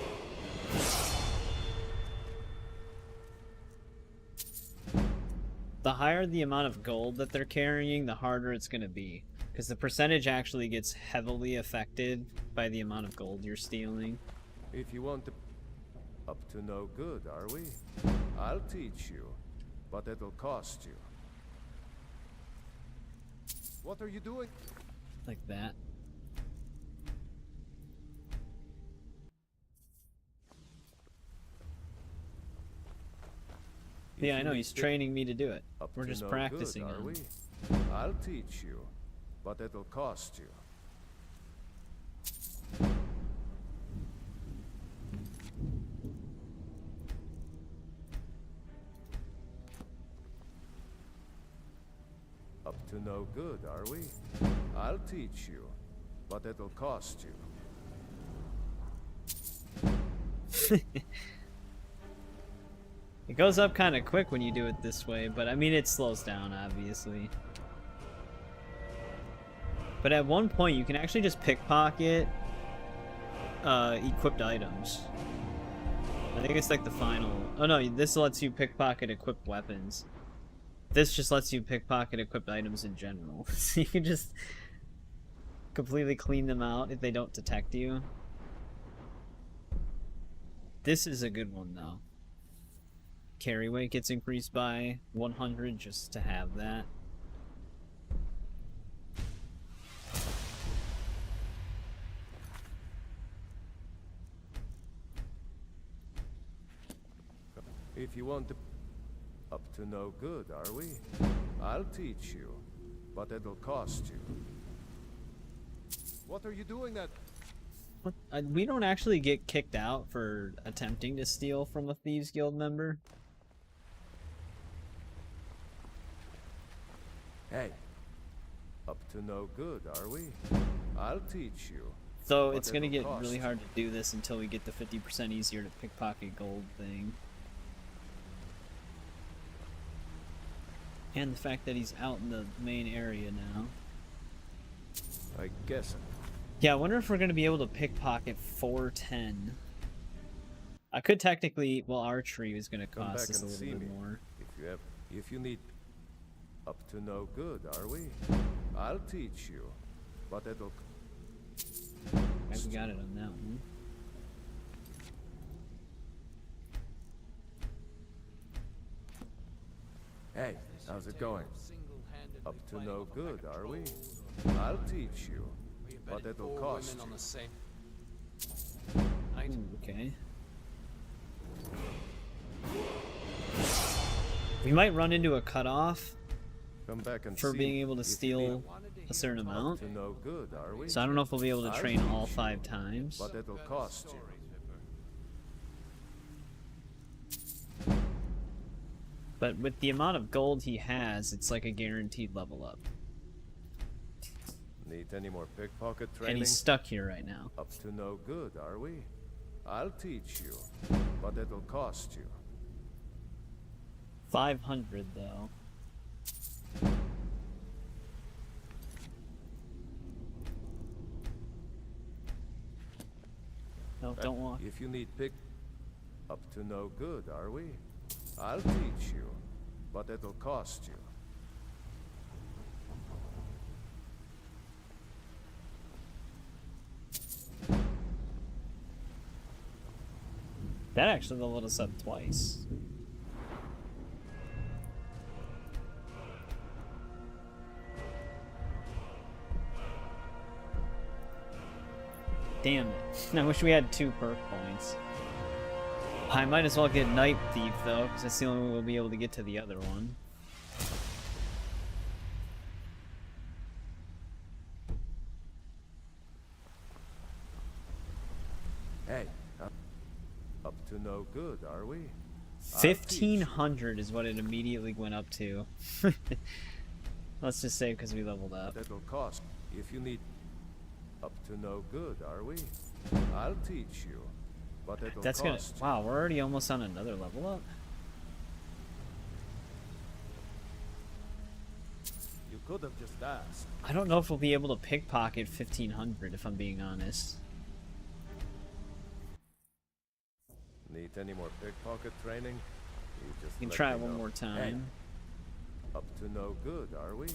The higher the amount of gold that they're carrying, the harder it's going to be. Because the percentage actually gets heavily affected by the amount of gold you're stealing. If you want to up to no good, are we? I'll teach you, but it'll cost you. What are you doing? Like that. Yeah, I know, he's training me to do it. We're just practicing are him. we? I'll teach you, but it'll cost you. Up to no good, are we? I'll teach you, but it'll cost you. It goes up kind of quick when you do it this way, but I mean it slows down, obviously. But at one point you can actually just pickpocket equipped items. I think it's like the final... Oh no, this lets you pickpocket equipped weapons. This just lets you pickpocket equipped items in general. So you can just completely clean them out if they don't detect you. This is a good one though. Carry weight gets increased by 100 just to have that. If you want to up to no good, are we? I'll teach you, but it'll cost you. What are you doing that? What? We don't actually get kicked out for attempting to steal from a Thieves Guild member. Hey, up to no good, are we? I'll teach you. So but it's gonna it'll get cost really you. hard to do this until we get the 50% easier to pickpocket gold thing. And the fact that he's out in the main area now. I guess. Yeah, I wonder if we're gonna be able to pickpocket 410. I could technically, well, archery is gonna Come cost back us a and little see bit me more. if you need. Up to no good, are we? I'll teach you, but it'll... I got it on that one. Hey, how's it going? Up to no good, are we? I'll teach you, but it'll cost you. Okay. We might run into a cutoff Come back and for see being able to if you steal a certain Up amount. to no good, are we? So I don't know if we'll be able to I'll train teach all you, 5 times. but it'll cost you. But with the amount of gold he has, it's like a guaranteed level up. Need any more pickpocket training? And he's stuck here right now. Up to no good, are we? I'll teach you, but it'll cost you. 500 though. No, don't walk. If you need pick... Up to no good, are we? I'll teach you, but it'll cost you. That actually leveled us up twice. Damn it. I wish we had 2 perk points. I might as well get Night Thief though, because that's the only way we'll be able to get to the other one. Hey, up to no good, are we? 1500 is what it immediately went up to. Let's just say because we leveled up. That'll cost. If you need... Up to no good, are we? I'll teach you, but it'll That's cost gonna... Wow, we're already almost on another level up. You could have just asked. I don't know if we'll be able to pickpocket 1500 if I'm being honest. Need any more pickpocket training? You just We can let try me it one know. more time. Hey, up to no good, are we?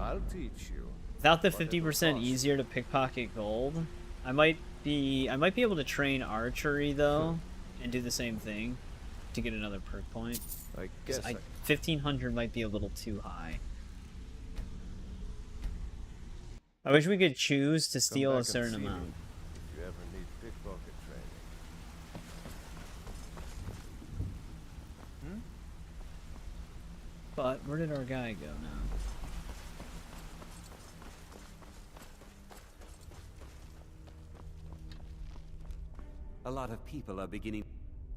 I'll teach you. Without the but it'll 50% cost easier to pickpocket gold, I might be able to train archery though and do the same thing to get another perk point. I guess 1500 might be a little too high. I wish we could choose to steal a certain amount. If you ever need pickpocket training. But where did our guy go now? A lot of people are beginning...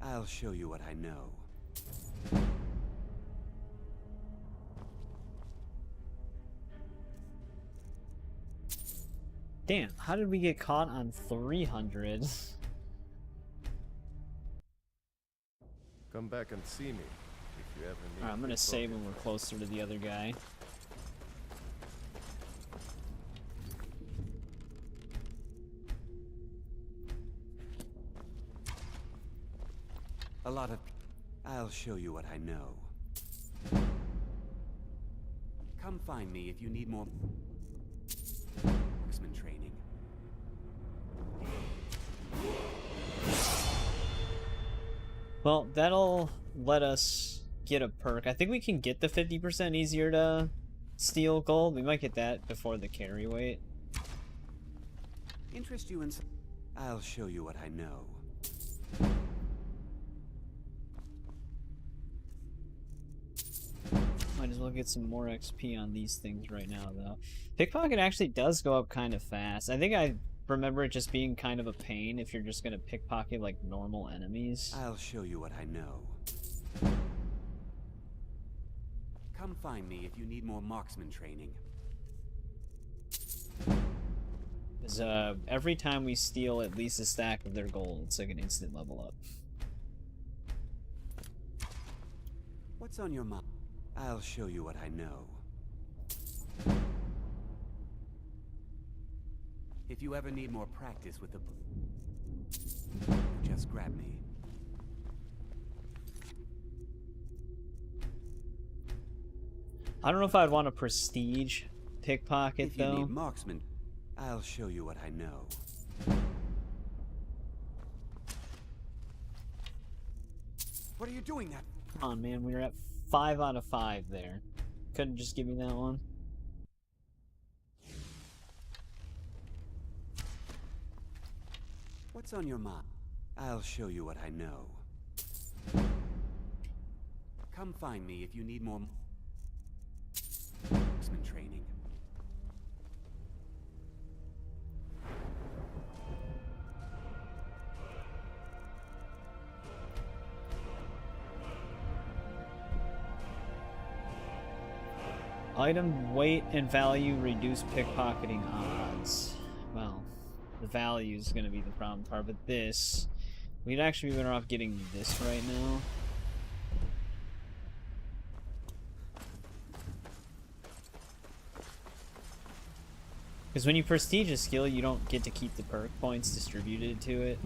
I'll show you what I know. Damn, how did we get caught on 300? Come back and see me if you ever need. Alright, I'm gonna save when pickpocket we're closer to the other guy. A lot of... I'll show you what I know. Come find me if you need more... marksman training. Well, that'll let us get a perk. I think we can get the 50% easier to steal gold. We might get that before the carry weight. Interest you in... I'll show you what I know. Might as well get some more XP on these things right now, though. Pickpocket actually does go up kind of fast. I think I remember it just being kind of a pain if you're just gonna pickpocket like normal enemies. I'll show you what I know. Come find me if you need more marksman training. Because every time we steal at least a stack of their gold, it's like an instant level up. What's on your mind? I'll show you what I know. If you ever need more practice with the... just grab me. I don't know if I'd want a prestige pickpocket, If you though. need marksman, I'll show you what I know. What are you doing that? Come on, man. We were at 5 out of 5 there. Couldn't just give me that one. What's on your mind? I'll show you what I know. Come find me if you need more marksman training. Item weight and value reduce pickpocketing odds. Well, the value is going to be the problem part, but this... We'd actually be better off getting this right now. Because when you prestige a skill, you don't get to keep the perk points distributed to it.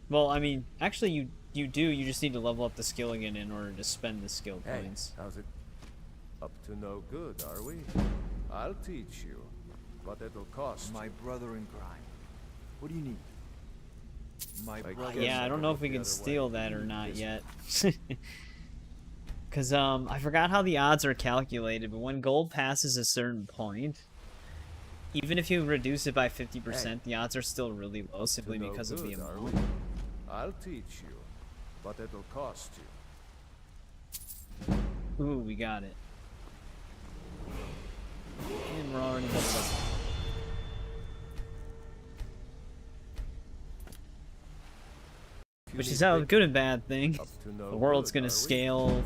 Well, I mean, actually you do, you just need to level up the skill again in order to spend the skill points. How's it? Up to no good, are we? I'll teach you, but it'll cost. My brother in crime. What do you need? My brother. Yeah, I don't know if we can steal that or not yet. Because, I forgot how the odds are calculated, but when gold passes a certain point, even if you reduce it by 50%, the odds are still really low simply because of the amount. I'll teach you, but it'll cost you. Ooh, we got it. And we're already leveled up. Which is a good and bad thing. The world's gonna scale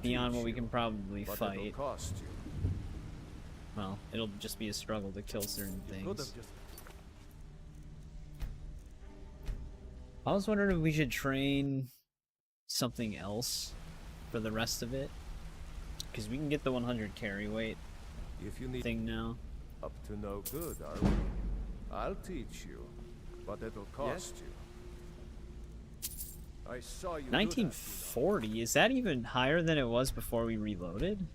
beyond what we can probably fight. Well, it'll just be a struggle to kill certain things. I was wondering if we should train something else for the rest of it. Because we can get the 100 carry weight thing now. Up to no good, are we? I'll teach you, but it'll cost you. I saw you 1940? Is that even higher than it was before we reloaded?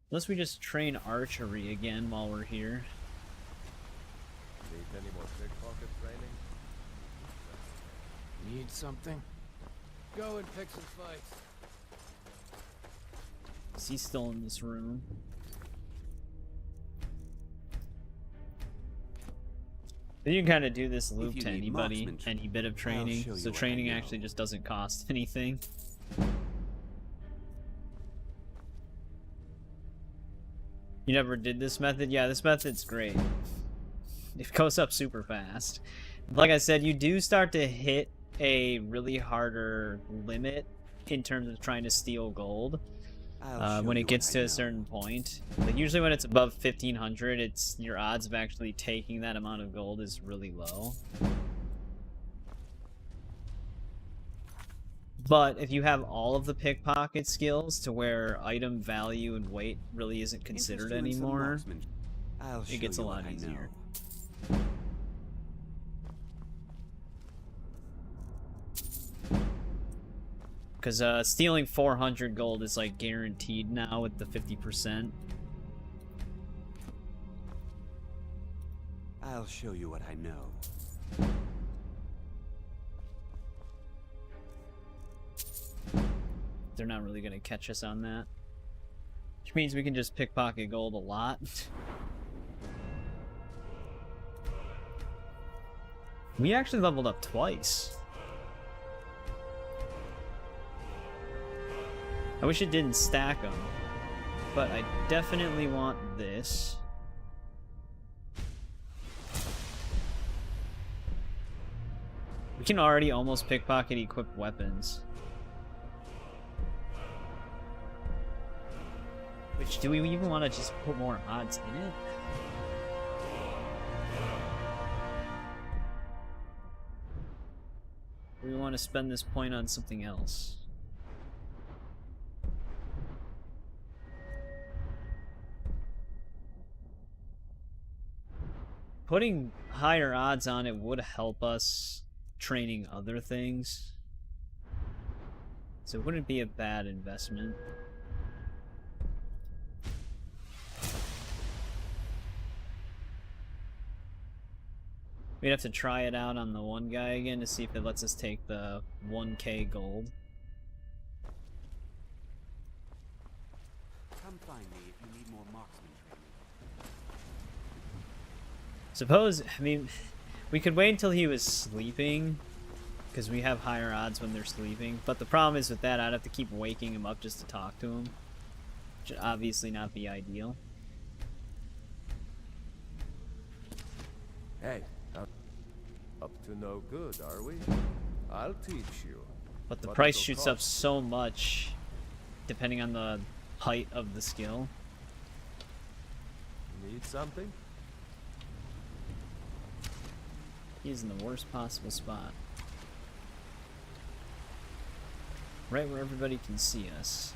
Unless we just train archery again while we're here. Need any more pickpocket training? Need something? Go and pick some fights. Is he still in this room? You can kind of do this loop to anybody, any bit of training, so training actually just doesn't cost anything. You never did this method? Yeah, this method's great. It goes up super fast. Like I said, you do start to hit a really harder limit in terms of trying to steal gold. When it gets to a certain point, like usually when it's above 1500, it's your odds of actually taking that amount of gold is really low. But if you have all of the pickpocket skills to where item value and weight really isn't considered anymore, it gets a lot easier. Because stealing 400 gold is like guaranteed now with the 50%. I'll show you what I know. They're not really going to catch us on that. Which means we can just pickpocket gold a lot. We actually leveled up twice. I wish it didn't stack them, but I definitely want this. We can already almost pickpocket equipped weapons. Which, do we even want to just put more odds in it? Or do we want to spend this point on something else? putting higher odds on it would help us training other things. So it wouldn't be a bad investment. We'd have to try it out on the one guy again to see if it lets us take the 1k gold. Come find me if you need more marksman training. Suppose, I mean, we could wait until he was sleeping, because we have higher odds when they're sleeping. But the problem is with that, I'd have to keep waking him up just to talk to him. Which would obviously not be ideal. Hey, up to no good, are we? I'll teach you. But the price shoots up so much, depending on the height of the skill. Need something? He's in the worst possible spot. Right where everybody can see us.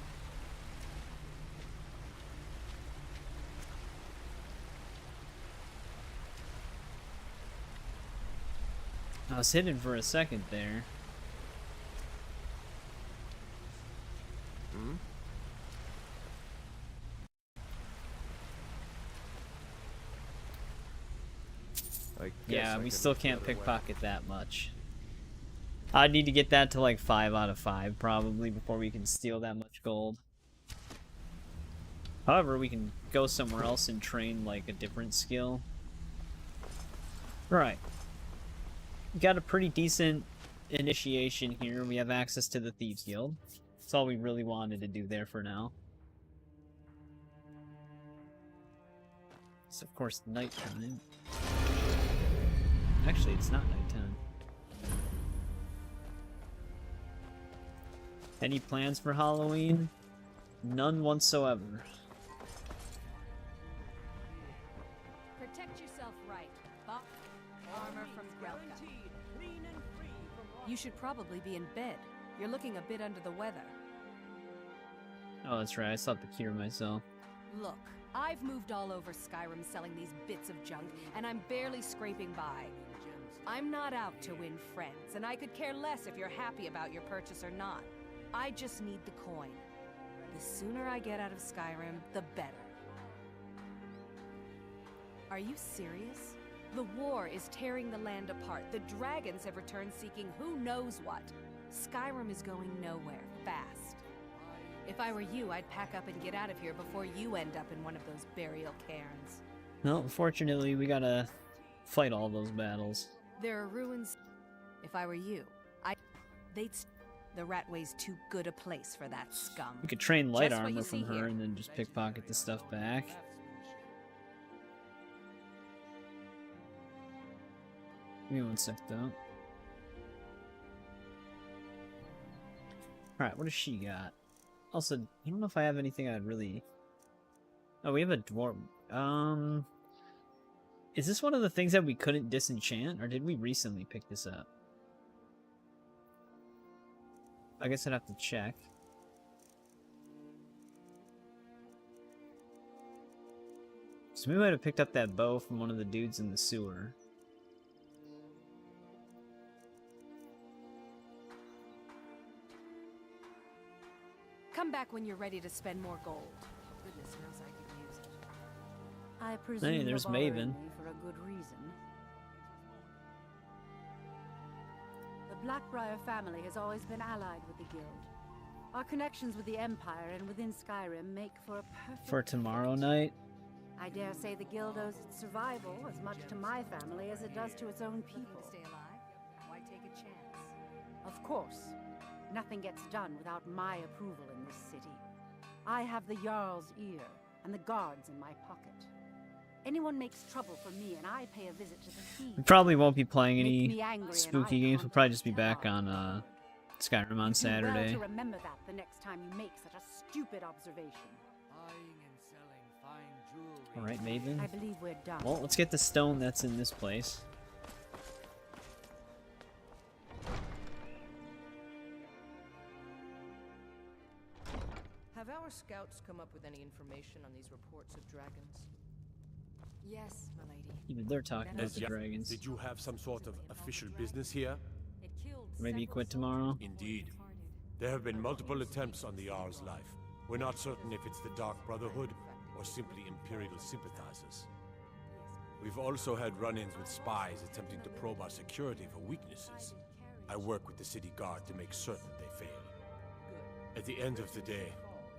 I was hidden for a second there. Hmm? Yeah, we still can't pickpocket that much. I'd need to get that to like 5 out of 5 probably before we can steal that much gold. However, we can go somewhere else and train like a different skill. Right. We got a pretty decent initiation here. We have access to the Thieves Guild. That's all we really wanted to do there for now. It's of course nighttime. Actually, it's not nighttime. Any plans for Halloween? None whatsoever. Protect yourself right. Buck, armor from Grelka. You should probably be in bed. You're looking a bit under the weather. Oh, that's right. I still have to cure myself. Look, I've moved all over Skyrim selling these bits of junk, and I'm barely scraping by. I'm not out to win friends, and I could care less if you're happy about your purchase or not. I just need the coin. The sooner I get out of Skyrim, the better. Are you serious? The war is tearing the land apart. The dragons have returned seeking who knows what. Skyrim is going nowhere, fast. If I were you, I'd pack up and get out of here before you end up in one of those burial cairns. No, unfortunately, we gotta fight all those battles. There are ruins. If I were you, the Ratway's too good a place for that scum. We could train light Just what armor you from see her here. and then just pickpocket the stuff back. Give me one sec, though. Alright, what does she got? Also, I don't know if I have anything I'd really... Oh, we have a dwarf. Is this one of the things that we couldn't disenchant, or did we recently pick this up? I guess I'd have to check. So we might have picked up that bow from one of the dudes in the sewer. Come back when you're ready to spend more gold. Goodness knows I could use it. I presume Hey, there's you're bothering Maven. me for a good reason. The Blackbriar family has always been allied with the Guild. Our connections with the Empire and within Skyrim make for a perfect For tomorrow night? I dare say the Guild owes its survival as much to my family as it does to its own people. Stay alive? Why take a chance? Of course. Nothing gets done without my approval in this city. I have the Jarl's ear and the guards in my pocket. Anyone makes trouble for me and I pay a visit to the thieves. We probably won't be playing Make any me angry and spooky I games. We'll probably just be back on Skyrim on You do well Saturday. to remember that the next time you make such a stupid observation. Alright, Maven. I believe we're done. Well, let's get the stone that's in this place. Have our scouts come up with any information on these reports of dragons? Yes, my lady. Even they're talking about the dragons. Did you have some sort of official business here? Maybe quit tomorrow. Indeed. There have been multiple attempts on the Jarl's life. We're not certain if it's the Dark Brotherhood or simply Imperial sympathizers. We've also had run-ins with spies attempting to probe our security for weaknesses. I work with the city guard to make certain they fail. At the end of the day,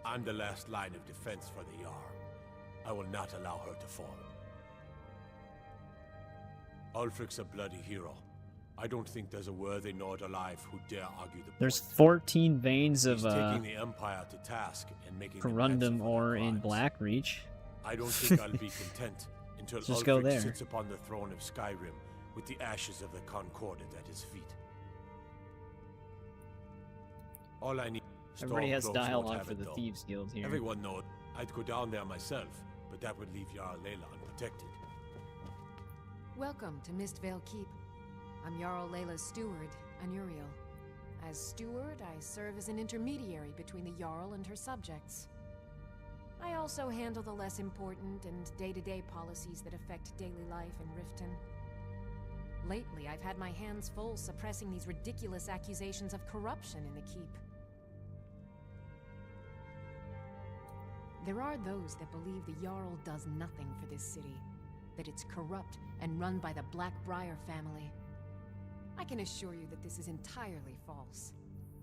I'm the last line of defense for the Jarl. I will not allow her to fall. Ulfric's a bloody hero. I don't think there's a worthy Nord alive who dare argue the There's point. 14 veins of He's taking the Empire to task and making them corundum ore in Blackreach. I don't think I'll be content until Just go Ulfric there. sits upon the throne of Skyrim with the ashes of the Concordat at his feet. All I need. Everybody has Stormcloaks won't dialogue have for it, the though. Thieves Guild here. Everyone knows I'd go down there myself, but that would leave Jarl Layla unprotected. Welcome to Mistvale Keep. I'm Jarl Layla's steward, Anuriel. As steward, I serve as an intermediary between the Jarl and her subjects. I also handle the less important and day-to-day policies that affect daily life in Riften. Lately, I've had my hands full suppressing these ridiculous accusations of corruption in the Keep. There are those that believe the Jarl does nothing for this city, that it's corrupt and run by the Blackbriar family. I can assure you that this is entirely false.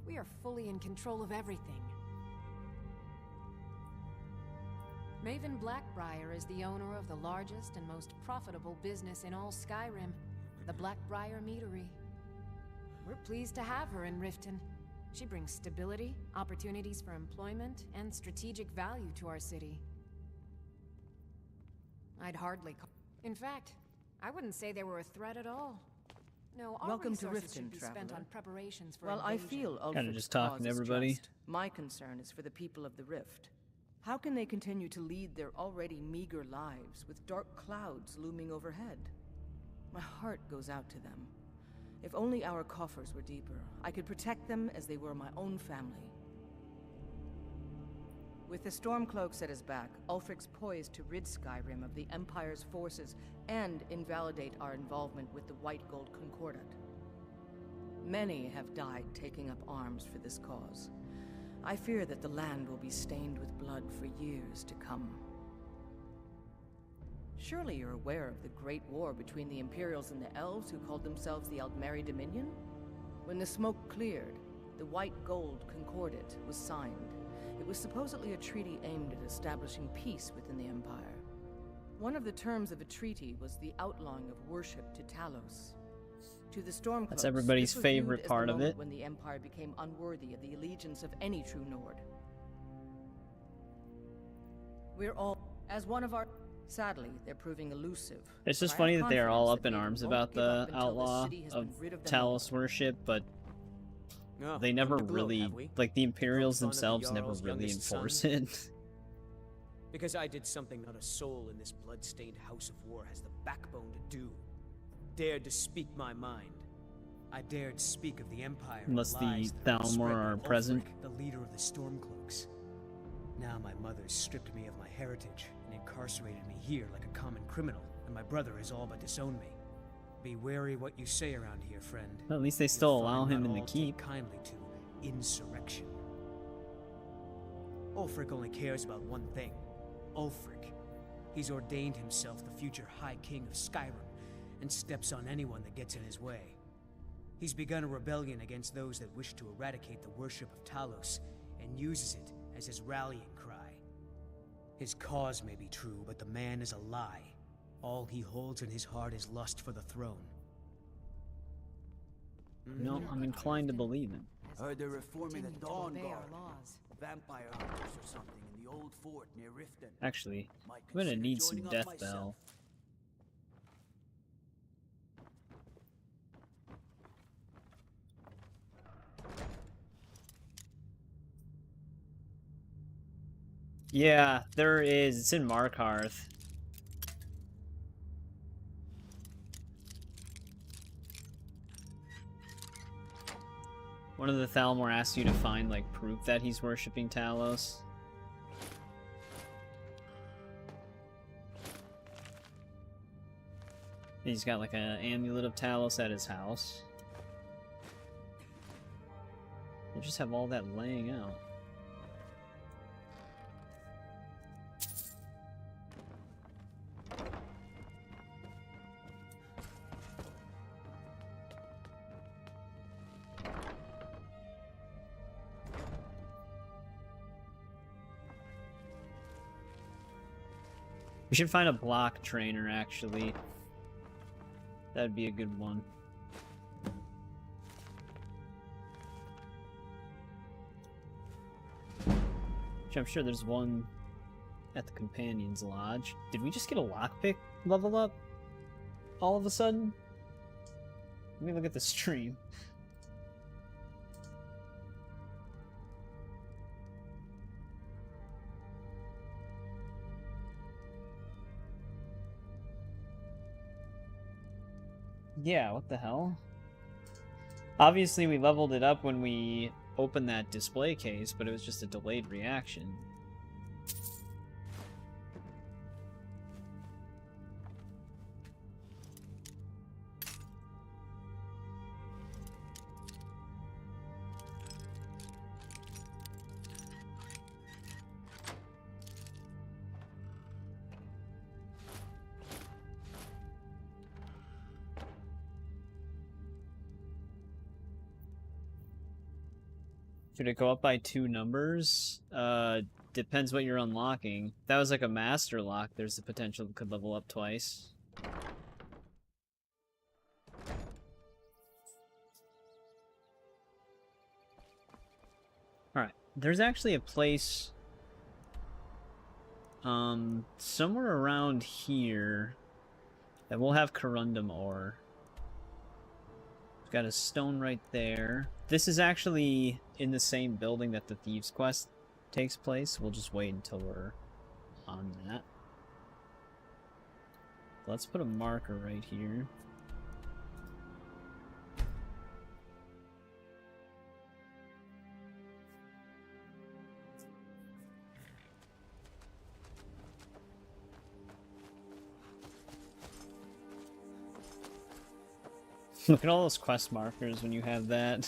We are fully in control of everything. Maven Blackbriar is the owner of the largest and most profitable business in all Skyrim, the Blackbriar Meadery. We're pleased to have her in Riften. She brings stability, opportunities for employment, and strategic value to our city. I'd hardly call... In fact, I wouldn't say they were a threat at all. No, our Welcome to resources should Riften, be spent traveler. on preparations for Well, I invasion. feel Kinda Ulfric's just talking cause to is everybody. just. My concern is for the people of the Rift. How can they continue to lead their already meager lives with dark clouds looming overhead? My heart goes out to them. If only our coffers were deeper, I could protect them as they were my own family. With the Stormcloaks at his back, Ulfric's poised to rid Skyrim of the Empire's forces and invalidate our involvement with the White Gold Concordat. Many have died taking up arms for this cause. I fear that the land will be stained with blood for years to come. Surely you're aware of the Great War between the Imperials and the Elves who called themselves the Aldmeri Dominion? When the smoke cleared, the White Gold Concordat was signed. It was supposedly a treaty aimed at establishing peace within the Empire. One of the terms of a treaty was the outlawing of worship to Talos. To the Stormcloaks, That's everybody's this was favorite viewed as part the of moment it. when the Empire became unworthy of the allegiance of any true Nord. We're all, as one of our... Sadly, they're proving elusive. It's just but I funny have that they are all confidence up in that Maven arms won't about give up the until outlaw city has of been rid of them all. Talos worship, but No, they never from the glow, really, have we? like the Imperials Fun of the themselves never Jarl's really youngest enforce son? it. Because I did something not a soul in this blood-stained house of war has the backbone to do. Dared to speak my mind. I dared speak of the Empire. and Unless the lies that have been Thalmor spread are by present. Ulfric, the leader of the Stormcloaks. Now my mother's stripped me of my heritage and incarcerated me here like a common criminal, and my brother has all but disowned me. Be wary what you say around here, friend. Well, at least they You'll still find allow him not in the all take keep. kindly to insurrection. Ulfric only cares about one thing. Ulfric. He's ordained himself the future High King of Skyrim, and steps on anyone that gets in his way. He's begun a rebellion against those that wish to eradicate the worship of Talos, and uses it as his rallying cry. His cause may be true, but the man is a lie. All he holds in his heart is lust for the throne. No, I'm inclined to believe him. Heard they're reforming the Continue to Dawn obey our Guard. laws. Vampire hunters or something in the old fort near Riften. Actually, Might I'm gonna consider need some joining up death myself. bell. Yeah, there is. It's in Markarth. One of the Thalmor asks you to find, like, proof that he's worshipping Talos. He's got like an amulet of Talos at his house. They just have all that laying out. We should find a block trainer, actually. That'd be a good one. Which I'm sure there's one at the Companion's Lodge. Did we just get a lockpick level up all of a sudden? Let me look at the stream. Yeah, what the hell? Obviously we leveled it up when we opened that display case, but it was just a delayed reaction. Should it go up by 2 numbers? Depends what you're unlocking. If that was like a master lock, there's the potential it could level up twice. Alright, there's actually a place somewhere around here that will have corundum ore. Got a stone right there. This is actually in the same building that the Thieves' Quest takes place. We'll just wait until we're on that. Let's put a marker right here. Look at all those quest markers when you have that.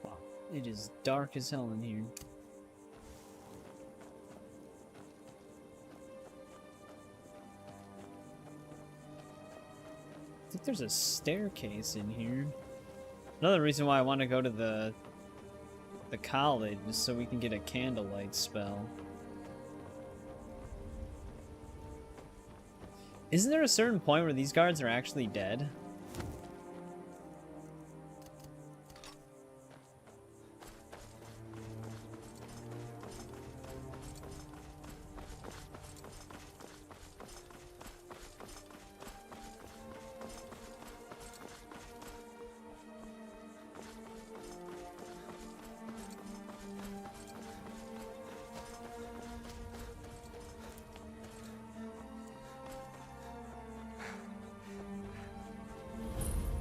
Wow, it is dark as hell in here. I think there's a staircase in here. Another reason why I want to go to the college is so we can get a candlelight spell. Isn't there a certain point where these guards are actually dead?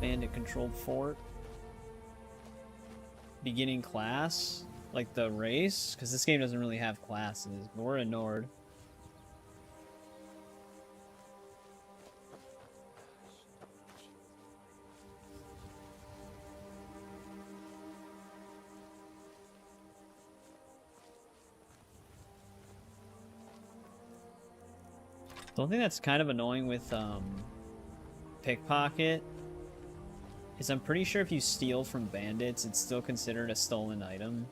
Bandit-controlled fort. Beginning class? Like the race? Because this game doesn't really have classes. But we're in Nord. The only thing that's kind of annoying with pickpocket is I'm pretty sure if you steal from bandits, it's still considered a stolen item.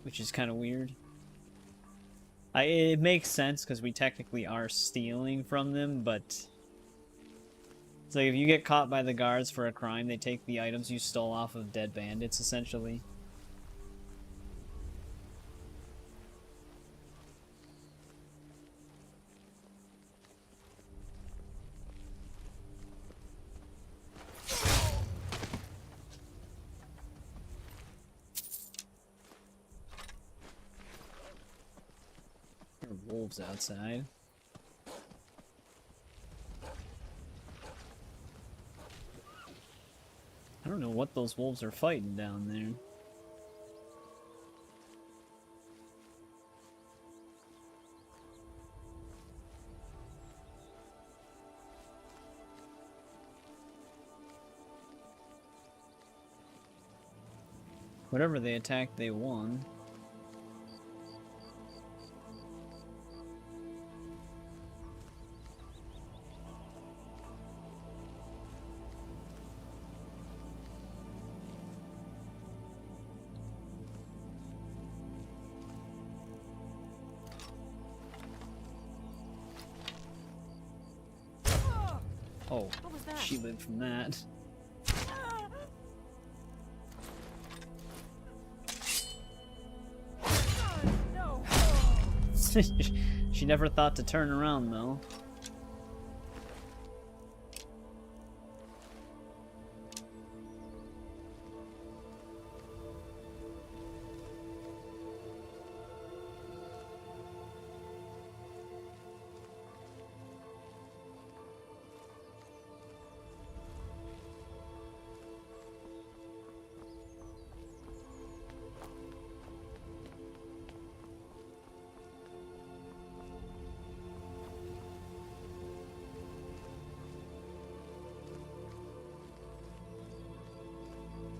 Which is kind of weird. It makes sense because we technically are stealing from them, but it's like if you get caught by the guards for a crime, they take the items you stole off of dead bandits, essentially. wolves outside. I don't know what those wolves are fighting down there. Whatever they attacked, they won. Oh, she lived from that. She never thought to turn around, though.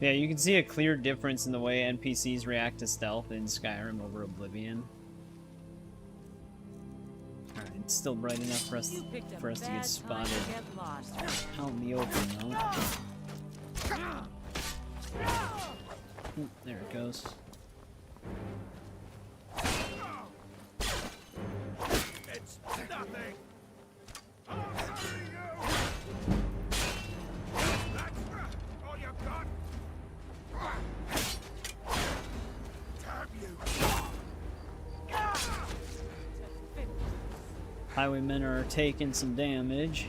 Yeah, you can see a clear difference in the way NPCs react to stealth in Skyrim over Oblivion. Alright, it's still bright enough for us to get spotted out in the open, though. Ooh, there it goes. It's nothing. Highwaymen are taking some damage.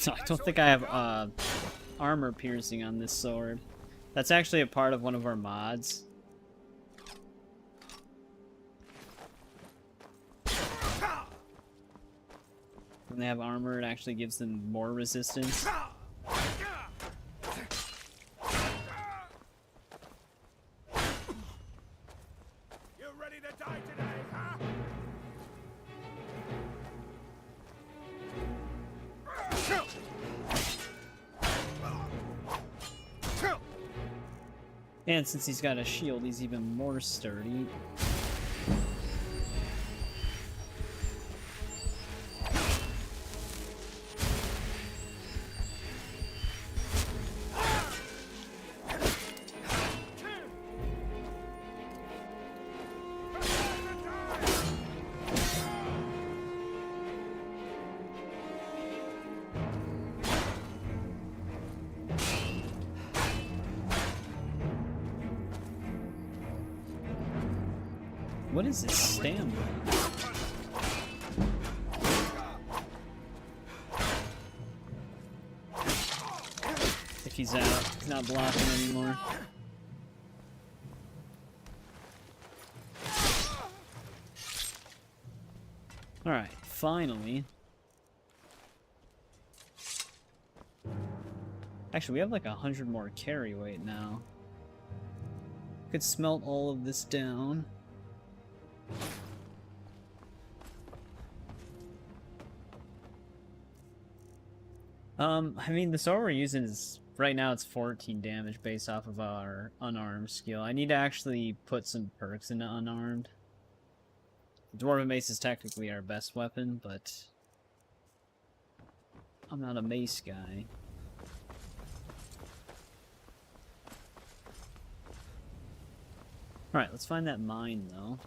I don't think I have armor piercing on this sword. That's actually a part of one of our mods. When they have armor, it actually gives them more resistance. You ready to die today, huh? And since he's got a shield, he's even more sturdy. What is his stamina? If he's out, he's not blocking anymore. Alright, finally. Actually, we have like 100 more carry weight now. Could smelt all of this down. I mean, the sword we're using is Right now it's 14 damage based off of our unarmed skill. I need to actually put some perks into unarmed. The Dwarven Mace is technically our best weapon, but I'm not a mace guy. Alright, let's find that mine, though.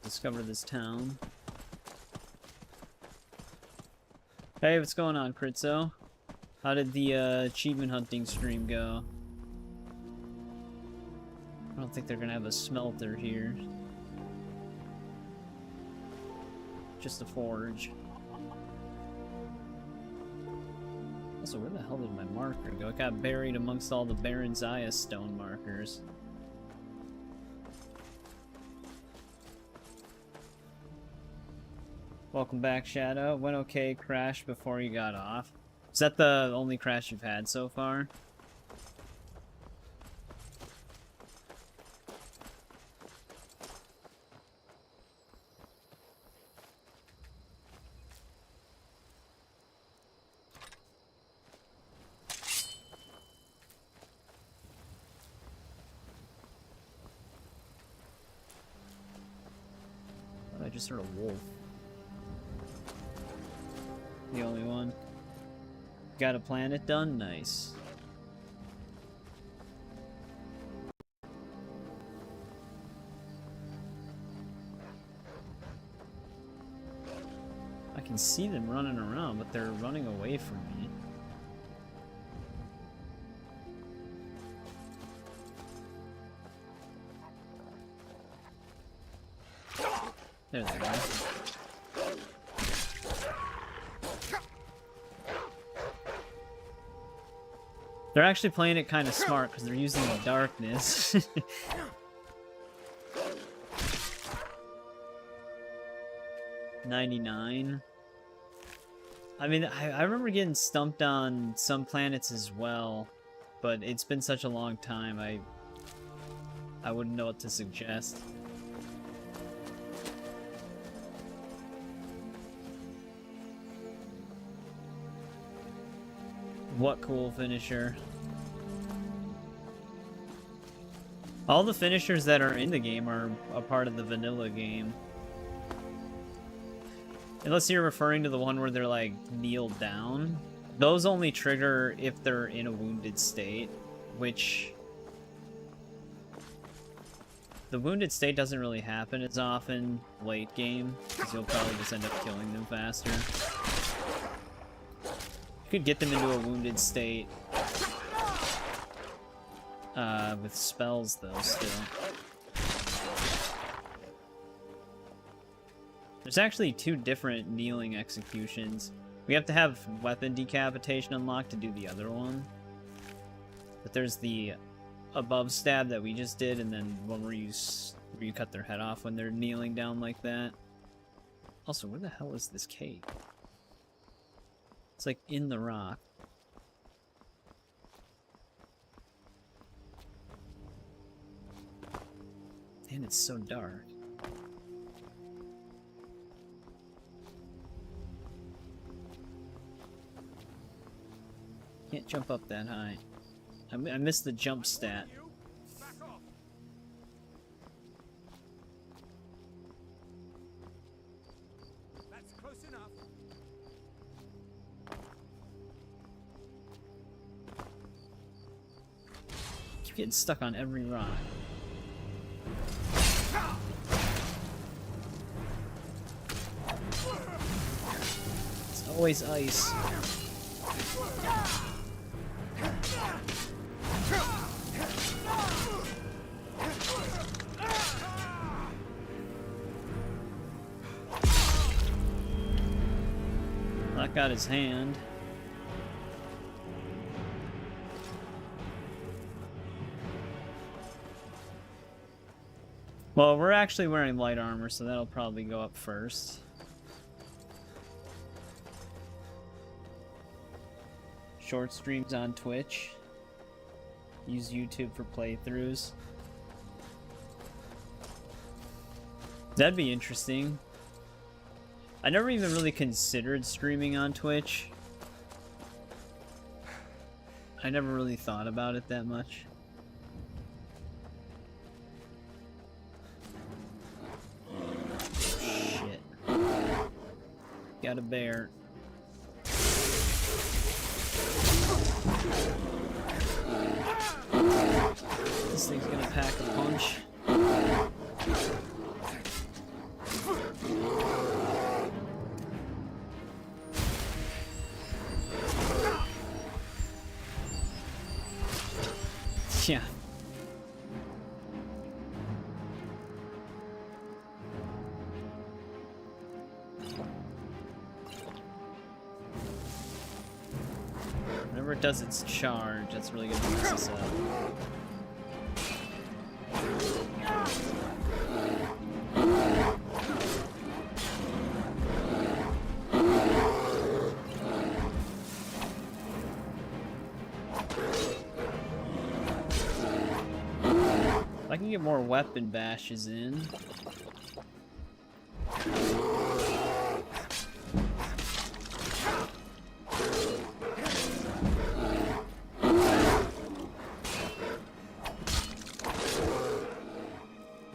Discover this town. Hey, what's going on, Critzo? How did the achievement hunting stream go? I don't think they're gonna have a smelter here. Just a forge. Also, where the hell did my marker go? It got buried amongst all the Baron Zaya stone markers. Welcome back, Shadow. Went okay, crashed before you got off. Is that the only crash you've had so far? I just heard a wolf. The only one. Got a planet done? Nice. I can see them running around, but they're running away from me. There they are. They're actually playing it kind of smart because they're using the darkness. 99. I mean, I remember getting stumped on some planets as well, but it's been such a long time, I wouldn't know what to suggest. What cool finisher. All the finishers that are in the game are a part of the vanilla game. Unless you're referring to the one where they're like kneeled down. Those only trigger if they're in a wounded state, which... The wounded state doesn't really happen as often late game, because you'll probably just end up killing them faster. You could get them into a wounded state with spells, though, still. There's actually 2 different kneeling executions. We have to have weapon decapitation unlocked to do the other one. But there's the above stab that we just did, and then one where you cut their head off when they're kneeling down like that. Also, where the hell is this cave? It's like in the rock. And it's so dark. Can't jump up that high. I missed the jump stat. That's close enough. Keep getting stuck on every rock. It's always ice. That got his hand. Well, we're actually wearing light armor, so that'll probably go up first. Short streams on Twitch. Use YouTube for playthroughs. That'd be interesting. I never even really considered streaming on Twitch. I never really thought about it that much. Shit. Got a bear. This thing's gonna pack a punch. Yeah. Whenever it does its charge, that's really gonna mess us up. I can get more weapon bashes in.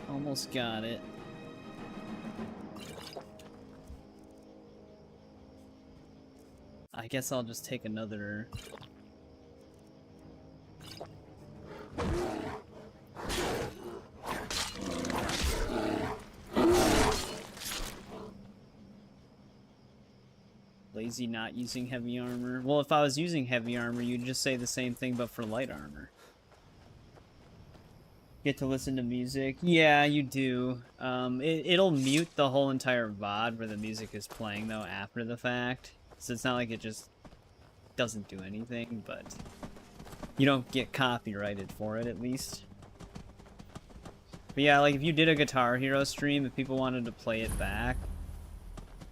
Almost got it. I guess I'll just take another. Lazy not using heavy armor. Well, if I was using heavy armor, you'd just say the same thing, but for light armor. Get to listen to music? Yeah, you do. It'll mute the whole entire VOD where the music is playing, though, after the fact. So it's not like it just doesn't do anything, but you don't get copyrighted for it, at least. But yeah, like, if you did a Guitar Hero stream, if people wanted to play it back,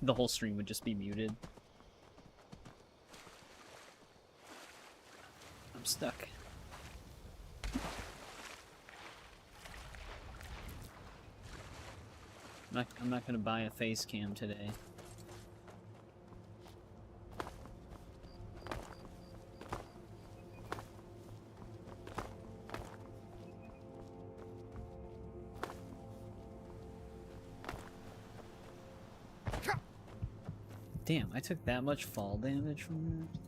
the whole stream would just be muted. I'm stuck. I'm not gonna buy a face cam today. Damn, I took that much fall damage from that?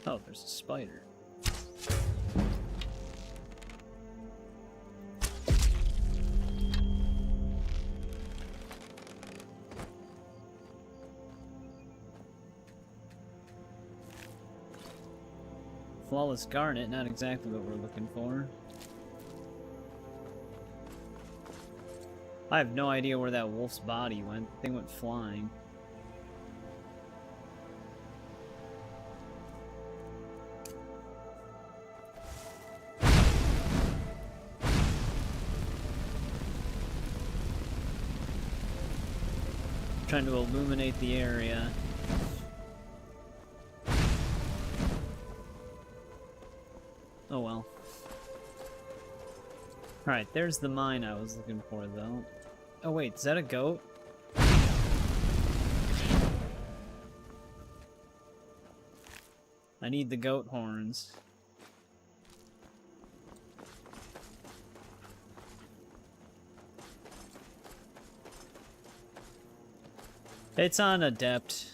Oh, there's a spider. Flawless garnet, not exactly what we're looking for. I have no idea where that wolf's body went. The thing went flying. Trying to illuminate the area. Oh well. Alright, there's the mine I was looking for, though. Oh wait, is that a goat? I need the goat horns. It's on Adept.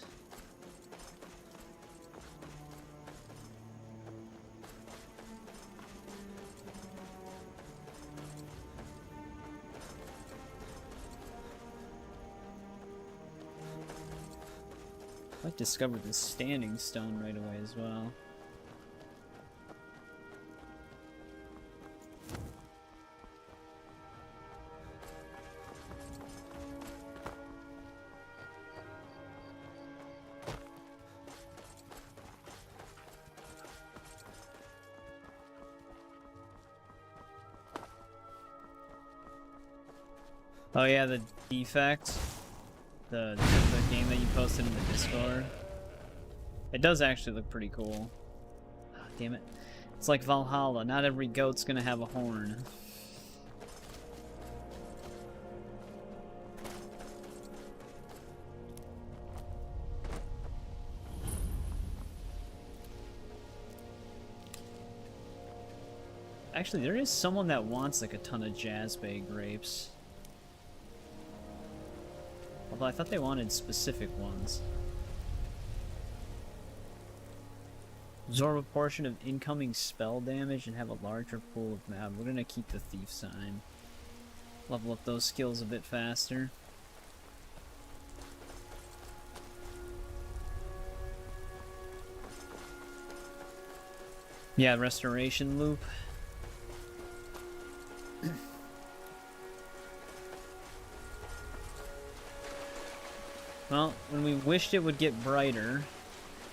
I discovered the standing stone right away as well. Oh yeah, the defect, the game that you posted in the Discord. It does actually look pretty cool. Oh, damn it. It's like Valhalla, not every goat's gonna have a horn. Actually, there is someone that wants like a ton of Jazzbay grapes. Although I thought they wanted specific ones. Absorb a portion of incoming spell damage and have a larger pool of mana. We're gonna keep the thief sign. Level up those skills a bit faster. Yeah, restoration loop. Well, when we wished it would get brighter,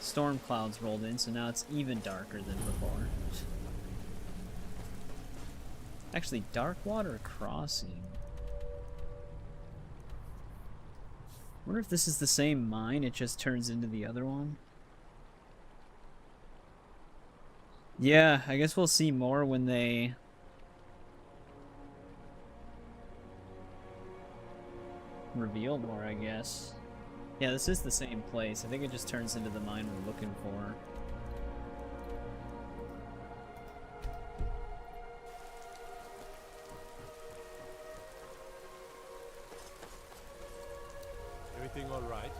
storm clouds rolled in, so now it's even darker than before. Actually, Darkwater Crossing. Wonder if this is the same mine, it just turns into the other one. Yeah, I guess we'll see more when they... reveal more, I guess. Yeah, this is the same place. I think it just turns into the mine we're looking for. Everything all right?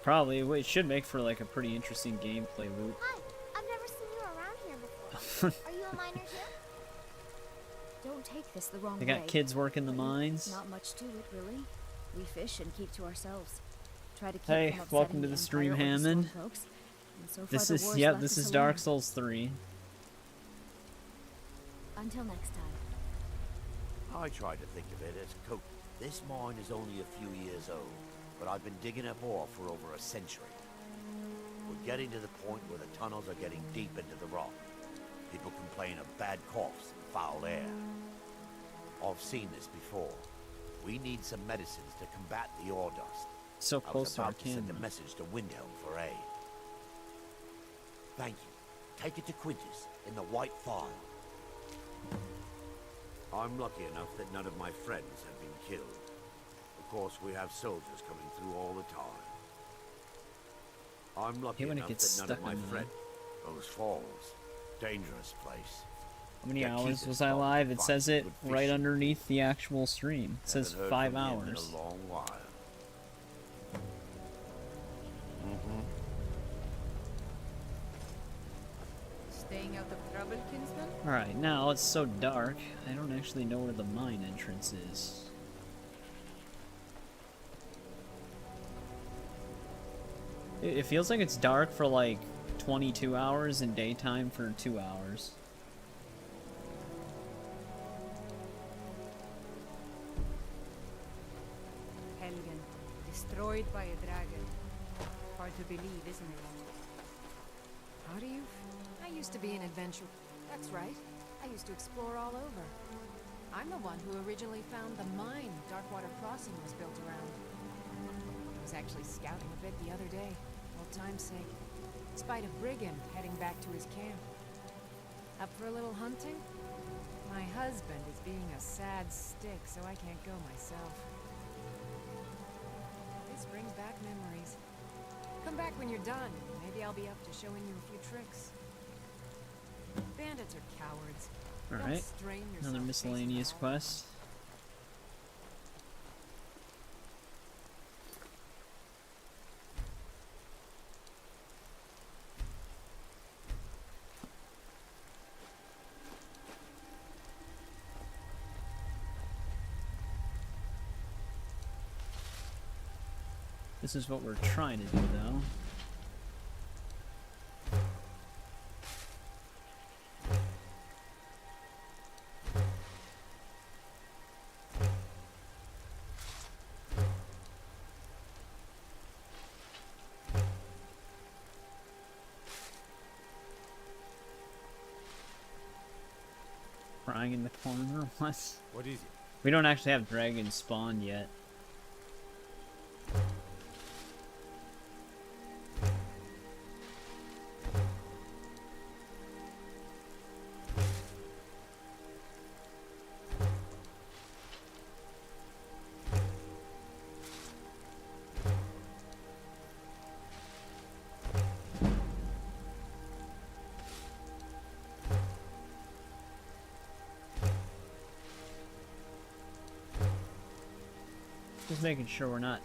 Probably. It should make for like a pretty interesting gameplay loop. Hi, I've never seen you around here before. Are you a miner too? Don't take this the wrong They way. got kids working the mines. Not much to it, really. We fish and keep to ourselves. Try to keep Hey, from upsetting welcome to the stream, Empire or the Hammond. Storm folks. And so far This the is, war's yep, left this us is Dark alone. Souls 3. Until next time. I try to think of it as coke. This mine is only a few years old, but I've been digging up ore for over a century. We're getting to the point where the tunnels are getting deep into the rock. People complain of bad coughs and foul air. I've seen this before. We need some medicines to combat the ore dust. So close to I our was about to send a camera. message to Windhelm for aid. Thank you. Take it to Quintus in the White File. I'm lucky enough that none of my friends have been killed. Of course, we have soldiers coming through all the time. I'm lucky when it enough gets that none of stuck my on the- friends... Those falls. Dangerous place. How many Get hours Keith's was I spot live? to It find says some it good right fishing. underneath the actual stream. It says Haven't heard 5 from him in hours. a long while. Staying out of trouble, Kinsman? Alright, now it's so dark, I don't actually know where the mine entrance is. It feels like it's dark for like 22 hours and daytime for 2 hours. Helgen, destroyed by a dragon. Hard to believe, isn't it? How do you? I used to be an adventurer. That's right. I used to explore all over. I'm the one who originally found the mine Darkwater Crossing was built around. I was actually scouting a bit the other day, old time's sake. Spied a brigand heading back to his camp. Up for a little hunting? My husband is being a sad stick, so I can't go myself. This brings back memories. Come back when you're done. Maybe I'll be up to showing you a few tricks. Bandits are cowards. Don't Alright, strain another yourself miscellaneous quest. This is what we're trying to do, though. Crying in the corner. What? What is it? We don't actually have dragons spawned yet. Just making sure we're not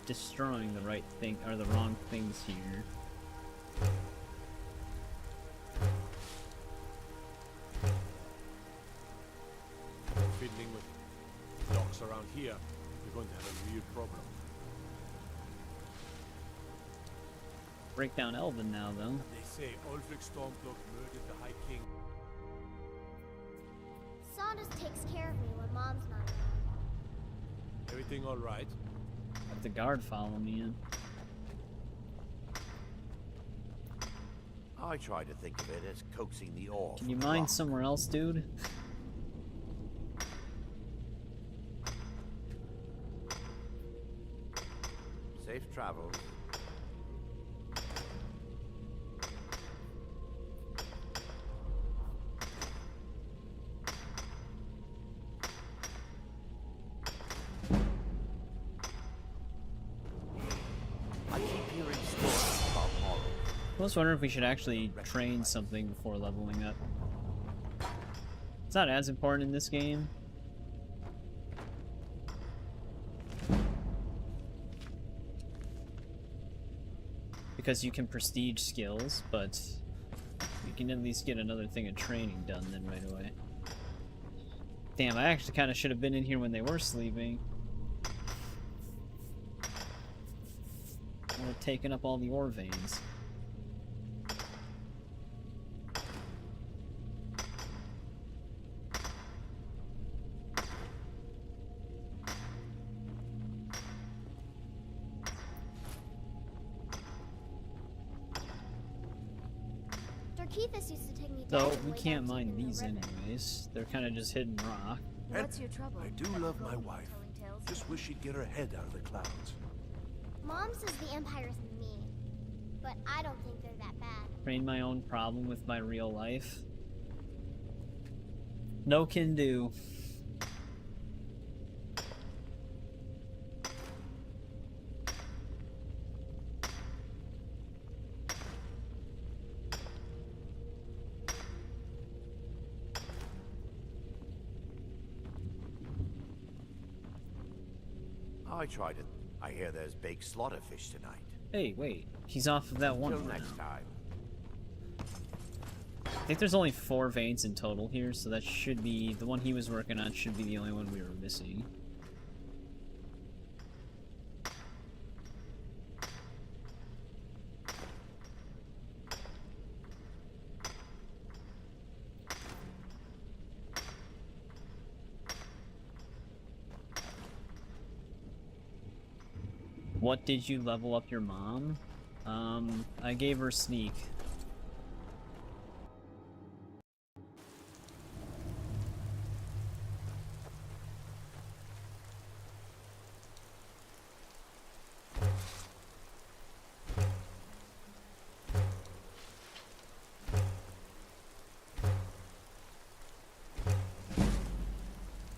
destroying the right thing or the wrong things here. Fiddling with docks around here, you're going to have a real problem. Break down Elven now, though. They say Ulfric Stormblood murdered the High King. Saunders takes care of me when Mom's not around. Everything all right? Have the guard follow me in. I try to think of it as coaxing the ore. Can you mine somewhere else, dude? Safe travels. I was wondering if we should actually train something before leveling up. It's not as important in this game. Because you can prestige skills, but you can at least get another thing of training done then right away. Damn, I actually kind of should have been in here when they were sleeping. I would have taken up all the ore veins. Though we can't mine these anyways. They're kind of just hidden rock. What's your trouble? I do love my wife. Just wish she'd get her head out of the clouds. Mom says the Empire's mean, but I don't think they're that bad. Train my own problem with my real life. No can do. I tried it. I hear there's baked slaughterfish tonight. Hey, wait. He's off of that one. Till next time. I think there's only 4 veins in total here, so that should be... the one he was working on should be the only one we were missing. What did you level up your mom? I gave her sneak.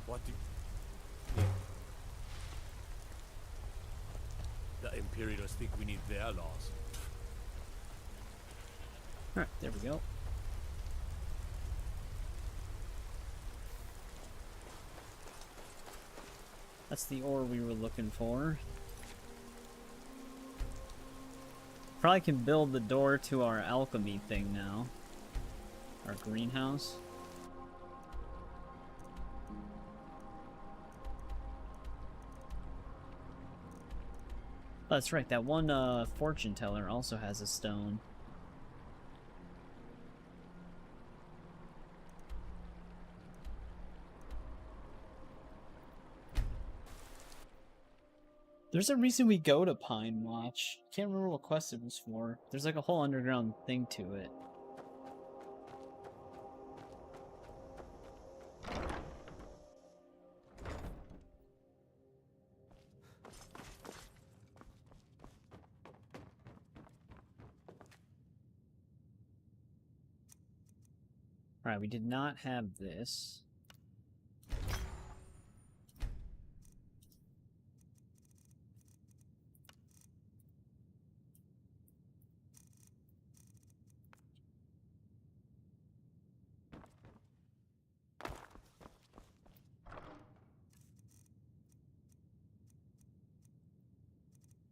What do the Imperials think we need their laws? Alright, there we go. That's the ore we were looking for. Probably can build the door to our alchemy thing now. Our greenhouse. Oh, that's right, that one fortune teller also has a stone. There's a reason we go to Pine Watch. Can't remember what quest it was for. There's like a whole underground thing to it. Alright, we did not have this.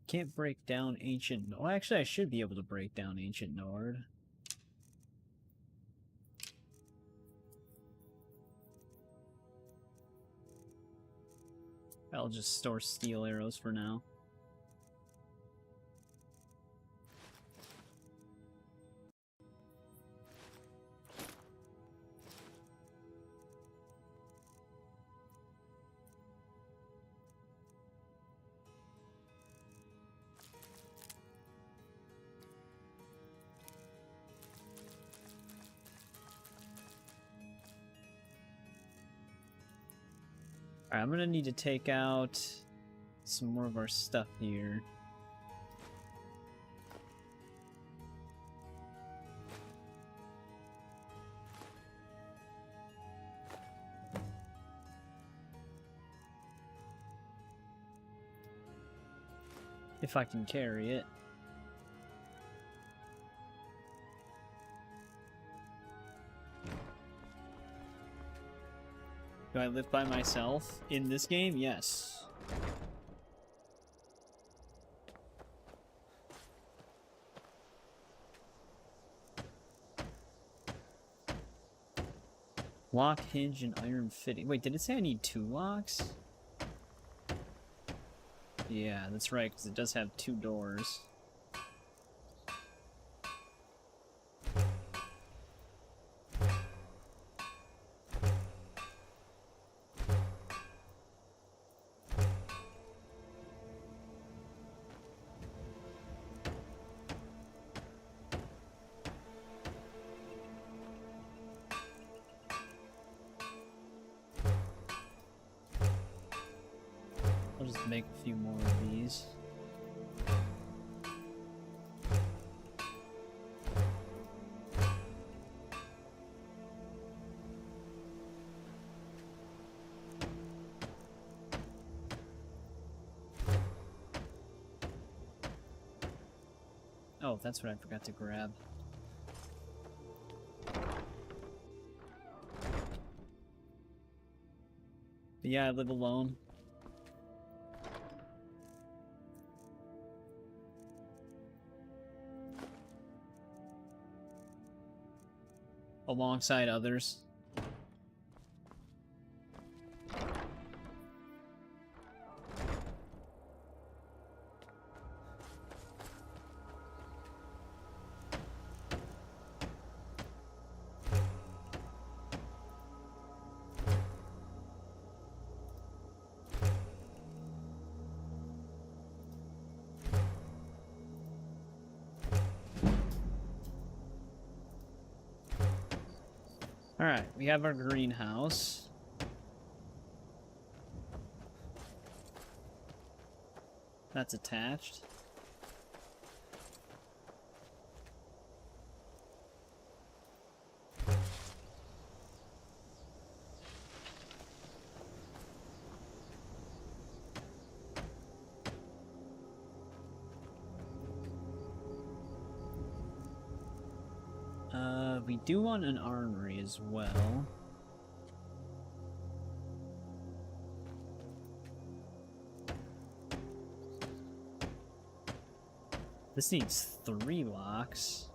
Can't break down Ancient... Well, actually, I should be able to break down Ancient Nord. I'll just store steel arrows for now. Alright, I'm gonna need to take out some more of our stuff here. If I can carry it. Do I live by myself in this game? Yes. Lock, hinge, and iron fitting. Wait, did it say I need 2 locks? Yeah, that's right, because it does have 2 doors. I'll just make a few more of these. Oh, that's what I forgot to grab. But yeah, I live alone. Alongside others. Alright, we have our greenhouse. That's attached. We do want an armory as well. This needs 3 locks.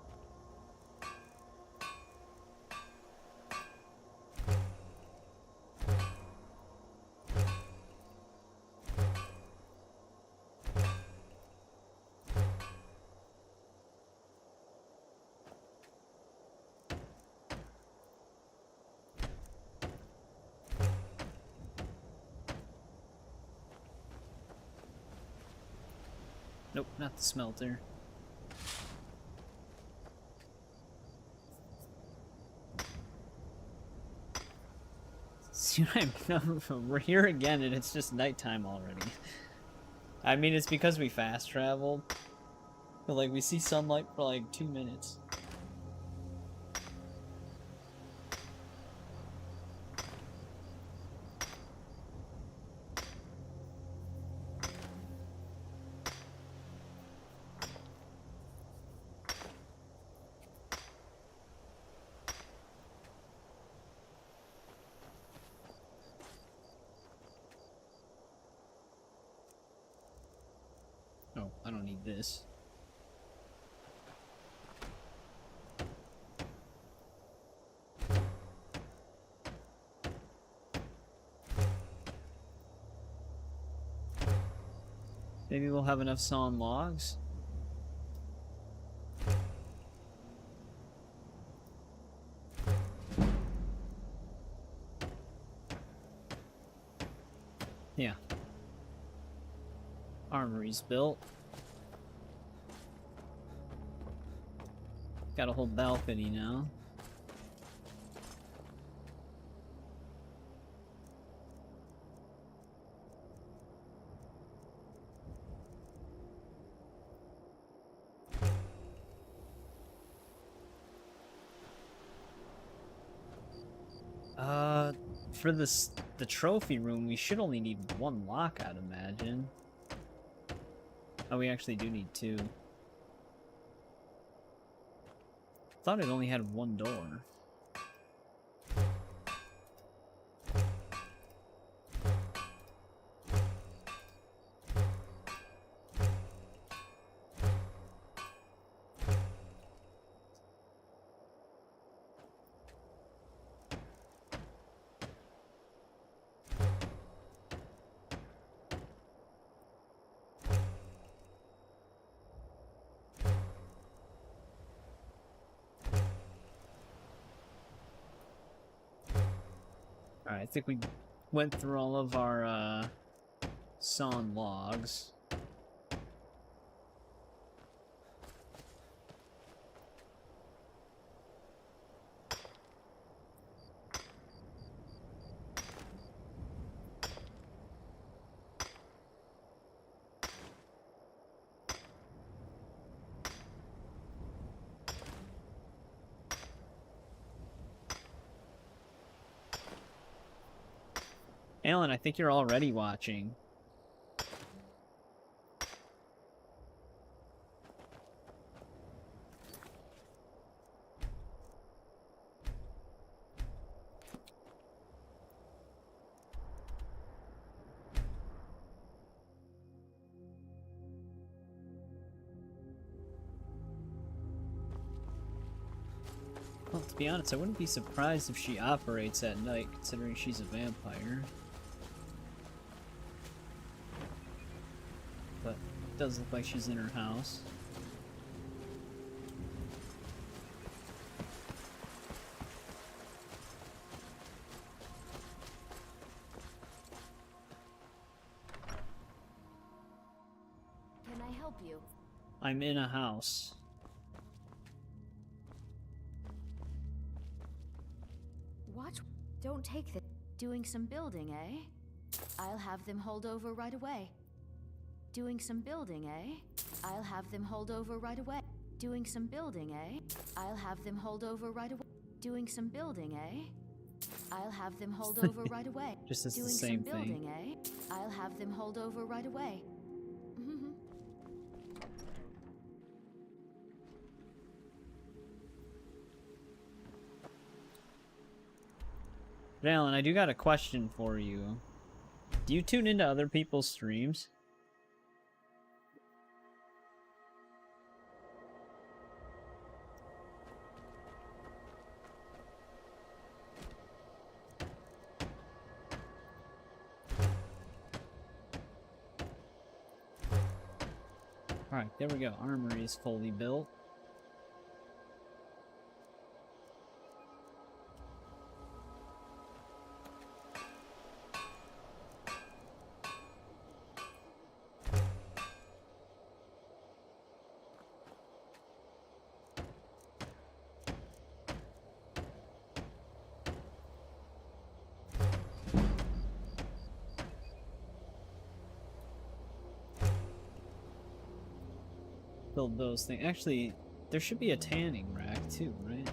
Nope, not the smelter. See what I mean? We're here again and it's just nighttime already. I mean, it's because we fast traveled. But like, we see sunlight for like 2 minutes. Oh, I don't need this. Maybe we'll have enough sawn logs? Yeah. Armory's built. Got a whole balcony now. For the trophy room, we should only need 1 lock, I'd imagine. Oh, we actually do need 2. Thought it only had 1 door. Alright, I think we went through all of our sawn logs. Alan, I think you're already watching. Well, to be honest, I wouldn't be surprised if she operates at night, considering she's a vampire. But it does look like she's in her house. Can I help you? I'm in a house. Watch. Don't take the... Doing some building, eh? I'll have them hold over right away. Doing some building, eh? I'll have them hold over right away. Doing some building, eh? I'll have them hold over right away. Doing some building, eh? I'll have them hold over right away. Just as the Doing same some thing. building, eh? I'll have them hold over right away. But Alan, I do got a question for you. Do you tune into other people's streams? Alright, there we go. Armory is fully built. build those things. Actually, there should be a tanning rack too, right?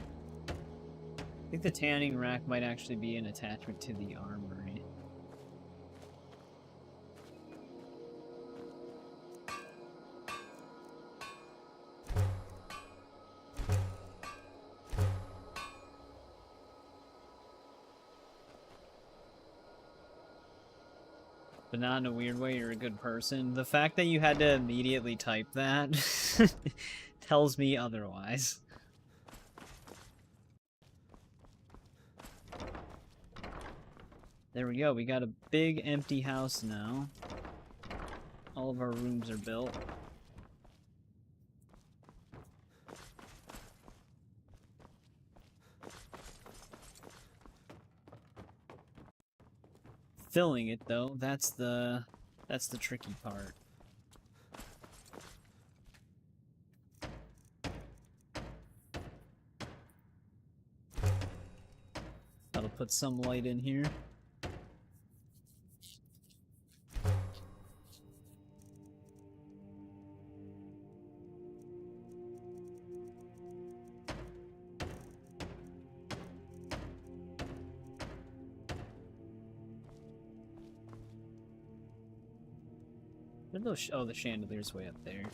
I think the tanning rack might actually be an attachment to the armory. But not in a weird way, you're a good person. The fact that you had to immediately type that tells me otherwise. There we go, we got a big empty house now. All of our rooms are built. Filling it though, that's the tricky part. That'll put some light in here. Where are those oh, the chandelier's way up there.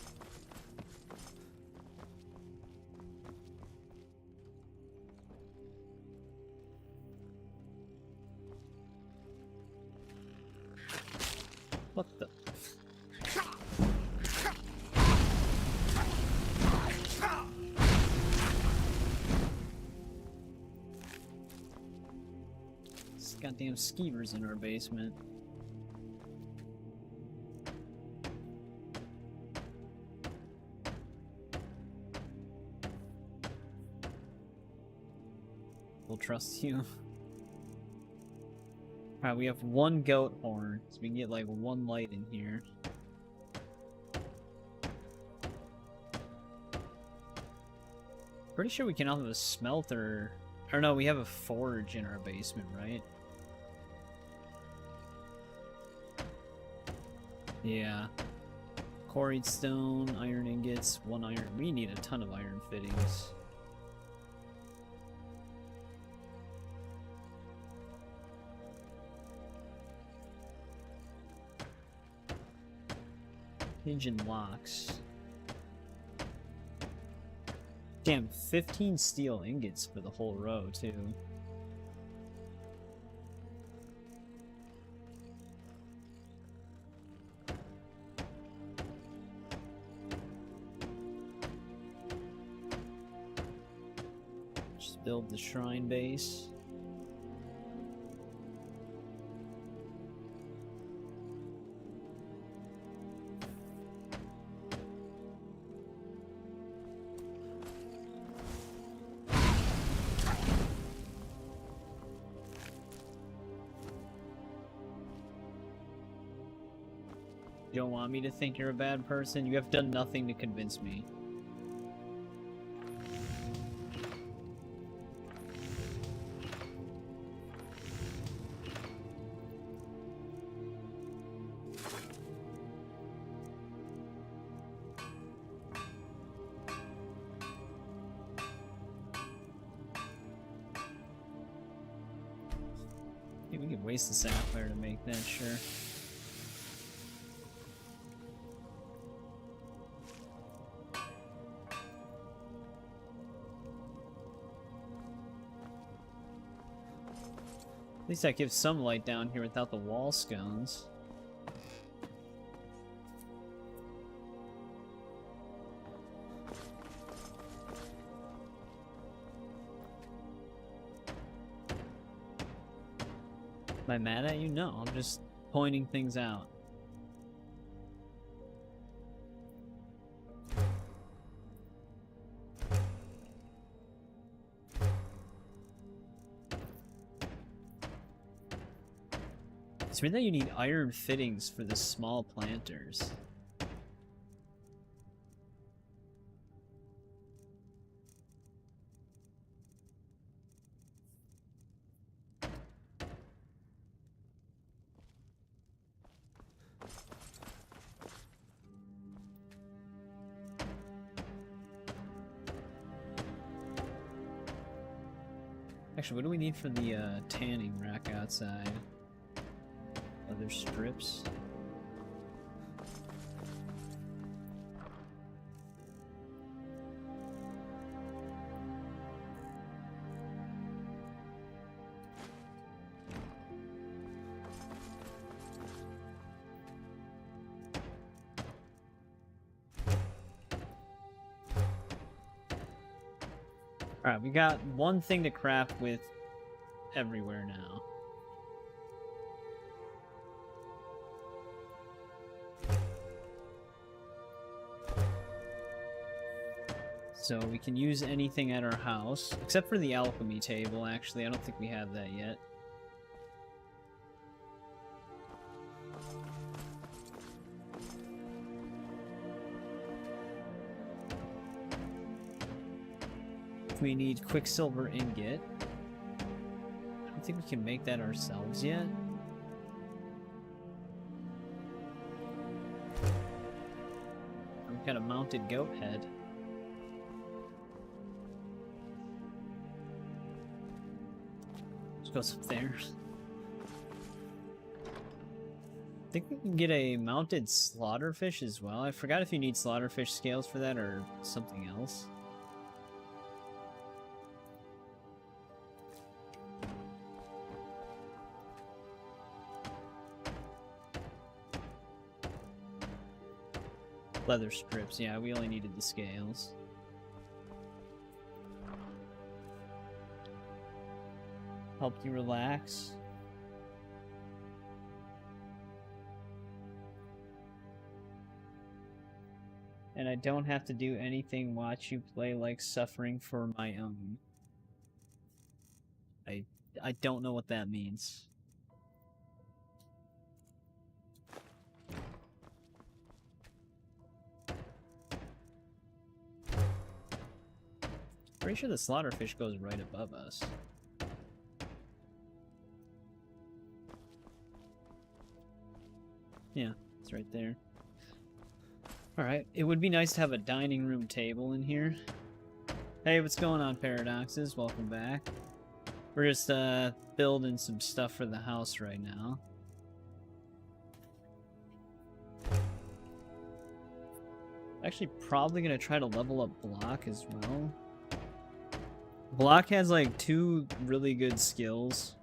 What the? These goddamn skeevers in our basement. We'll trust you. Alright, we have one goat horn, so we can get like one light in here. Pretty sure we can also have a smelter. Or no, we have a forge in our basement, right? Yeah. Quarried stone, iron ingots, one iron. We need a ton of iron fittings. Engine locks. Damn, 15 steel ingots for the whole row, too. Just build the shrine base. You don't want me to think you're a bad person? You have done nothing to convince me. Maybe we could waste the sapphire to make that, sure. At least that gives some light down here without the wall scones. Am I mad at you? No, I'm just pointing things out. It's weird that you need iron fittings for the small planters. Actually, what do we need for the tanning rack outside? Other strips. Alright, we got one thing to craft with everywhere now. So we can use anything at our house, except for the alchemy table, actually. I don't think we have that yet. We need Quicksilver ingot. I don't think we can make that ourselves yet. We've got a mounted goat head. Just goes up there. I think we can get a mounted slaughterfish as well. I forgot if you need slaughterfish scales for that or something else. Leather strips, yeah, we only needed the scales. Helped you relax. And I don't have to do anything, watch you play like suffering for my own. I don't know what that means. Pretty sure the slaughterfish goes right above us. Yeah, it's right there. Alright, it would be nice to have a dining room table in here. Hey, what's going on, Paradoxes? Welcome back. We're just building some stuff for the house right now. Actually, probably gonna try to level up Block as well. Block has like 2 really good skills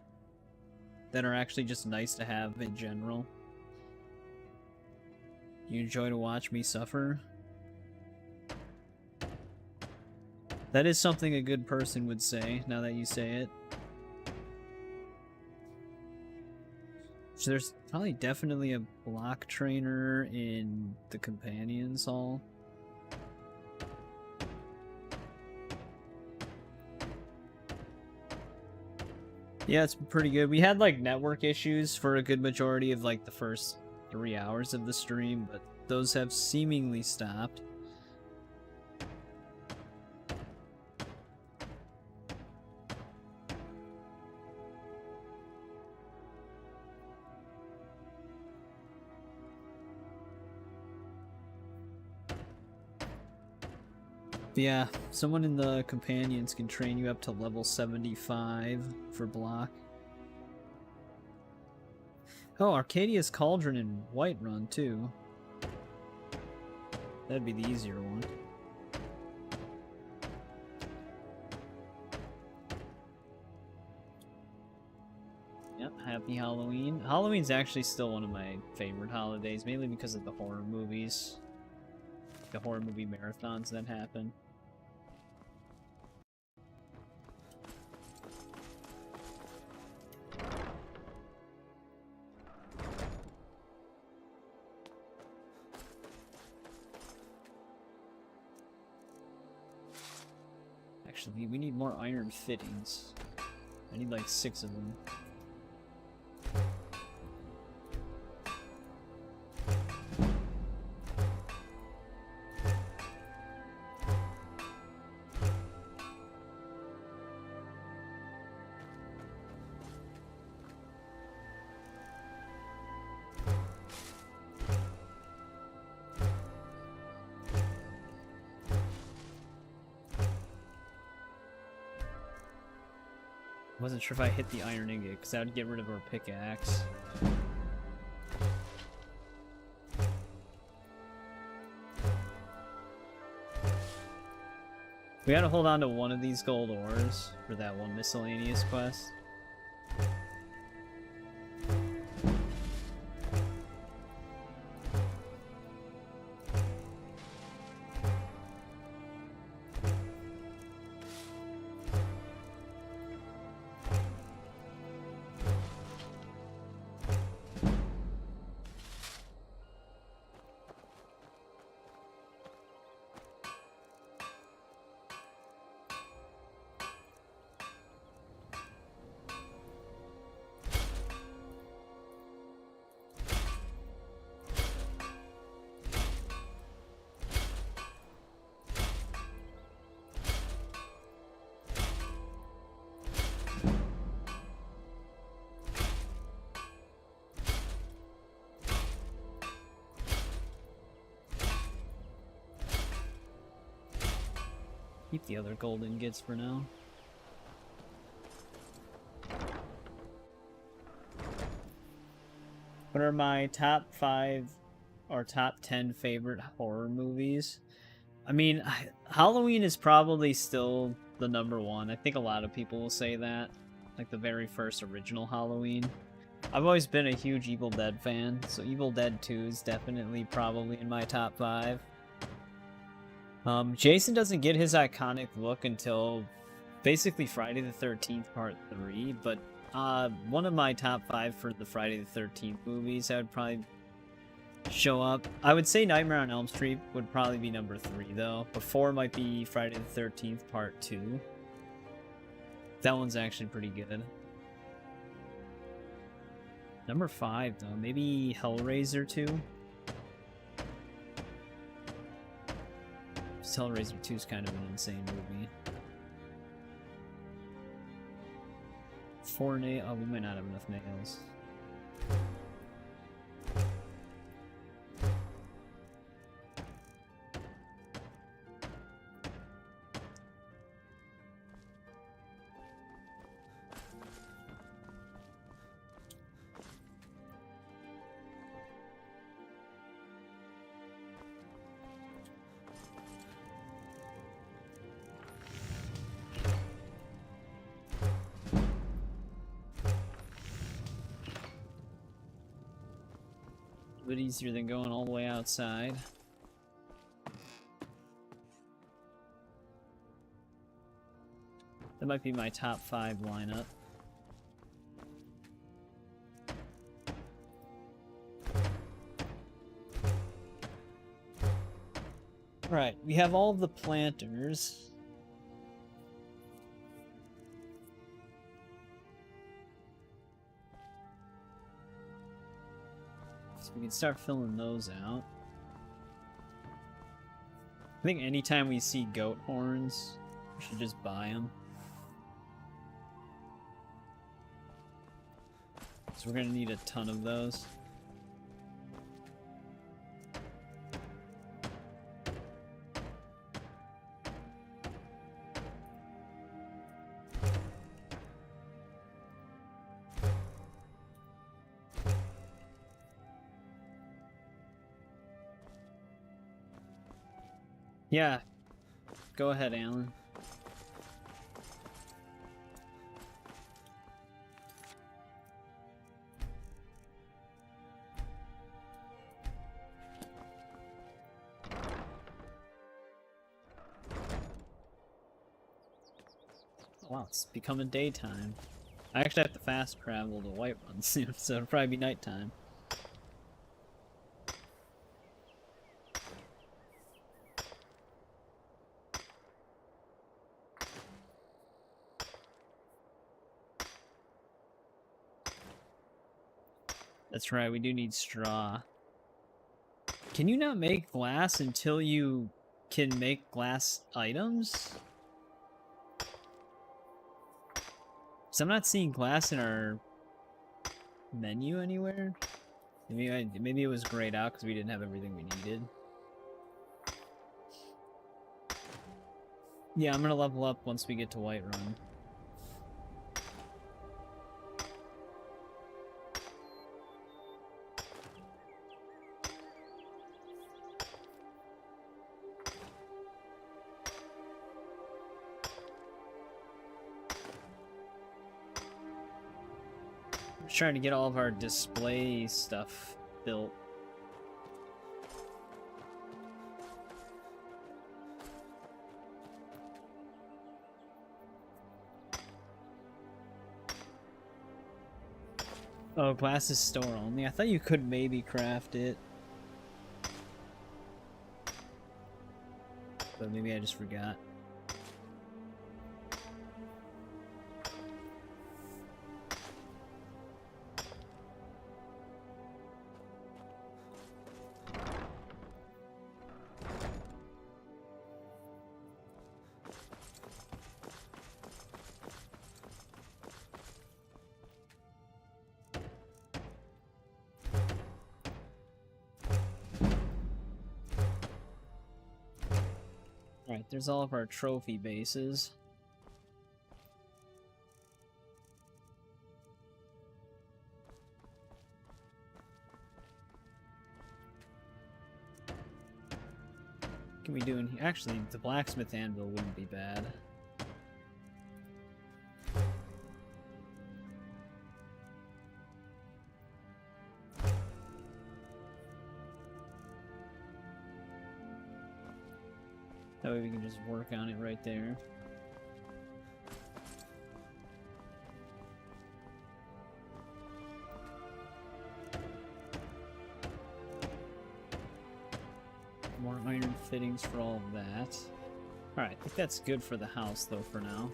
that are actually just nice to have in general. You enjoy to watch me suffer? That is something a good person would say, now that you say it. So there's probably definitely a block trainer in the Companions Hall. Yeah, it's pretty good. We had like network issues for a good majority of like the first 3 hours of the stream, but those have seemingly stopped. Yeah, someone in the Companions can train you up to level 75 for Block. Oh, Arcadia's Cauldron in Whiterun, too. That'd be the easier one. Yep, happy Halloween. Halloween's actually still one of my favorite holidays, mainly because of the horror movies. The horror movie marathons that happen. Actually, we need more iron fittings. I need like 6 of them. Wasn't sure if I hit the iron ingot, because that would get rid of our pickaxe. We gotta hold on to one of these gold ores for that one miscellaneous quest. Keep the other gold ingots for now. What are my top 5 or top 10 favorite horror movies? I mean, Halloween is probably still the #1. I think a lot of people will say that. Like the very first original Halloween. I've always been a huge Evil Dead fan, so Evil Dead 2 is definitely probably in my top 5. Jason doesn't get his iconic look until basically Friday the 13th Part 3, but one of my top 5 for the Friday the 13th movies that would probably show up. I would say Nightmare on Elm Street would probably be number 3 though. But 4 might be Friday the 13th Part 2. That one's actually pretty good. Number 5 though, maybe Hellraiser 2. Hellraiser 2 is kind of an insane movie. 4 nails. Oh, we might not have enough nails. A bit easier than going all the way outside. That might be my top 5 lineup. Right, we have all the planters. So we can start filling those out. I think anytime we see goat horns, we should just buy them. So we're gonna need a ton of those. Yeah, go ahead, Alan. Oh, wow, it's becoming daytime. I actually have to fast travel to Whiterun soon, so it'll probably be nighttime. That's right, we do need straw. Can you not make glass until you can make glass items? So I'm not seeing glass in our menu anywhere. Maybe it was grayed out because we didn't have everything we needed. Yeah, I'm gonna level up once we get to Whiterun. Just trying to get all of our display stuff built. Oh, glass is store only. I thought you could maybe craft it. But maybe I just forgot. Alright, there's all of our trophy bases. What can we do in here? Actually, the blacksmith anvil wouldn't be bad. That way we can just work on it right there. More iron fittings for all of that. Alright, I think that's good for the house though for now.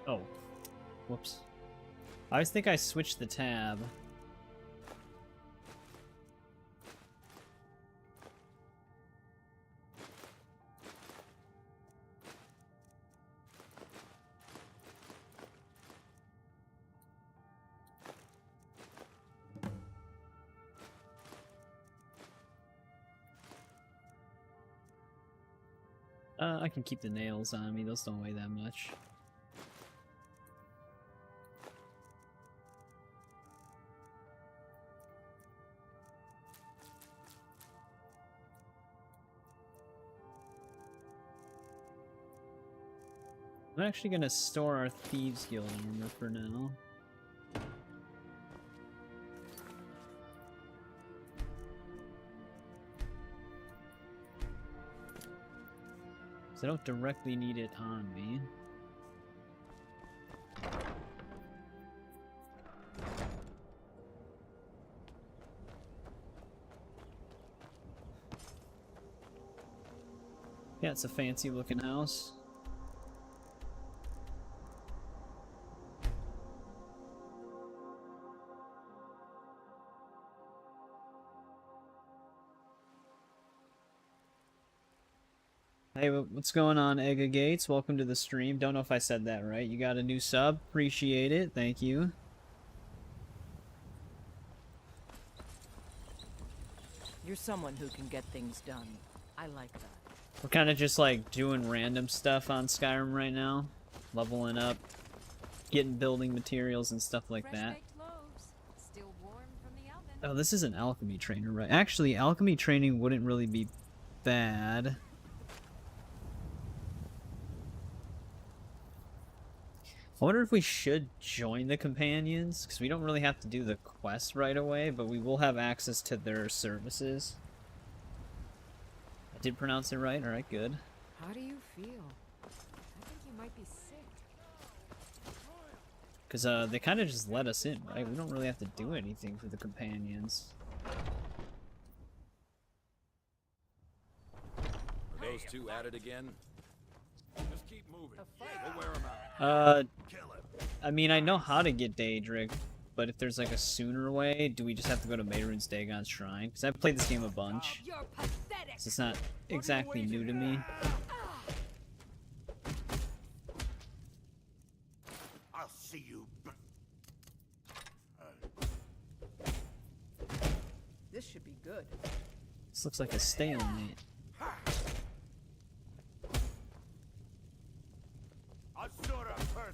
Oh. Whoops. I always think I switched the tab. I can keep the nails on me, those don't weigh that much. I'm actually gonna store our Thieves Guild armor for now. I don't directly need it on me. Yeah, it's a fancy looking house. Hey, what's going on, Egga Gates? Welcome to the stream. Don't know if I said that right. You got a new sub. Appreciate it. Thank you. You're someone who can get things done. I like that. We're kind of just like doing random stuff on Skyrim right now. Leveling up, getting building materials and stuff like that. Oh, this is an alchemy trainer, right? Actually, alchemy training wouldn't really be bad. I wonder if we should join the companions, because we don't really have to do the quest right away, but we will have access to their services. I did pronounce it right, alright, good. How do you feel? I think you might be sick. Because they kind of just let us in, right? We don't really have to do anything for the companions. Are those two at it again? Just keep moving. We'll wear 'em out. I mean, I know how to get Daedric, but if there's like a sooner way, do we just have to go to Mehrunes Dagon's shrine? Because I've played this game a bunch, so it's not exactly new to me. I'll see you. This should be good. This looks like a stalemate.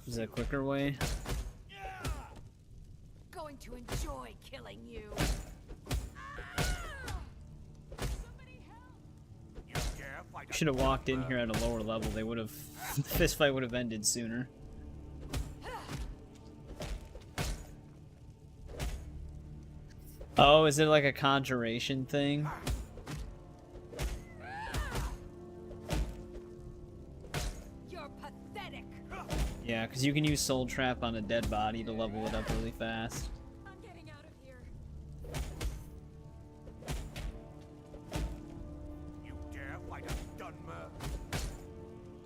Is there a quicker way? Going to enjoy killing you. Somebody help Should have walked in here at a lower level. They would have, the fist fight would have ended sooner. Oh, is it like a conjuration thing? You're pathetic. Yeah, because you can use Soul Trap on a dead body to level it up really fast. I'm getting out of here. You dare fight a Dunmer?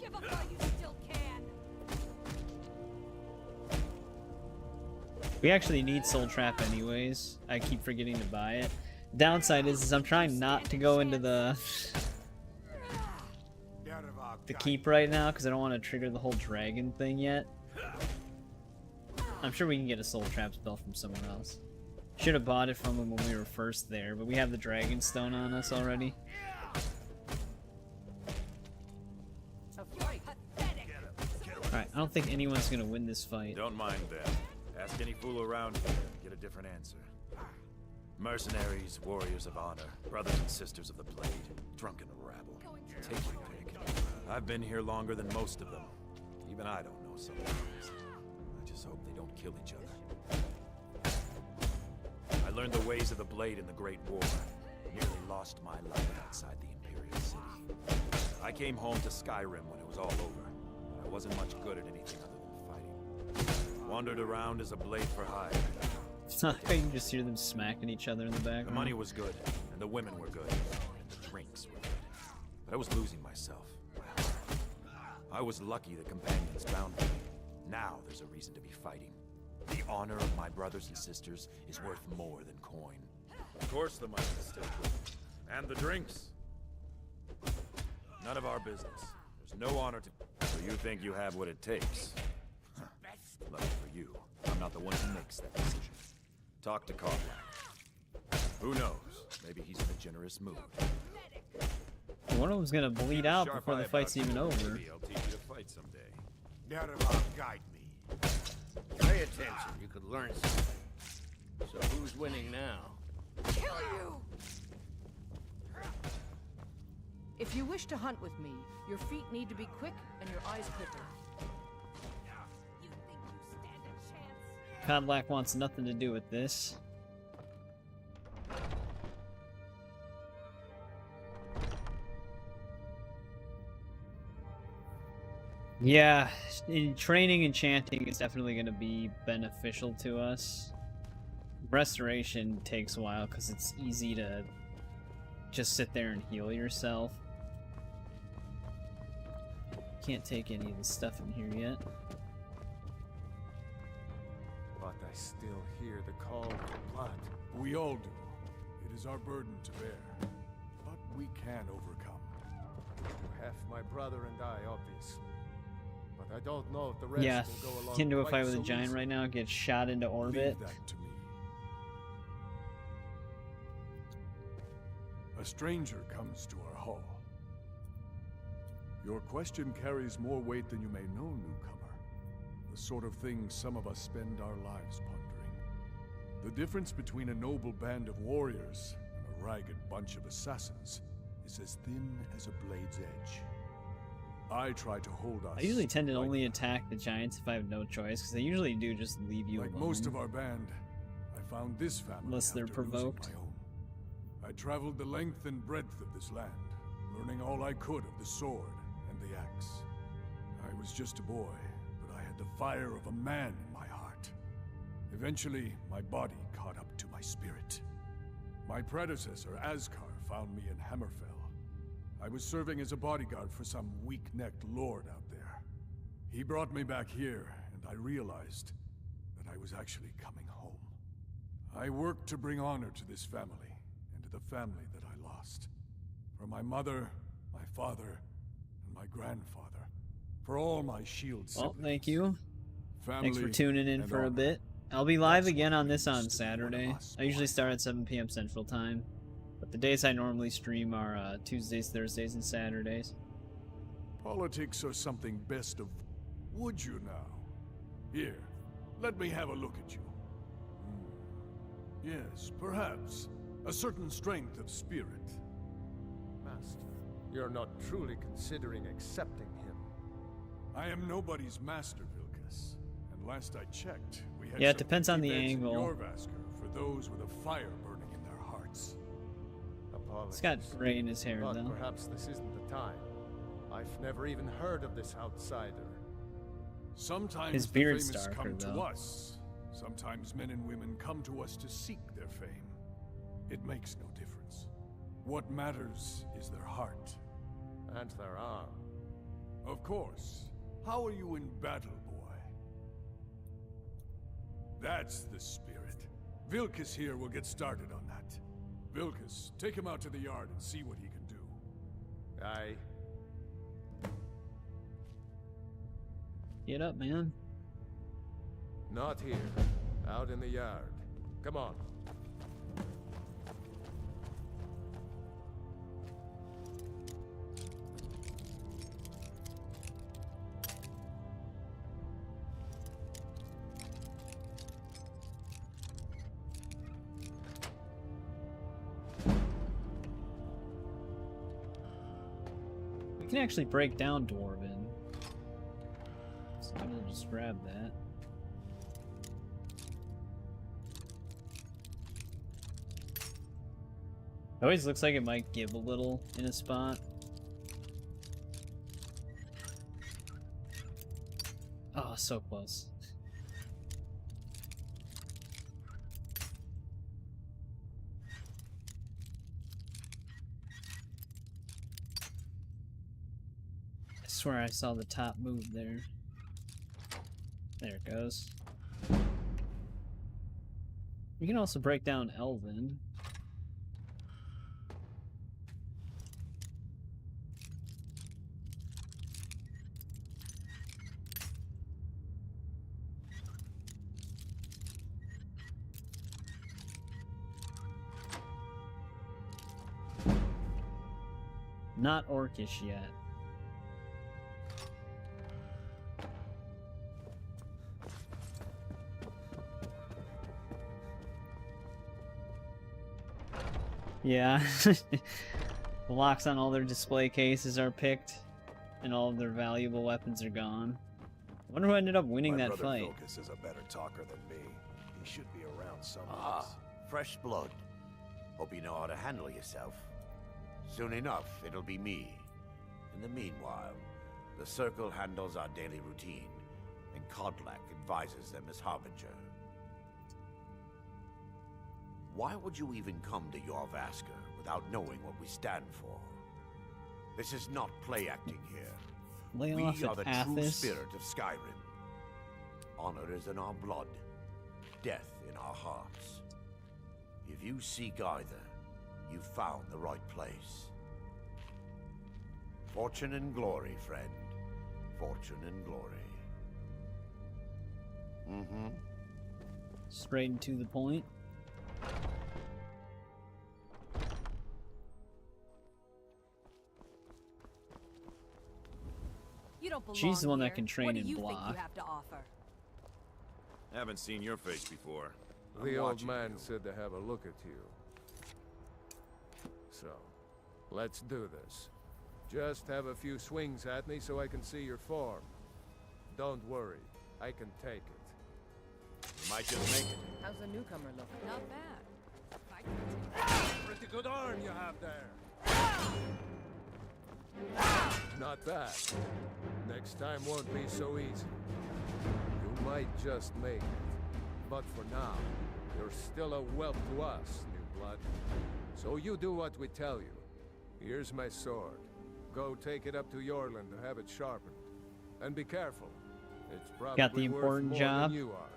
Give up while you still can. We actually need Soul Trap anyways. I keep forgetting to buy it. Downside is I'm trying not to go into the keep right now because I don't want to trigger the whole dragon thing yet. I'm sure we can get a Soul Trap spell from somewhere else. Should have bought it from him when we were first there, but we have the Dragon Stone on us already. Alright, I don't think anyone's gonna win this fight. Don't mind them. Ask any fool around here and get a different answer. Mercenaries, warriors of honor, brothers and sisters of the blade, drunken rabble. Take your pick. I've been here longer than most of them. Even I don't know some names. I just hope they don't kill each other. I learned the ways of the blade in the Great War. Nearly lost my life outside the Imperial City. I came home to Skyrim when it was all over. I wasn't much good at anything other than fighting. Wandered around as a blade for hire. It's not like you can just hear them smacking each other in the background. The money was good, and the women were good, and the drinks were good. But I was losing myself. I was lucky the companions found me. Now there's a reason to be fighting. The honor of my brothers and sisters is worth more than coin. Of course the money is still good. And the drinks. None of our business. There's no honor to... So you think you have what it takes? Huh. Lucky for you, I'm not the one who makes that decision. Talk to Karlach. Who knows? Maybe he's in a generous mood. One of them's gonna bleed out before the fight's even over. Maybe I'll teach you to fight someday. Daravar, guide me. Pay attention, you could learn something. So who's winning now? Kill you! If you wish to hunt with me, your feet need to be quick and your eyes quicker. You think you stand a chance? Karlach wants nothing to do with this. Yeah, training enchanting is definitely going to be beneficial to us. Restoration takes a while because it's easy to just sit there and heal yourself. Can't take any of the stuff in here yet. But I still hear the call to blood. We all do. It is our burden to bear. But we can overcome. You have my brother and I, obviously. But I don't know if the rest Yeah, will go along get into a quite fight with a so giant easily. right now, get shot into orbit. Leave that to me. A stranger comes to our hall. Your question carries more weight than you may know, newcomer. The sort of thing some of us spend our lives pondering. The difference between a noble band of warriors and a ragged bunch of assassins is as thin as a blade's edge. I try to hold us. I usually tend to only attack the giants if I have no choice, because they usually do just leave you Like alone. most of our band, I found this family Unless they're after losing provoked. my own. I traveled the length and breadth of this land, learning all I could of the sword and the axe. I was just a boy, but I had the fire of a man in my heart. Eventually, my body caught up to my spirit. My predecessor, Askar, found me in Hammerfell. I was serving as a bodyguard for some weak-necked lord out there. He brought me back here, and I realized that I was actually coming home. I worked to bring honor to this family, and to the family that I lost. For my mother, my father, and my grandfather. For all my shield siblings. Well, thank you. Thanks for Family tuning in and for a honor. bit. I'll be live That's again what on it this means on to be one of Saturday. us, I usually boys. start at 7 p.m. Central Time. But the days I normally stream are Tuesdays, Thursdays, and Saturdays. Politics are something best of... Would you now? Here, let me have a look at you. Yes, perhaps. A certain strength of spirit. Master, You're not truly considering accepting him. I am nobody's master, Vilkas. And last I checked, we had Yeah, it some depends on the beds in angle. Jorvaskr for those with a fire burning in their hearts. Apologies. He's got gray in his hair, but though. Perhaps this isn't the time. I've never even heard of this outsider. Sometimes His the beard's famous darker, come to though. us. Sometimes men and women come to us to seek their fame. It makes no difference. What matters is their heart. And their arm. Of course. How are you in battle, boy? That's the spirit. Vilkas here will get started on that. Vilkas, take him out to the yard and see what he can do. Aye. Get up, man. Not here. Out in the yard. Come on. We can actually break down Dwarven. So I'm gonna just grab that. It always looks like it might give a little in a spot. Oh, so close. I swear I saw the top move there. There it goes. We can also break down Elven. Not orcish yet. Yeah. The locks on all their display cases are picked, and all of their valuable weapons are gone. I wonder who ended up winning that brother fight. Vilkas is a better talker than me. He should be around somewhere. Ah, fresh blood. Hope you know how to handle yourself. Soon enough, it'll be me. In the meanwhile, the Circle handles our daily routine, and Kodlak advises them as Harbinger. Why would you even come to Jorvaskr without knowing what we stand for? This is not play acting here. Lay We off are at the true Athos. spirit of Skyrim. Honor is in our blood, death in our hearts. If you seek either, you've found the right place. Fortune and glory, friend. Fortune and glory. Mm-hmm. Straight and to the point. You don't belong She's the one that here. can train what do and you block. Think you have to offer? Haven't seen your face before. The I'm old watching man you. said to have a look at you. So, let's do this. Just have a few swings at me so I can see your form. Don't worry, I can take it. You might just make it. How's the newcomer look? Not bad. Pretty good arm you have there. Not bad. Next time won't be so easy. You might just make it. But for now, you're still a whelp to us, new blood. So you do what we tell you. Here's my sword. Go take it up to Yorland to have it sharpened. And be careful. It's probably Got the worth important more job. than you are.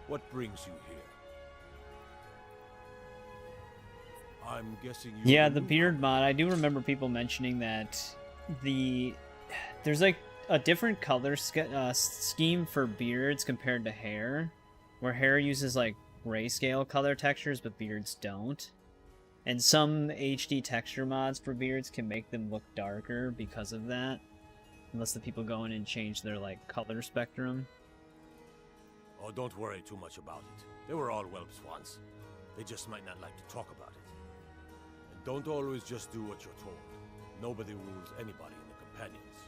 What brings you here? I'm guessing you... Yeah, the beard mod. I do remember people mentioning that there's like a different color scheme for beards compared to hair, where hair uses like grayscale color textures, but beards don't. And some HD texture mods for beards can make them look darker because of that. Unless the people go in and change their, like, color spectrum. Oh, don't worry too much about it. They were all whelps once. They just might not like to talk about it. And don't always just do what you're told. Nobody rules anybody in the companions.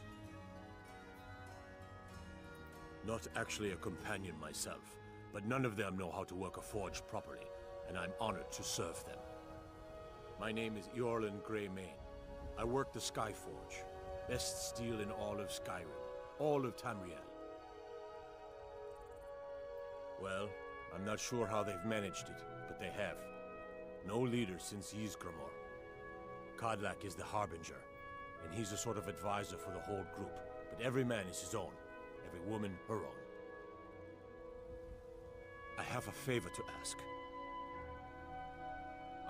Not actually a companion myself, but none of them know how to work a forge properly, and I'm honored to serve them. My name is Eorlin Greymane. I work the Skyforge. Best steel in all of Skyrim. All of Tamriel. Well, I'm not sure how they've managed it, but they have. No leader since Ysgramor. Kodlak is the Harbinger, and he's a sort of advisor for the whole group, but every man is his own, every woman her own. I have a favor to ask.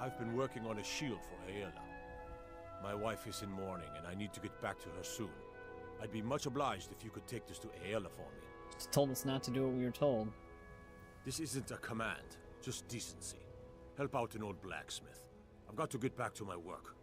I've been working on a shield for Aela. My wife is in mourning, and I need to get back to her soon. I'd be much obliged if you could take this to Aela for me. Just told us not to do what we were told. This isn't a command, just decency. Help out an old blacksmith. I've got to get back to my work.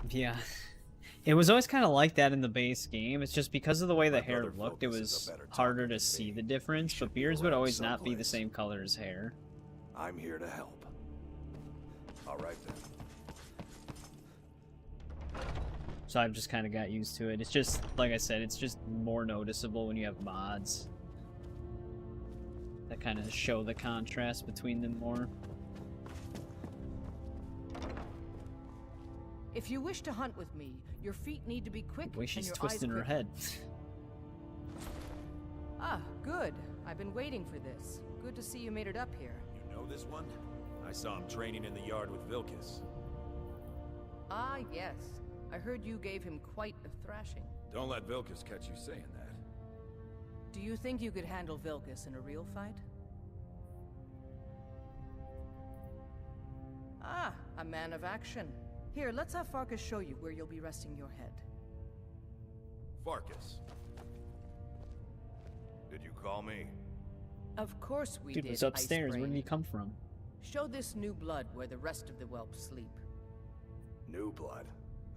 Yeah. It was always kind of like that in the base game. It's just because of the way the hair looked, it was harder to see the difference, but beards would always not be the same color as hair. I'm here to help. All right then. So I've just kind of got used to it. It's just, like I said, it's just more noticeable when you have mods that kind of show the contrast between them more. If you wish to hunt with me, your feet need to be quick The way she's and your twisting eyes her quick. head. Ah, good. I've been waiting for this. Good to see you made it up here. You know this one? I saw him training in the yard with Vilkis. Ah, yes. I heard you gave him quite a thrashing. Don't let Vilkis catch you saying that. Do you think you could handle Vilkis in a real fight? Ah, a man of action. Here, let's have Farkas show you where you'll be resting your head. Farkas. Did you call me? Of course we Dude did. was upstairs. Where Icebrain. did he come from? Show this new blood where the rest of the whelps sleep. New blood.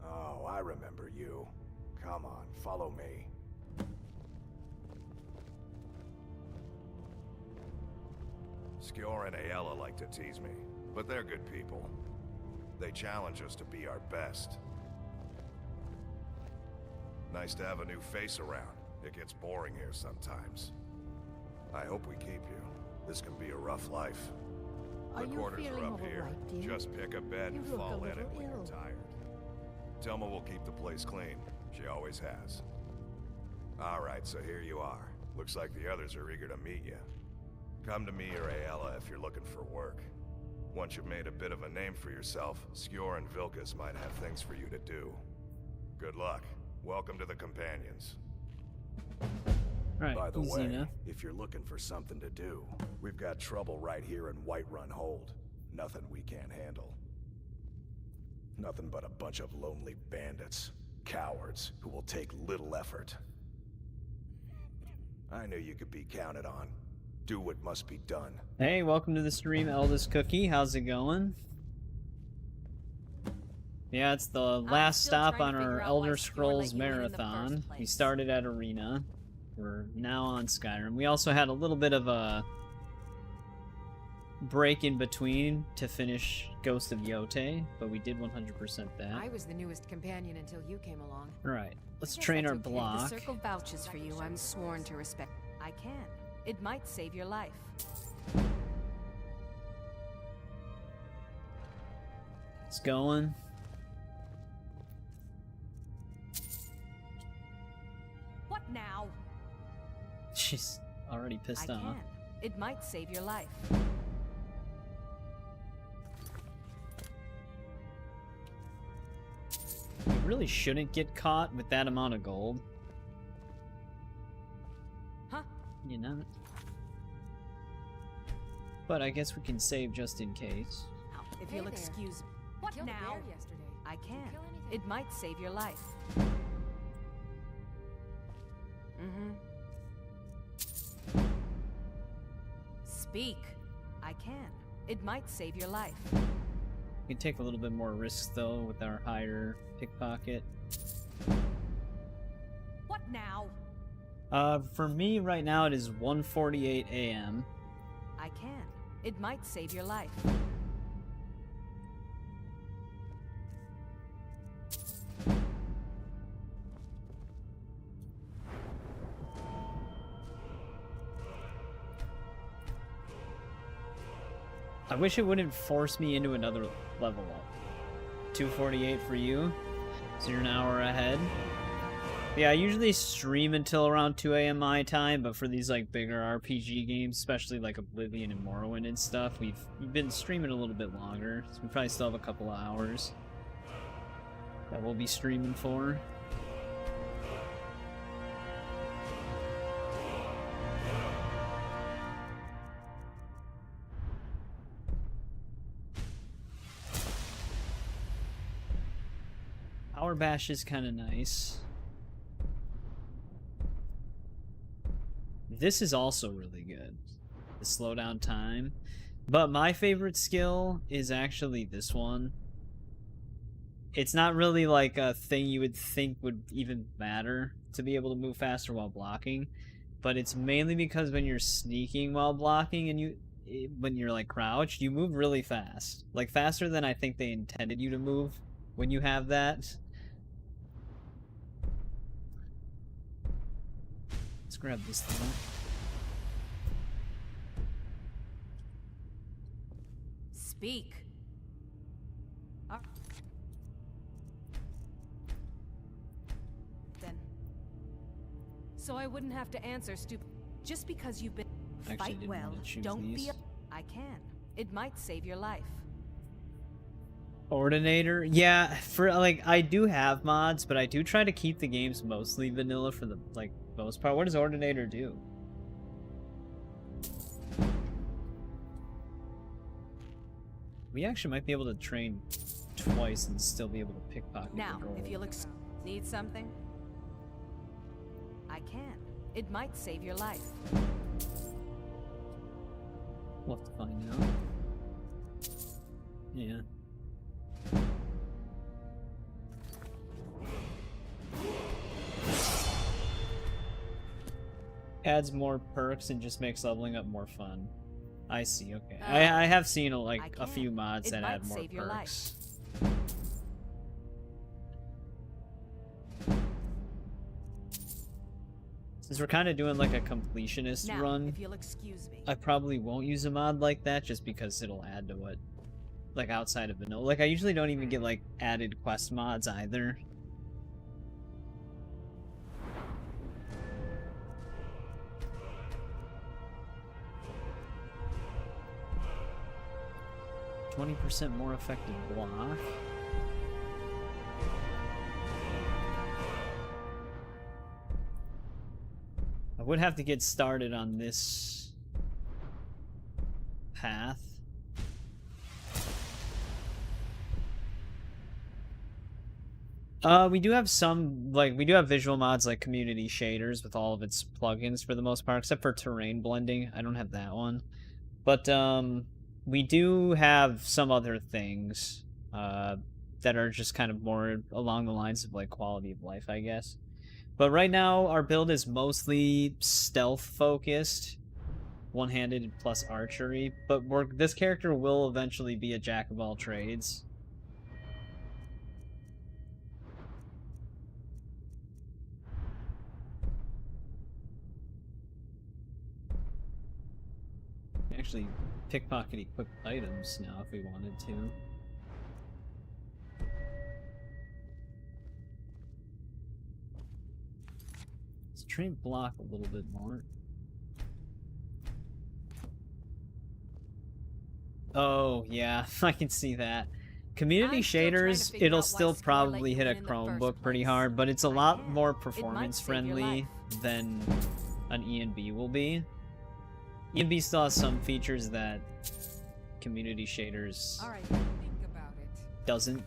Oh, I remember you. Come on, follow me. Skjor and Aela like to tease me, but they're good people. They challenge us to be our best. Nice to have a new face around. It gets boring here sometimes. I hope we keep you. This can be a rough life. Are The you quarters feeling are up all here. right, dear? Just pick a bed and You look a fall in little it when you're ill. tired. Tell me we'll keep the place clean. She always has. All right, so here you are. Looks like the others are eager to meet you. Come to me or Aela if you're looking for work. Once you've made a bit of a name for yourself, Skjor and Vilkis might have things for you to do. Good luck. Welcome to the Companions. Right, By the easy way, enough. if you're looking for something to do, we've got trouble right here in Whiterun Hold. Nothing we can't handle. Nothing but a bunch of lonely bandits. Cowards who will take little effort. I knew you could be counted on. Do what must be done. Hey, welcome to the stream, Eldest Cookie. How's it going? Yeah, it's the last stop on our Elder Scrolls marathon. We started at Arena. We're now on Skyrim. We also had a little bit of a break in between to finish Ghost of Yote, but we did 100% that. I was the newest companion until you came along. Alright, let's I guess train that's our okay. block. The circle vouches for you. I'm sworn to respect. I can. It might save your life. It's going. What now? She's already pissed I off. can. It might save your life. We really shouldn't get caught with that amount of gold. Huh? You know? But I guess we can save just in case. If Hey you'll there. excuse me. What Killed a now? bear yesterday. I Did you can. kill anything? It might save your life. Speak. I can. It might save your life. We can take a little bit more risks though with our higher pickpocket. What now? For me right now it is 1:48 a.m. I can. It might save your life. I wish it wouldn't force me into another level up. 2:48 for you, so you're an hour ahead. Yeah, I usually stream until around 2 a.m. my time, but for these like bigger RPG games, especially like Oblivion and Morrowind and stuff, we've been streaming a little bit longer, so we probably still have a couple of hours that we'll be streaming for. Power Bash is kind of nice. This is also really good. The slow down time. But my favorite skill is actually this one. It's not really like a thing you would think would even matter to be able to move faster while blocking. But it's mainly because when you're sneaking while blocking and when you're like crouched, you move really fast. Like faster than I think they intended you to move when you have that. Let's grab this thing. Speak. Then. So I wouldn't have to answer stupid. Just because you've been. Fight well. Don't be. I can. It might save your life. Ordinator? Yeah, for like I do have mods, but I do try to keep the games mostly vanilla for the like most part. What does Ordinator do? We actually might be able to train twice and still be able to pickpocket. Now, if you'll need something, I can. It might save your life. We'll have to find out. Yeah. Adds more perks and just makes leveling up more fun. I see, okay. I have seen a few mods that add more perks. Since we're kind of doing like a completionist run, if you'll excuse me. I probably won't use a mod like that just because it'll add to what, like outside of vanilla. Like I usually don't even get like added quest mods either. %20 more effective block. I would have to get started on this path. We do have some, we do have visual mods like Community Shaders with all of its plugins for the most part, except for terrain blending. I don't have that one. But, we do have some other things that are just kind of more along the lines of like quality of life, I guess. But right now our build is mostly stealth focused, one-handed plus archery, but this character will eventually be a jack of all trades. Actually pickpocket equipped items now if we wanted to. Let's train block a little bit more. Oh yeah, I can see that. Community shaders, it'll still probably hit a Chromebook pretty hard, but it's a lot more performance friendly than an E&B will be. E&B still has some features that Community Shaders think about it. doesn't.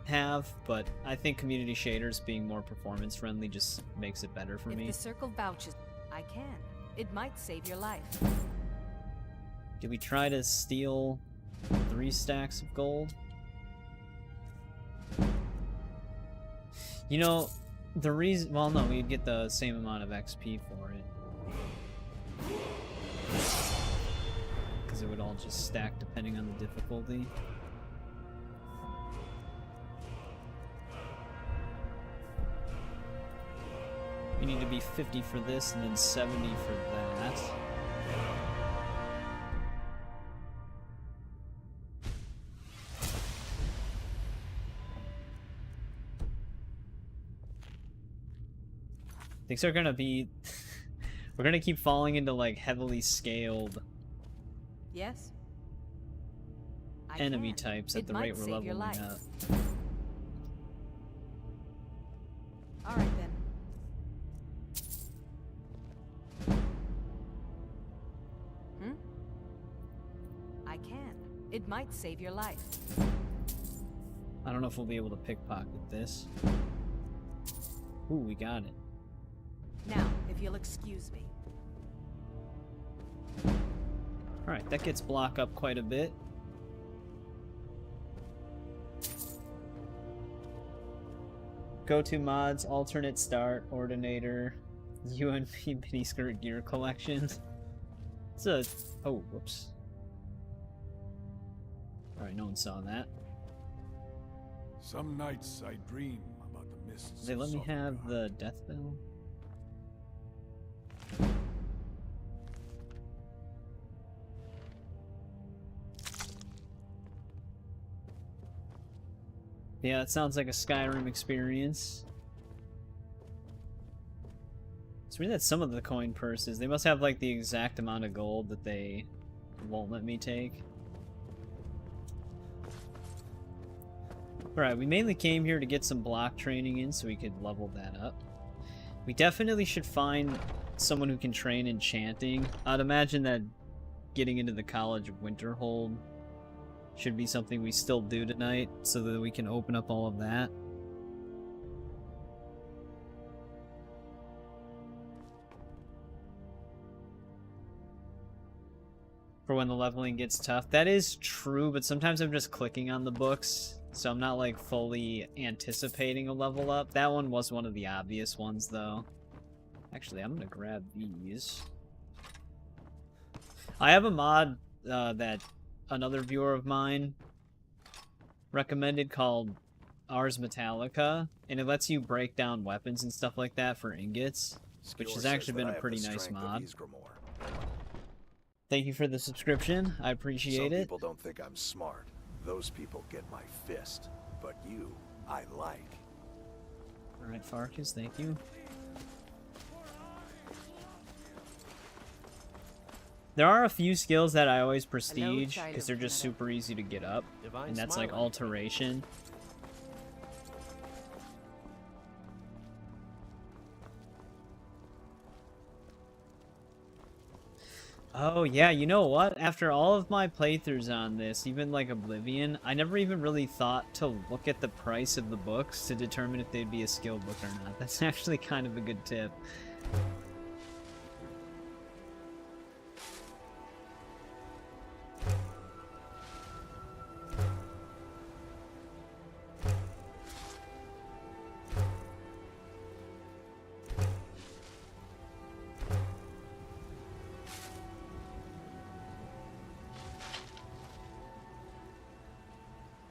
have, but I think community shaders being more performance friendly just makes it better for If me. the circle vouches, I can. It might save your life. Did we try to steal 3 stacks of gold? You know, the reason... Well, no, we'd get the same amount of XP for it. Because it would all just stack depending on the difficulty. We need to be 50 for this and then 70 for that. Things are gonna be... We're gonna keep falling into, like, heavily scaled Yes? enemy types at the rate we're leveling up. Alright then. I can. It might save your life. I don't know if we'll be able to pickpocket this. Ooh, we got it. Now, if you'll excuse me. Alright, that gets block up quite a bit. Go-to mods, alternate start, ordinator, UNP miniskirt gear collection. It's a... Oh, whoops. Alright, no one saw that. Some nights I dream about the mists. They let me of have the death bell? Yeah, it sounds like a Skyrim experience. It's weird that some of the coin purses, they must have like the exact amount of gold that they won't let me take. Alright, we mainly came here to get some block training in so we could level that up. We definitely should find someone who can train enchanting. I'd imagine that getting into the College of Winterhold should be something we still do tonight so that we can open up all of that. For when the leveling gets tough. That is true, but sometimes I'm just clicking on the books, so I'm not like fully anticipating a level up. That one was one of the obvious ones though. Actually, I'm gonna grab these. I have a mod that another viewer of mine recommended called Ars Metallica, and it lets you break down weapons and stuff like that for ingots, which has actually been a pretty nice mod. Thank you for the subscription. I appreciate it. Some people don't think I'm smart. Those people get my fist. But you, I like. Alright, Farkas, thank you. There are a few skills that I always prestige because they're just super easy to get up, and that's like alteration. Oh yeah, you know what? After all of my playthroughs on this, even like Oblivion, I never even really thought to look at the price of the books to determine if they'd be a skill book or not. That's actually kind of a good tip.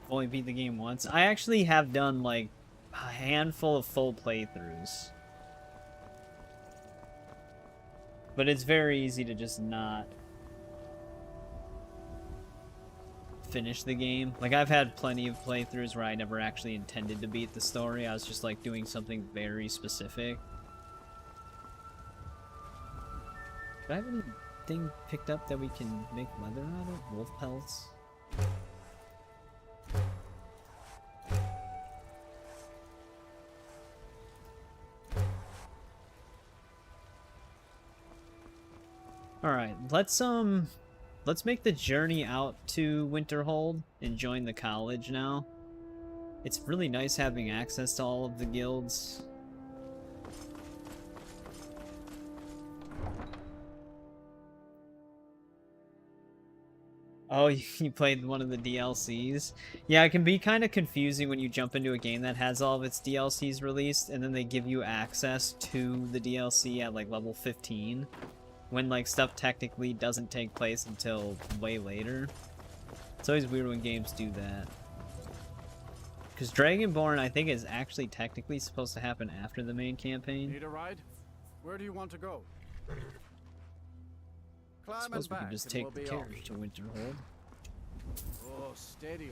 Only beat the game once. I actually have done like a handful of full playthroughs, but it's very easy to just not finish the game. Like I've had plenty of playthroughs where I never actually intended to beat the story. I was just like doing something very specific. Do I have anything picked up that we can make leather out of? Wolf pelts? Alright, let's make the journey out to Winterhold and join the college now. It's really nice having access to all of the guilds. Oh, you played one of the DLCs? Yeah, it can be kind of confusing when you jump into a game that has all of its DLCs released, and then they give you access to the DLC at, like, level 15, when, like, stuff technically doesn't take place until way later. It's always weird when games do that. Because Dragonborn, I think, is actually technically supposed to happen after the main campaign. Need a ride? Where do you want to go? I Climb suppose and we back, can just and take we'll the be carriage off. to Winterhold. Oh, steady.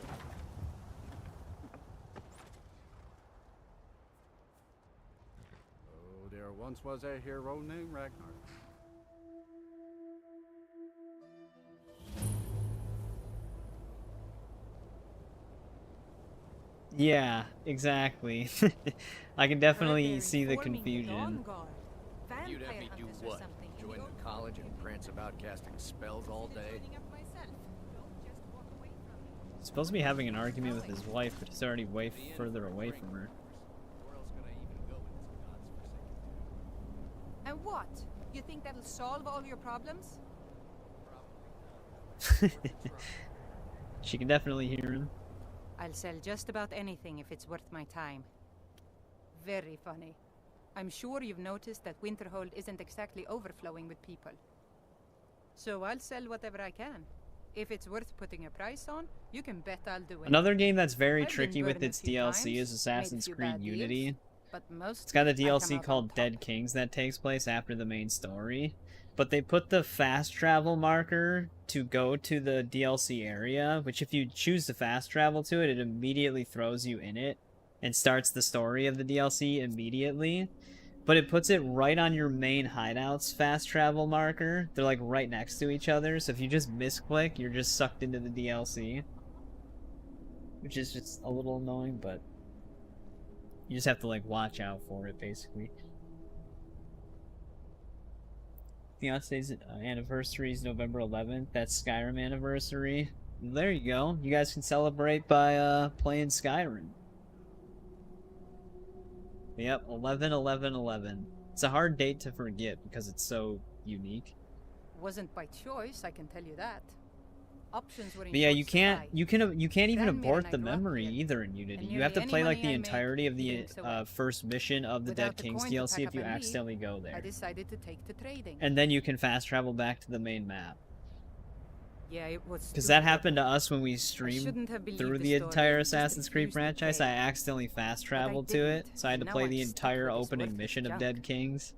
Oh, there once was a hero named Ragnar. Yeah, exactly. I can definitely see the confusion. You'd have me do what? Join the college and prance about casting spells all day? He's supposed to be having an argument with his wife, but he's already way further away from her. And what? You think that'll solve all your problems? She can definitely hear him. I'll sell just about anything if it's worth my time. Very funny. I'm sure you've noticed that Winterhold isn't exactly overflowing with people. So I'll sell whatever I can. If it's worth putting a price on, you can bet I'll do it. Another game that's very I've been tricky with burned a its few DLC times, is Assassin's made a few Creed bad deals, Unity. but most It's got a I come DLC out called Dead Kings that takes place after the main story. But they put the fast travel marker to go to the DLC area, which if you choose to fast travel to it, it immediately throws you in it and starts the story of the DLC immediately. But it puts it right on your main hideout's fast travel marker. They're like right next to each other, so if you just misclick, you're just sucked into the DLC. Which is just a little annoying, but you just have to like watch out for it, basically. Fiance's anniversary is November 11th. That's Skyrim anniversary. There you go. You guys can celebrate by playing Skyrim. Yep, 11/11/11. It's a hard date to forget because it's so unique. Wasn't by choice, I can tell you that. Options were in But yeah, short you can't supply. you can't even Grandmere abort and the I grew up memory here, either in Unity. and You have to nearly play any like money the I entirety of the didn't so well. first mission of the Without Dead a Kings coin to DLC pack if up you and leave, accidentally go I there. decided to take to trading. And then you can fast travel back to the main map. Yeah, it was Because stupid. that happened to us when we shouldn't streamed have believed through the the story, entire just Assassin's Creed refused to franchise. pay. I accidentally fast traveled to didn't, it, so I had to so play now the I'm stuck entire with this opening worthless mission of junk. Dead Kings.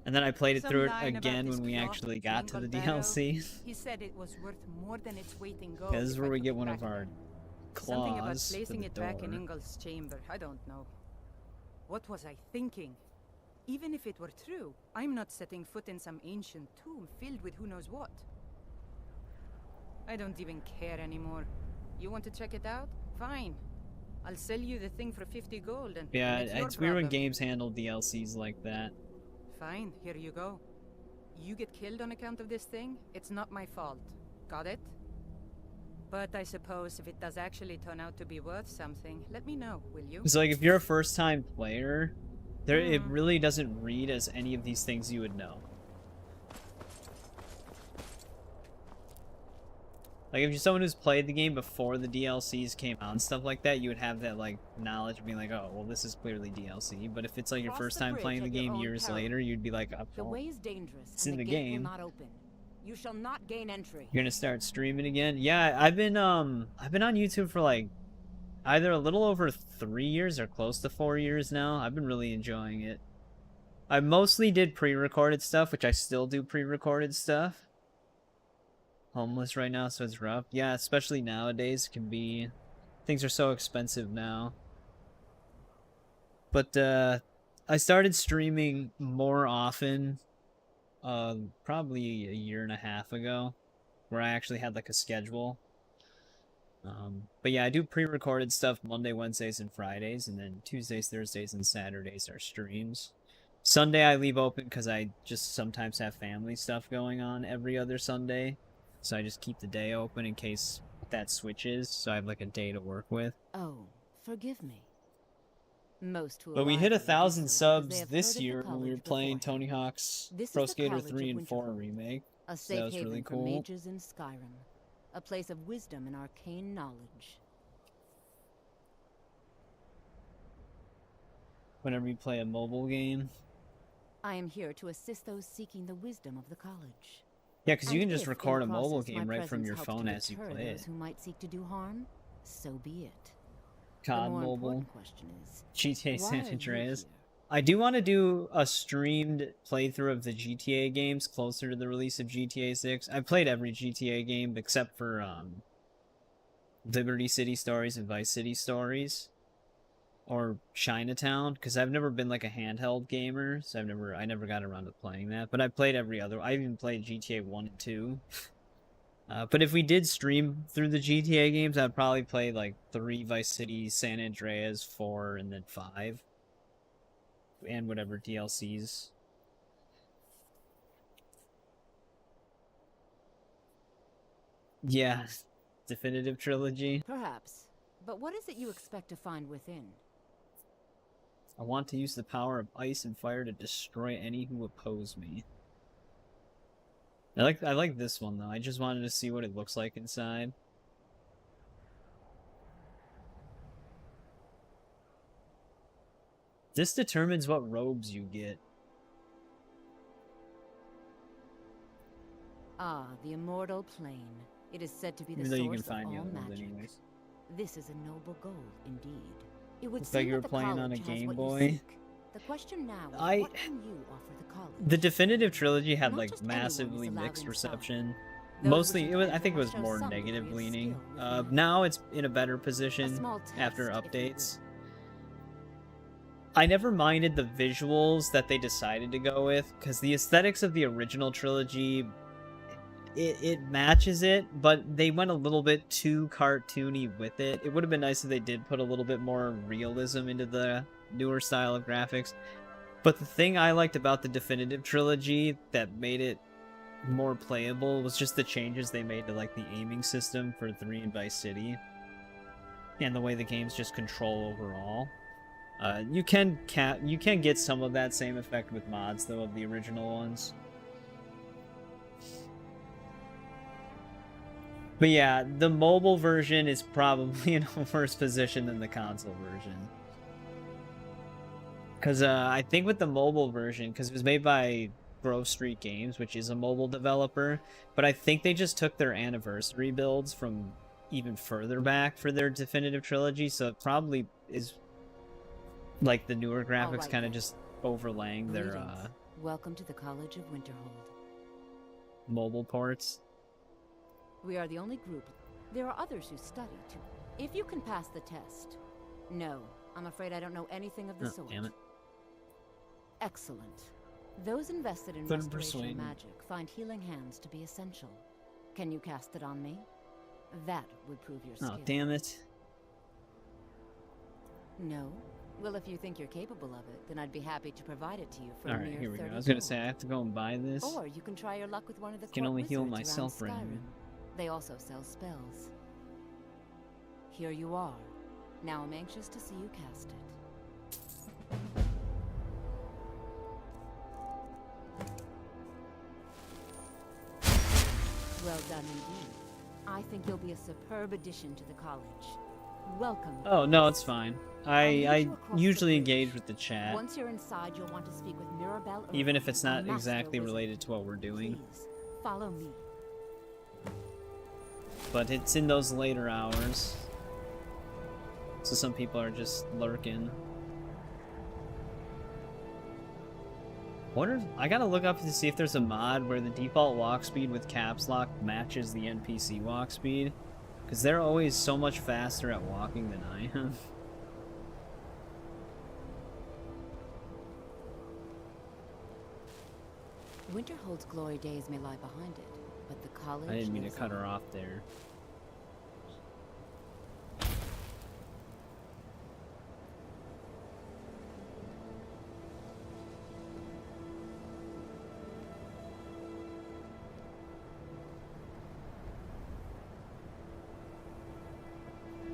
And then I played it Some through it line about again this when we cloth actually got to the jingle barrel. DLC. He said it was worth more than its weight in gold. Yeah, this is if where I we took get it one of back our again. Something about claws for placing the it back in door. Ingol's chamber. I don't know. What was I thinking? Even if it were true, I'm not setting foot in some ancient tomb filled with who knows what. I don't even care anymore. You want to check it out? Fine. I'll sell you the thing for 50 gold and Yeah, it's your it's weird when problem. games handle DLCs like that. Fine, here you go. You get killed on account of this thing, it's not my fault. Got it? But I suppose if it does actually turn out to be worth something, let me know, will you? So like if you're a first-time player, it really doesn't read as any of these things you would know. Like if you're someone who's played the game before the DLCs came out and stuff like that, you would have that like knowledge of being like, oh, well, this is clearly DLC. But if it's like your Cross first the time bridge playing the at your game own years peril. later, you'd be like, oh, The well, way is dangerous, it's and in the the gate game. will not open. You shall not gain entry. You're gonna start streaming again? Yeah, I've been on YouTube for like either a little over 3 years or close to 4 years now. I've been really enjoying it. I mostly did pre-recorded stuff, which I still do pre-recorded stuff. Homeless right now, so it's rough. Yeah, especially nowadays, it can be... Things are so expensive now. But, I started streaming more often, probably a year and a half ago, where I actually had, like, a schedule. But yeah, I do pre-recorded stuff Monday, Wednesdays, and Fridays, and then Tuesdays, Thursdays, and Saturdays are streams. Sunday I leave open because I just sometimes have family stuff going on every other Sunday. So I just keep the day open in case that switches, so I have like a day to work with. Oh, Forgive me. Most who But we arrive hit here do 1,000 so because they subs have this heard of the year when we were college playing beforehand. Tony Hawk's This Pro is the Skater College 3 of and 4 Winterhold, remake. a So that safe was haven really for cool. mages in Skyrim, a place of wisdom and arcane knowledge. Whenever you play a mobile game. I am here to assist those seeking the wisdom of the college. Yeah, because you And can just if, in record the a mobile process, my game right from presence your helps phone to as you deter play those it. who might seek to do harm, so be it. COD the more Mobile, important question is, GTA why San are you Andreas. here? I do want to do a streamed playthrough of the GTA games closer to the release of GTA 6. I played every GTA game except for Liberty City Stories and Vice City Stories, or Chinatown, because I've never been like a handheld gamer, so I never got around to playing that. But I played every other. I even played GTA 1 and 2. But if we did stream through the GTA games, I'd probably play like 3 Vice City, San Andreas, 4, and then 5. And whatever DLCs. Yeah, definitive trilogy. Perhaps. But what is it you expect to find within? I want to use the power of ice and fire to destroy any who oppose me. I like this one though. I just wanted to see what it looks like inside. This determines what robes you get. Ah, the immortal plane. It is said to be the Even though you can source of find the all other ones magic. anyways. This is a noble goal, indeed. It would Looks like seem you were that the playing on a college has Game what you Boy. seek. The question now is, I- what can you offer the college? The definitive trilogy had Not like just anyone is massively allowed mixed inside. reception. Those Mostly, wishing it was. to I think it enter was show more some negative degree of leaning. skill with magic. Now it's in a better position small after test, if you will. updates. I never minded the visuals that they decided to go with, because the aesthetics of the original trilogy, it matches it, but they went a little bit too cartoony with it. It would have been nice if they did put a little bit more realism into the newer style of graphics. But the thing I liked about the definitive trilogy that made it more playable was just the changes they made to like the aiming system for 3 and Vice City, and the way the games just control overall. You can get some of that same effect with mods though of the original ones. But yeah, the mobile version is probably in a worse position than the console version. Because I think with the mobile version, because it was made by Grove Street Games, which is a mobile developer, but I think they just took their anniversary builds from even further back for their definitive trilogy, so it probably is like the newer graphics right, kind of then. just overlaying their Greetings. Welcome to the College of Winterhold. mobile ports. We are the only group. There are others who study too. If you can pass the test. No, I'm afraid I don't know anything of the Oh, sort. damn it. Excellent. Those invested in Couldn't restoration persuade me. magic find healing hands to be essential. Can you cast it on me? That would prove your skill. Oh, damn it. No? Well, if you think you're capable of it, then I'd be happy to provide it to you for a Alright, mere here we go. 30 I was gonna gold. say I have to go and buy this. Or you can try your luck with one of the Can court only heal wizards around myself right now. Skyrim. They also sell spells. Here you are. Now I'm anxious to see you cast it. Well done indeed. I think you'll be a superb addition to the college. Welcome. Oh, no, it's fine. I you across the usually bridge. engage with the chat, Once you're inside, you'll want to speak with Mirabelle even if Irvine, it's a not master exactly wizard. related to what we're doing. Please, follow me. But it's in those later hours. So some people are just lurking. I gotta look up to see if there's a mod where the default walk speed with caps lock matches the NPC walk speed. Because they're always so much faster at walking than I am. Winterhold's glory days may lie behind it, but the college I didn't mean to lives cut her on. off there.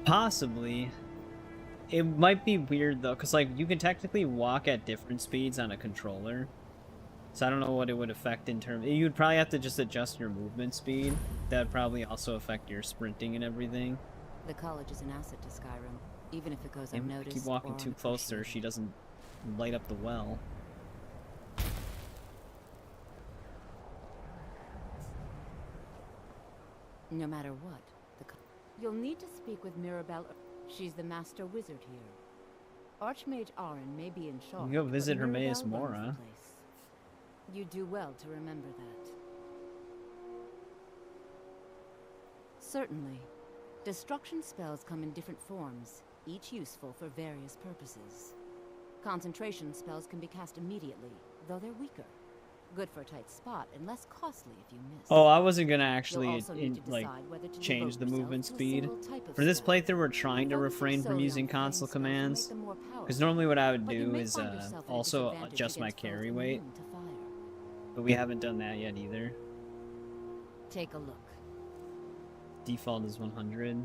Possibly. It might be weird though, because like you can technically walk at different speeds on a controller. So I don't know what it would affect in terms. You'd probably have to just adjust your movement speed. That would probably also affect your sprinting and everything. The college is an asset to Skyrim, even if it goes And unnoticed. keep walking or too close to her, she doesn't light up the well. No matter what, you'll need to speak with Mirabelle. She's the master wizard here. Archmage Arin may be in charge. You go visit but Hermaeus Mirabelle runs the Mora. place. You do well to remember that. Certainly. Destruction spells come in different forms, each useful for various purposes. Concentration spells can be cast immediately, though they're weaker. Good for a tight spot and less costly if you miss. Oh, I wasn't gonna actually You'll also need to like decide whether to change devote the yourself movement to a speed. single type of For this spell. playthrough, we're trying to refrain from using console commands. Because normally what I would do is also adjust my carry weight. But we haven't done that yet either. Take a look. Default is 100.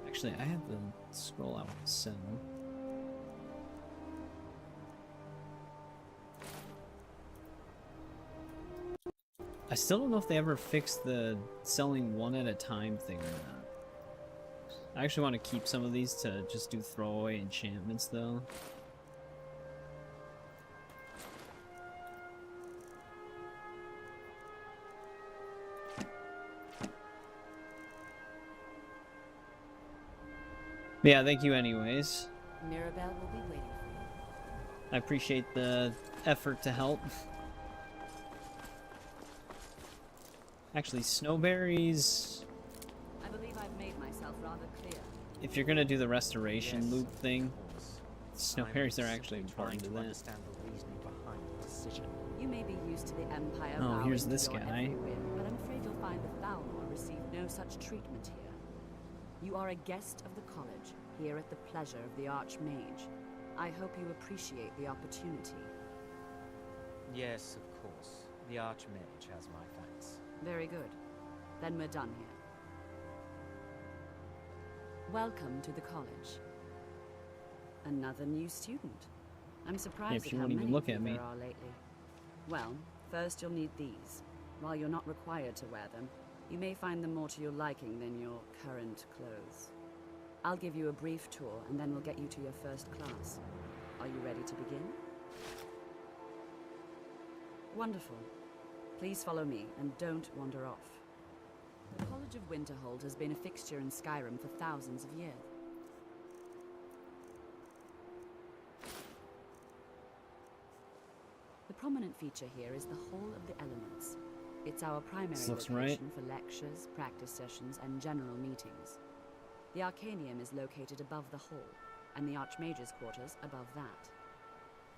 Actually, I have the scroll I want to sell. I still don't know if they ever fixed the selling one at a time thing or not. I actually want to keep some of these to just do throwaway enchantments though. Yeah, thank you anyways. Mirabelle will be waiting for you. I appreciate the effort to help. Actually, snowberries... I believe I've made myself rather clear. If you're gonna do the restoration loop thing, snowberries are actually important to that. You may be used to the Empire. Oh, here's bowing this to your guy. every whim, but I'm afraid you'll find the Thalmor receive no such treatment here. You are a guest of the college, here at the pleasure of the Archmage. I hope you appreciate the opportunity. Yes, of course. The Archmage has my thanks. Very good. Then we're done here. Welcome to the college. Another new student. I'm surprised she at how won't even many look of you at me. there are lately. Well, first you'll need these. While you're not required to wear them, you may find them more to your liking than your current clothes. I'll give you a brief tour, and then we'll get you to your first class. Are you ready to begin? Wonderful. Please follow me, and don't wander off. The College of Winterhold has been a fixture in Skyrim for thousands of years. The prominent feature here is the Hall of the Elements. It's our primary looks location right. for lectures, practice sessions, and general meetings. The Arcanium is located above the hall, and the Archmage's quarters above that.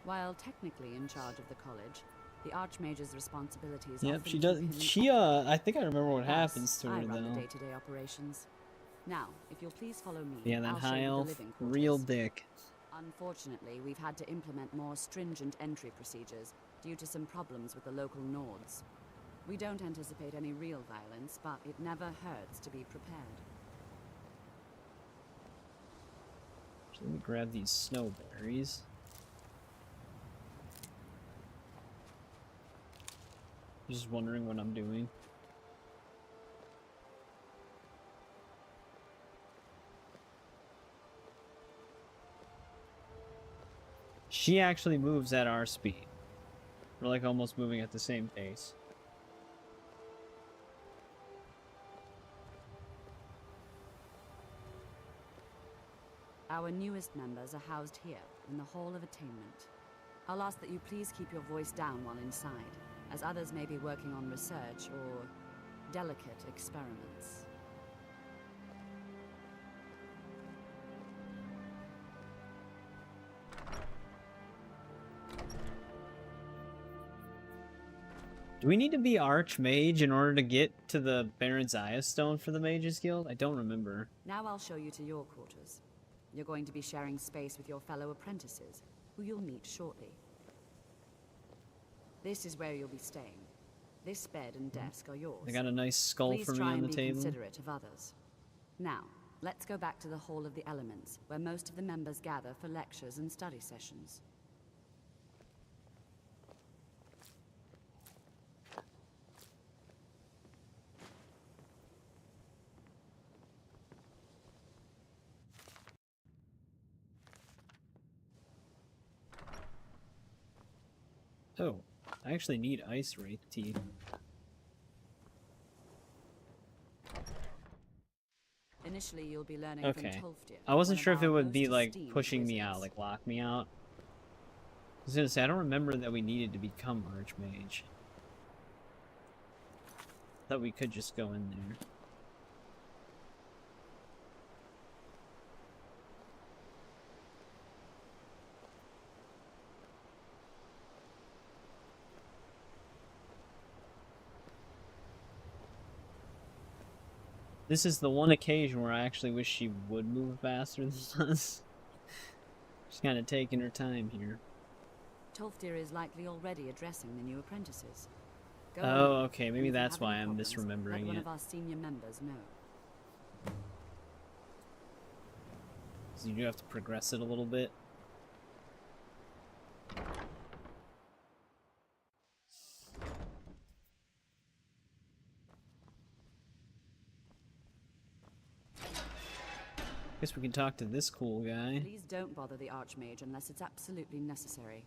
While technically in charge of the college, the Archmage's responsibilities Yep, often she does. keep him- She I think I remember what Thus, happens to I her run the though. day-to-day operations. Now, if you'll please follow me, Yeah, that I'll show high you the elf, living quarters. real dick. Unfortunately, we've had to implement more stringent entry procedures due to some problems with the local Nords. We don't anticipate any real violence, but it never hurts to be prepared. So let me grab these snowberries. Just wondering what I'm doing. She actually moves at our speed. We're like almost moving at the same pace. Our newest members are housed here, in the Hall of Attainment. I'll ask that you please keep your voice down while inside, as others may be working on research or delicate experiments. Do we need to be Archmage in order to get to the Baron's Eye Stone for the Mages Guild? I don't remember. Now I'll show you to your quarters. You're going to be sharing space with your fellow apprentices, who you'll meet shortly. This is where you'll be staying. This bed and desk are yours. I got a nice skull Please for me try on and the be table. considerate of others. Now, let's go back to the Hall of the Elements, where most of the members gather for lectures and study sessions. Oh, I actually need ice wraith teeth. Initially, you'll be learning Okay. from Tolfdir. I wasn't one of sure if our it would most be like esteemed pushing me wizards. out, like lock me out. I was gonna say, I don't remember that we needed to become Archmage. Thought we could just go in there. This is the one occasion where I actually wish she would move faster than us. She's kind of taking her time here. Tolfdir is likely already addressing the new apprentices. Go Oh, on. okay, And maybe if you that's have why any I'm problems, misremembering let one it. of our senior members know. So you do have to progress it a little bit. Guess we can talk to this cool guy. Please don't bother the Archmage unless it's absolutely necessary.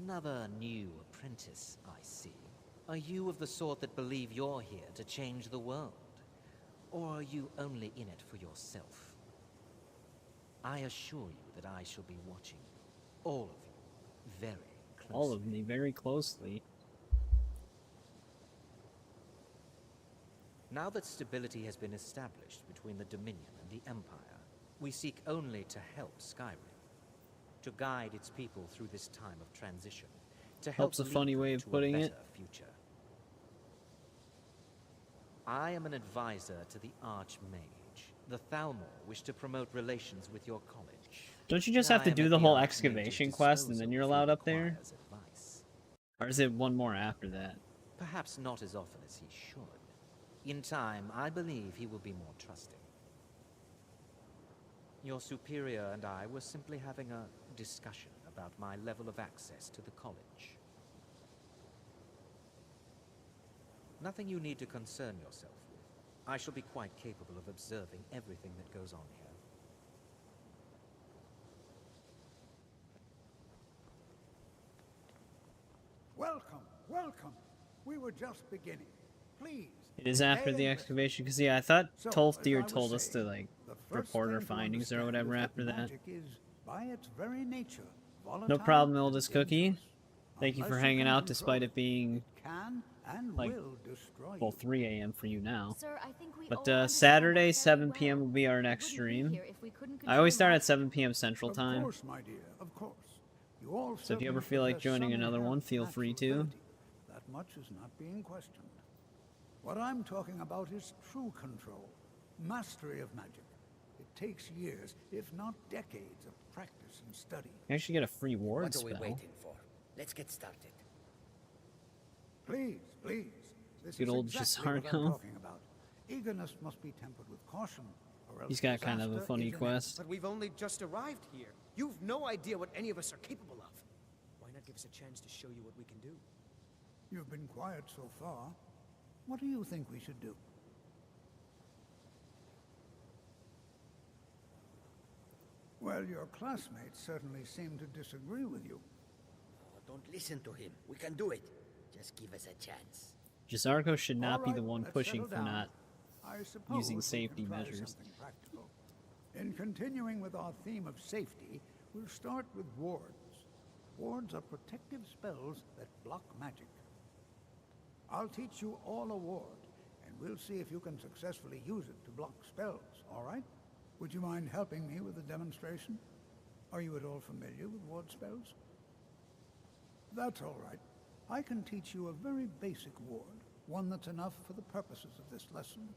Another new apprentice, I see. Are you of the sort that believe you're here to change the world? Or are you only in it for yourself? I assure you that I shall be watching all of you very closely. All of me very closely. Now that stability has been established between the Dominion and the Empire, we seek only to help Skyrim, to guide its people through this time of transition, to help Help's a lead funny them way of to putting a it. better future. I am an advisor to the Archmage. The Thalmor wish to promote relations with your college. Don't you just I have to am do at the whole Archmage's excavation quest and then you're disposal if he allowed up there? requires advice. Or is it one more after that? Perhaps not as often as he should. In time, I believe he will be more trusting. Your superior and I were simply having a discussion about my level of access to the college. Nothing you need to concern yourself with. I shall be quite capable of observing everything that goes on here. Welcome, welcome. We were just beginning. Please. It is after the excavation, because yeah, I thought Tolfdir told us to like report our findings or whatever after that. Magic is, by its very nature, volatile. No problem, Eldest Cookie. Thank you for hanging out despite it being can and like, will destroy well, 3 a.m. for you now. Sir, I think we But Saturday, 7 p.m. will be our next stream. I always start at 7 p.m. Central Time. Of course, my dear, of course. You all So if you ever certainly feel like possess joining some another one, inherent feel free natural to. ability. That much is not being questioned. What I'm talking about is true control, mastery of magic. It takes years, if not decades, of practice and study. You actually get a free ward What are spell. we waiting for? Let's get started. Please, please. This Good is old exactly what I'm Gisardo. talking about. Eagerness must be tempered with caution, or else He's got kind of a disaster funny is quest. But we've only just arrived here. You've no idea what any of us are capable of. Why not give us a chance to show you what we can do? You've been quiet so far. What do you think we should do? Well, your classmates certainly seem to disagree with you. Oh, don't listen to him. We can do it. Just give us a chance. Gisardo should not All be right, the one let's pushing settle for down. not I suppose using we safety can try measures. something practical. In continuing with our theme of safety, we'll start with wards. Wards are protective spells that block magic. I'll teach you all a ward, and we'll see if you can successfully use it to block spells, all right? Would you mind helping me with the demonstration? Are you at all familiar with ward spells? That's all right. I can teach you a very basic ward, one that's enough for the purposes of this lesson.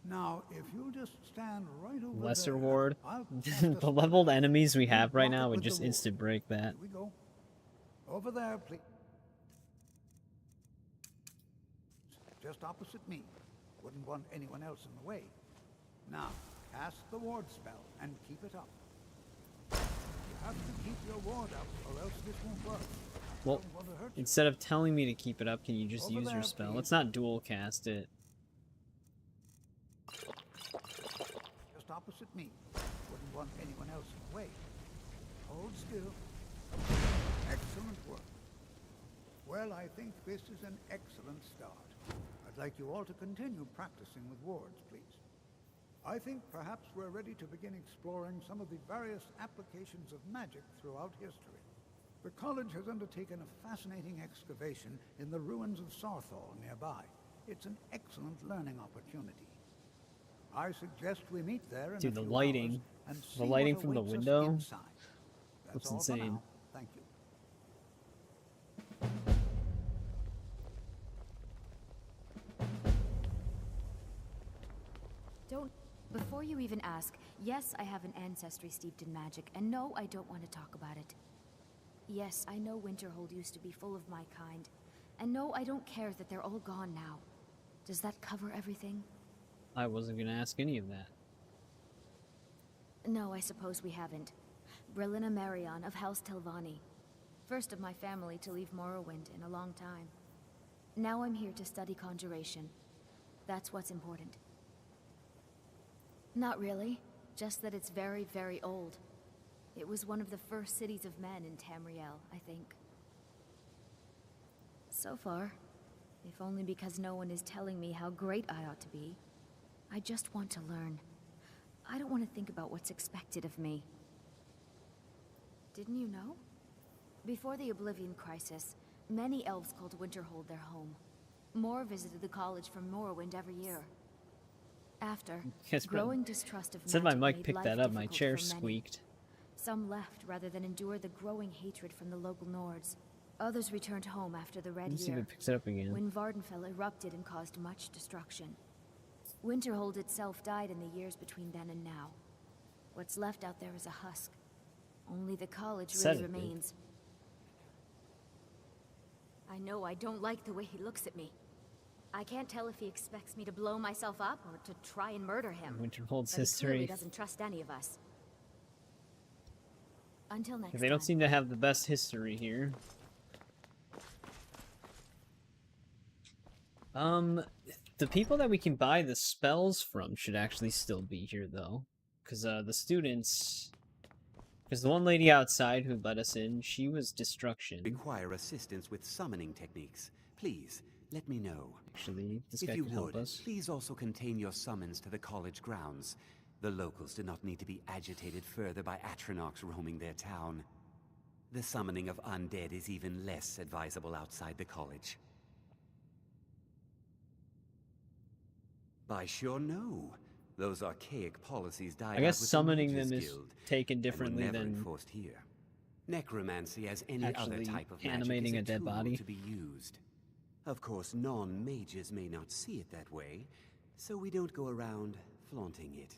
Now, if you'll just stand right over Lesser there, ward. I'll cast a The leveled enemies we spell. have right Block it now would with the just ward. instant break that. Here we go. Over there, please. just opposite me. Wouldn't want anyone else in the way. Now, cast the ward spell and keep it up. You have to keep your ward up, or else this won't work. Well, instead of telling me to keep it up, can you just use your spell? Let's not dual cast it. Just opposite me. Wouldn't want anyone else in the way. Hold still. Excellent work. Well, I think this is an excellent start. I'd like you all to continue practicing with wards, please. I think perhaps we're ready to begin exploring some of the various applications of magic throughout history. The college has undertaken a fascinating excavation in the ruins of Sarthal nearby. It's an excellent learning opportunity. I suggest we meet there in Dude, a the few lighting. hours and The see lighting what from the awaits us window inside. That's looks all for insane. now. Thank you. Don't... Before you even ask, yes, I have an ancestry steeped in magic, and no, I don't want to talk about it. Yes, I know Winterhold used to be full of my kind, and no, I don't care that they're all gone now. Does that cover everything? I wasn't gonna ask any of that. No, I suppose we haven't. Brillina Marion of House Telvanni. First of my family to leave Morrowind in a long time. Now I'm here to study conjuration. That's what's important. Not really. Just that it's very, very old. It was one of the first cities of men in Tamriel, I think. So far, if only because no one is telling me how great I ought to be, I just want to learn. I don't want to think about what's expected of me. Didn't you know? Before the Oblivion Crisis, many elves called Winterhold their home. More visited the college from Morrowind every year. After, Yes, growing distrust of said my magic mic made picked life that up. My difficult chair for many. squeaked. Some left rather than endure the growing hatred from the local Nords. Others returned home after the Red Let's see if Year, it picks it up again. when Vardenfell erupted and caused much destruction. Winterhold itself died in the years between then and now. What's left out there is a husk. Only the college Said really it, dude. remains. I know I don't like the way he looks at me. I can't tell if he expects me to blow myself up or to try and murder him. Winterhold's But he clearly history. doesn't trust any of us. Until next They don't seem to have the best history here. The people that we can buy the spells from should actually still be here, though. Because, the students... Because the one lady outside who let us in, she was destruction. Require assistance with summoning techniques. Please, let me know. Actually, this If guy you can help would, us. please also contain your summons to the college grounds. The locals do not need to be agitated further by Atronachs roaming their town. The summoning of undead is even less advisable outside the college. By sure no. Those archaic policies died I guess out with summoning the them Mages is Guild, taken and were differently never than enforced here. Necromancy, as any other actually type of magic, animating is a dead tool body. to be used. Of course, non-mages may not see it that way, so we don't go around flaunting it.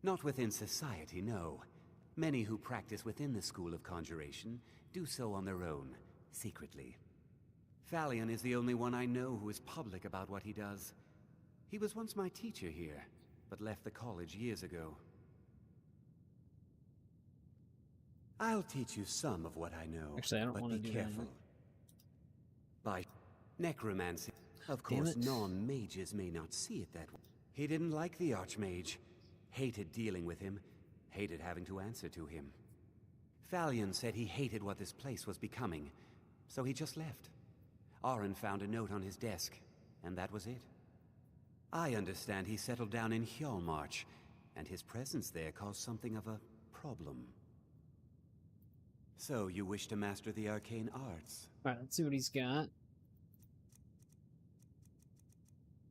Not within society, no. Many who practice within the School of Conjuration do so on their own, secretly. Falion is the only one I know who is public about what he does. He was once my teacher here, but left the college years ago. I'll teach you some of what I know, Actually, I don't but want to be do that. careful. By necromancy, of Damn course, it. non-mages may not see it that way. He didn't like the Archmage, hated dealing with him, hated having to answer to him. Falion said he hated what this place was becoming, so he just left. Arin found a note on his desk, and that was it. I understand he settled down in Hjalmarch, and his presence there caused something of a problem. So, you wish to master the arcane arts? Alright, let's see what he's got.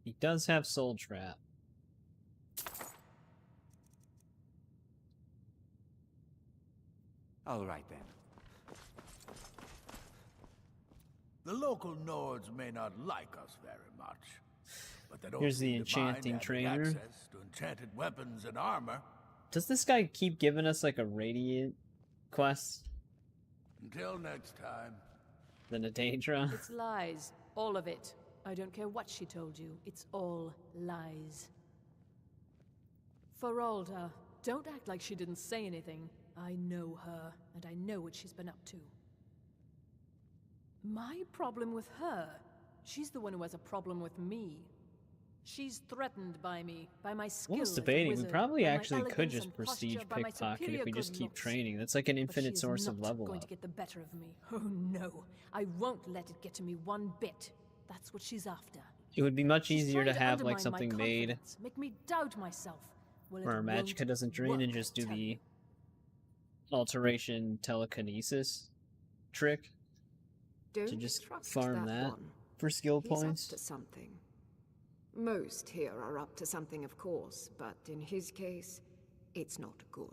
He does have Soul Trap. All right, then. The local Nords may not like us very much, but they don't Here's the seem to mind enchanting having trainer. access to enchanted weapons and armor. Does this guy keep giving us like a radiant quest? Until next time. Than a Daedra? It's lies, all of it. I don't care what she told you. It's all lies. Feralda, don't act like she didn't say anything. I know her, and I know what she's been up to. My problem with her? She's the one who has a problem with me. She's threatened by me, by my skill. I was as a debating, we wizard, probably by my actually could elegance just and prestige posture, by my pickpocket if superior we just good keep looks. training. That's like an But infinite she source is of not level going up. to get the better of me. Oh no, I won't let it get to me one bit. That's what she's after. It would be much She's easier to trying have like undermine my something made confidence, make me doubt myself. Well, it where our magicka won't doesn't drain work, and just I do tell the you. alteration telekinesis trick to Don't just trust farm that one. for skill He's points. up to something. Most here are up to something, of course, but in his case, it's not good.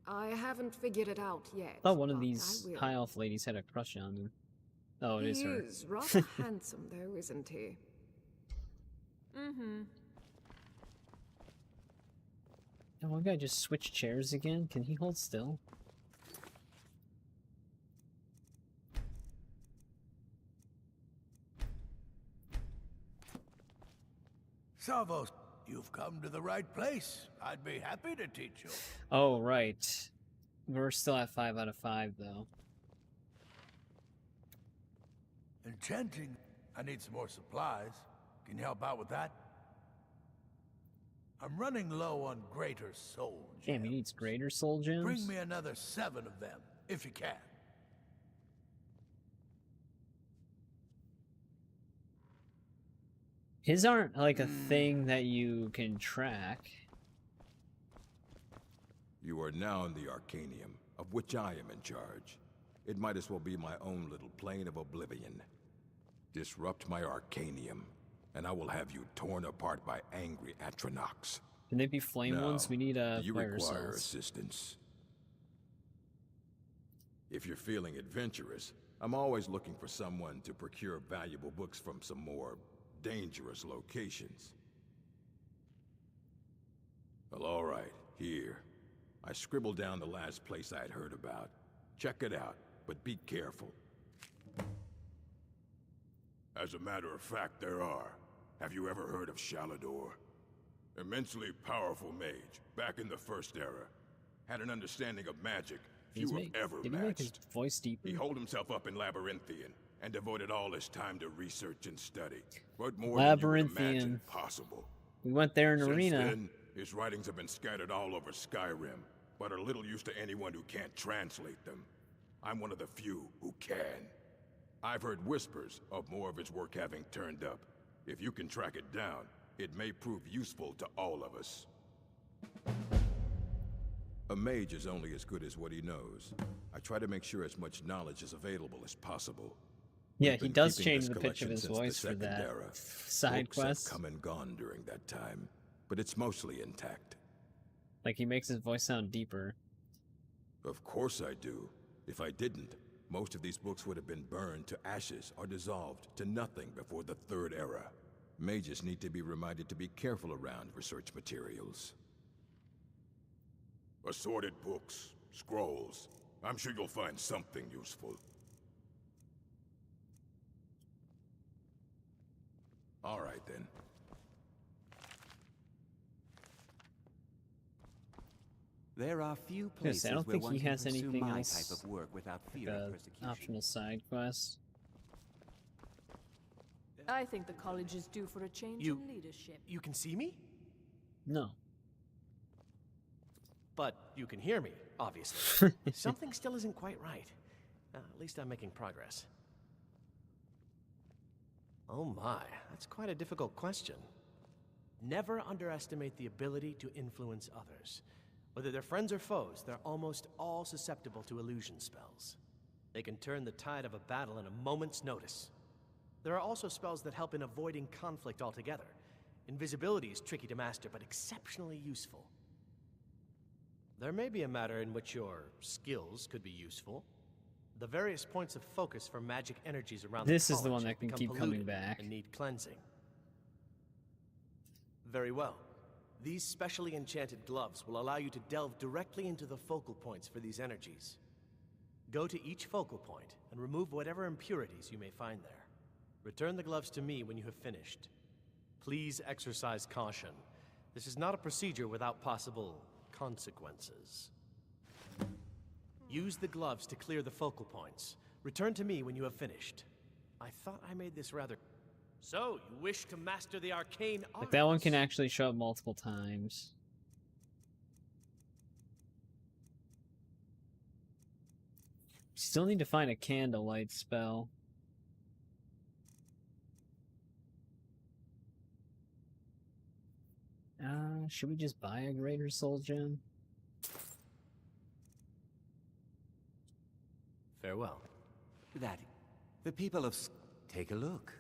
I haven't figured it out yet. I thought one of but these I will. high elf ladies had a crush on him. Oh, it is He her. is rather handsome, though, isn't he? Mm-hmm. And one guy just switched chairs again. Can he hold still? Salvos, you've come to the right place. I'd be happy to teach you. Oh, right. We're still at 5 out of 5, though. Enchanting. I need some more supplies. Can you help out with that? I'm running low on greater soul gems. Damn, he needs greater soul gems? Bring me another 7 of them, if you can. His aren't like a thing that you can track. You are now in the Arcanium, of which I am in charge. It might as well be my own little plane of oblivion. Disrupt my Arcanium, and I will have you torn apart by angry Atronachs. Can they be flame Now, ones? We need do you fire require cells. assistance? If you're feeling adventurous, I'm always looking for someone to procure valuable books from some more dangerous locations. Well, all right, here. I scribbled down the last place I had heard about. Check it out, but be careful. As a matter of fact, there are. Have you ever heard of Shalador? Immensely powerful mage, back in the First Era. Had an understanding of magic few have ever Did he make his matched. voice deeper? He holed himself up in Labyrinthian, and devoted all his time to research and study. What more than you would imagine possible. We went there in Since arena. then, his writings have been scattered all over Skyrim, but are little use to anyone who can't translate them. I'm one of the few who can. I've heard whispers of more of his work having turned up. If you can track it down, it may prove useful to all of us. A mage is only as good as what he knows. I try to make sure as much knowledge is available as possible. Yeah, We've he been does keeping change this the pitch of collection his since the voice for Second that Era. side Books have quest. come and gone during that time, but it's mostly intact. Like, he makes his voice sound deeper. Of course I do. If I didn't, most of these books would have been burned to ashes or dissolved to nothing before the Third Era. Mages need to be reminded to be careful around research materials. Assorted books, scrolls. I'm sure you'll find something useful. All right, then. There are few Yes, places I don't where think one he can has pursue anything my else. type of work without Like fear of a persecution. optional side quest. I think the college is due for a change in leadership. You can see me? No. But you can hear me, obviously. Something still isn't quite right. At least I'm making progress. Oh my, that's quite a difficult question. Never underestimate the ability to influence others. Whether they're friends or foes, they're almost all susceptible to illusion spells. They can turn the tide of a battle in a moment's notice. There are also spells that help in avoiding conflict altogether. Invisibility is tricky to master, but exceptionally useful. There may be a matter in which your skills could be useful. The various points of focus for magic energies around This the is the one college that can become keep coming polluted back. and need cleansing. Very well. These specially enchanted gloves will allow you to delve directly into the focal points for these energies. Go to each focal point and remove whatever impurities you may find there. Return the gloves to me when you have finished. Please exercise caution. This is not a procedure without possible consequences. Use the gloves to clear the focal points. Return to me when you have finished. I thought I made this rather... So, you wish to master the arcane arts? Like, that one can actually show up multiple times. Still need to find a candlelight spell. Should we just buy a Greater Soul Gem? Farewell. That... the people of... take a look.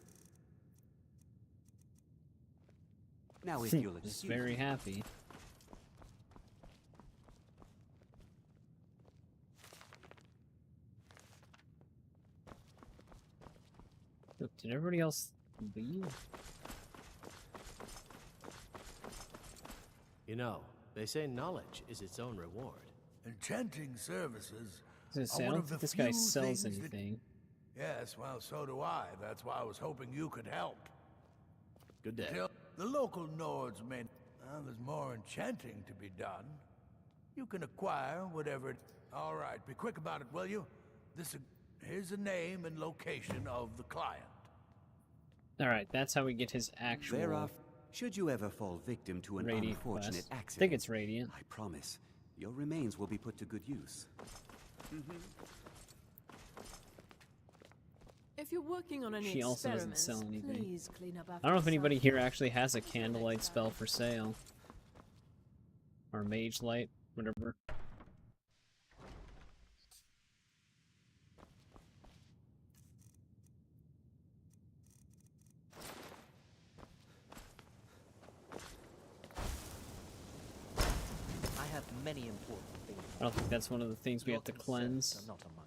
Now if you'll Just excuse very me. happy. Look, did everybody else leave? You know, they say knowledge is its own reward. Enchanting services I are don't one of think the this guy few sells things anything. Yes, well, so do I. That's why I was hoping you could help. Good day. The local Nords may... well, there's more enchanting to be done. You can acquire whatever... All right, be quick about it, will you? Here's the name and location of the client. Alright, that's how we get his actual... Thereof, should you ever fall victim to an Radiant unfortunate quest. accident... I think it's Radiant. I promise, your remains will be put to good use. If you're working on any She also doesn't experiments, sell anything. please clean up after I don't know if anybody yourself. here actually has a candlelight spell for sale. Or mage light, whatever. I have many important things. I don't think that's one of the things we have to cleanse. Not among.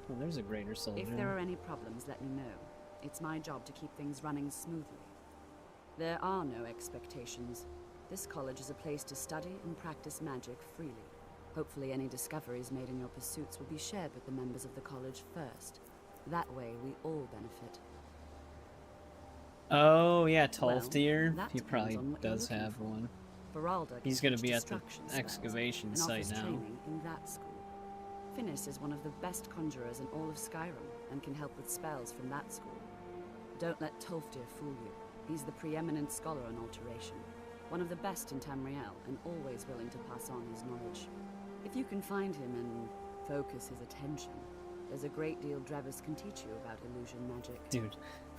Well, there's a Greater Soul If Gem. there are any problems, let me know. It's my job to keep things running smoothly. There are no expectations. This college is a place to study and practice magic freely. Hopefully any discoveries made in your pursuits will be shared with the members of the college first. That way we all benefit. Oh, yeah, Well, Tolfdir. that He depends probably on what you're does looking have for. one. Baralda He's can gonna teach be at the destruction spells excavation and site offers now. training in that school. Finis is one of the best conjurers in all of Skyrim and can help with spells from that school. Don't let Tolfdir fool you. He's the preeminent scholar on alteration, one of the best in Tamriel, and always willing to pass on his knowledge. If you can find him and focus his attention, there's a great deal Drevis can teach you about illusion magic. Dude,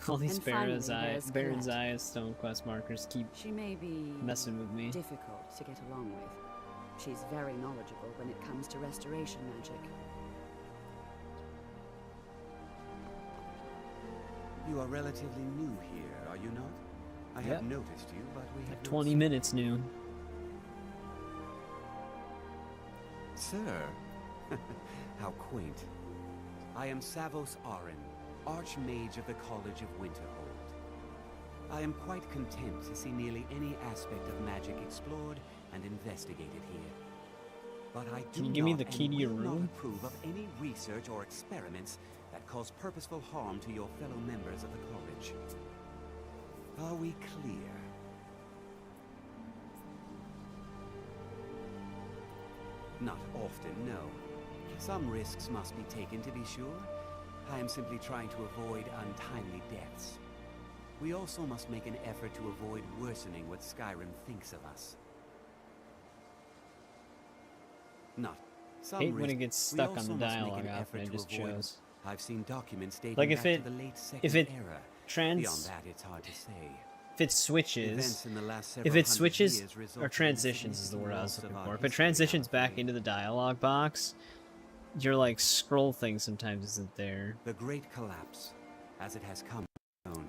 all these And finally, there's Baron's Colette. Eye stone quest markers keep She may be messing with me. difficult to get along with. She's very knowledgeable when it comes to restoration magic. You are relatively new here, are you not? I Yep. have noticed you, but we have Like not 20 minutes new. Sir, how quaint. I am Savos Arin, Archmage of the College of Winterhold. I am quite content to see nearly any aspect of magic explored and investigated here. But I do Can you give me not the key and to your will not room? approve of any research or experiments that cause purposeful harm to your fellow members of the college. Are we clear? Not often, no. Some risks must be taken, to be sure. I am simply trying to avoid untimely deaths. We also must make an effort to avoid worsening what Skyrim thinks of us. Not. Some Hate when it risk- gets we stuck on also the must make dialogue an after effort it to just avoid- shows. I've seen documents dating Like back to the late Second if it Era. trans Beyond that, it's hard to say. if it switches Events in the last if several it hundred switches years or resulted in transitions is the word I was significant looking loss for. of If it our transitions back into the dialogue box, your like scroll thing sometimes isn't there. The Great Collapse, as it has come known.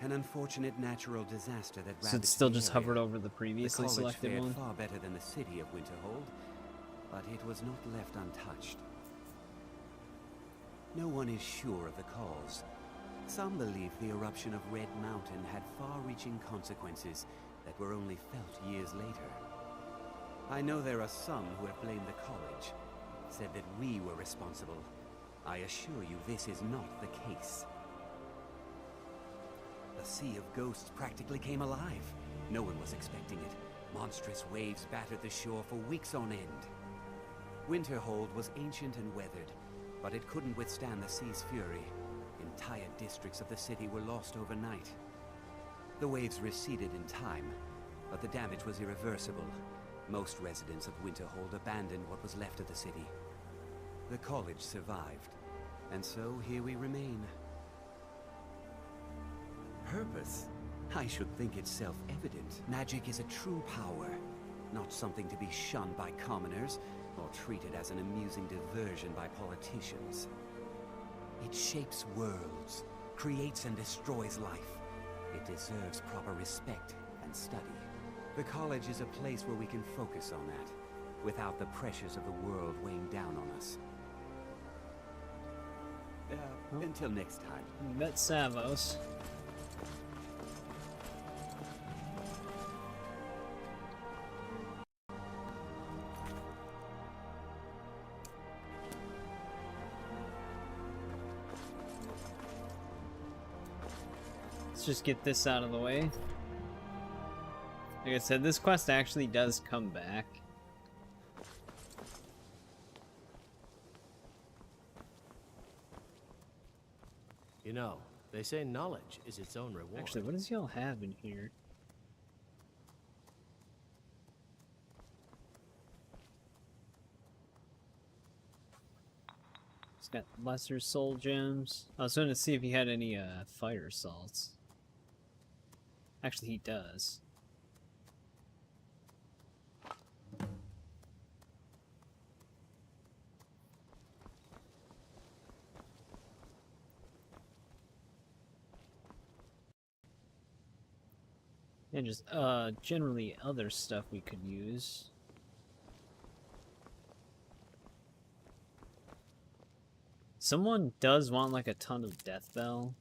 An unfortunate natural disaster that So ravaged it's still the just area. hovered over the previously college selected fared one. far better than the city of Winterhold, but it was not left untouched. No one is sure of the cause, Some believe the eruption of Red Mountain had far-reaching consequences that were only felt years later. I know there are some who have blamed the college, said that we were responsible. I assure you this is not the case. The Sea of Ghosts practically came alive. No one was expecting it. Monstrous waves battered the shore for weeks on end. Winterhold was ancient and weathered, but it couldn't withstand the sea's fury. Entire districts of the city were lost overnight. The waves receded in time, but the damage was irreversible. Most residents of Winterhold abandoned what was left of the city. The college survived, and so here we remain. Purpose? I should think it's self-evident. Magic is a true power, not something to be shunned by commoners or treated as an amusing diversion by politicians. It shapes worlds, creates and destroys life. It deserves proper respect and study. The college is a place where we can focus on that, without the pressures of the world weighing down on us. Until next time. We met Savos. Let's just get this out of the way. Like I said, this quest actually does come back. You know, they say knowledge is its own reward. Actually, what does y'all have in here? He's got lesser soul gems. I was going to see if he had any fire salts. Actually, he does. And just generally other stuff we could use. Someone does want like a ton of death bell.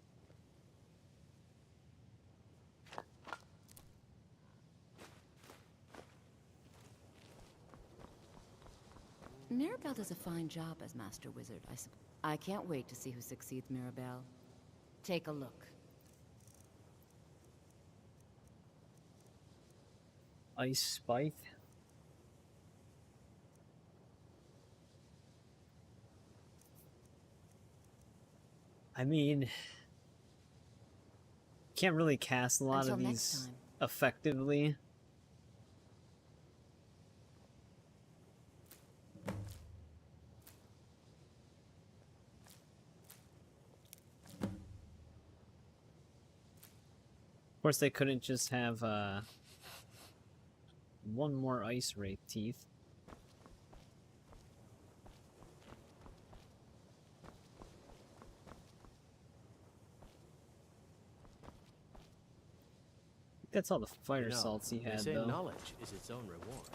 Mirabelle does a fine job as Master Wizard, I can't wait to see who succeeds Mirabelle. Take a look. Ice Spike. I mean, can't really cast a lot Until of next these time. effectively. Of course, they couldn't just have one more ice wraith teeth. That's all the fire You know, salts he they had, say though. knowledge is its own reward.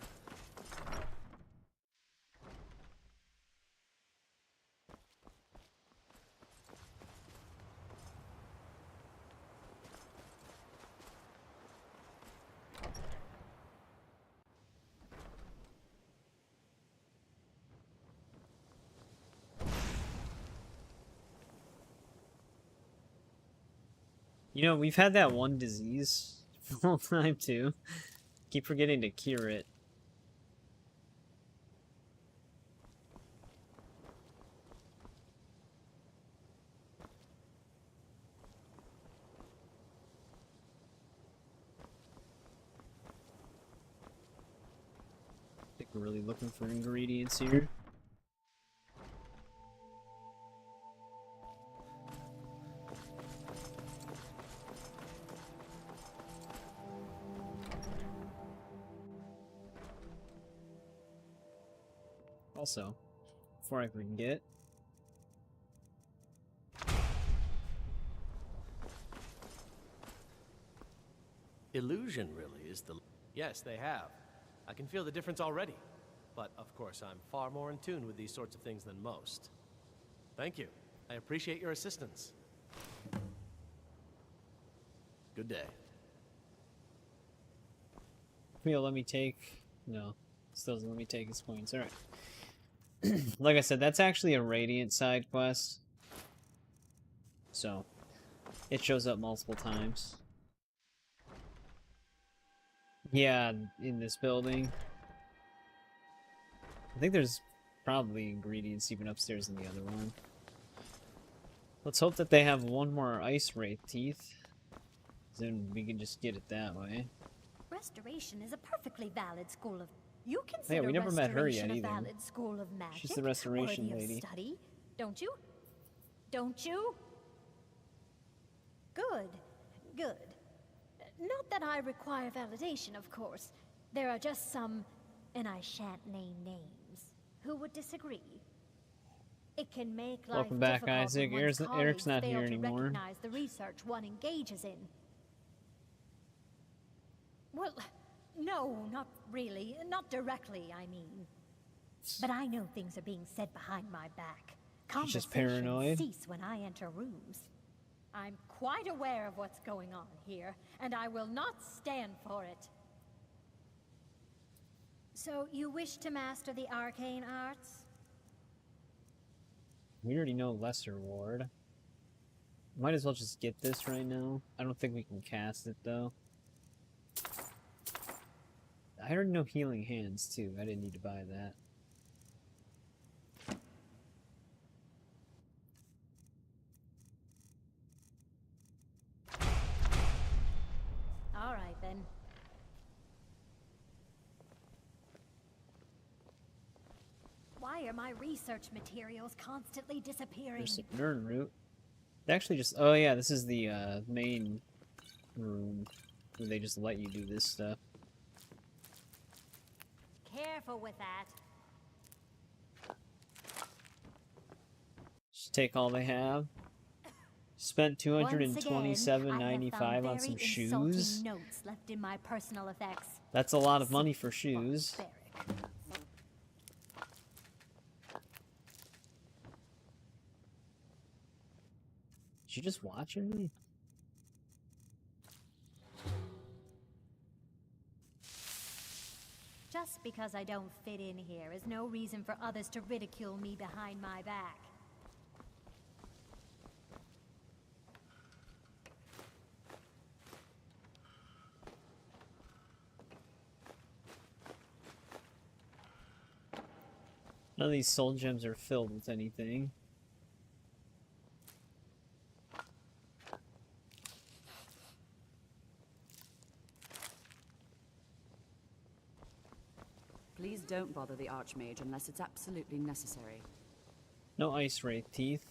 You know, we've had that one disease for a long time, too. Keep forgetting to cure it. I think we're really looking for ingredients here. Also, before I forget, Illusion really is the... Yes, they have. I can feel the difference already. But, of course, I'm far more in tune with these sorts of things than most. Thank you. I appreciate your assistance. Good day. He'll let me take... No. Still doesn't let me take his points. Alright. Like I said, that's actually a Radiant side quest. So, it shows up multiple times. Yeah, in this building. I think there's probably ingredients even upstairs in the other one. Let's hope that they have one more ice wraith teeth. Then we can just get it that way. Restoration is a perfectly valid school of... You consider Yeah, we never met her yet restoration a either. valid school of magic. She's the restoration worthy of lady. Study, don't you? Don't you? Good. Good. Not that I require validation, of course. There are just some, and I shan't name names, who would disagree. It can make life Welcome back, difficult when Isaac. one's Eric's not colleagues here fail to anymore. recognize the research one engages in. Well, no, not really. Not directly, I mean. But I know things are being said behind my back. She's just Conversations paranoid. cease when I enter rooms. I'm quite aware of what's going on here, and I will not stand for it. So, you wish to master the arcane arts? We already know Lesser Ward. Might as well just get this right now. I don't think we can cast it, though. I already know Healing Hands, too. I didn't need to buy that. All right, then. Why are my research materials constantly disappearing? There's some Nern root. They actually just... Oh, yeah, this is the main room where they just let you do this stuff. Careful with that. Just take all they have. Spent $227.95 on some shoes. Notes left in my personal effects. That's a lot of money for shoes. Is she just watching me? Just because I don't fit in here is no reason for others to ridicule me behind my back. None of these soul gems are filled with anything. Please don't bother the Archmage unless it's absolutely necessary. No ice wraith teeth.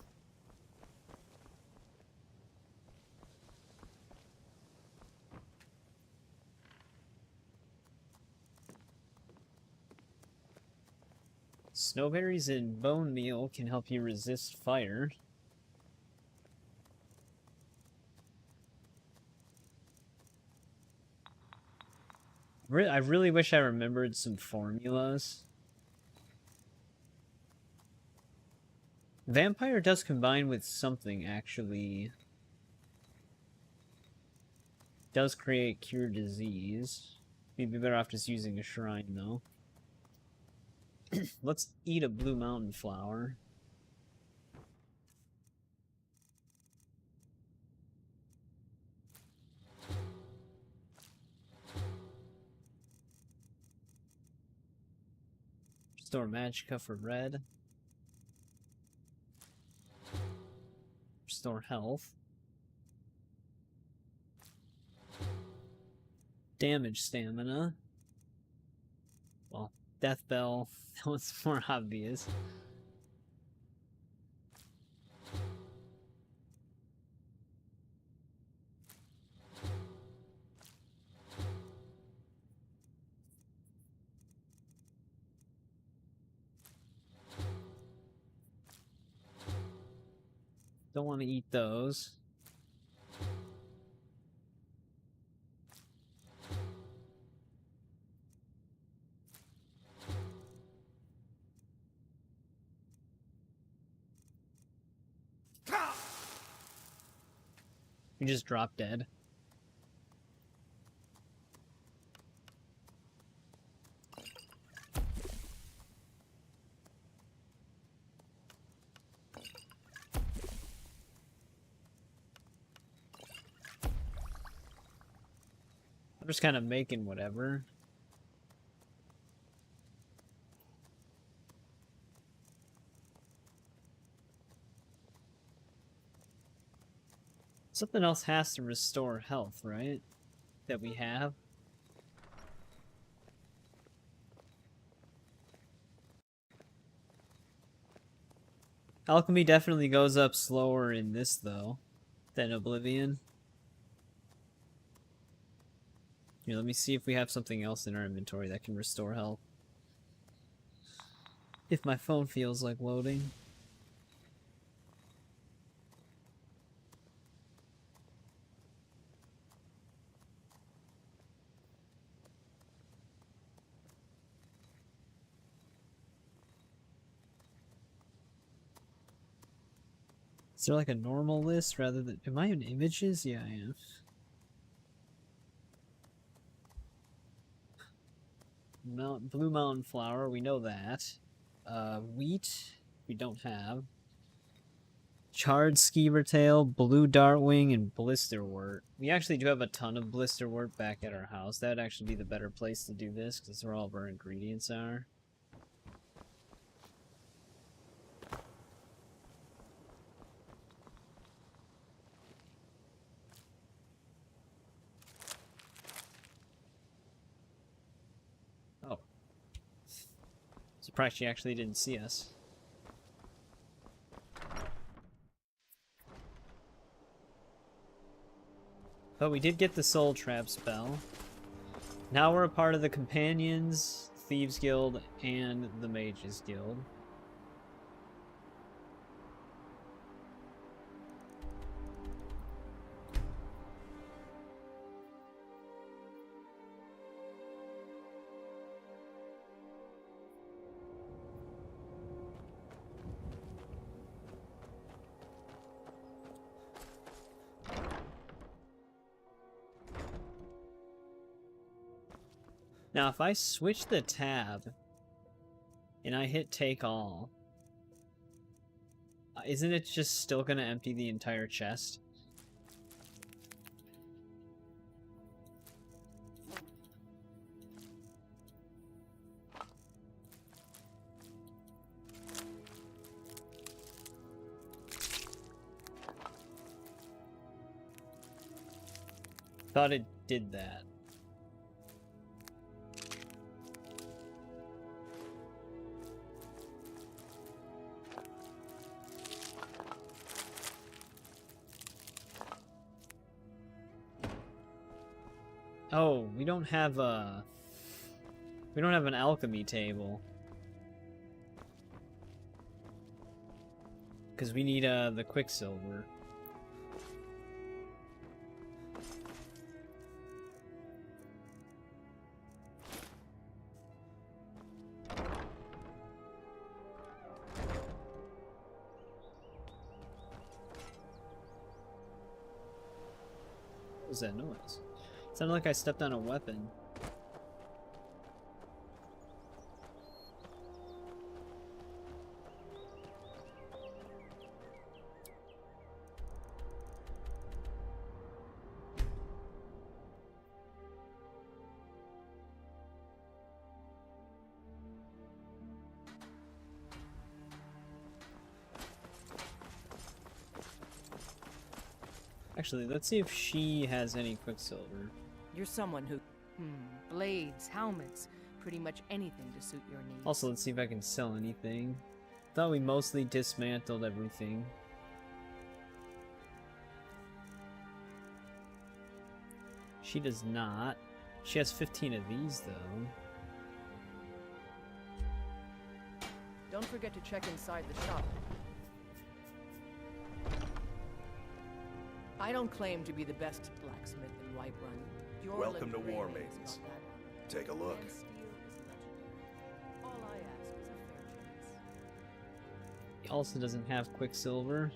Snowberries and bone meal can help you resist fire. I really wish I remembered some formulas. Vampire does combine with something, actually. Does create cure disease. We'd be better off just using a shrine, though. Let's eat a blue mountain flower. Restore magicka for red. Restore health. Damage stamina. Well, death bell. That was more obvious. Don't want to eat those. You just drop dead. I'm just kind of making whatever. Something else has to restore health, right? That we have. Alchemy definitely goes up slower in this, though, than Oblivion. Here, let me see if we have something else in our inventory that can restore health. If my phone feels like loading. Is there like a normal list rather than... Am I in images? Yeah, I am. Blue Mountain Flower, we know that. Wheat, we don't have. Charred Skeever Tail, Blue Dartwing, and Blisterwort. We actually do have a ton of Blisterwort back at our house. That would actually be the better place to do this, because that's where all of our ingredients are. Oh. Surprised she actually didn't see us. But we did get the Soul Trap spell. Now we're a part of the Companions, Thieves Guild, and the Mages Guild. Now, if I switch the tab and I hit take all, isn't it just still going to empty the entire chest? Thought it did that. Oh, we don't have an alchemy table. Because we need the Quicksilver. What was that noise? It sounded like I stepped on a weapon. Actually, let's see if she has any Quicksilver. You're someone who... blades, helmets, pretty much anything to suit your needs. Also, let's see if I can sell anything. Thought we mostly dismantled everything. She does not. She has 15 of these, though. Don't forget to check inside the shop. I don't claim to be the best blacksmith in Whiterun. Your Welcome to War Maidens. Take a look. All I ask is a fair chance. He also doesn't have Quicksilver.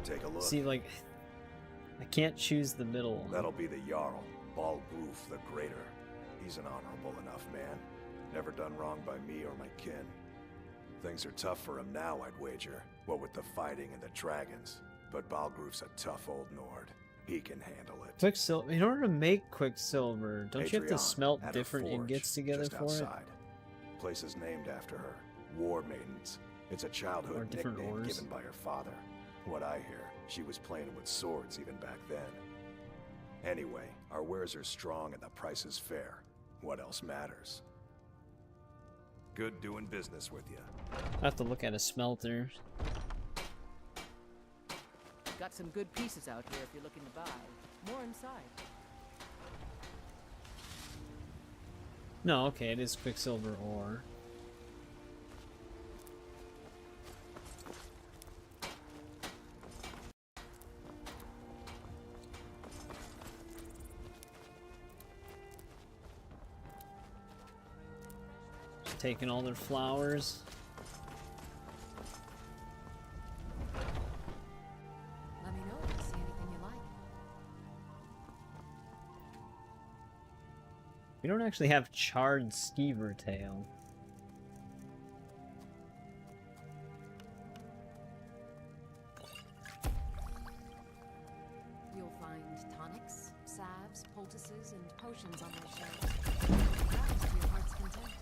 Take a look. See, like, I can't choose the middle one. That'll be the Jarl, Balgruf the Greater. He's an honorable enough man. Never done wrong by me or my kin. Things are tough for him now, I'd wager. What with the fighting and the dragons. But Balgruf's a tough old Nord. He can handle it. Quicksilver. In order to make Quicksilver, don't you have to Adrian smelt had a different forge ingots together just for outside. Place is named after her. War Maidens. It's a Or childhood different nickname ores. given by her father. What I hear, she was playing with swords even back then. Anyway, our wares are strong and the price is fair. What else matters? Good doing business with you. I have to look at a smelter. Got some good pieces out here if you're looking to buy. More inside. No, okay, it is Quicksilver ore. Just taking all their flowers. Let me know if you see anything you like. We don't actually have charred skeever tail. You'll find tonics, salves, poultices, and potions on my shelves. Browse to your heart's content.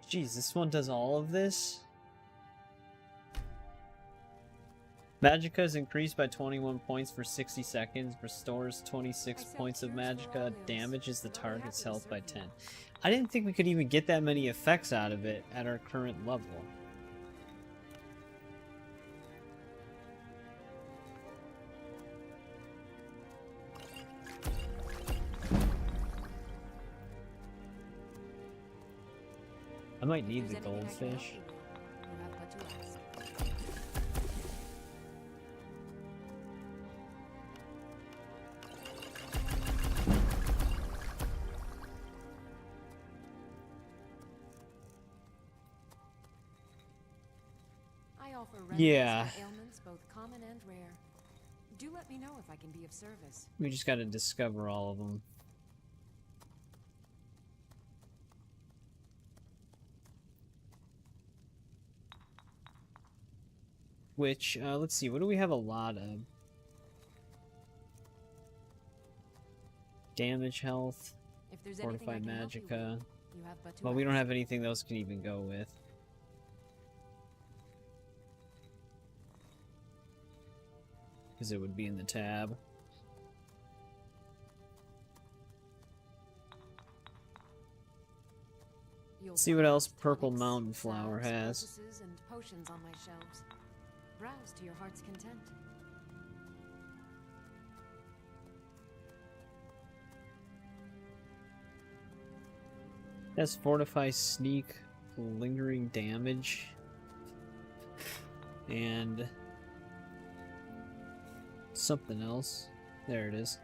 Jeez, this one does all of this? Magicka is increased by 21 points for 60 seconds, restores 26 points of Magicka, damages the target's health by 10. I didn't think we could even get that many effects out of it at our current level. I might need the goldfish. You have but to ask. I offer Yeah. for ailments both common and rare. Do let me know if I can be of service. We just gotta discover all of them. Which, let's see, what do we have a lot of? Damage, health, If there's anything I fortified can help you magicka. with, you have but to Well, we don't ask. have anything those can even go with. Because it would be in the tab. You'll See what find else Purple tonics, Mountain Flower salves, has. poultices, and potions on my shelves. Browse to your heart's content. Has Fortify Sneak, Lingering Damage, and something else. There it is.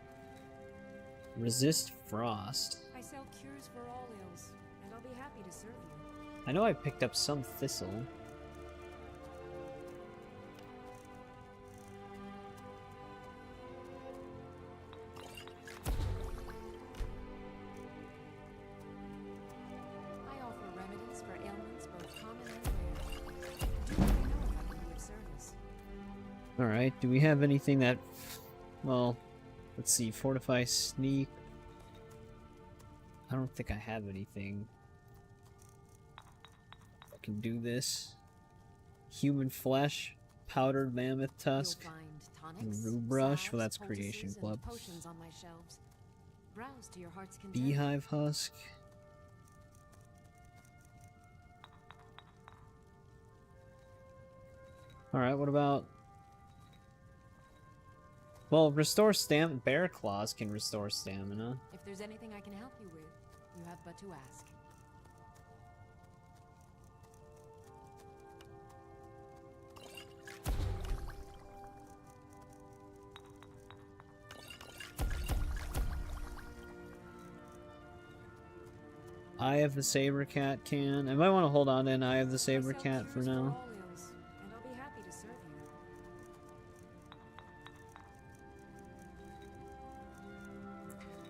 Resist Frost. I sell cures for all ills, and I'll be happy to serve you. I know I picked up some thistle. I offer remedies for ailments both common and rare. Do let me know if I can be of service. Alright, do we have anything that... Well, let's see. Fortify Sneak. I don't think I have anything. I can do this. Human Flesh. Powdered Mammoth Tusk. You'll find tonics, Rue Brush. salves, Well, that's poultices, Creation and Club. potions on my shelves. Browse to your heart's content. Beehive Husk. Alright, what about... Well, restore stamina. Bear Claws can restore stamina. If there's anything I can help you with, you have but to ask. Eye of the Saber Cat can. I might want to hold on to an Eye of the Saber Cat for now. All ills, and I'll be happy to serve you.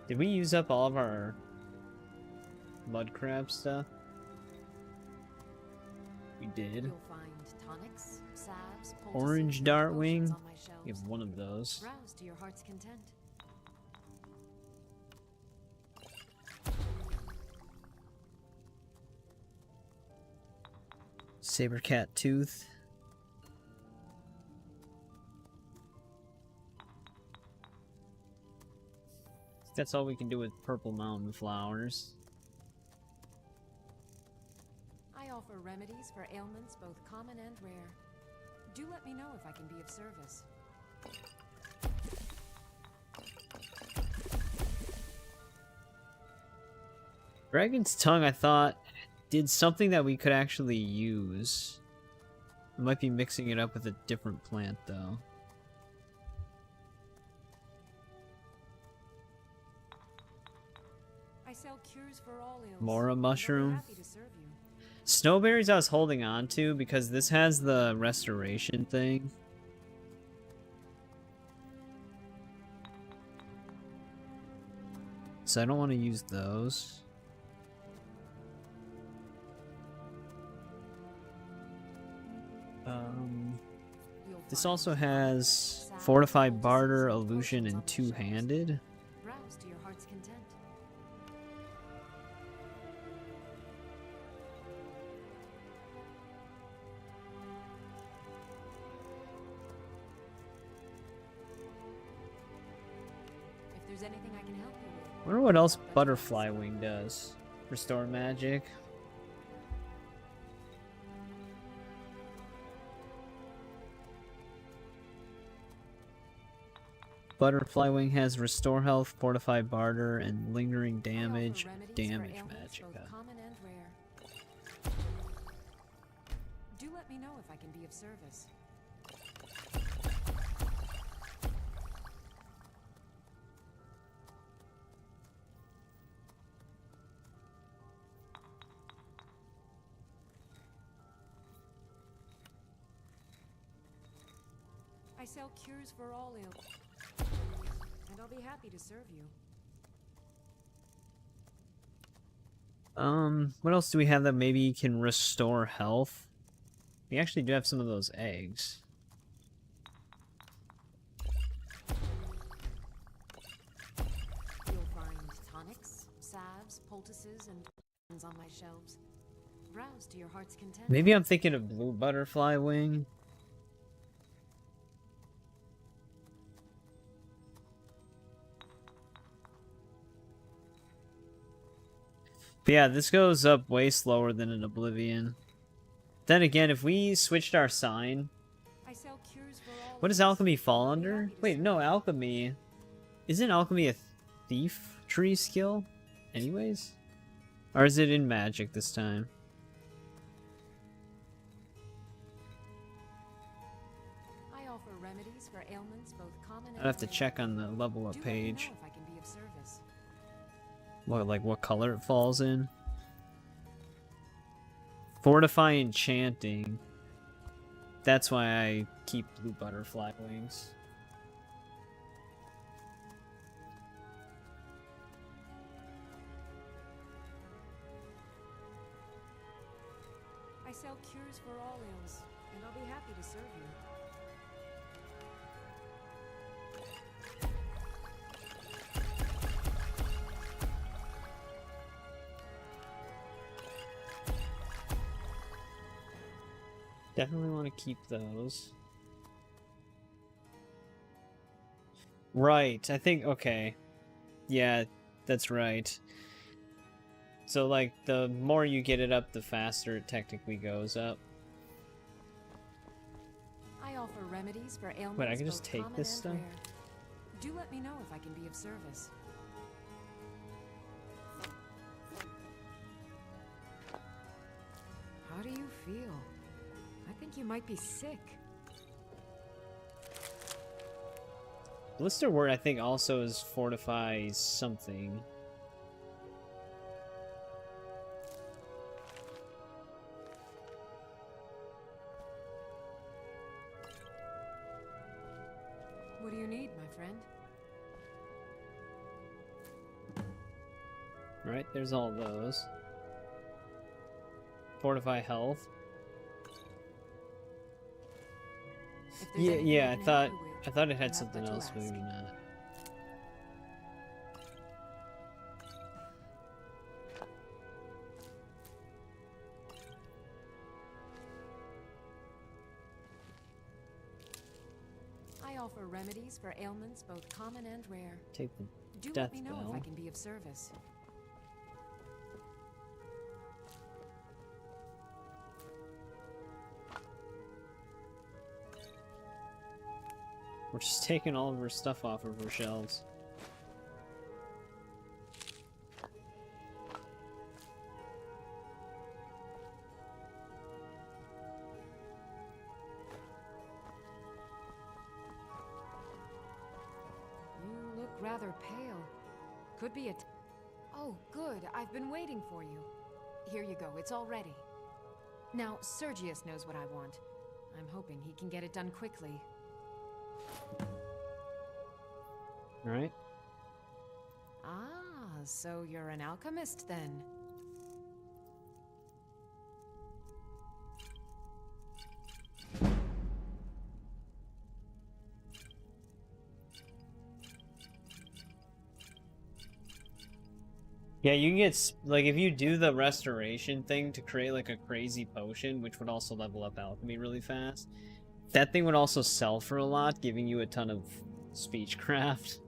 Did we use up all of our mud crab stuff? we did. You'll find tonics, salves, Orange poultices, and Dartwing. potions on my We have shelves. one of those. Browse to your heart's content. Sabercat tooth. That's all we can do with purple mountain flowers. I offer remedies for ailments both common and rare. Do let me know if I can be of service. Dragon's Tongue, I thought, did something that we could actually use. I might be mixing it up with a different plant, though. I sell cures for all ills. Mora and I'll be mushroom. happy to serve you. Snowberries I was holding on to because this has the restoration thing. So I don't want to use those. This also has Fortified Barter, Illusion, and Two-Handed. Browse to your heart's content. If there's anything I can help you with. I wonder what else Butterfly Wing does. Restore magic. Butterfly Wing has Restore Health, Fortify Barter, and Lingering Damage, Damage Magic. Both common and rare. Do let me know if I can be of service. I sell cures for all ills, and I'll be happy to serve you. What else do we have that maybe can restore health? We actually do have some of those eggs. You'll find tonics, salves, poultices, and potions on my shelves. Browse to your heart's content. Maybe I'm thinking of Blue Butterfly Wing. But yeah, this goes up way slower than in Oblivion. Then again, if we switched our sign... I sell cures for all What does alchemy fall under? Wait, no, alchemy... Isn't alchemy a thief tree skill? Anyways? Or is it in magic this time? I offer remedies for ailments both common and I'd have to rare. check on the level up Do let me page. know if I can be of service. What color it falls in? Fortify Enchanting. That's why I keep Blue Butterfly Wings. I sell cures for all ills, and I'll be happy to serve you. Definitely want to keep those. Right, I think, okay. Yeah, that's right. So, like, the more you get it up, the faster it technically goes up. I offer remedies for ailments Wait, I can just both take common this and stuff? rare. Do let me know if I can be of service. How do you feel? I think you might be sick. Blister Word, I think, also is Fortify something. What do you need, my friend? Right, there's all those. Fortify Health. If there's Yeah, anything yeah. I I can thought help you with, I thought it had not something that you else, but ask. maybe not. I offer remedies for ailments both common and rare. Take the Do death let me know if I bell. can be of service. We're just taking all of her stuff off of her shelves. You look rather pale. Could be Oh, good. I've been waiting for you. Here you go. It's all ready. Now, Sergius knows what I want. I'm hoping he can get it done quickly. Alright. Ah, so you're an alchemist then. Yeah, you can get, like, if you do the restoration thing to create, like, a crazy potion, which would also level up alchemy really fast, that thing would also sell for a lot, giving you a ton of speechcraft.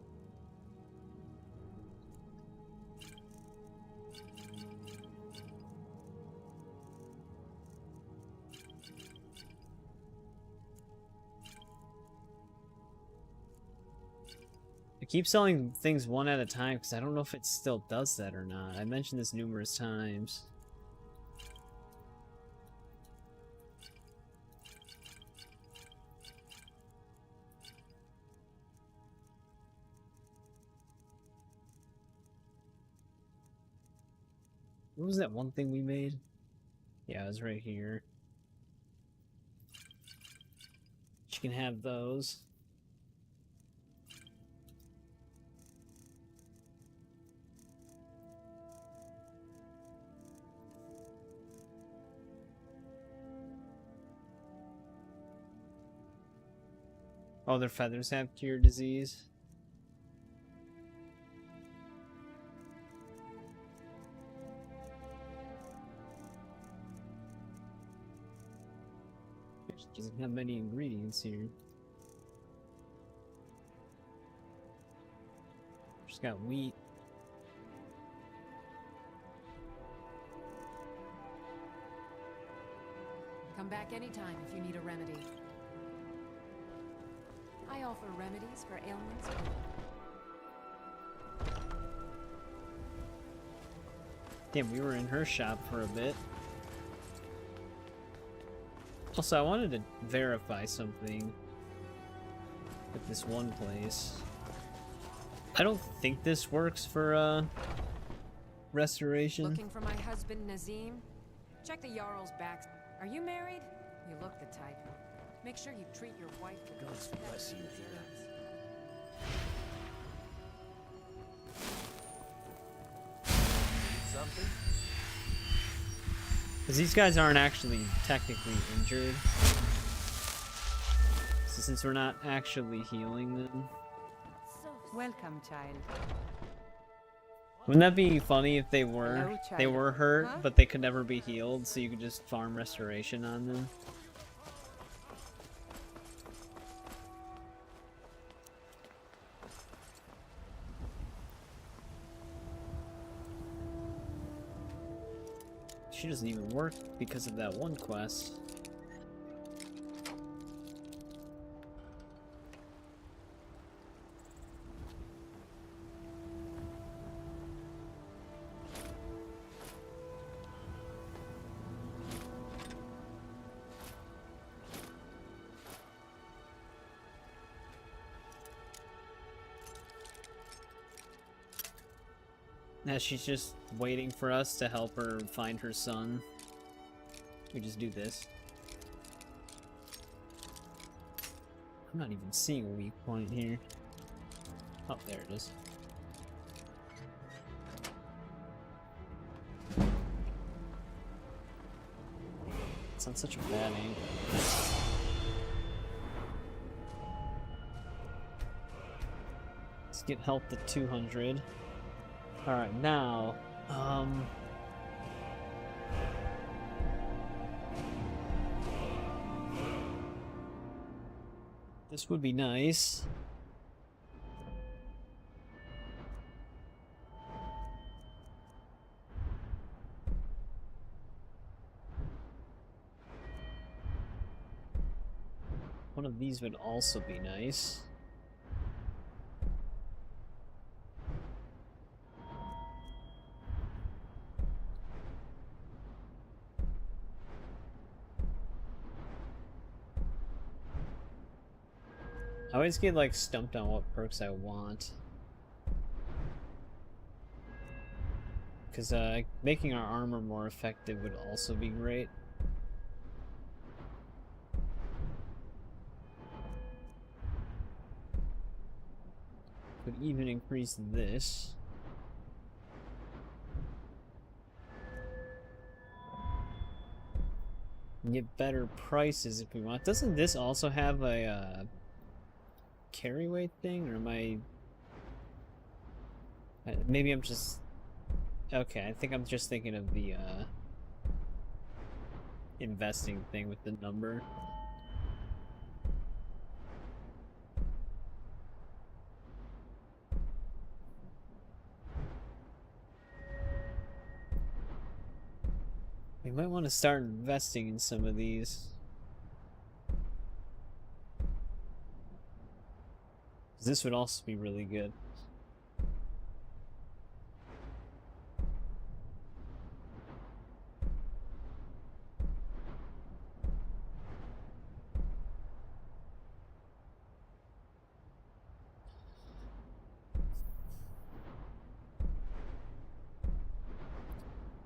I keep selling things one at a time because I don't know if it still does that or not. I mentioned this numerous times. What was that one thing we made? Yeah, it was right here. You can have those. Oh, their feathers have cure disease. Doesn't have many ingredients here. Just got wheat. Come back anytime if you need a remedy. I offer remedies for ailments. Damn, we were in her shop for a bit. Also, I wanted to verify something with this one place. I don't think this works for restoration. Looking for my husband Nazim? Check the Jarl's back. Are you married? You look the type. Make sure you treat your wife with God's bless you here. Something? Because these guys aren't actually technically injured. So since we're not actually healing them. Welcome, child. Wouldn't that be funny if they were? Hello, They child. were hurt, Huh? but they could never be healed, so you could just farm restoration on them. She doesn't even work because of that one quest. Now she's just waiting for us to help her find her son. We just do this. I'm not even seeing a weak point here. Oh, there it is. It's on such a bad angle. Let's get health to 200. Alright, now, this would be nice. One of these would also be nice. I always get like stumped on what perks I want. Because making our armor more effective would also be great. Could even increase this. And get better prices if we want. Doesn't this also have a carry weight thing, or am I... maybe I'm just... Okay, I think I'm just thinking of the investing thing with the number. We might want to start investing in some of these. This would also be really good.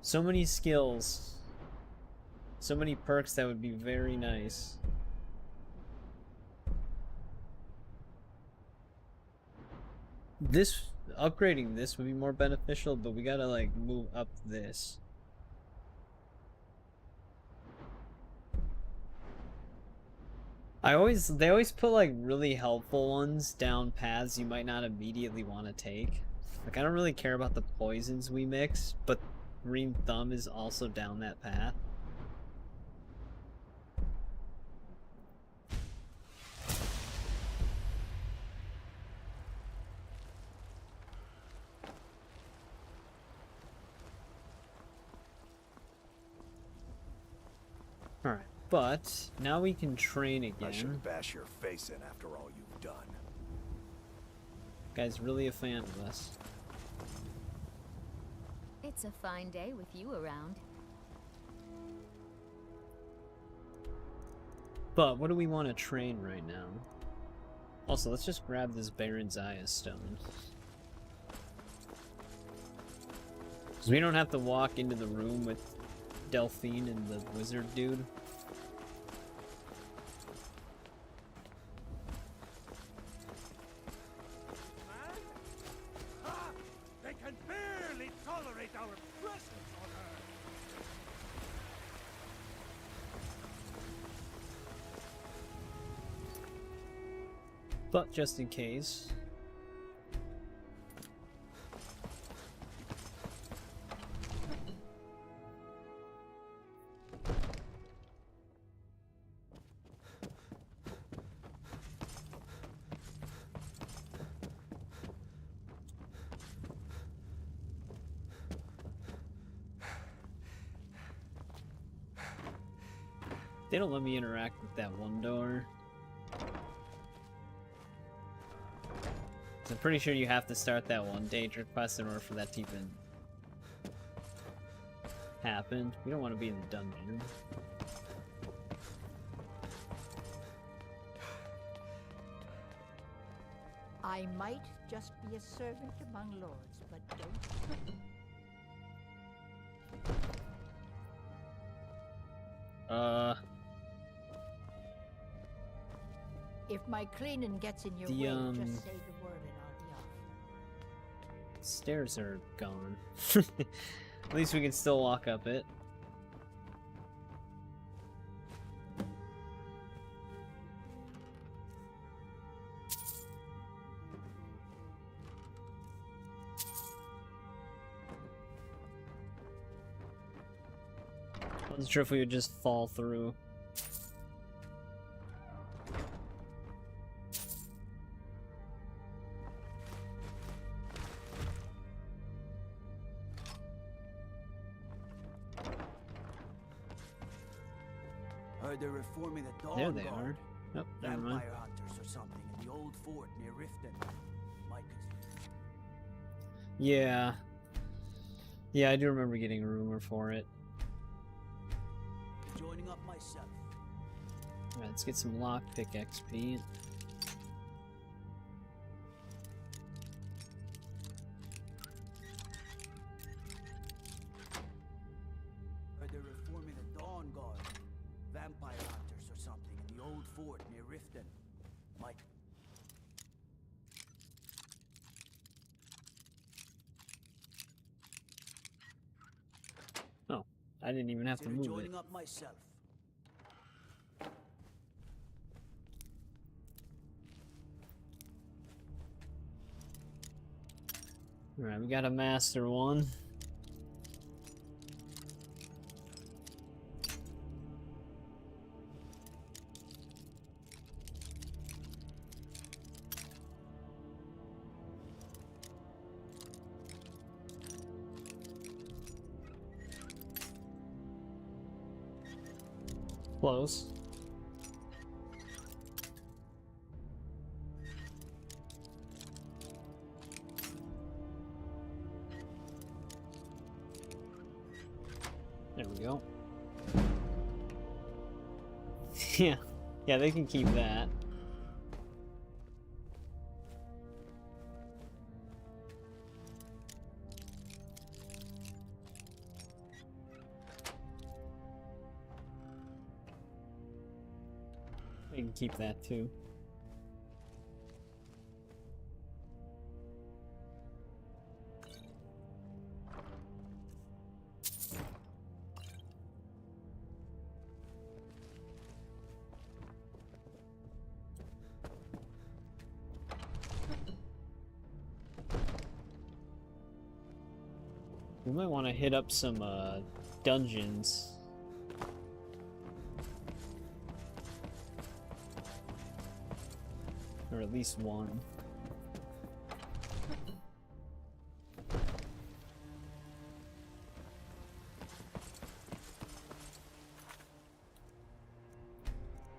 So many skills. So many perks that would be very nice. This, upgrading this would be more beneficial, but we gotta like move up this. They always put like really helpful ones down paths you might not immediately want to take. Like I don't really care about the poisons we mix, but Green Thumb is also down that path. Alright, but now we can train again. I should bash your face in after all you've done. Guy's really a fan of us. It's a fine day with you around. But what do we want to train right now? Also, let's just grab this Baron's Eye stone. Because we don't have to walk into the room with Delphine and the wizard dude. They can barely tolerate our presence on Earth. But just in case. They don't let me interact with that one door. I'm pretty sure you have to start that one danger quest in order for that to even happen. We don't want to be in the dungeon. I might just be a servant among lords, but don't. If my cleaning gets in your way, just say the word and I'll be off. Stairs are gone. At least we can still walk up it. Wasn't sure if we would just fall through. Heard they're reforming the Dawn There they Guard. are. Nope, never mind. Vampire hunters or something in the old fort near Riften. Might Yeah. Yeah, I do remember getting a rumor for it. joining up myself. Alright, let's get some lockpick XP. Heard they're reforming the Dawn Guard. Vampire hunters or something in the old fort near Riften. Might. Oh, I didn't even have to move it. Joining up myself. Alright, we got a master one. Close. There we go. Yeah, they can keep that. They can keep that too. We might want to hit up some dungeons. Or at least one.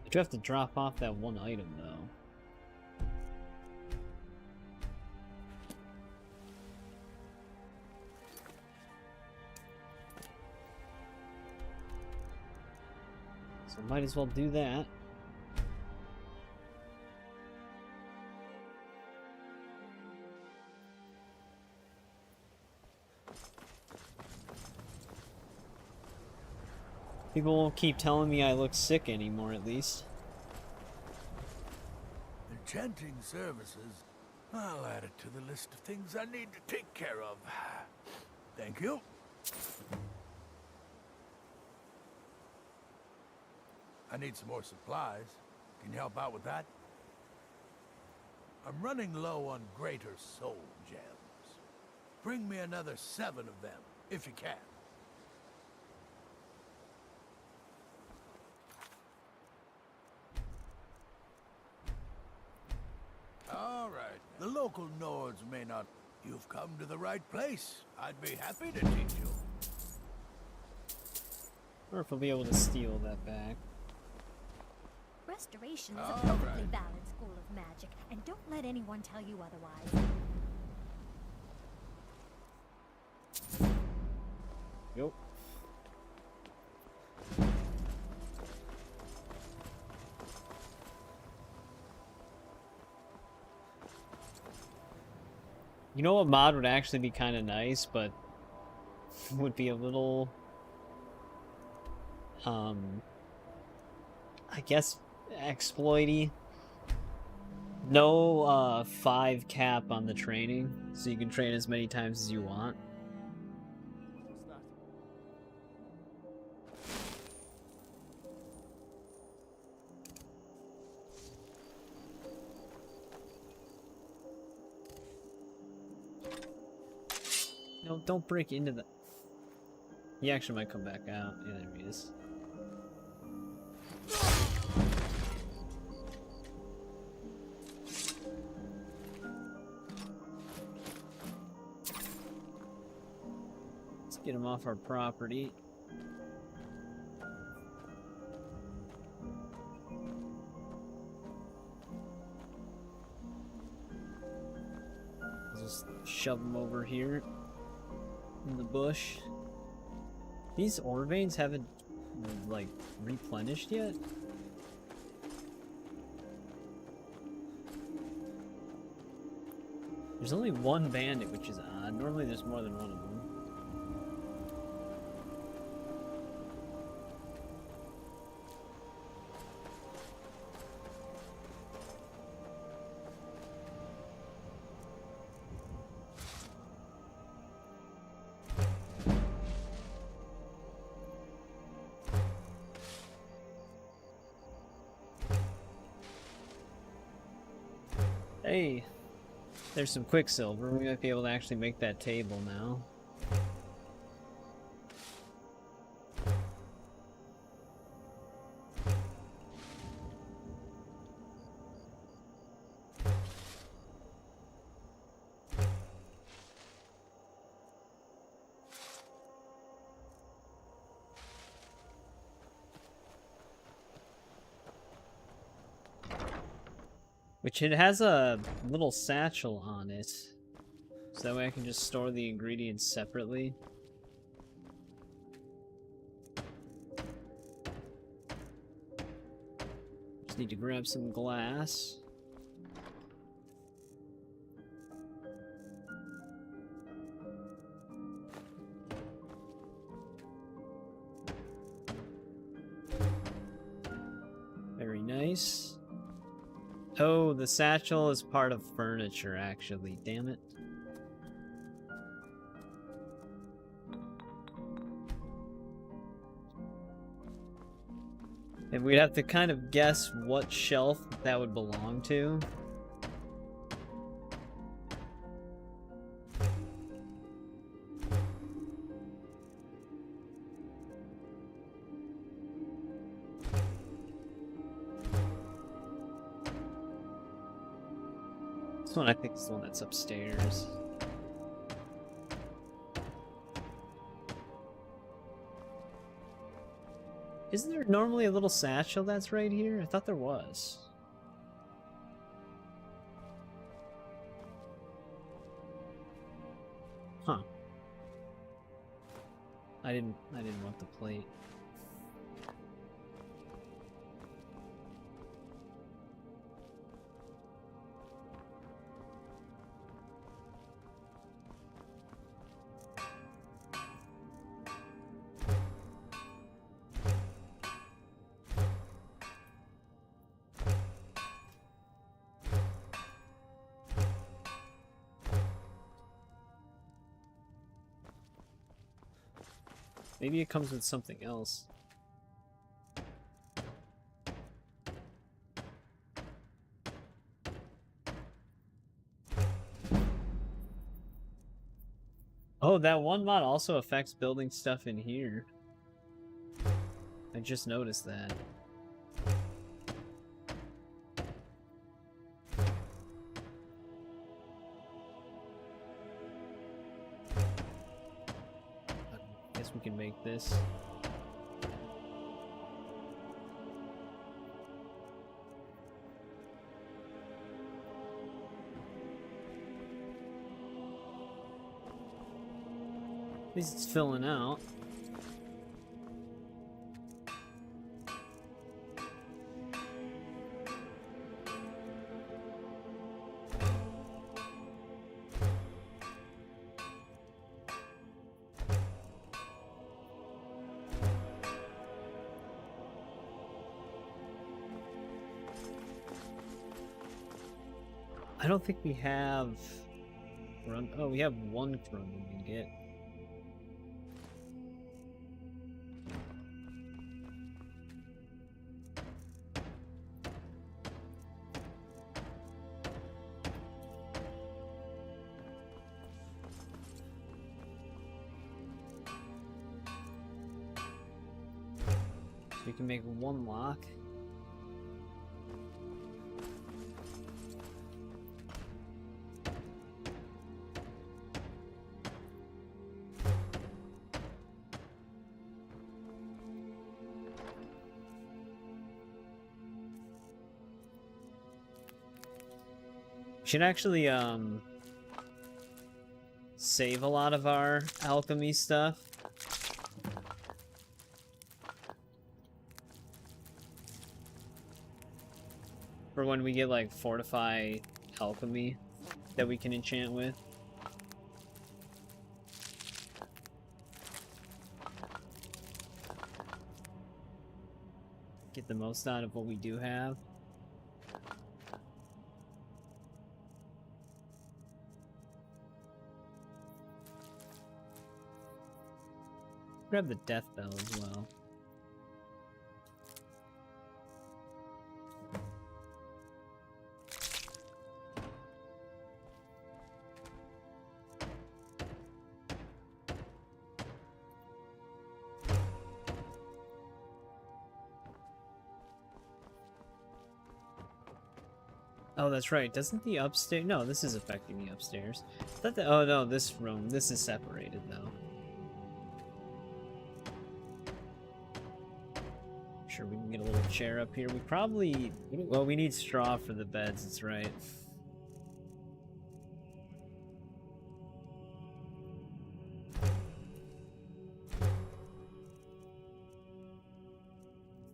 I do have to drop off that one item though. So might as well do that. People won't keep telling me I look sick anymore, at least. Enchanting services. I'll add it to the list of things I need to take care of. Thank you. I need some more supplies. Can you help out with that? I'm running low on greater soul gems. Bring me another 7 of them, if you can. All right. The local Nords may not... You've come to the right place. I'd be happy to teach you. Or if I'll be able to steal that back. Restoration is a perfectly valid school of magic, and don't let anyone tell you otherwise. Yep. You know what mod would actually be kind of nice, but would be a little, I guess, exploity. No 5 cap on the training, so you can train as many times as you want. No, don't break into the... He actually might come back out. Yeah, there he is. Let's get him off our property. Just shove him over here in the bush. These ore veins haven't, like, replenished yet? There's only one bandit, which is odd. Normally there's more than one of them. Hey, there's some quicksilver. We might be able to actually make that table now. Which it has a little satchel on it. So that way I can just store the ingredients separately. Just need to grab some glass. Very nice. Oh, the satchel is part of furniture, actually. Damn it. And we'd have to kind of guess what shelf that would belong to. This one I think is the one that's upstairs. Isn't there normally a little satchel that's right here? I thought there was. Huh. I didn't want the plate. Maybe it comes with something else. Oh, that one mod also affects building stuff in here. I just noticed that. We can make this. At least it's filling out. I don't think we have run. Oh, we have one run we can get. We can make one lock. Should actually save a lot of our alchemy stuff. For when we get like fortify alchemy that we can enchant with. Get the most out of what we do have. Grab the death bell as well. Oh, that's right. Doesn't the upstairs... No, this is affecting the upstairs. I thought that... Oh, no, this room. This is separated, though. Sure, we can get a little chair up here. We probably... Well, we need straw for the beds. That's right. At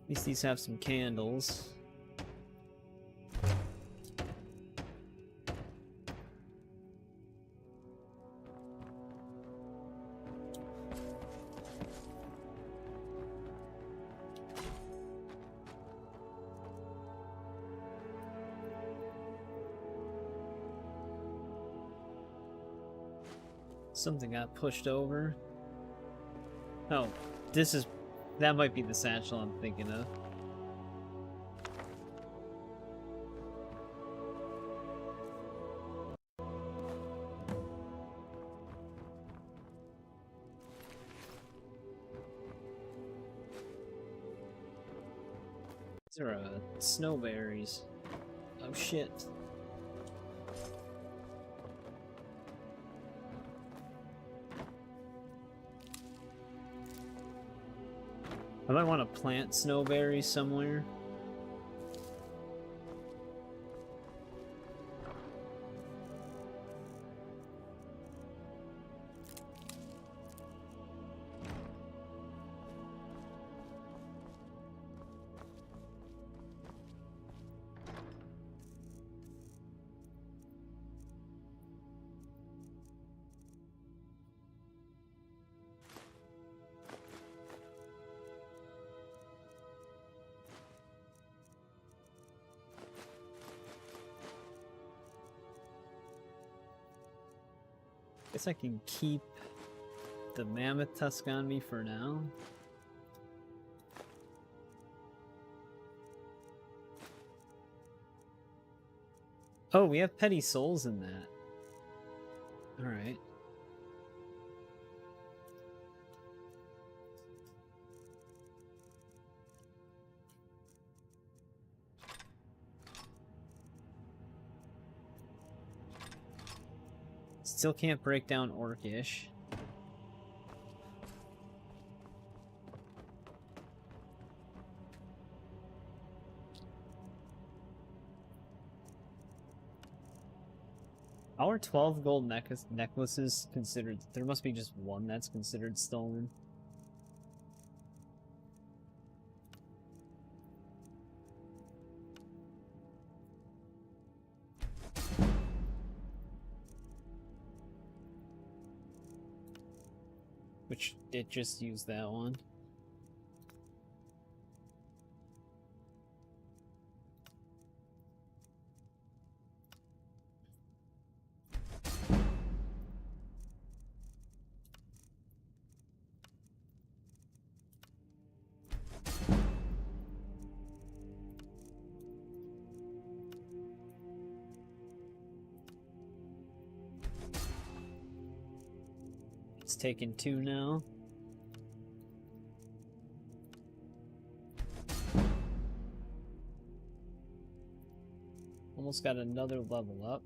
least these have some candles. Something got pushed over. Oh, this is... That might be the satchel I'm thinking of. These are snowberries. Oh shit. I might want to plant snowberries somewhere. Guess I can keep the mammoth tusk on me for now. Oh, we have petty souls in that. Alright. Still can't break down Orcish. Our 12 gold necklaces considered... There must be just one that's considered stolen. Which it just used that one. It's taken 2 now. Almost got another level up.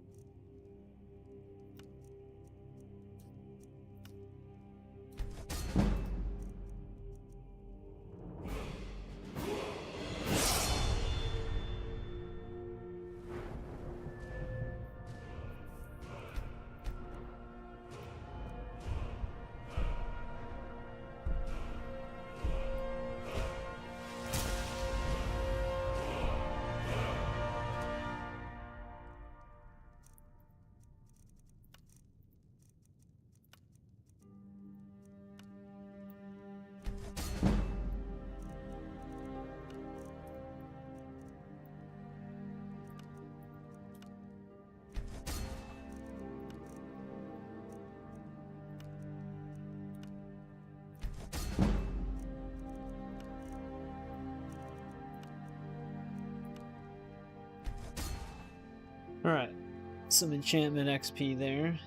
Alright, some enchantment XP there.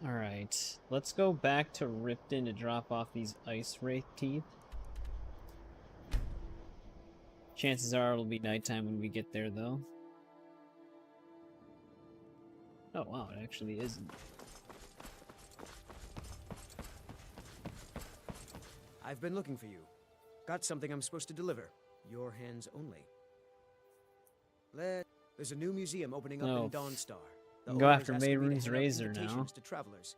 Alright. Let's go back to Ripton to drop off these ice wraith teeth. Chances are it'll be nighttime when we get there, though. Oh, wow, it actually isn't. I've been looking for you. Got something I'm supposed to deliver. Your hands only. There's a new museum opening up in Dawnstar. The Go owner's after asking me to Mehrunes hand out Razor now. invitations to travelers.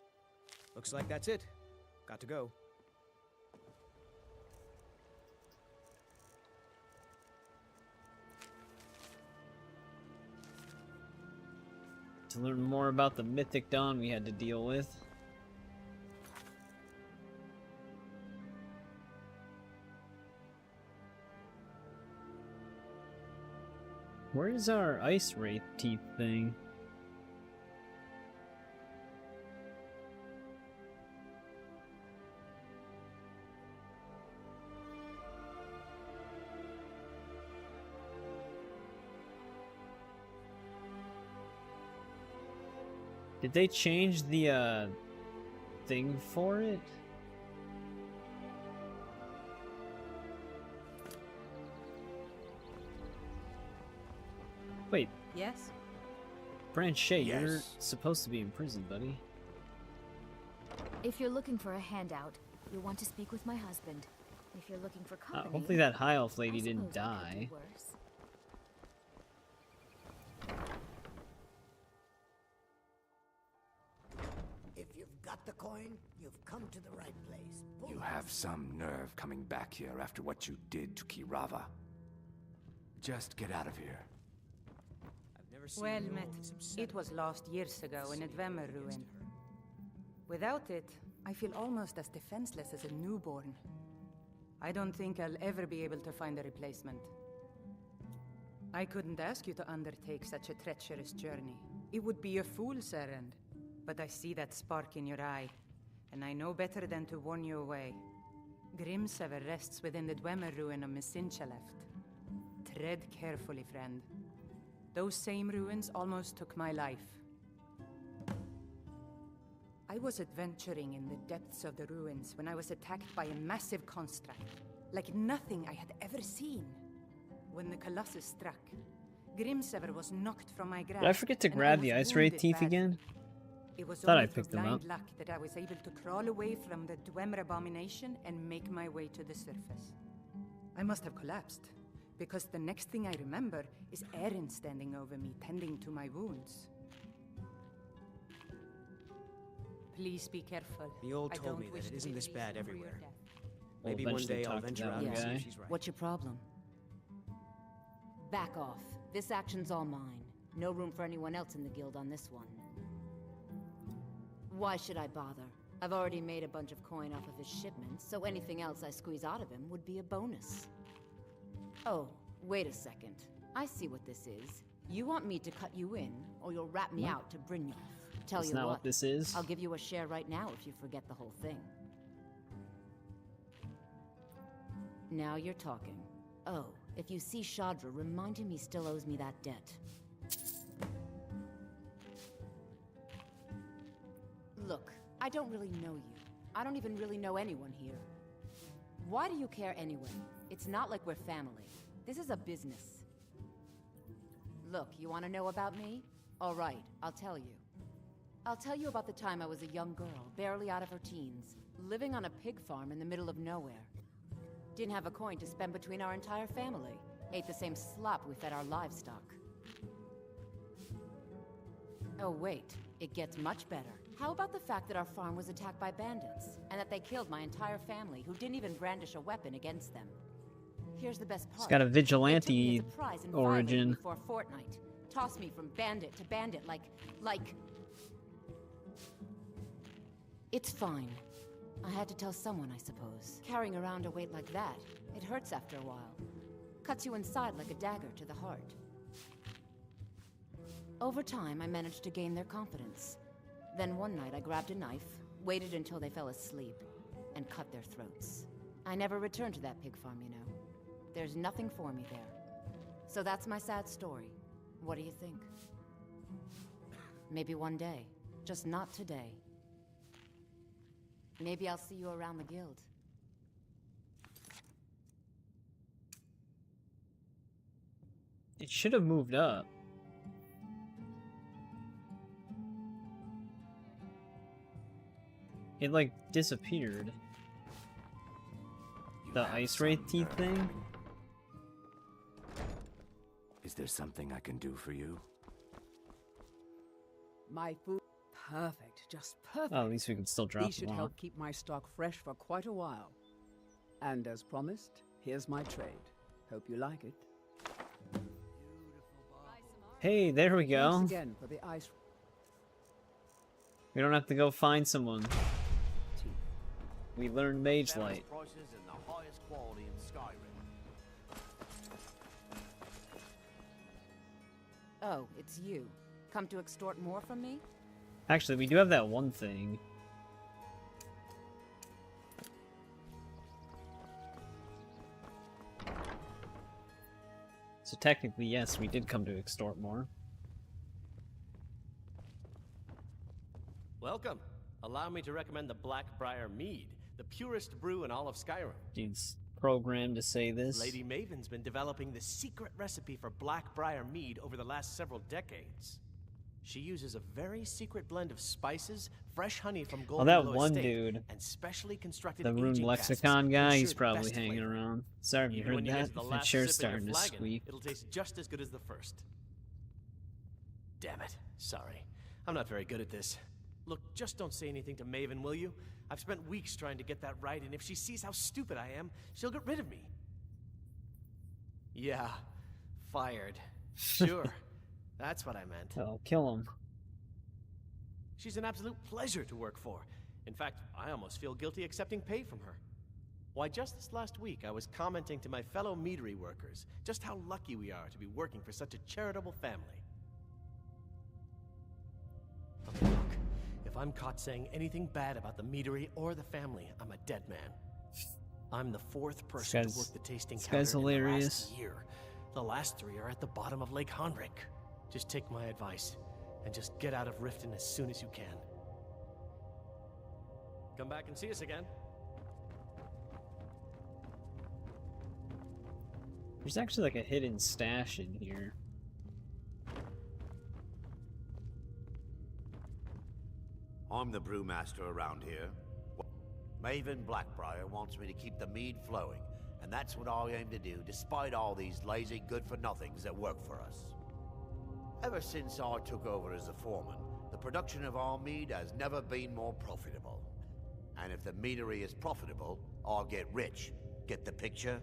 Looks like that's it. Got to go. To learn more about the mythic dawn we had to deal with. Where's our ice wraith teeth thing? Did they change the thing for it? Wait. Yes? Branchet, Yes. you're supposed to be in prison, buddy. If you're looking for a handout, you'll want to speak with my husband. If you're looking for company, Hopefully that high elf lady I didn't suppose I could die. do worse. If you've got the coin, you've come to the right place. You have some nerve coming back here after what you did to Kirava. Just get out of here. Well met. It was lost years ago in a Dwemer ruin. Without it, I feel almost as defenseless as a newborn. I don't think I'll ever be able to find a replacement. I couldn't ask you to undertake such a treacherous journey. It would be a fool's errand. But I see that spark in your eye, and I know better than to warn you away. Grimsever rests within the Dwemer ruin of Misinchaleft. Tread carefully, friend. Those same ruins almost took my life. I was adventuring in the depths of the ruins when I was attacked by a massive construct, like nothing I had ever seen. When the Colossus struck, Grimsever was knocked from my grasp. Did I forget to grab the ice wraith teeth again? It was Thought only I picked through them up. blind luck that I was able to crawl away from the Dwemer abomination and make my way to the surface. I must have collapsed, because the next thing I remember is Erin standing over me, tending to my wounds. Please be careful. The old I told don't me that wish it to isn't be this bad released for your everywhere. death. Maybe We'll one eventually day I'll talk to venture that out and see guy. if she's right. What's your problem? Back off. This action's all mine. No room for anyone else in the guild on this one. Why should I bother? I've already made a bunch of coin off of his shipments, so anything else I squeeze out of him would be a bonus. Oh, wait a second. I see what this is. You want me to cut you in, or you'll rat me What? out to Brynjolf. Tell That's you not what, what this is. I'll give you a share right now if you forget the whole thing. Now you're talking. Oh, if you see Shadra, remind him he still owes me that debt. Look, I don't really know you. I don't even really know anyone here. Why do you care anyway? It's not like we're family. This is a business. Look, you want to know about me? All right, I'll tell you. I'll tell you about the time I was a young girl, barely out of her teens, living on a pig farm in the middle of nowhere. Didn't have a coin to spend between our entire family. Ate the same slop we fed our livestock. Oh wait, it gets much better. How about the fact that our farm was attacked by bandits, and that they killed my entire family, who didn't even brandish a weapon against them? Here's the best part. It's got a vigilante They took me as a prize and origin. violated me for a fortnight. Tossed me from bandit to bandit like... It's fine. I had to tell someone, I suppose. Carrying around a weight like that, it hurts after a while. Cuts you inside like a dagger to the heart. Over time, I managed to gain their confidence. Then one night I grabbed a knife, waited until they fell asleep, and cut their throats. I never returned to that pig farm, you know. There's nothing for me there. So that's my sad story. What do you think? Maybe one day. Just not today. Maybe I'll see you around the guild. It should have moved up. It like disappeared. The ice wraith teeth thing? Is there something I can do for you? My food... Perfect, just perfect. Oh, at least we can still drop These should them off. help keep my stock fresh for quite a while. And as promised, here's my trade. Hope you like it. Hey, there we go. Thanks again for the ice... We don't have to go find someone. We learned Mage Light. Prices and the highest quality in Skyrim. Oh, it's you. Come to extort more from me? Actually, we do have that one thing. So technically, yes, we did come to extort more. Welcome. Allow me to recommend the Blackbriar Mead, the purest brew in all of Skyrim. Dude's programmed to say this. Lady Maven's been developing the secret recipe for Blackbriar Mead over the last several decades. She uses a very secret blend of spices, fresh honey from Golden that Willow one Estate, dude, and specially constructed the Rune aging Lexicon casks guy, to he's ensure the probably best hanging flavor. around. Sorry if you Even when heard get that. to the That last chair's sip in your starting to flagon, squeak. it'll taste just as good as the first. Damn it. Sorry. I'm not very good at this. Look, just don't say anything to Maven, will you? I've spent weeks trying to get that right, and if she sees how stupid I am, she'll get rid of me. Yeah. Fired. Sure. That's what I meant. Oh, kill him. She's an absolute pleasure to work for. In fact, I almost feel guilty accepting pay from her. Why, just this last week, I was commenting to my fellow meadery workers just how lucky we are to be working for such a charitable family. Okay, look, if I'm caught saying anything bad about the meadery or the family, I'm a dead man. I'm the fourth person to work the tasting counter guy's in the hilarious. last year. The last 3 are at the bottom of Lake Honrick. Just take my advice, and just get out of Riften as soon as you can. Come back and see us again. There's actually like a hidden stash in here. I'm the brewmaster around here. Maven Blackbriar wants me to keep the mead flowing, and that's what I aim to do, despite all these lazy good-for-nothings that work for us. Ever since I took over as a foreman, the production of our mead has never been more profitable. And if the meadery is profitable, I'll get rich. Get the picture?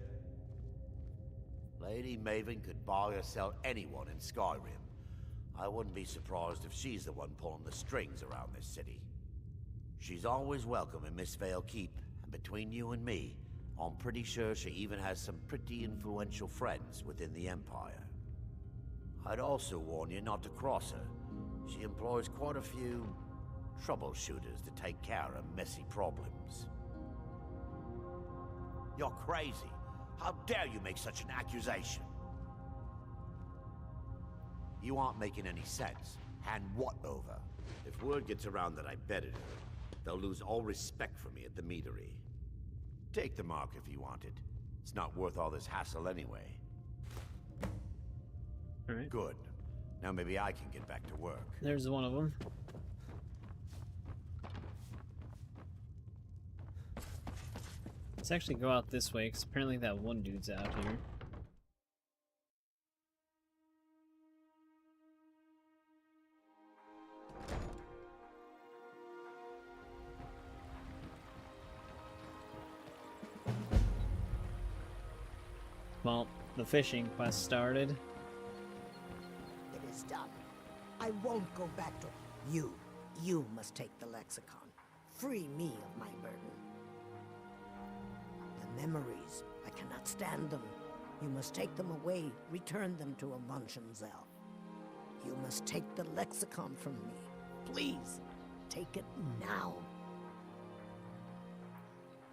Lady Maven could buy or sell anyone in Skyrim. I wouldn't be surprised if she's the one pulling the strings around this city. She's always welcome in Mistvale Keep, and between you and me, I'm pretty sure she even has some pretty influential friends within the Empire. I'd also warn you not to cross her. She employs quite a few troubleshooters to take care of messy problems. You're crazy. How dare you make such an accusation? You aren't making any sense. Hand what over? If word gets around that I betted her, they'll lose all respect for me at the meadery. Take the mark if you want it. It's not worth all this hassle anyway. All right. Good. Now maybe I can get back to work. There's one of them. Let's actually go out this way, because apparently that one dude's out here. Well, the fishing quest started. It is done. I won't go back to you. You must take the lexicon. Free me of my burden. The memories, I cannot stand them. You must take them away, return them to a Munchausen. You must take the lexicon from me. Please, take it now.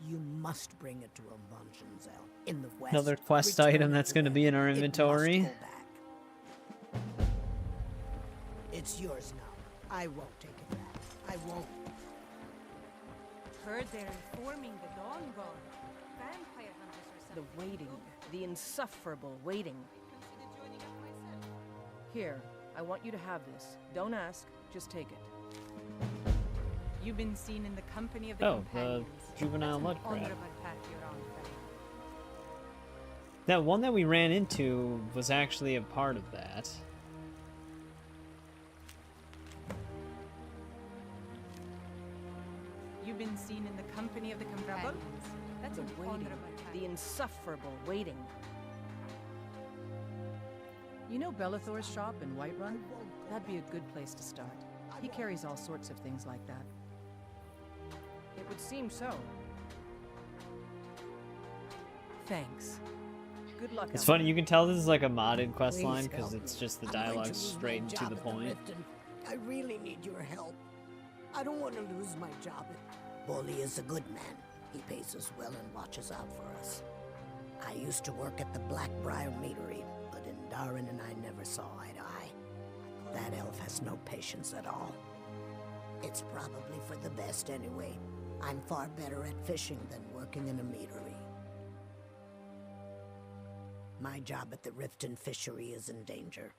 You must bring it to a Munchausen in the west. Another quest item that's going to be in our inventory. It's yours now. I won't take it back. I won't. Heard they're informing the Dawn God. Vampire hunters or something. The waiting. The insufferable waiting. Here, I want you to have this. Don't ask, just take it. You've been seen in the company of the companions. Juvenile mud crab. Honorable path you're on, friend. That one that we ran into was actually a part of that. You've been seen in the company of the companions. That's the waiting. The insufferable waiting. You know Bellathor's shop in Whiterun? That'd be a good place to start. He carries all sorts of things like that. It would seem so. Thanks. Good luck. It's funny, you can tell this is like a modded quest line because it's just the dialogue straight and to the point. I really need your help. I don't want to lose my job. Bolly is a good man. He pays us well and watches out for us. I used to work at the Blackbriar Meadery, but Darren and I never saw eye to eye. That elf has no patience at all. It's probably for the best anyway. I'm far better at fishing than working in a meadery. My job at the Riften fishery is in danger.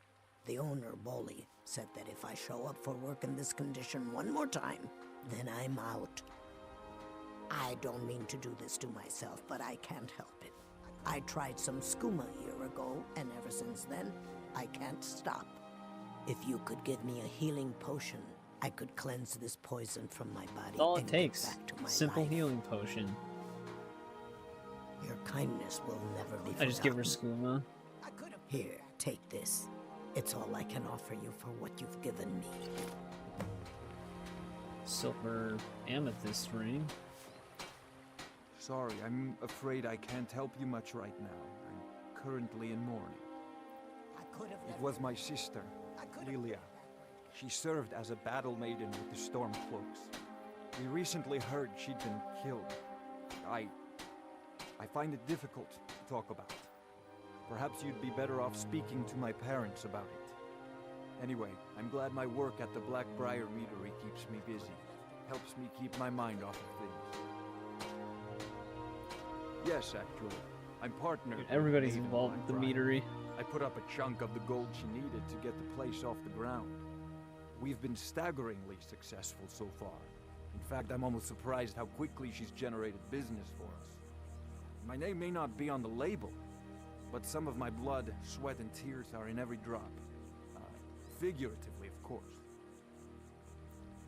The owner, Bolly, said that if I show up for work in this condition one more time, then I'm out. I don't mean to do this to myself, but I can't help it. I tried some skooma a year ago, and ever since then, I can't stop. If you could give me a healing potion, I could cleanse this poison from my body. That's all it and takes. Get back to my Simple life. healing potion. Your kindness will never be forgotten. I just give her skooma. Here, take this. It's all I can offer you for what you've given me. Silver amethyst ring. Sorry, I'm afraid I can't help you much right now. I'm currently in mourning. It was my sister, Lilia. She served as a battle maiden with the Stormcloaks. We recently heard she'd been killed. I find it difficult to talk about. Perhaps you'd be better off speaking to my parents about it. Anyway, I'm glad my work at the Blackbriar Meadery keeps me busy. Helps me keep my mind off of things. Yes, actually. I'm partnered with Everybody's Maven involved with the Blackbriar. meadery. I put up a chunk of the gold she needed to get the place off the ground. We've been staggeringly successful so far. In fact, I'm almost surprised how quickly she's generated business for us. My name may not be on the label, but some of my blood, sweat, and tears are in every drop. Figuratively, of course.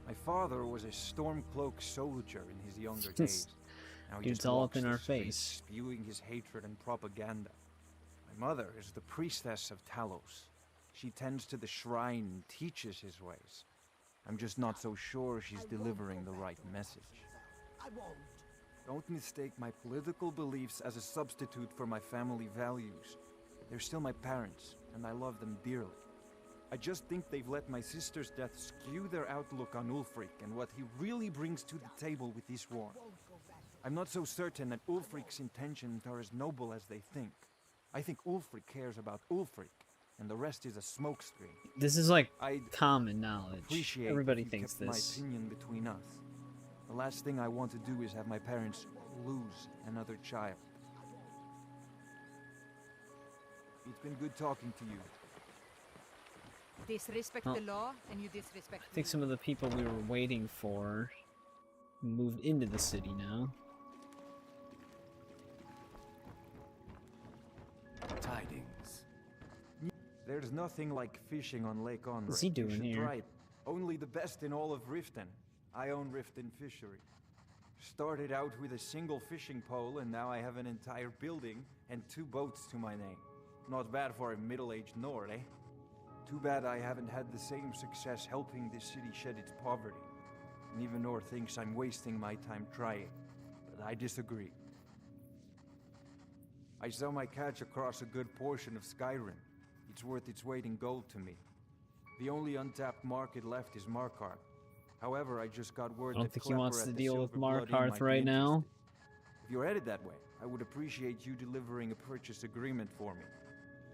My father was a Stormcloak soldier in his younger days. Now he Dude's just all walks up in the our streets, face. spewing his hatred and propaganda. My mother is the priestess of Talos. She tends to the shrine and teaches his ways. I'm just not so sure she's delivering the right message. I won't. Don't mistake my political beliefs as a substitute for my family values. They're still my parents, and I love them dearly. I just think they've let my sister's death skew their outlook on Ulfric and what he really brings to the table with this war. I'm not so certain that Ulfric's intentions are as noble as they think. I think Ulfric cares about Ulfric, and the rest is a smokescreen. This is like common knowledge. Appreciate Everybody if you thinks kept this. my opinion between us. The last thing I want to do is have my parents lose another child. It's been good talking to you. Disrespect Oh. the law, and you disrespect I think some of the people we were waiting for moved into the city now. Tidings. There's nothing like fishing on Lake Onrey. What's he doing You should here? try it. Only the best in all of Riften. I own Riften Fishery. Started out with a single fishing pole, and now I have an entire building and 2 boats to my name. Not bad for a middle-aged Nord, eh? Too bad I haven't had the same success helping this city shed its poverty. And even Nord thinks I'm wasting my time trying. But I disagree. I sell my catch across a good portion of Skyrim. It's worth its weight in gold to me. The only untapped market left is Markarth. However, I just got word I don't that think he wants Klepper to at the deal with Silver Blood Inn Markarth might be right now. interested. If you're headed that way, I would appreciate you delivering a purchase agreement for me.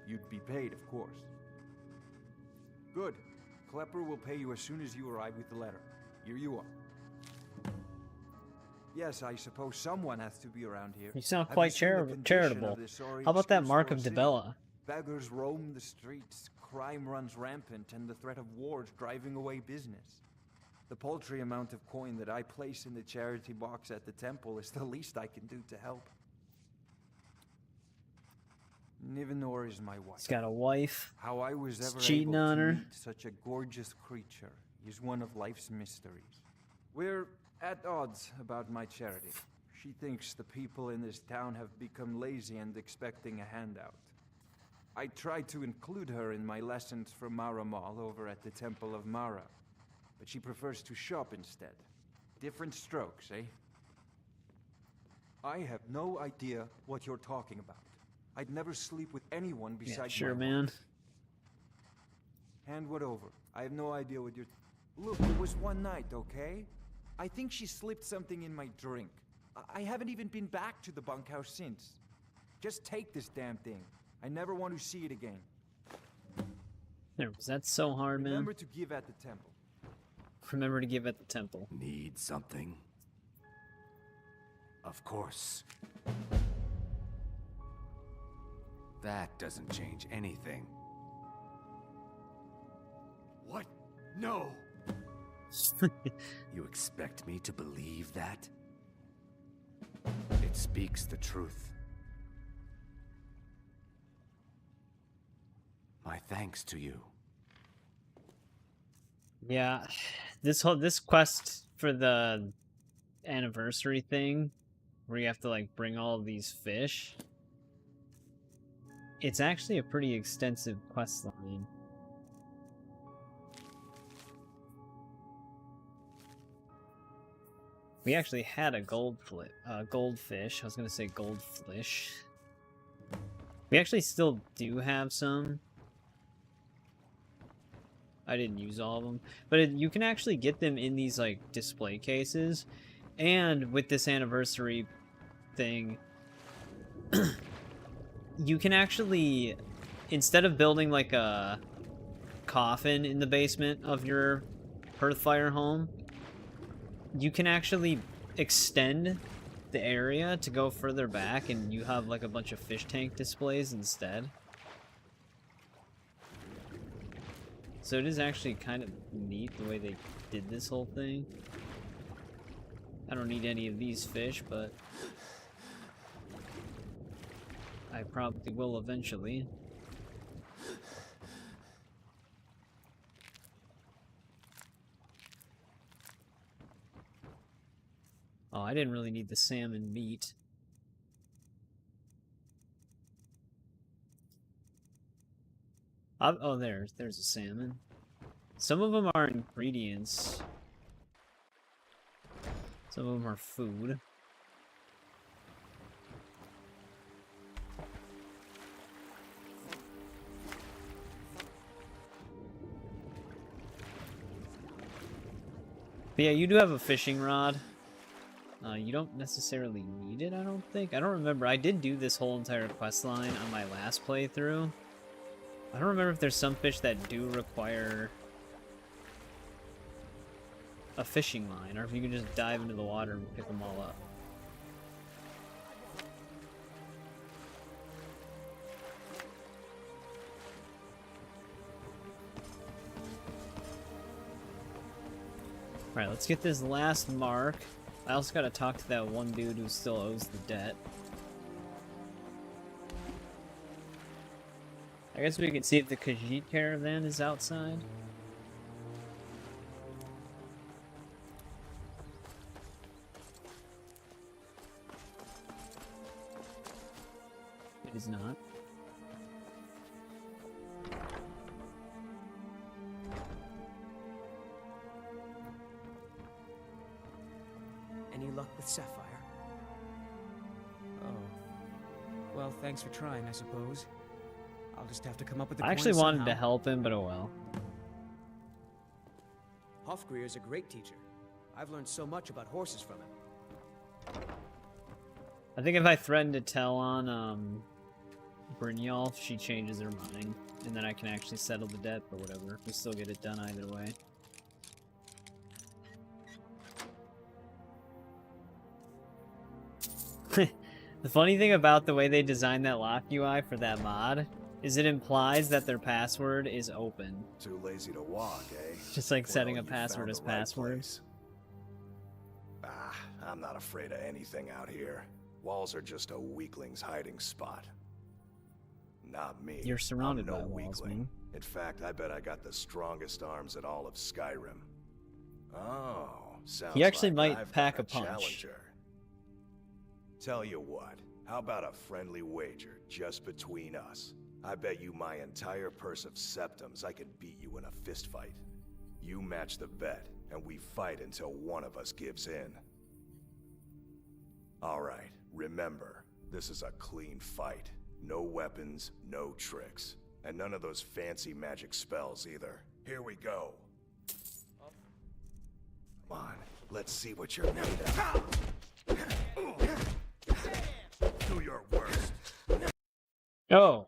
You'd be paid, of course. Good. Klepper will pay you as soon as you arrive with the letter. Here you are. Yes, I suppose someone has to be around here. You sound Have quite seen the condition charitable. of this sorry How about that excuse Mark for a of city? Dibella? Beggars roam the streets, crime runs rampant, and the threat of war is driving away business. The paltry amount of coin that I place in the charity box at the temple is the least I can do to help. Nivenor is my wife. He's got a wife. How I was He's ever cheating able on to her. meet such a gorgeous creature is one of life's mysteries. We're at odds about my charity. She thinks the people in this town have become lazy and expecting a handout. I tried to include her in my lessons for Maramal over at the Temple of Mara, but she prefers to shop instead. Different strokes, eh? I have no idea what you're talking about. I'd never sleep with anyone Yeah, besides sure, my man. wife. Hand what over? I have no idea what you're... Look, it was one night, okay? I think she slipped something in my drink. I haven't even been back to the bunkhouse since. Just take this damn thing. I never want to see it again. There, was that so hard, man? Remember to give at the temple. Remember to give at the temple. Need something? Of course. That doesn't change anything. What? No! You expect me to believe that? It speaks the truth. My thanks to you. Yeah, this quest for the anniversary thing, where you have to like bring all of these fish. It's actually a pretty extensive quest line. We actually had a goldfish. I was gonna say goldfish. We actually still do have some. I didn't use all of them, but you can actually get them in these like display cases, and with this anniversary thing, you can actually, instead of building like a coffin in the basement of your Hearthfire home, you can actually extend the area to go further back, and you have like a bunch of fish tank displays instead. So it is actually kind of neat the way they did this whole thing. I don't need any of these fish, but I probably will eventually. Oh, I didn't really need the salmon meat. Oh, there's a salmon. Some of them are ingredients. Some of them are food. But yeah, you do have a fishing rod. You don't necessarily need it, I don't think. I don't remember. I did do this whole entire quest line on my last playthrough. I don't remember if there's some fish that do require a fishing line, or if you can just dive into the water and pick them all up. Alright, let's get this last mark. I also gotta talk to that one dude who still owes the debt. I guess we can see if the Khajiit caravan is outside. It is not. Any luck with Sapphire? Oh. Well, thanks for trying, I suppose. I'll just have to come up with the I actually coin wanted somehow. to help him, but oh well. Hofgreer's a great teacher. I've learned so much about horses from him. I think if I threaten to tell on Brynjolf, she changes her mind, and then I can actually settle the debt, but whatever. We still get it done either way. The funny thing about the way they designed that lock UI for that mod is it implies that their password is open. Too lazy to walk, eh? Just like Well, setting a you password found as the right password. place. Ah, I'm not afraid of anything out here. Walls are just a weakling's hiding spot. Not me. You're surrounded I'm no by walls, weakling. man. In fact, I bet I got the strongest arms in all of Skyrim. Oh, sounds He actually like might I've pack got a punch. Challenger. Tell you what, how about a friendly wager just between us? I bet you my entire purse of septums I could beat you in a fistfight. You match the bet, and we fight until one of us gives in. Alright, remember, this is a clean fight. No weapons, no tricks. And none of those fancy magic spells either. Here we go. Come on, let's see what you're made of. Do your worst. Oh.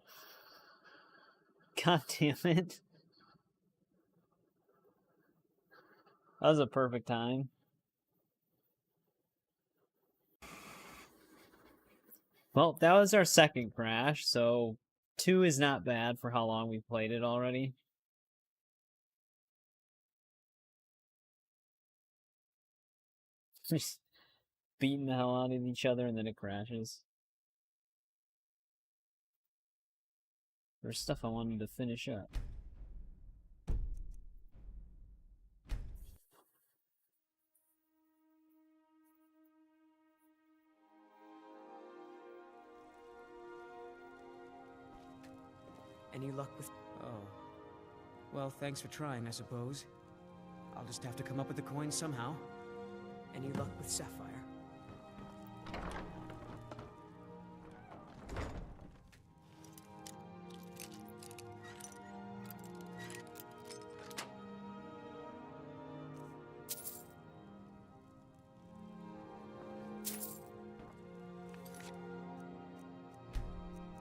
God damn it. That was a perfect time. Well, that was our second crash, so 2 is not bad for how long we've played it already. Just beating the hell out of each other and then it crashes. There's stuff I wanted to finish up. Any luck with... Oh. Well, thanks for trying, I suppose. I'll just have to come up with the coin somehow. Any luck with Sapphire?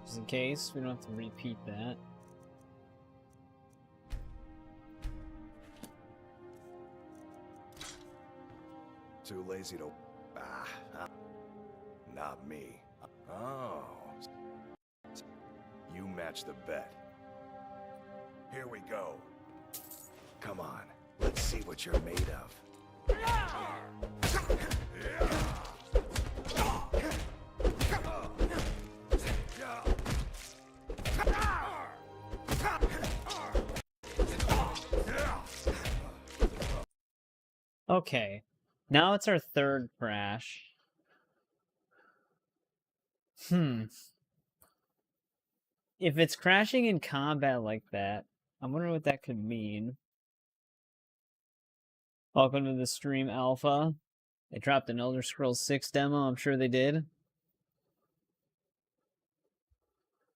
Just in case, we don't have to repeat that. Too lazy to... not me. Oh. You match the bet. Here we go. Come on, let's see what you're made of. Okay. Now it's our third crash. If it's crashing in combat like that, I'm wondering what that could mean. Welcome to the stream, Alpha. They dropped an Elder Scrolls 6 demo, I'm sure they did.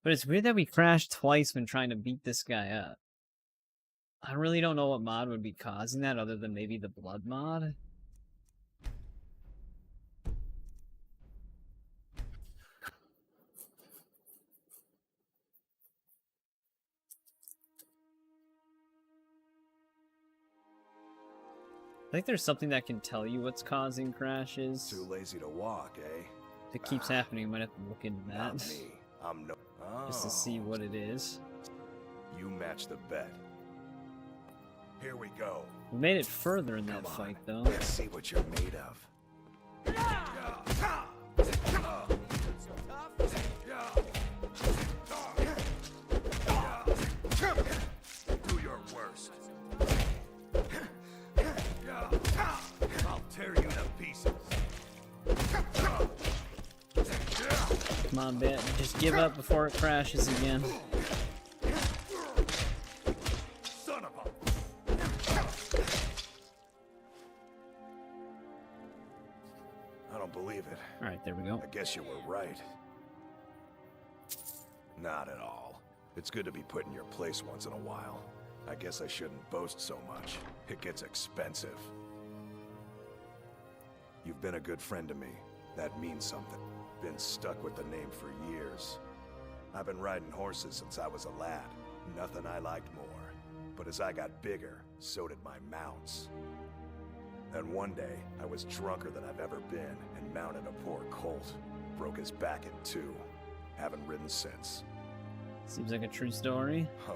But it's weird that we crashed twice when trying to beat this guy up. I really don't know what mod would be causing that other than maybe the blood mod. I think there's something that can tell you what's causing crashes. Too lazy to walk, eh? If it keeps happening, you might have to look into that. Not me. I'm no. Just to see what it is. You match the bet. Here we go. We made it further in that fight, though. Let's see what you're made of. Do your worst. I'll tear you to pieces. Come on, Bet. Just give up before it crashes again. Son of a... I don't believe it. Alright, there we go. I guess you were right. Not at all. It's good to be put in your place once in a while. I guess I shouldn't boast so much. It gets expensive. You've been a good friend to me. That means something. Been stuck with the name for years. I've been riding horses since I was a lad. Nothing I liked more. But as I got bigger, so did my mounts. Then one day, I was drunker than I've ever been and mounted a poor colt. Broke his back in two. Haven't ridden since. Seems like a true story. Huh?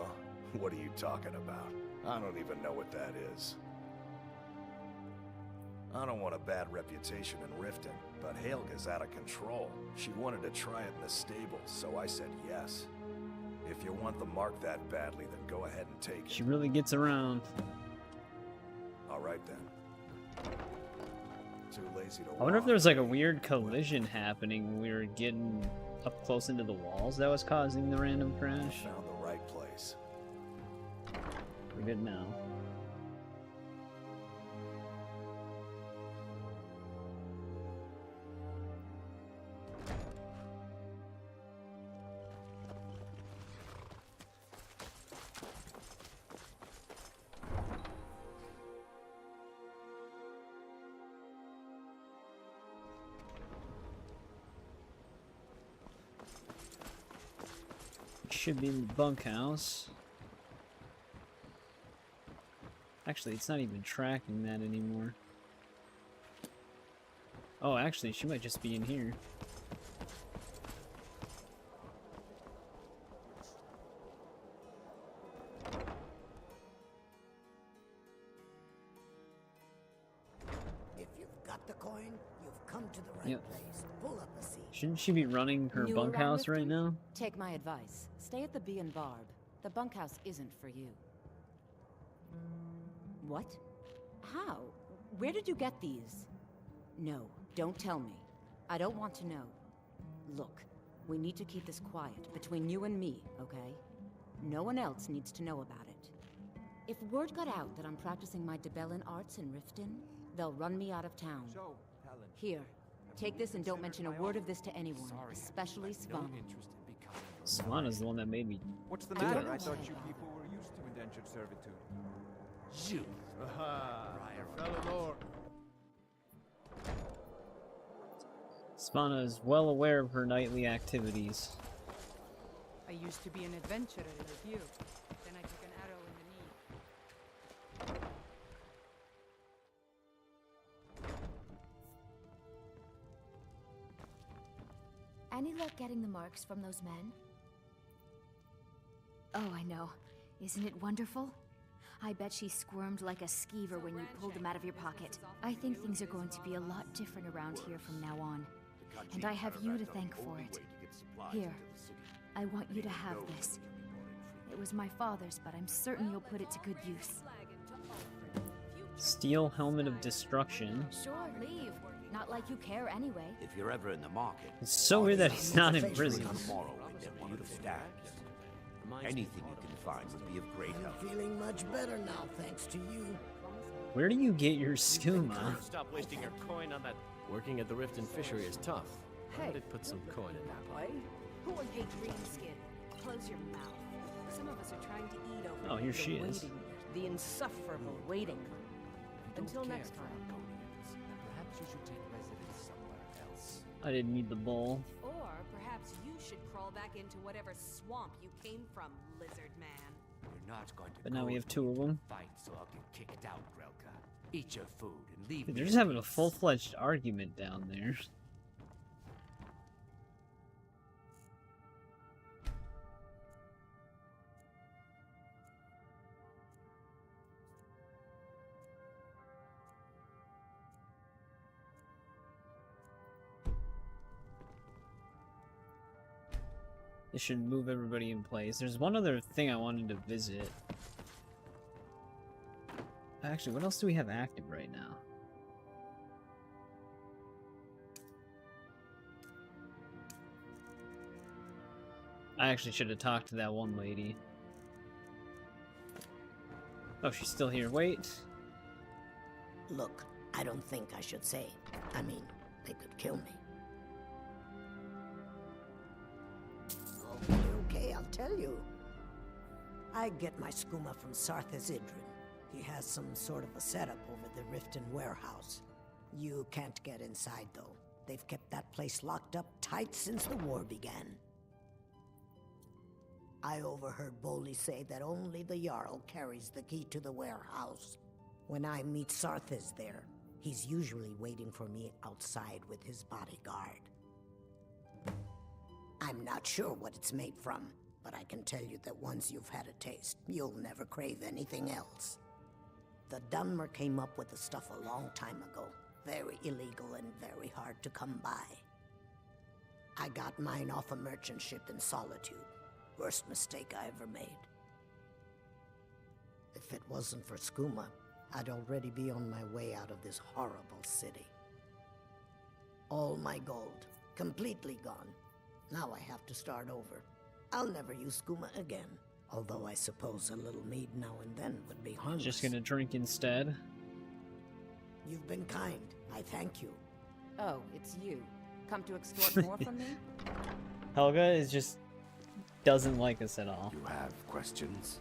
What are you talking about? I don't even know what that is. I don't want a bad reputation in Riften, but Helga's out of control. She wanted to try it in the stable, so I said yes. If you want the mark that badly, then go ahead and take it. She really gets around. All right then. Too lazy to I wonder if walk. there was like a weird collision happening when we were getting up close into the walls that was causing the random crash. Found the right place. We're good now. Should be in the bunkhouse. Actually, it's not even tracking that anymore. Oh, actually, she might just be in here. If you've got the coin, you've come to the right place. Pull up a seat. Shouldn't she be running her New bunkhouse around right now? Take my advice. Stay at the Bee and Barb. The bunkhouse isn't for you. What? How? Where did you get these? No, don't tell me. I don't want to know. Look, we need to keep this quiet, between you and me, okay? No one else needs to know about it. If word got out that I'm practicing my Debellan arts in Riften, they'll run me out of town. Here, take this and don't mention a word of this to anyone, especially Svan. Savannah's the one that made me. What's the do matter? it. I thought you people were used to indentured servitude. You. Savannah is well aware of her nightly activities. I used to be an adventurer like you. Then I took an arrow in the knee. Any luck getting the marks from those men? Oh, I know. Isn't it wonderful? I bet she squirmed like a skeever when you pulled them out of your pocket. I think things are going to be a lot different around here from now on. And I have you to thank for it. Here, I want you to have this. It was my father's, but I'm certain you'll put it to good use. Steel helmet of destruction. Sure, leave. Not like you care anyway. If you're ever in the market, It's so weird that he's not in prison. tomorrow with them beautiful stacks. Anything you can find would be of great help. I'm feeling much better now, thanks to you. Where do you get your skooma? Stop wasting your coin on that. Working at the Riften fishery is tough. I did put some coin in that pot. Who would hate green skin? Close your mouth. Some of us are trying to eat over Oh, here the she is. waiting, the insufferable waiting. Until next time. Perhaps you should take residence somewhere else. I didn't need the bowl. Or perhaps you should crawl back into whatever swamp you came from, lizard man. You're not going to But now go we have with two me of to them. Fight, so I'll get kicked out, Grelka. Eat your food and leave Dude, me they're in just having a peace. full-fledged argument down there. This should move everybody in place. There's one other thing I wanted to visit. Actually, what else do we have active right now? I actually should have talked to that one lady. Oh, she's still here. Wait. Look, I don't think I should say. I mean, they could kill me. Okay, I'll tell you. I get my skooma from Sarthas Idrin. He has some sort of a setup over the Riften warehouse. You can't get inside, though. They've kept that place locked up tight since the war began. I overheard Bolli say that only the Jarl carries the key to the warehouse. When I meet Sarthas there, he's usually waiting for me outside with his bodyguard. I'm not sure what it's made from, but I can tell you that once you've had a taste, you'll never crave anything else. The Dunmer came up with the stuff a long time ago. Very illegal and very hard to come by. I got mine off a merchant ship in Solitude. Worst mistake I ever made. If it wasn't for skooma, I'd already be on my way out of this horrible city. All my gold, completely gone. Now I have to start over. I'll never use skooma again. Although I suppose a little mead now and then would be harmless. Just gonna drink instead. You've been kind. I thank you. Oh, it's you. Come to extort more from me? Helga is just doesn't like us at all. You have questions?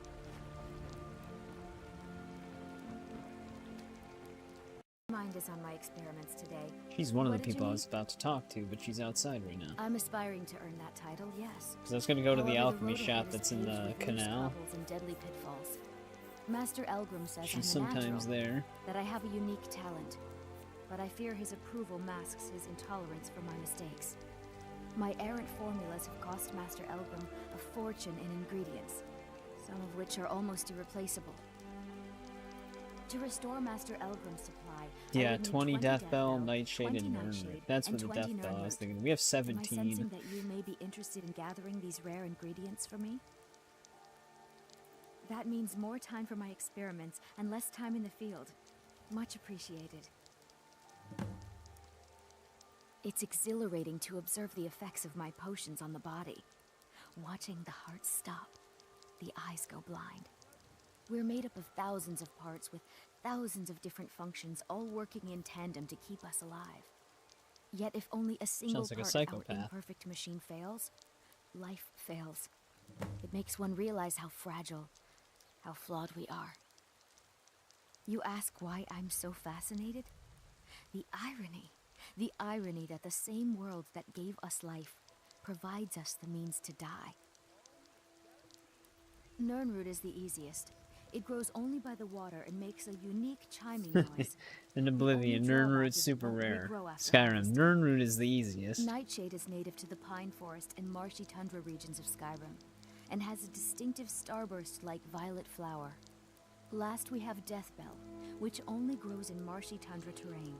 Mind is on my experiments today. She's one of the What did you people I need? was about to talk to, but she's outside right now. I'm aspiring to earn that title, yes. Because I was gonna go to the However, alchemy road shop ahead is that's in paved the with loose canal. cobbles and deadly pitfalls. Master Elgrim says She's I'm a sometimes natural, there. that I have a unique talent, but I fear his approval masks his intolerance for my mistakes. My errant formulas have cost Master Elgrim a fortune in ingredients, some of which are almost irreplaceable. To restore Master Elgrim's supply, I Yeah, would need 20 Death Bell, 20 Nightshade, and Nirnroot. That's and for the 20 Death Bell I was Nirnroot. thinking. We have Am I 17. sensing that you may be interested in gathering these rare ingredients for me? That means more time for my experiments and less time in the field. Much appreciated. It's exhilarating to observe the effects of my potions on the body. Watching the heart stop, the eyes go blind. We're made up of thousands of parts with thousands of different functions, all working in tandem to keep us alive. Yet if only a single Sounds like a part of our psychopath. imperfect machine fails, life fails. It makes one realize how fragile, how flawed we are. You ask why I'm so fascinated? The irony that the same world that gave us life provides us the means to die. Nirnroot is the easiest. It grows only by the water and makes a unique chiming noise. In Oblivion, Nirnroot's super rare. Skyrim, Nirnroot is the easiest. Nightshade is native to the pine forest and marshy tundra regions of Skyrim, and has a distinctive starburst-like violet flower. Last we have Deathbell, which only grows in marshy tundra terrain.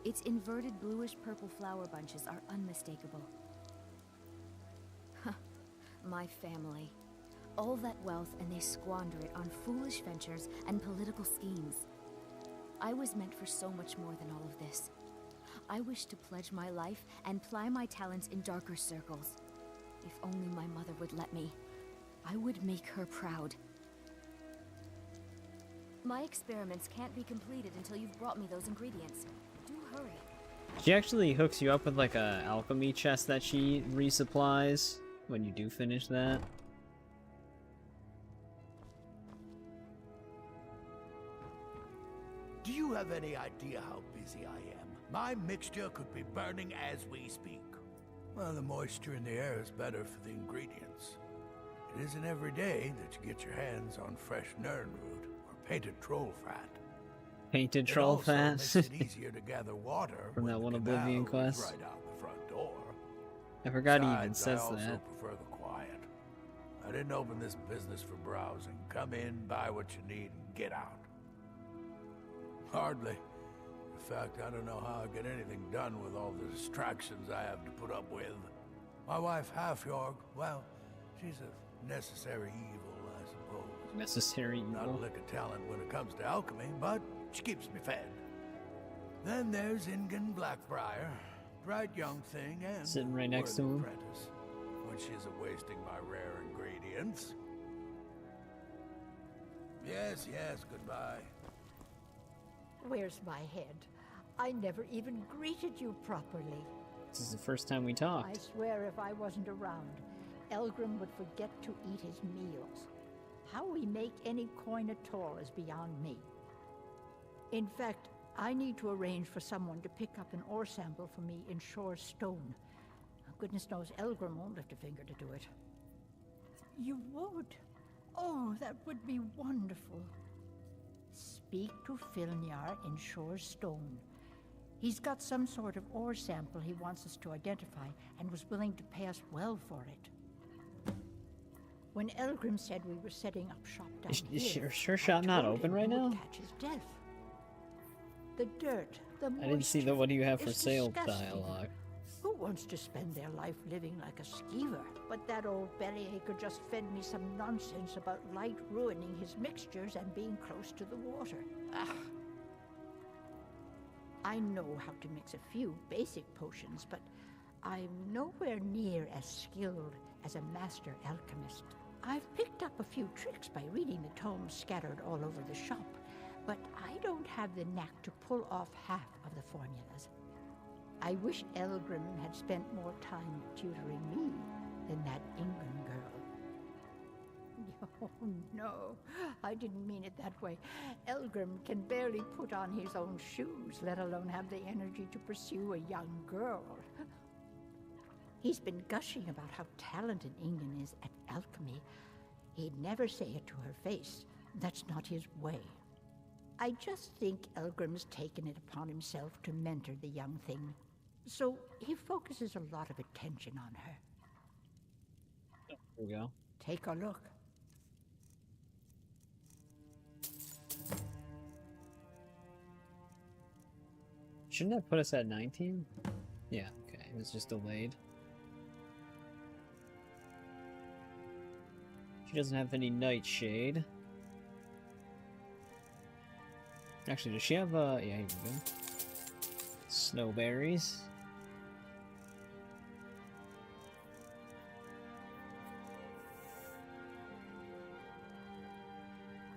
Its inverted bluish-purple flower bunches are unmistakable. My family. All that wealth and they squander it on foolish ventures and political schemes. I was meant for so much more than all of this. I wish to pledge my life and ply my talents in darker circles. If only my mother would let me, I would make her proud. My experiments can't be completed until you've brought me those ingredients. Do hurry. She actually hooks you up with like a alchemy chest that she resupplies when you do finish that. Do you have any idea how busy I am? My mixture could be burning as we speak. Well, the moisture in the air is better for the ingredients. It isn't every day that you get your hands on fresh Nirnroot or painted troll fat. Painted It troll also fast. makes it easier to gather water From when that the one canal Oblivion is quest. right out the front door. I forgot he even Besides, says I also that. prefer the quiet. I didn't open this business for browsing. Come in, buy what you need, and get out. Hardly. In fact, I don't know how I get anything done with all the distractions I have to put up with. My wife, Halfjorg, well, she's a necessary evil, I suppose. Necessary Not a evil. lick of talent when it comes to alchemy, but she keeps me fed. Then there's Ingen Blackbriar, bright young thing and Sitting right next to worthy him. apprentice, when she isn't wasting my rare ingredients. Yes, goodbye. Where's my head? I never even greeted you properly. This is the first time we I talked. swear if I wasn't around, Elgrim would forget to eat his meals. How we make any coin at all is beyond me. In fact, I need to arrange for someone to pick up an ore sample for me in Shore's stone. Goodness knows Elgrim won't lift a finger to do it. You would? Oh, that would be wonderful. Speak to Filnyar in Shore's stone. He's got some sort of ore sample he wants us to identify and was willing to pay us well for it. When Elgrim said we were setting up shop down Is here, Sure Shop not told open him right we would now? catch his death. The dirt, the I didn't see the moisture what do you have for is sale disgusting. dialogue. Who wants to spend their life living like a skeever? But that old bellyacre just fed me some nonsense about light ruining his mixtures and being close to the water. Ah. I know how to mix a few basic potions, but I'm nowhere near as skilled as a master alchemist. I've picked up a few tricks by reading the tomes scattered all over the shop, but I don't have the knack to pull off half of the formulas. I wish Elgrim had spent more time tutoring me than that Ingen girl. Oh, no, I didn't mean it that way. Elgrim can barely put on his own shoes, let alone have the energy to pursue a young girl. He's been gushing about how talented Ingen is at alchemy. He'd never say it to her face. That's not his way. I just think Elgrim's taken it upon himself to mentor the young thing. So he focuses a lot of attention on her. There we go. Take a look. Shouldn't that put us at 19? Yeah, okay. It was just delayed. She doesn't have any nightshade. Actually, does she have yeah, here we go. Snowberries.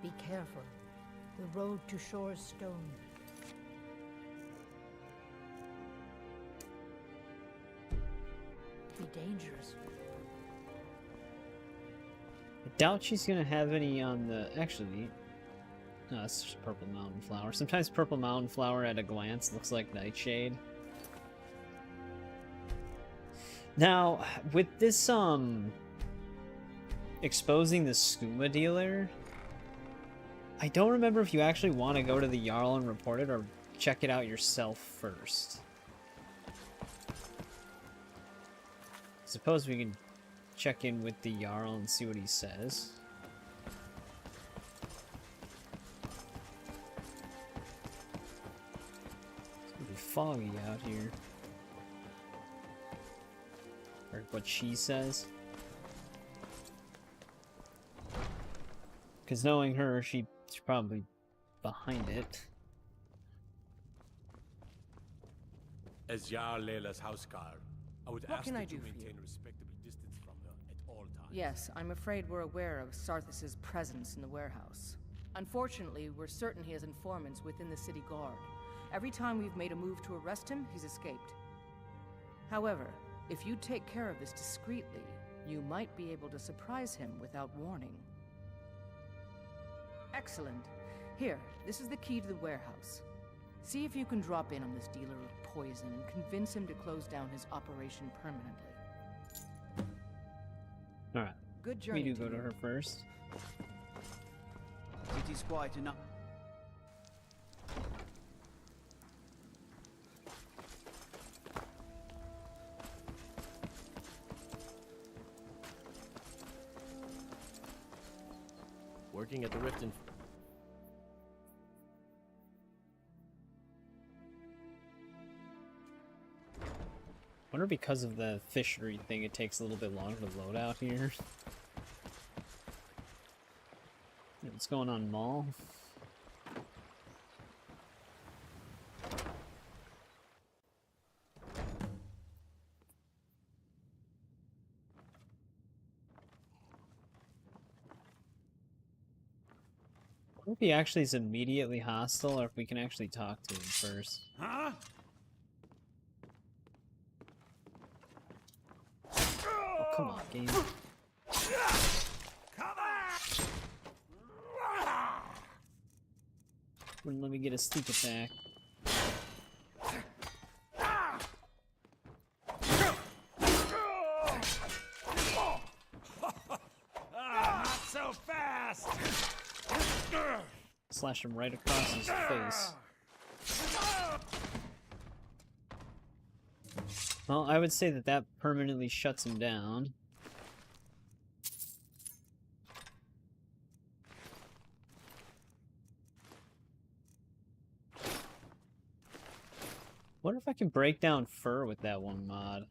Be careful. The road to Shore's stone. Be dangerous. I doubt she's gonna have any on the. Actually, no, it's just purple mountain flower. Sometimes purple mountain flower at a glance looks like nightshade. Now, with this exposing the skooma dealer, I don't remember if you actually want to go to the Jarl and report it or check it out yourself first. Suppose we can check in with the Jarl and see what he says. It's gonna be foggy out here. Or what she says. Because knowing her, she's probably behind it. As Jarl Leila's houseguard, I would What ask can I that you do for maintain you? a respectable distance from her at all times. Yes, I'm afraid we're aware of Sarthis' presence in the warehouse. Unfortunately, we're certain he has informants within the city guard. Every time we've made a move to arrest him, he's escaped. However, if you take care of this discreetly, you might be able to surprise him without warning. Excellent. Here, this is the key to the warehouse. See if you can drop in on this dealer of poison and convince him to close down his operation permanently. Alright. Good journey We do to go to you. her first. City's quiet enough. working at the Riften. Wonder because of the fishery thing, it takes a little bit longer to load out here. What's going on, Mall? I wonder if he actually is immediately hostile, or if we can actually talk to him first. Huh? Oh, come on, game. Wouldn't let me get a sneak attack. Not so fast! Slash him right across his face. Well, I would say that that permanently shuts him down. Wonder if I can break down fur with that one mod.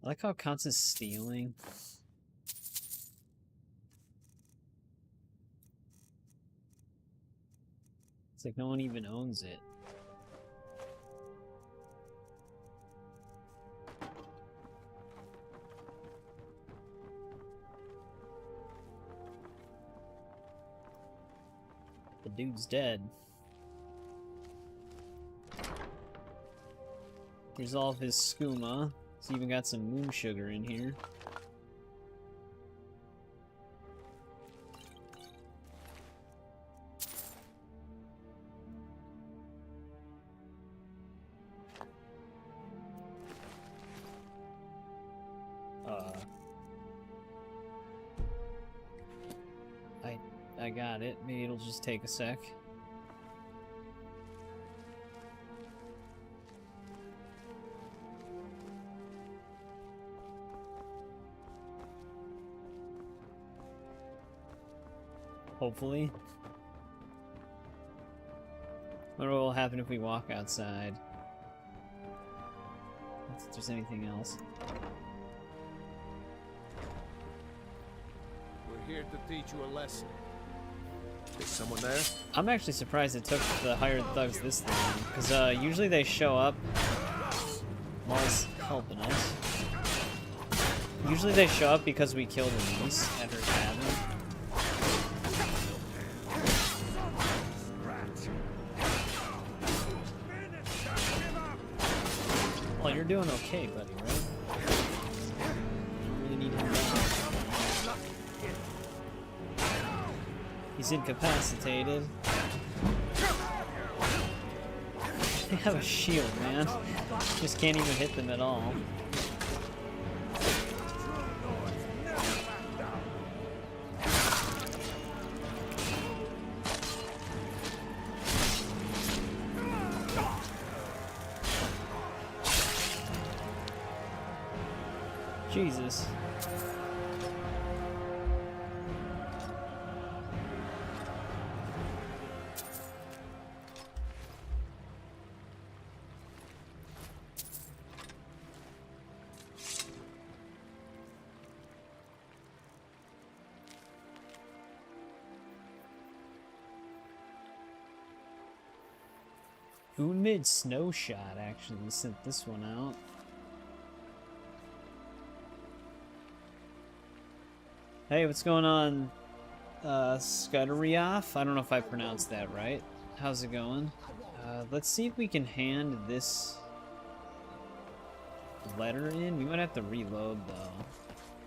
I like how it counts as stealing. It's like no one even owns it. The dude's dead. Here's all of his skooma. He's even got some moon sugar in here. I got it. Maybe it'll just take a sec. Hopefully. Wonder what will happen if we walk outside. Let's see if there's anything else. We're here to teach you a lesson. Is someone there? I'm actually surprised it took the hired thugs this long, because usually they show up. Maul's helping us. Usually they show up because we killed Elise at her cabin. Well, you're doing okay, buddy, right? You really need him now. He's incapacitated. They have a shield, man. Just can't even hit them at all. Jesus. Unmid Snow Shot actually sent this one out. Hey, what's going on, Skyrim? I don't know if I pronounced that right. How's it going? Let's see if we can hand this letter in. We might have to reload, though,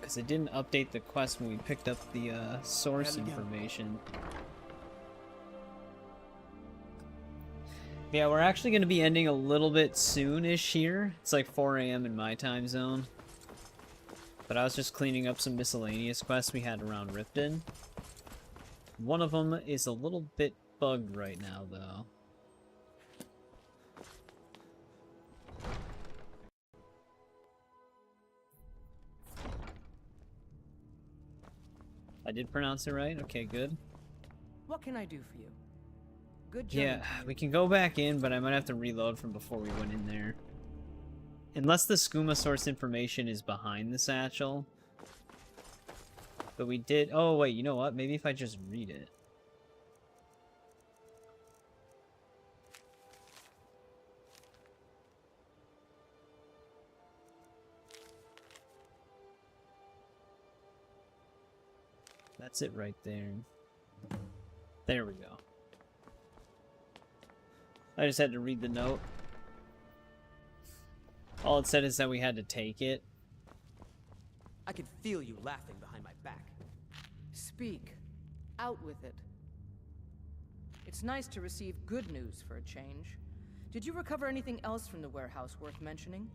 because it didn't update the quest when we picked up the source information. Yeah, we're actually going to be ending a little bit soon-ish here. It's like 4 AM in my time zone. But I was just cleaning up some miscellaneous quests we had around Riften. One of them is a little bit bugged right now, though. I did pronounce it right. Okay, good. What can I do for you? Good journey. Yeah, we can go back in, but I might have to reload from before we went in there. Unless the skooma source information is behind the satchel. But we did... Oh, wait, you know what? Maybe if I just read it. That's it right there. There we go. I just had to read the note. All it said is that we had to take it. I could feel you laughing behind my back. Speak. Out with it. It's nice to receive good news for a change. Did you recover anything else from the warehouse worth mentioning?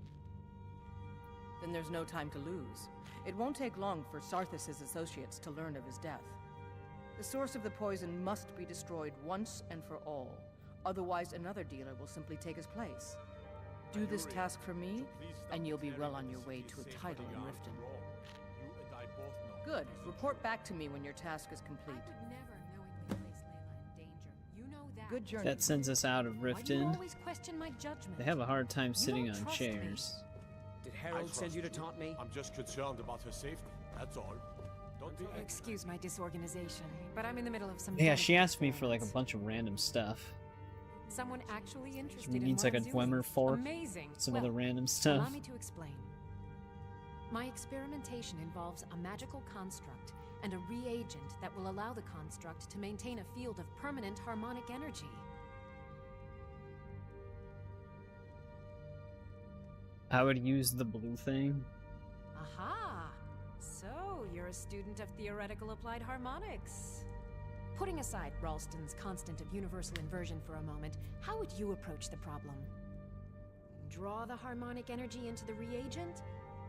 Then there's no time to lose. It won't take long for Sarthis' associates to learn of his death. The source of the poison must be destroyed once and for all. Otherwise, another dealer will simply take his place. Do this task for me, and you'll be well on your way to a title in Riften. Good. Report back to me when your task is complete. Good journey. That sends us out of Why do you Riften. always question my judgment? They have a hard time sitting don't on trust me. chairs. Did Harold send you to taunt me? I'm just concerned about her safety, that's all. Don't be Excuse my disorganization, but I'm in the middle of some... Yeah, she asked me for like a bunch of random stuff. Someone actually interested She in needs what like a I'm doing. Dwemer fork. Amazing. Some Well, other random Allow stuff. me to explain. My experimentation involves a magical construct and a reagent that will allow the construct to maintain a field of permanent harmonic energy. I would use the blue thing. Aha! So, you're a student of theoretical applied harmonics. Putting aside Ralston's constant of universal inversion for a moment, how would you approach the problem? Draw the harmonic energy into the reagent,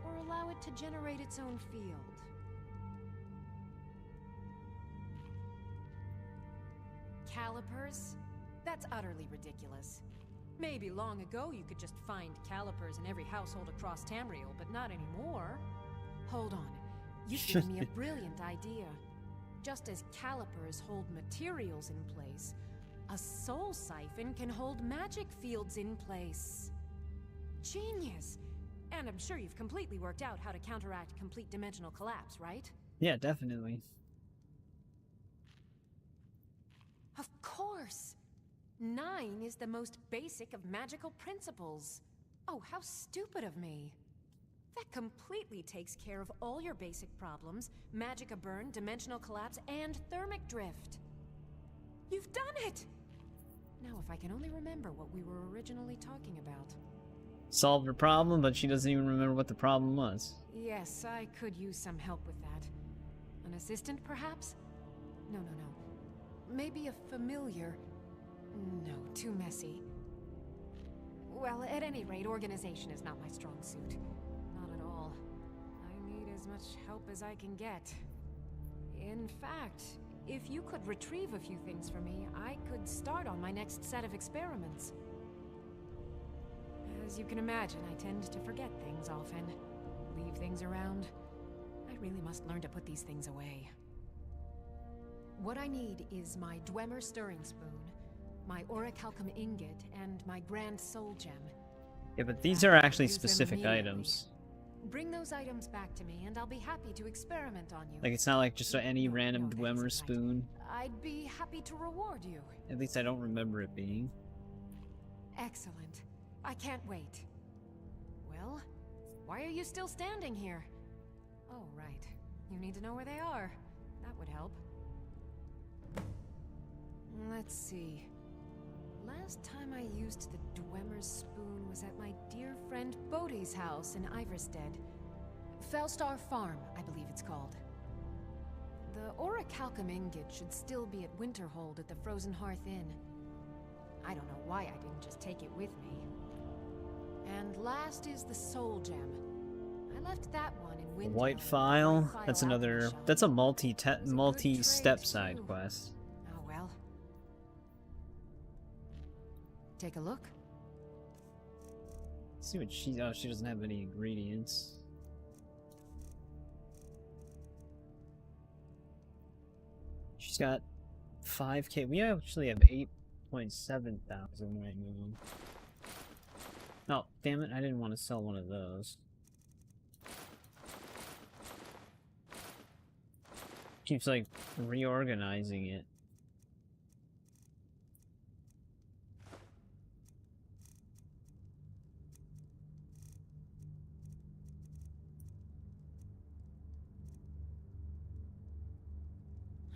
or allow it to generate its own field? Calipers? That's utterly ridiculous. Maybe long ago you could just find calipers in every household across Tamriel, but not anymore. Hold on. You've given me a brilliant idea. Just as calipers hold materials in place, a soul siphon can hold magic fields in place. Genius! And I'm sure you've completely worked out how to counteract complete dimensional collapse, right? Yeah, definitely. Of course! 9 is the most basic of magical principles. Oh, how stupid of me. That completely takes care of all your basic problems: magicka burn, dimensional collapse, and thermic drift. You've done it! Now if I can only remember what we were originally talking about. Solved her problem, but she doesn't even remember what the problem was. Yes, I could use some help with that. An assistant, perhaps? No. Maybe a familiar. No, too messy. Well, at any rate, organization is not my strong suit. Not at all. I need as much help as I can get. In fact, if you could retrieve a few things for me, I could start on my next set of experiments. As you can imagine, I tend to forget things often. Leave things around. I really must learn to put these things away. What I need is my Dwemer stirring spoon, my orichalcum ingot, and my grand soul gem. Yeah, but these are actually Use them specific immediately. items. Bring those items back to me, and I'll be happy to experiment on you. Like, it's not like just any random Dwemer spoon. I'd be happy to reward you. At least I don't remember it being. Excellent. I can't wait. Well, why are you still standing here? Oh, right. You need to know where they are. That would help. Let's see. Last time I used the Dwemer spoon was at my dear friend Bodhi's house in Iverstead. Felstar Farm, I believe it's called. The orichalcum ingot should still be at Winterhold at the Frozen Hearth Inn. I don't know why I didn't just take it with me. And last is the soul gem. I left that one in The Winter. white file? That's another... That's a multi-step side quest. Oh well. Take a look. Let's see what she... Oh, she doesn't have any ingredients. It's got 5K. We actually have 8.7 thousand right now. Oh, damn it, I didn't want to sell one of those. Keeps, like, reorganizing it.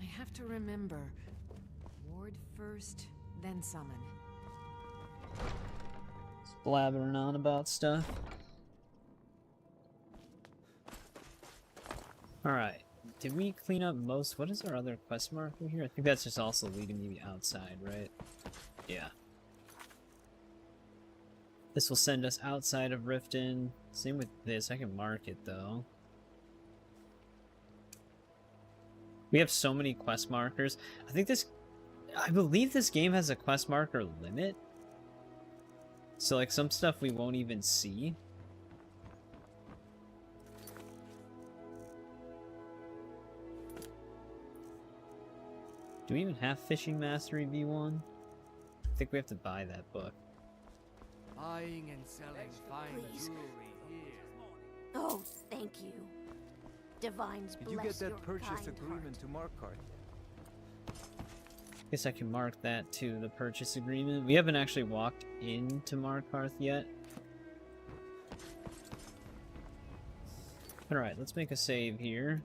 I have to remember. Ward first, then summon. Blabbering on about stuff. Alright. Did we clean up most? What is our other quest marker here? I think that's just also leading me outside, right? Yeah. This will send us outside of Riften. Same with this. I can mark it, though. We have so many quest markers. I believe this game has a quest marker limit. So, like, some stuff we won't even see. Do we even have Fishing Mastery V1? I think we have to buy that book. Buying and selling fine jewelry here. Oh, thank you. Divines Did you get that purchase agreement to Markarth? Guess I can mark that to the purchase agreement. We haven't actually walked into Markarth yet. Alright, let's make a save here.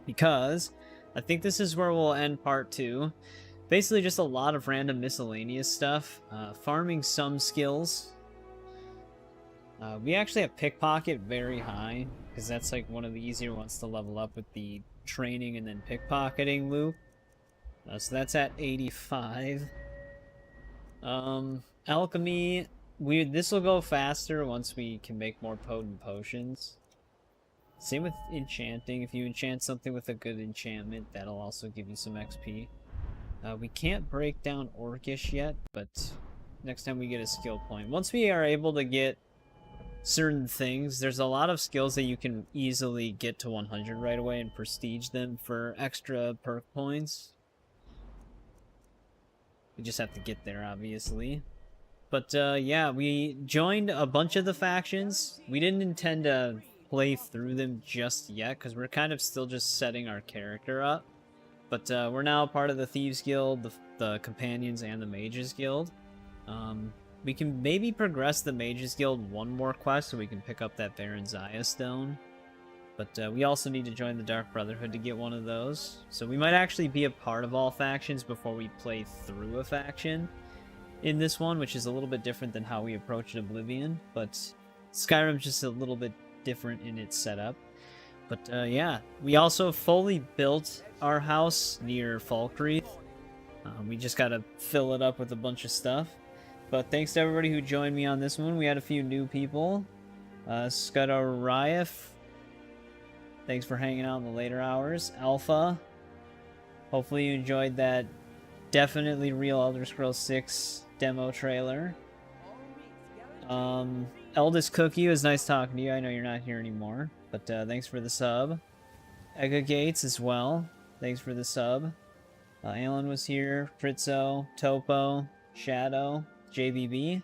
Because I think this is where we'll end part 2. Basically just a lot of random miscellaneous stuff. Farming some skills. We actually have Pickpocket very high, because that's like one of the easier ones to level up with the training and then pickpocketing loop. So that's at 85. Alchemy, this will go faster once we can make more potent potions. Same with enchanting. If you enchant something with a good enchantment, that'll also give you some XP. We can't break down Orcish yet, but next time we get a skill point. Once we are able to get certain things, there's a lot of skills that you can easily get to 100 right away and prestige them for extra perk points. We just have to get there, obviously. But yeah, we joined a bunch of the factions. We didn't intend to play through them just yet, because we're kind of still just setting our character up. But we're now part of the Thieves Guild, the Companions, and the Mages Guild. We can maybe progress the Mages Guild one more quest so we can pick up that Baron Zaya stone. But we also need to join the Dark Brotherhood to get one of those. So we might actually be a part of all factions before we play through a faction in this one, which is a little bit different than how we approached Oblivion. But Skyrim's just a little bit different in its setup. But yeah, we also fully built our house near Falkreath. We just gotta fill it up with a bunch of stuff. But thanks to everybody who joined me on this one. We had a few new people. Scudariaf, thanks for hanging out in the later hours. Alpha, hopefully you enjoyed that definitely real Elder Scrolls 6 demo trailer. Eldest Cookie, it was nice talking to you. I know you're not here anymore, but thanks for the sub. Ega Gates as well, thanks for the sub. Alan was here, Fritzo, Topo, Shadow, JBB,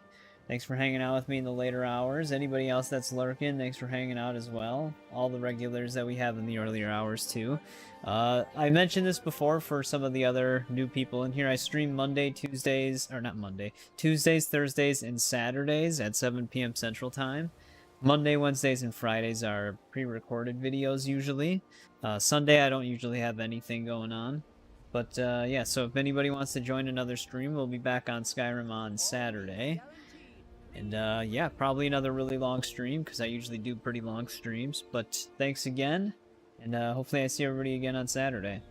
thanks for hanging out with me in the later hours. Anybody else that's lurking, thanks for hanging out as well. All the regulars that we have in the earlier hours too. I mentioned this before for some of the other new people in here. I stream Tuesdays, Thursdays, and Saturdays at 7 p.m. Central Time. Monday, Wednesdays, and Fridays are pre-recorded videos usually. Sunday I don't usually have anything going on. But yeah, so if anybody wants to join another stream, we'll be back on Skyrim on Saturday. And yeah, probably another really long stream, because I usually do pretty long streams. But thanks again, and hopefully I see everybody again on Saturday.